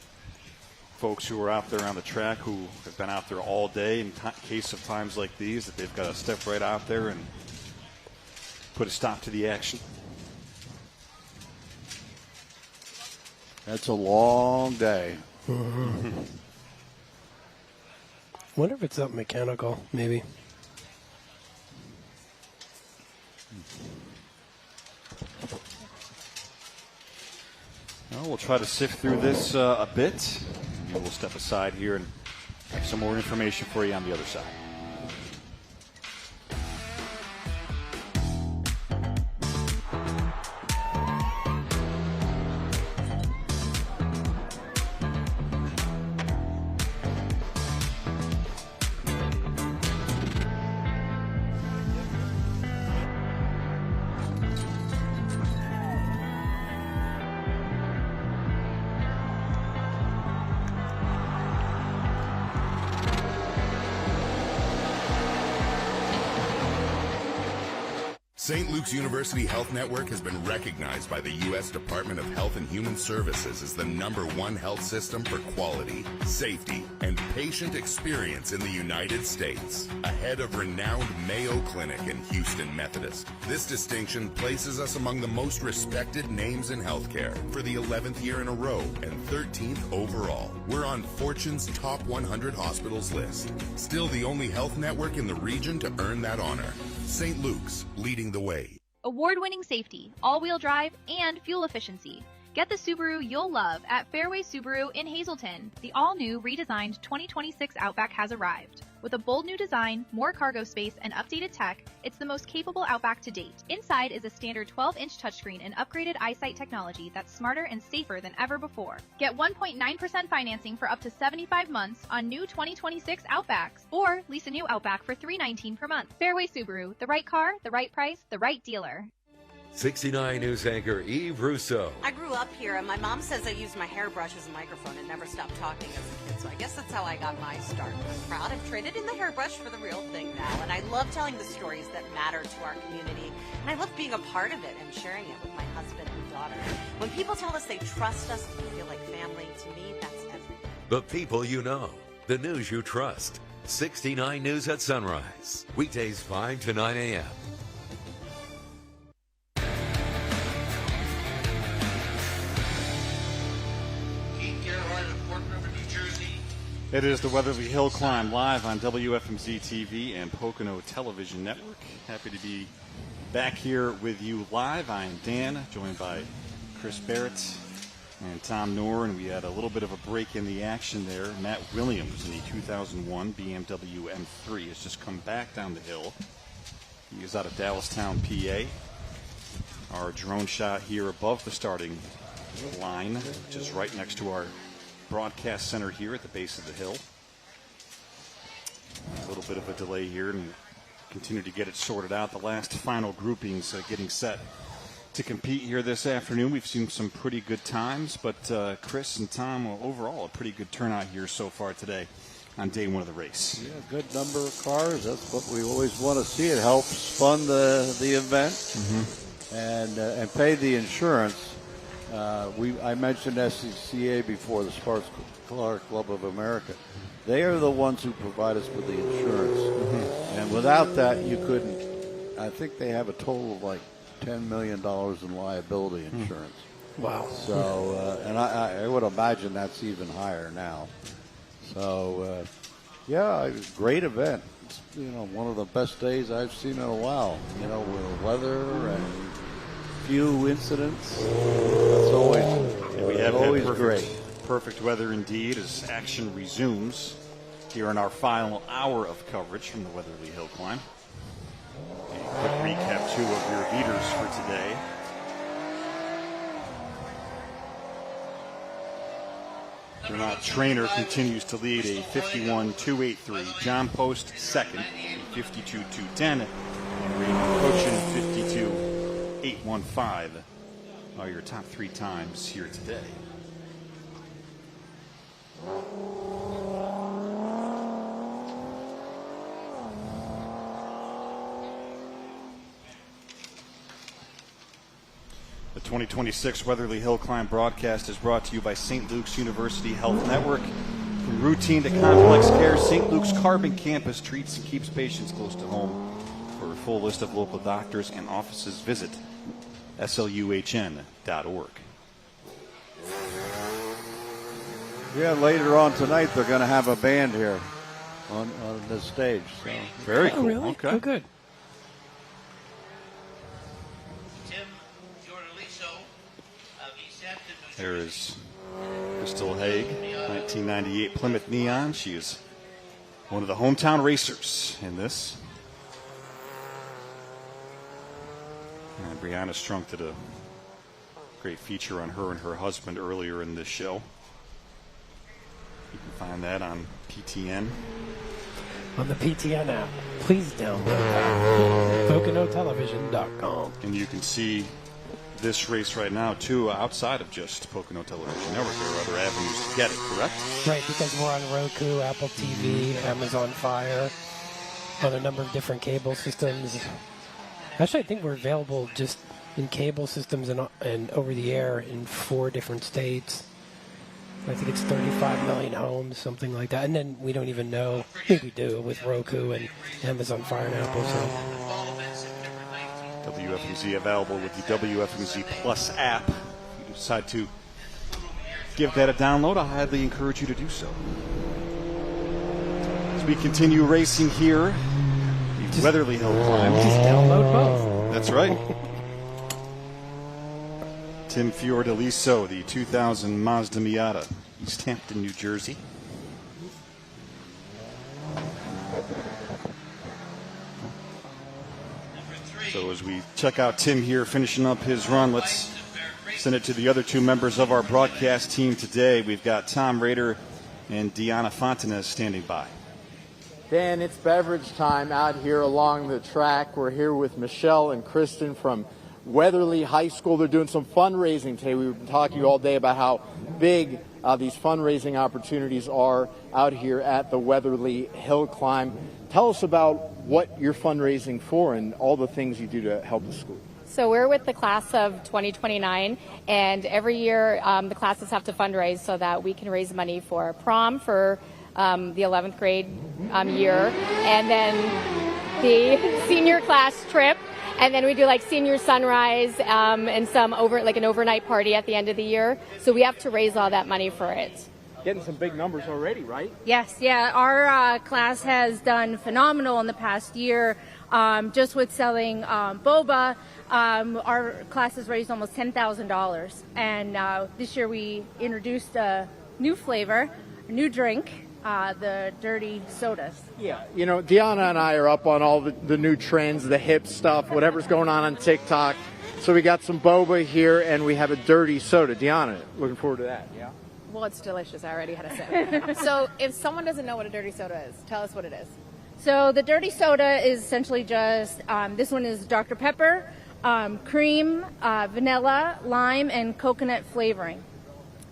folks who are out there on the track who have been out there all day in case of times like these, that they've got to step right out there and put a stop to the action. That's a long day. Wonder if it's something mechanical, maybe. Well, we'll try to sift through this a bit. And we'll step aside here and have some more information for you on the other side. St. Luke's University Health Network has been recognized by the U.S. Department of Health and Human Services as the #1 health system for quality, safety, and patient experience in the United States, ahead of renowned Mayo Clinic and Houston Methodist. This distinction places us among the most respected names in healthcare for the 11th year in a row and 13th overall. We're on Fortune's Top 100 Hospitals list. Still the only health network in the region to earn that honor. St. Luke's, leading the way. Award-winning safety, all-wheel drive, and fuel efficiency. Get the Subaru you'll love at Fairway Subaru in Hazleton. The all-new redesigned 2026 Outback has arrived. With a bold new design, more cargo space, and updated tech, it's the most capable Outback to date. Inside is a standard 12-inch touchscreen and upgraded eyesight technology that's smarter and safer than ever before. Get 1.9% financing for up to 75 months on new 2026 Outbacks, or lease a new Outback for $319 per month. Fairway Subaru, the right car, the right price, the right dealer. 69 News anchor Eve Russo. I grew up here, and my mom says I used my hairbrush as a microphone and never stopped talking as a kid, so I guess that's how I got my start. I'm proud I've traded in the hairbrush for the real thing now, and I love telling the stories that matter to our community, and I love being a part of it and sharing it with my husband and daughter. When people tell us they trust us and feel like family, to me, that's everything. The people you know, the news you trust. 69 News at Sunrise. Weekdays 5 to 9 a.m. It is the Weatherly Hillclimb live on WFMZ TV and Pocono Television Network. Happy to be back here with you live. I'm Dan, joined by Chris Barrett and Tom Knorr, and we had a little bit of a break in the action there. Matt Williams in the 2001 BMW M3 has just come back down the hill. He is out of Dallastown, PA. Our drone shot here above the starting line, which is right next to our broadcast center here at the base of the hill. A little bit of a delay here, and continue to get it sorted out. The last final groupings getting set to compete here this afternoon. We've seen some pretty good times, but Chris and Tom, overall, a pretty good turnout here so far today on day one of the race. Yeah, good number of cars. That's what we always want to see. It helps fund the event and pay the insurance. I mentioned SCCA before, the Sparks Car Club of America. They are the ones who provide us with the insurance. And without that, you couldn't. I think they have a total of like $10 million in liability insurance. Wow. So, and I would imagine that's even higher now. So, yeah, great event. It's, one of the best days I've seen in a while. With weather and few incidents. That's always great. Perfect weather indeed as action resumes here in our final hour of coverage from the Weatherly Hillclimb. A quick recap, too, of your leaders for today. Bernard Trainer continues to lead a 51.283. John Post second, 52.210. And Raymond Cochin, 52.815 are your top three times here today. The 2026 Weatherly Hillclimb broadcast is brought to you by St. Luke's University Health Network. From routine to complex care, St. Luke's Carbon Campus treats and keeps patients close to home. For a full list of local doctors and offices, visit sluhn.org. Yeah, later on tonight they're going to have a band here on this stage. So. Very cool. Really? Okay. Oh, good. Tim Giordaliso of East Hampton, New There is Crystal Haig, 1998 Plymouth Neon. She is one of the hometown racers in this. And Brianna Strunk did a great feature on her and her husband earlier in this show. You can find that on PTN. On the PTN app. Please download that. PoconoTelevision.com. And you can see this race right now, too, outside of just Pocono Television Network. There are other avenues to get it, correct? Right, because we're on Roku, Apple TV, Amazon Fire, on a number of different cable systems. Actually, I think we're available just in cable systems and over the air in 4 different states. I think it's 35 million homes, something like that. And then we don't even know. I think we do with Roku and Amazon Fire and Apple. So. WFMZ available with the WFMZ Plus app. If you decide to give that a download, I highly encourage you to do so. As we continue racing here, the Weatherly Hillclimb. Just download both. That's right. Tim Fiordaliso, the 2000 Mazda Miata, East Hampton, New Jersey. So as we check out Tim here finishing up his run, let's send it to the other 2 members of our broadcast team today. We've got Tom Rader and Deanna Fontanez standing by. Dan, it's beverage time out here along the track. We're here with Michelle and Kristen from Weatherly High School. They're doing some fundraising today. We've been talking all day about how big these fundraising opportunities are out here at the Weatherly Hillclimb. Tell us about what you're fundraising for and all the things you do to help the school. So we're with the class of 2029, and every year the classes have to fundraise so that we can raise money for prom for the 11th grade year, and then the senior class trip. And then we do like senior sunrise and some an overnight party at the end of the year. So we have to raise all that money for it. Getting some big numbers already, right? Yes, yeah. Our class has done phenomenal in the past year. Just with selling boba, our class has raised almost $10,000. And this year we introduced a new flavor, a new drink. The dirty sodas. Yeah, you know, Deanna and I are up on all the new trends, the hip stuff, whatever's going on TikTok. So we got some boba here, and we have a dirty soda. Deanna, looking forward to that, yeah? Well, it's delicious. I already had a sip. So if someone doesn't know what a dirty soda is, tell us what it is. So the dirty soda is essentially just, this one is Dr. Pepper, cream, vanilla, lime, and coconut flavoring.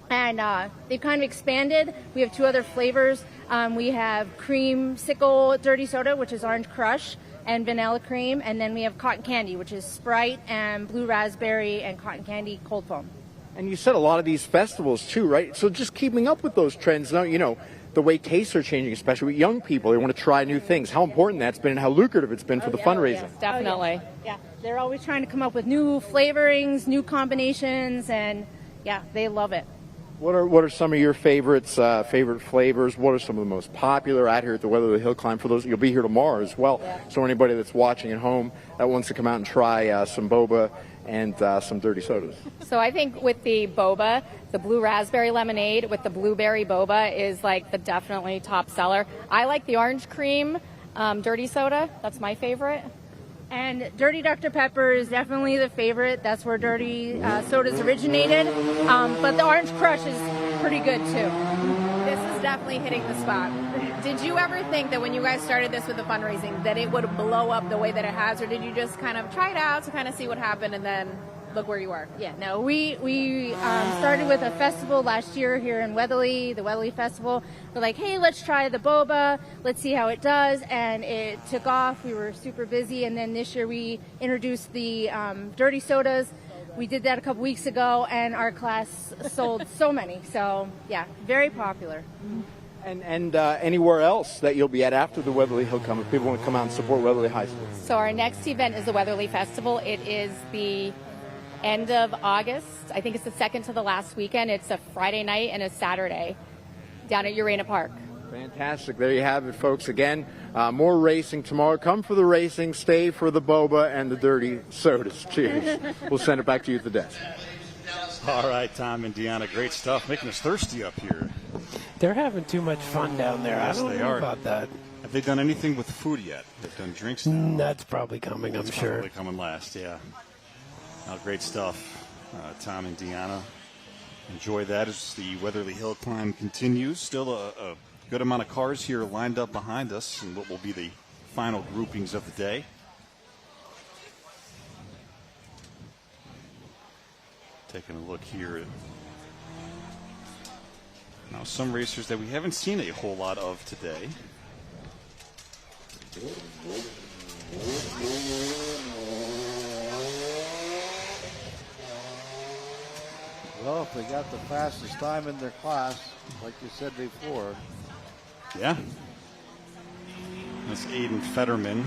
And they've kind of expanded. We have 2 other flavors. We have creamsicle dirty soda, which is orange crush, and vanilla cream. And then we have cotton candy, which is Sprite and blue raspberry and cotton candy cold foam. And you said a lot of these festivals too, right? So just keeping up with those trends, you know, the way tastes are changing, especially with young people. They want to try new things. How important that's been and how lucrative it's been for the fundraising. Yes, definitely. Yeah, they're always trying to come up with new flavorings, new combinations, and yeah, they love it. What are some of your favorites, favorite flavors? What are some of the most popular out here at the Weatherly Hillclimb? For those, you'll be here tomorrow as well. Yeah. So anybody that's watching at home that wants to come out and try some boba and some dirty sodas. So I think with the boba, the blue raspberry lemonade with the blueberry boba is like the definitely top seller. I like the orange cream dirty soda. That's my favorite. And Dirty Dr. Pepper is definitely the favorite. That's where dirty sodas originated. But the Orange Crush is pretty good, too. This is definitely hitting the spot. Did you ever think that when you guys started this with the fundraising that it would blow up the way that it has, or did you just kind of try it out to kind of see what happened and then look where you are? Yeah, no, we started with a festival last year here in Weatherly, the Weatherly Festival. We're like, hey, let's try the boba. Let's see how it does. And it took off. We were super busy. And then this year we introduced the dirty sodas. We did that a couple weeks ago, and our class sold so many. So, yeah, very popular. And anywhere else that you'll be at after the Weatherly Hillclimb if people want to come out and support Weatherly High School? So our next event is the Weatherly Festival. It is the end of August. I think it's the second to the last weekend. It's a Friday night and a Saturday down at Urena Park. Fantastic. There you have it, folks. Again, more racing tomorrow. Come for the racing, stay for the boba and the dirty sodas. Cheers. We'll send it back to you at the desk. All right, Tom and Deanna, great stuff. Making us thirsty up here. They're having too much fun down there. Yes, I don't they know are. about that. Have they done anything with food yet? They've done drinks now? That's probably coming, I'm sure. Probably coming last, yeah. Great stuff. Tom and Deanna, enjoy that as the Weatherly Hill climb continues. Still a good amount of cars here lined up behind us and what will be the final groupings of the day. Taking a look here at now some racers that we haven't seen a whole lot of today. Well, if they got the fastest time in their class, like you said before. Yeah. That's Aiden Fetterman.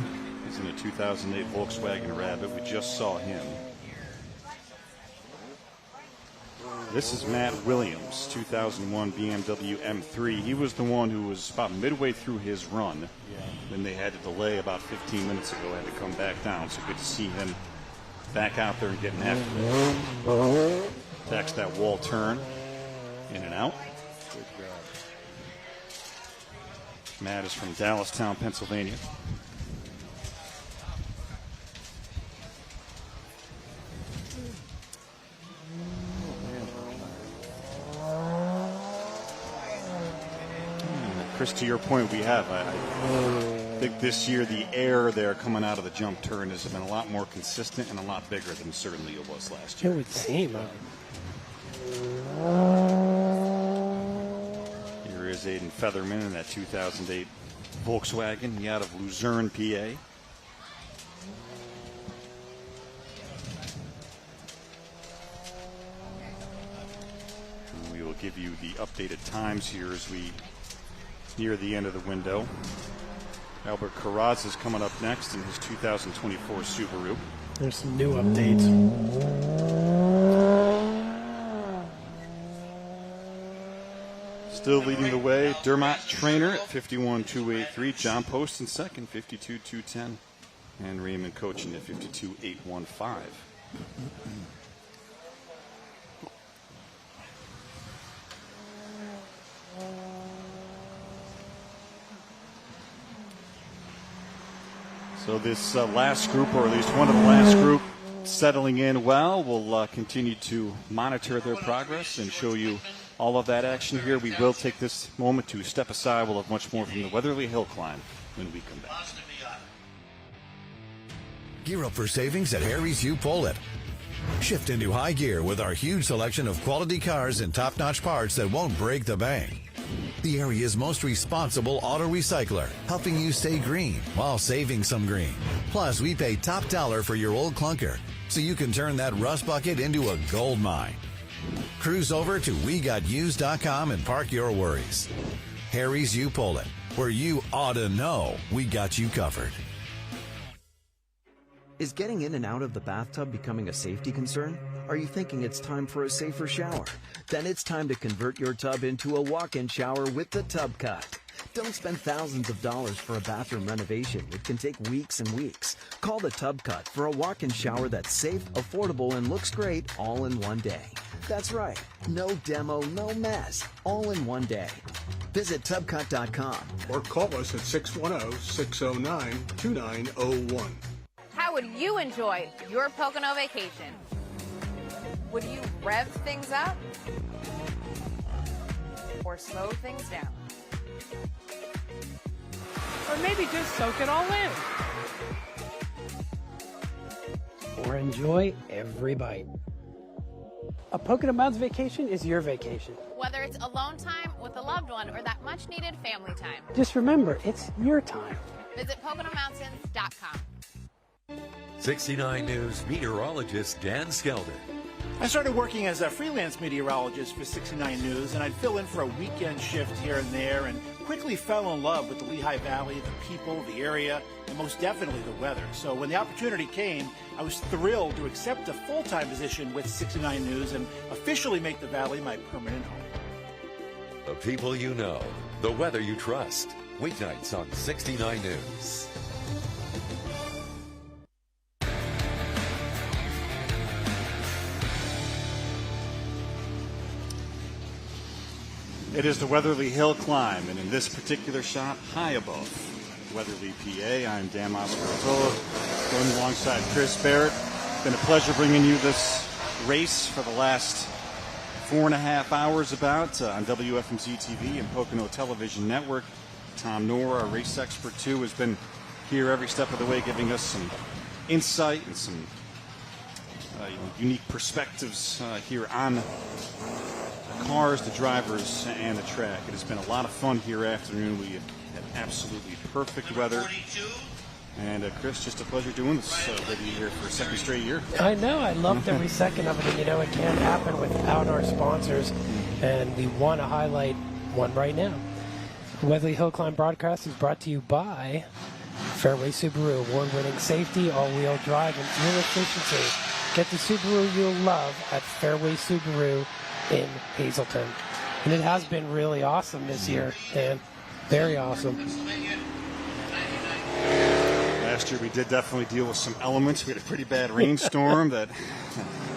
He's in a 2008 Volkswagen Rabbit. We just saw him. This is Matt Williams, 2001 BMW M3. He was the one who was about midway through his run. Then they had to delay about 15 minutes ago, had to come back down. So good to see him back out there and getting after it. Attacks that wall turn, in and out. Good job. Matt is from Dallastown, Pennsylvania. Chris, to your point, we have. I think this year the air there coming out of the jump turn has been a lot more consistent and a lot bigger than certainly it was last year. It would seem. Here is Aiden Featherman in that 2008 Volkswagen. He out of Luzerne, PA. And we will give you the updated times here as we near the end of the window. Albert Carraz is coming up next in his 2024 Subaru. There's some new updates. Still leading the way, Dermot Trainer at 51.283. John Post in second, 52.210. And Raymond Cochin at 52.815. So this last group, or at least one of the last group, settling in well. We'll continue to monitor their progress and show you all of that action here. We will take this moment to step aside. We'll have much more from the Weatherly Hillclimb when we come back. Gear up for savings at Harry's U-Pull-It. Shift into high gear with our huge selection of quality cars and top-notch parts that won't break the bank. The area's most responsible auto recycler, helping you stay green while saving some green. Plus, we pay top dollar for your old clunker, so you can turn that rust bucket into a gold mine. Cruise over to WeGotUsed.com and park your worries. Harry's U-Pull-It, where you ought to know we got you covered. Is getting in and out of the bathtub becoming a safety concern? Are you thinking it's time for a safer shower? Then it's time to convert your tub into a walk-in shower with the Tub Cut. Don't spend thousands of dollars for a bathroom renovation. It can take weeks and weeks. Call the Tub Cut for a walk-in shower that's safe, affordable, and looks great all in one day. That's right. No demo, no mess. All in one day. Visit tubcut.com. Or call us at 610-609-2901. How would you enjoy your Pocono vacation? Would you rev things up or slow things down? Or maybe just soak it all in. Or enjoy every bite. A Pocono Mountains vacation is your vacation. Whether it's alone time with a loved one or that much needed family time. Just remember, it's your time. Visit PoconoMountains.com. 69 News meteorologist Dan Skelder. I started working as a freelance meteorologist for 69 News, and I'd fill in for a weekend shift here and there, and quickly fell in love with the Lehigh Valley, the people, the area, and most definitely the weather. So when the opportunity came, I was thrilled to accept a full-time position with 69 News and officially make the Valley my permanent home. The people you know, the weather you trust. Weeknights on 69 News. It is the Weatherly Hillclimb, and in this particular shot, high above Weatherly, PA. I'm Dan Moscarotola, going alongside Chris Barrett. It's been a pleasure bringing you this race for the last 4.5 hours about on WFMZ TV and Pocono Television Network. Tom Noor, our race expert too, has been here every step of the way giving us some insight and some unique perspectives here on the cars, the drivers, and the track. It has been a lot of fun here afternoon. We have had absolutely perfect weather. And Chris, just a pleasure doing this with you here for a second straight year. I know. I loved every second of it. And, it can't happen without our sponsors. And we want to highlight one right now. The Weatherly Hillclimb broadcast is brought to you by Fairway Subaru, award-winning safety, all-wheel drive, and fuel efficiency. Get the Subaru you'll love at Fairway Subaru in Hazleton. And it has been really awesome this year, Dan. Very awesome. Last year we did definitely deal with some elements. We had a pretty bad rainstorm that...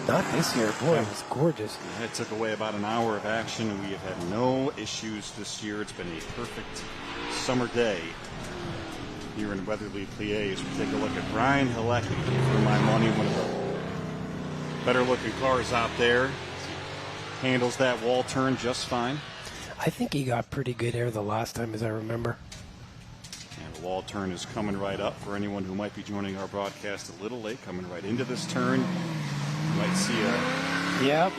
Not this year. Boy, it was gorgeous. It took away about an hour of action, and we have had no issues this year. It's been a perfect summer day here in Weatherly, PA. As we take a look at Brian Halecki, for my money, one of the better-looking cars out there. Handles that wall turn just fine. I think he got pretty good air the last time, as I remember. And the wall turn is coming right up for anyone who might be joining our broadcast a little late, coming right into this turn. You might see a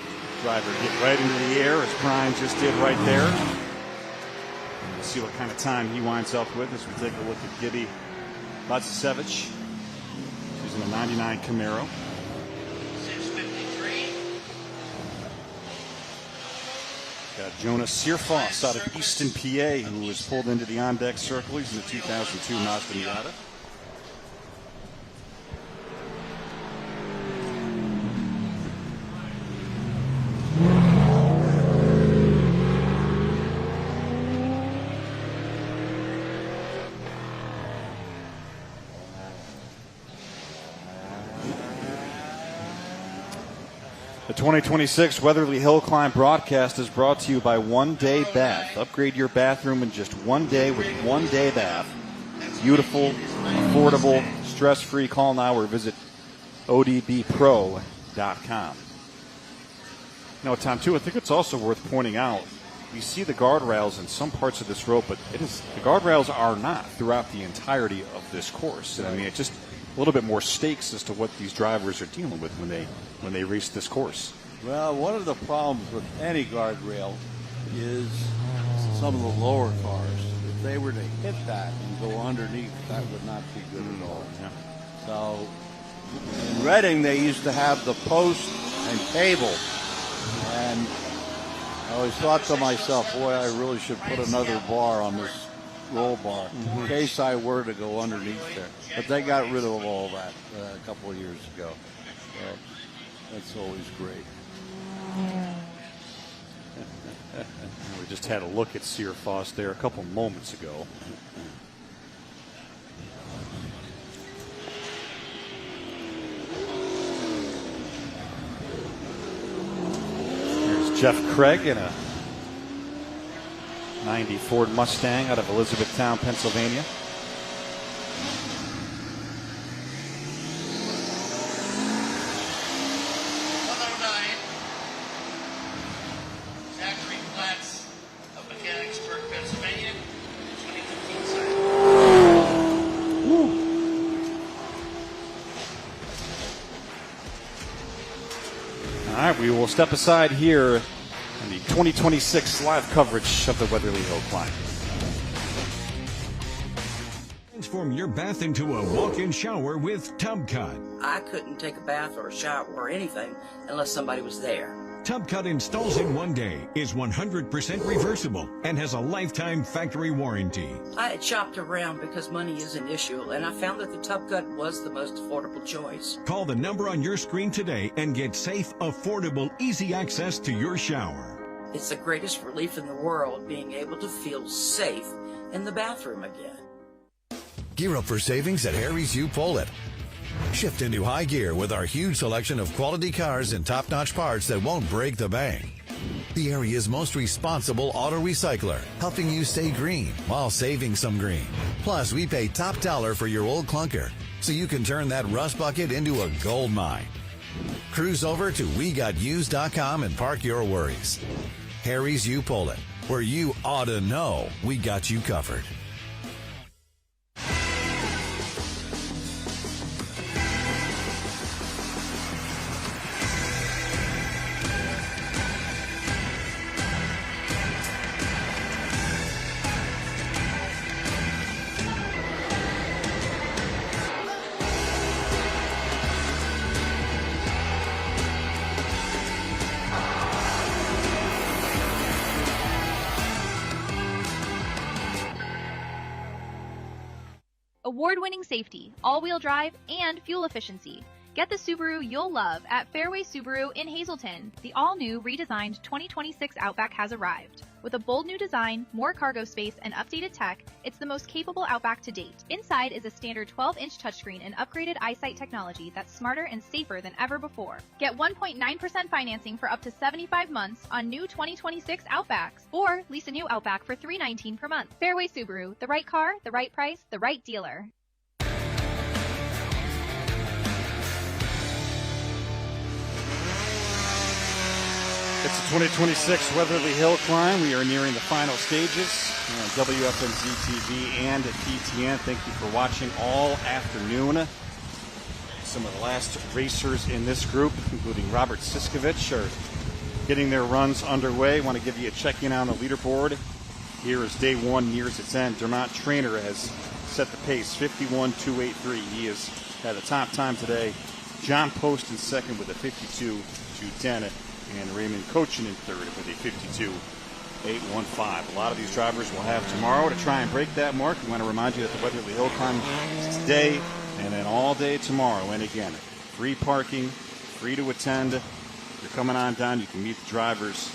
driver get right into the air, as Brian just did right there. And we'll see what kind of time he winds up with as we take a look at Gibby Batsevich. She's in a 99 Camaro. 6:53. Got Jonas Searfoss out of Easton, PA, who was pulled into the on-deck circle. He's in the 2002 Mazda Miata. The 2026 Weatherly Hillclimb broadcast is brought to you by One Day Bath. Upgrade your bathroom in just 1 day with One Day Bath. Beautiful, affordable, stress-free. Call now or visit odbpro.com. Now, Tom, too, I think it's also worth pointing out, we see the guardrails in some parts of this road, but the guardrails are not throughout the entirety of this course. And I mean, it's just a little bit more stakes as to what these drivers are dealing with when they race this course. Well, one of the problems with any guardrail is some of the lower cars. If they were to hit that and go underneath, that would not be good at all. Yeah. So in Reading, they used to have the post and cable. And I always thought to myself, boy, I really should put another bar on this roll bar in case I were to go underneath there. But they got rid of all that a couple of years ago. So that's always great. We just had a look at Searfoss there a couple moments ago. Here's Jeff Craig in a 90 Ford Mustang out of Elizabethtown, Pennsylvania. All right, we will step aside here in the 2026 live coverage of the Weatherly Hillclimb. Transform your bath into a walk-in shower with Tub Cut. I couldn't take a bath or a shower or anything unless somebody was there. Tub Cut installs in 1 day, is 100% reversible, and has a lifetime factory warranty. I had shopped around because money is an issue, and I found that the Tub Cut was the most affordable choice. Call the number on your screen today and get safe, affordable, easy access to your shower. It's the greatest relief in the world being able to feel safe in the bathroom again. Gear up for savings at Harry's U Pull-It. Shift into high gear with our huge selection of quality cars and top-notch parts that won't break the bank. the area's most responsible auto recycler, helping you stay green while saving some green. Plus, we pay top dollar for your old clunker, so you can turn that rust bucket into a gold mine. Cruise over to WeGotUsed.com and park your worries. Harry's You Pull It, where you ought to know we got you covered. Award-winning safety, all-wheel drive, and fuel efficiency. Get the Subaru you'll love at Fairway Subaru in Hazleton. The all-new, redesigned 2026 Outback has arrived. With a bold new design, more cargo space, and updated tech, it's the most capable Outback to date. Inside is a standard 12-inch touchscreen and upgraded eyesight technology that's smarter and safer than ever before. Get 1.9% financing for up to 75 months on new 2026 Outbacks, or lease a new Outback for $319 per month. Fairway Subaru, the right car, the right price, the right dealer. It's the 2026 Weatherly Hillclimb. We are nearing the final stages on WFMZ TV and at PTN. Thank you for watching all afternoon. Some of the last racers in this group, including Robert Siskovich, are getting their runs underway. Want to give you a check-in on the leaderboard. Here as day one nears its end. Dermot Trainer has set the pace, 51.283. He has had a top time today. John Post in second with a 52.210. And Raymond Cochin in third with a 52.815. A lot of these drivers will have tomorrow to try and break that mark. We want to remind you that the Weatherly Hillclimb is today and then all day tomorrow. And again, free parking, free to attend. If you're coming on down, you can meet the drivers,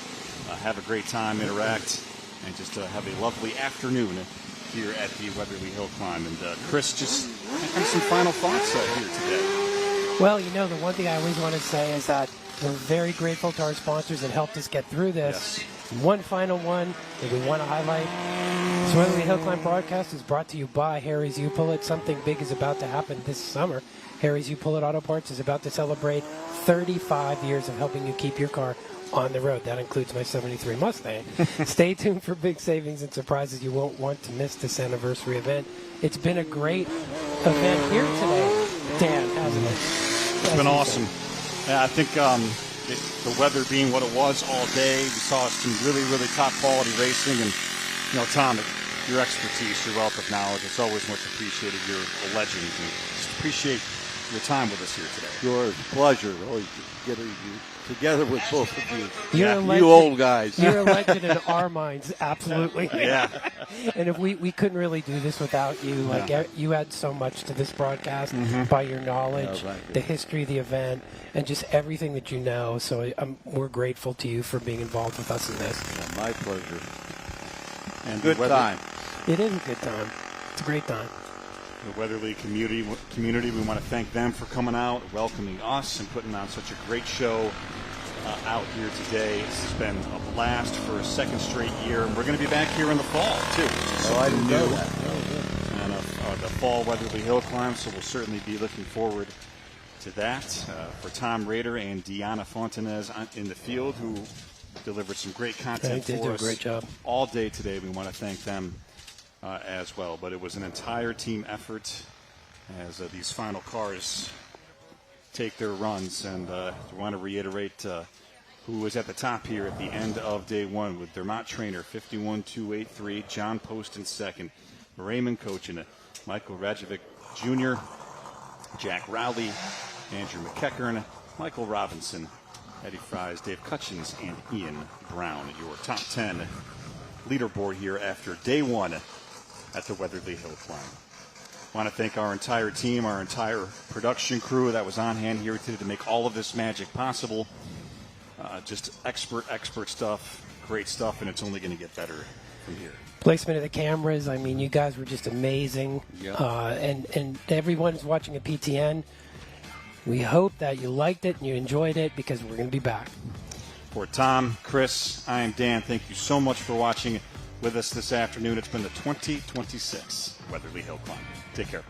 have a great time, interact, and just have a lovely afternoon here at the Weatherly Hillclimb. And Chris, just have some final thoughts here today. Well, you know, the one thing I always want to say is that we're very grateful to our sponsors that helped us get through this. Yes. One final one that we want to highlight. This Weatherly Hillclimb broadcast is brought to you by Harry's You Pull It. Something big is about to happen this summer. Harry's You Pull It Auto Parts is about to celebrate 35 years of helping you keep your car on the road. That includes my 73 Mustang. Stay tuned for big savings and surprises. You won't want to miss this anniversary event. It's been a great event here today, Dan, hasn't it? It's been awesome. Yeah, I think the weather being what it was all day, we saw some really, really top quality racing. And, you know, Tom, your expertise, your wealth of knowledge, it's always much appreciated. You're a legend. And just appreciate your time with us here today. Yours, pleasure. Always getting you together with both of you. You're a legend. You old guys. You're a legend in our minds, absolutely. Yeah. And if we couldn't really do this without you. Like you add so much to this broadcast by your knowledge, the history of the event, and just everything that you know. So we're grateful to you for being involved with us in this. Yeah, my pleasure. And good time. It is a good time. It's a great time. The Weatherly community, we want to thank them for coming out, welcoming us, and putting on such a great show out here today. This has been a blast for a second straight year, and we're going to be back here in the fall, too. I didn't know that. And the fall Weatherly Hillclimb, so we'll certainly be looking forward to that. For Tom Rader and Deanna Fontanez in the field, who delivered some great content for us. They did a great job. All day today. We want to thank them as well. But it was an entire team effort as these final cars take their runs. And I want to reiterate who was at the top here at the end of day one with Dermot Trainer, 51.283, John Post in second, Raymond Cochin, Michael Rajovic Jr., Jack Rowley, Andrew McEachern, Michael Robinson, Eddie Fries, Dave Cutchins, and Ian Brown. Your top 10 leaderboard here after day one at the Weatherly Hillclimb. I want to thank our entire team, our entire production crew that was on hand here today to make all of this magic possible. Just expert stuff, great stuff, and it's only going to get better from here. Placement of the cameras, I mean, you guys were just amazing. Yep. And everyone who's watching at PTN, we hope that you liked it and you enjoyed it, because we're going to be back. For Tom, Chris, I am Dan. Thank you so much for watching with us this afternoon. It's been the 2026 Weatherly Hillclimb. Take care.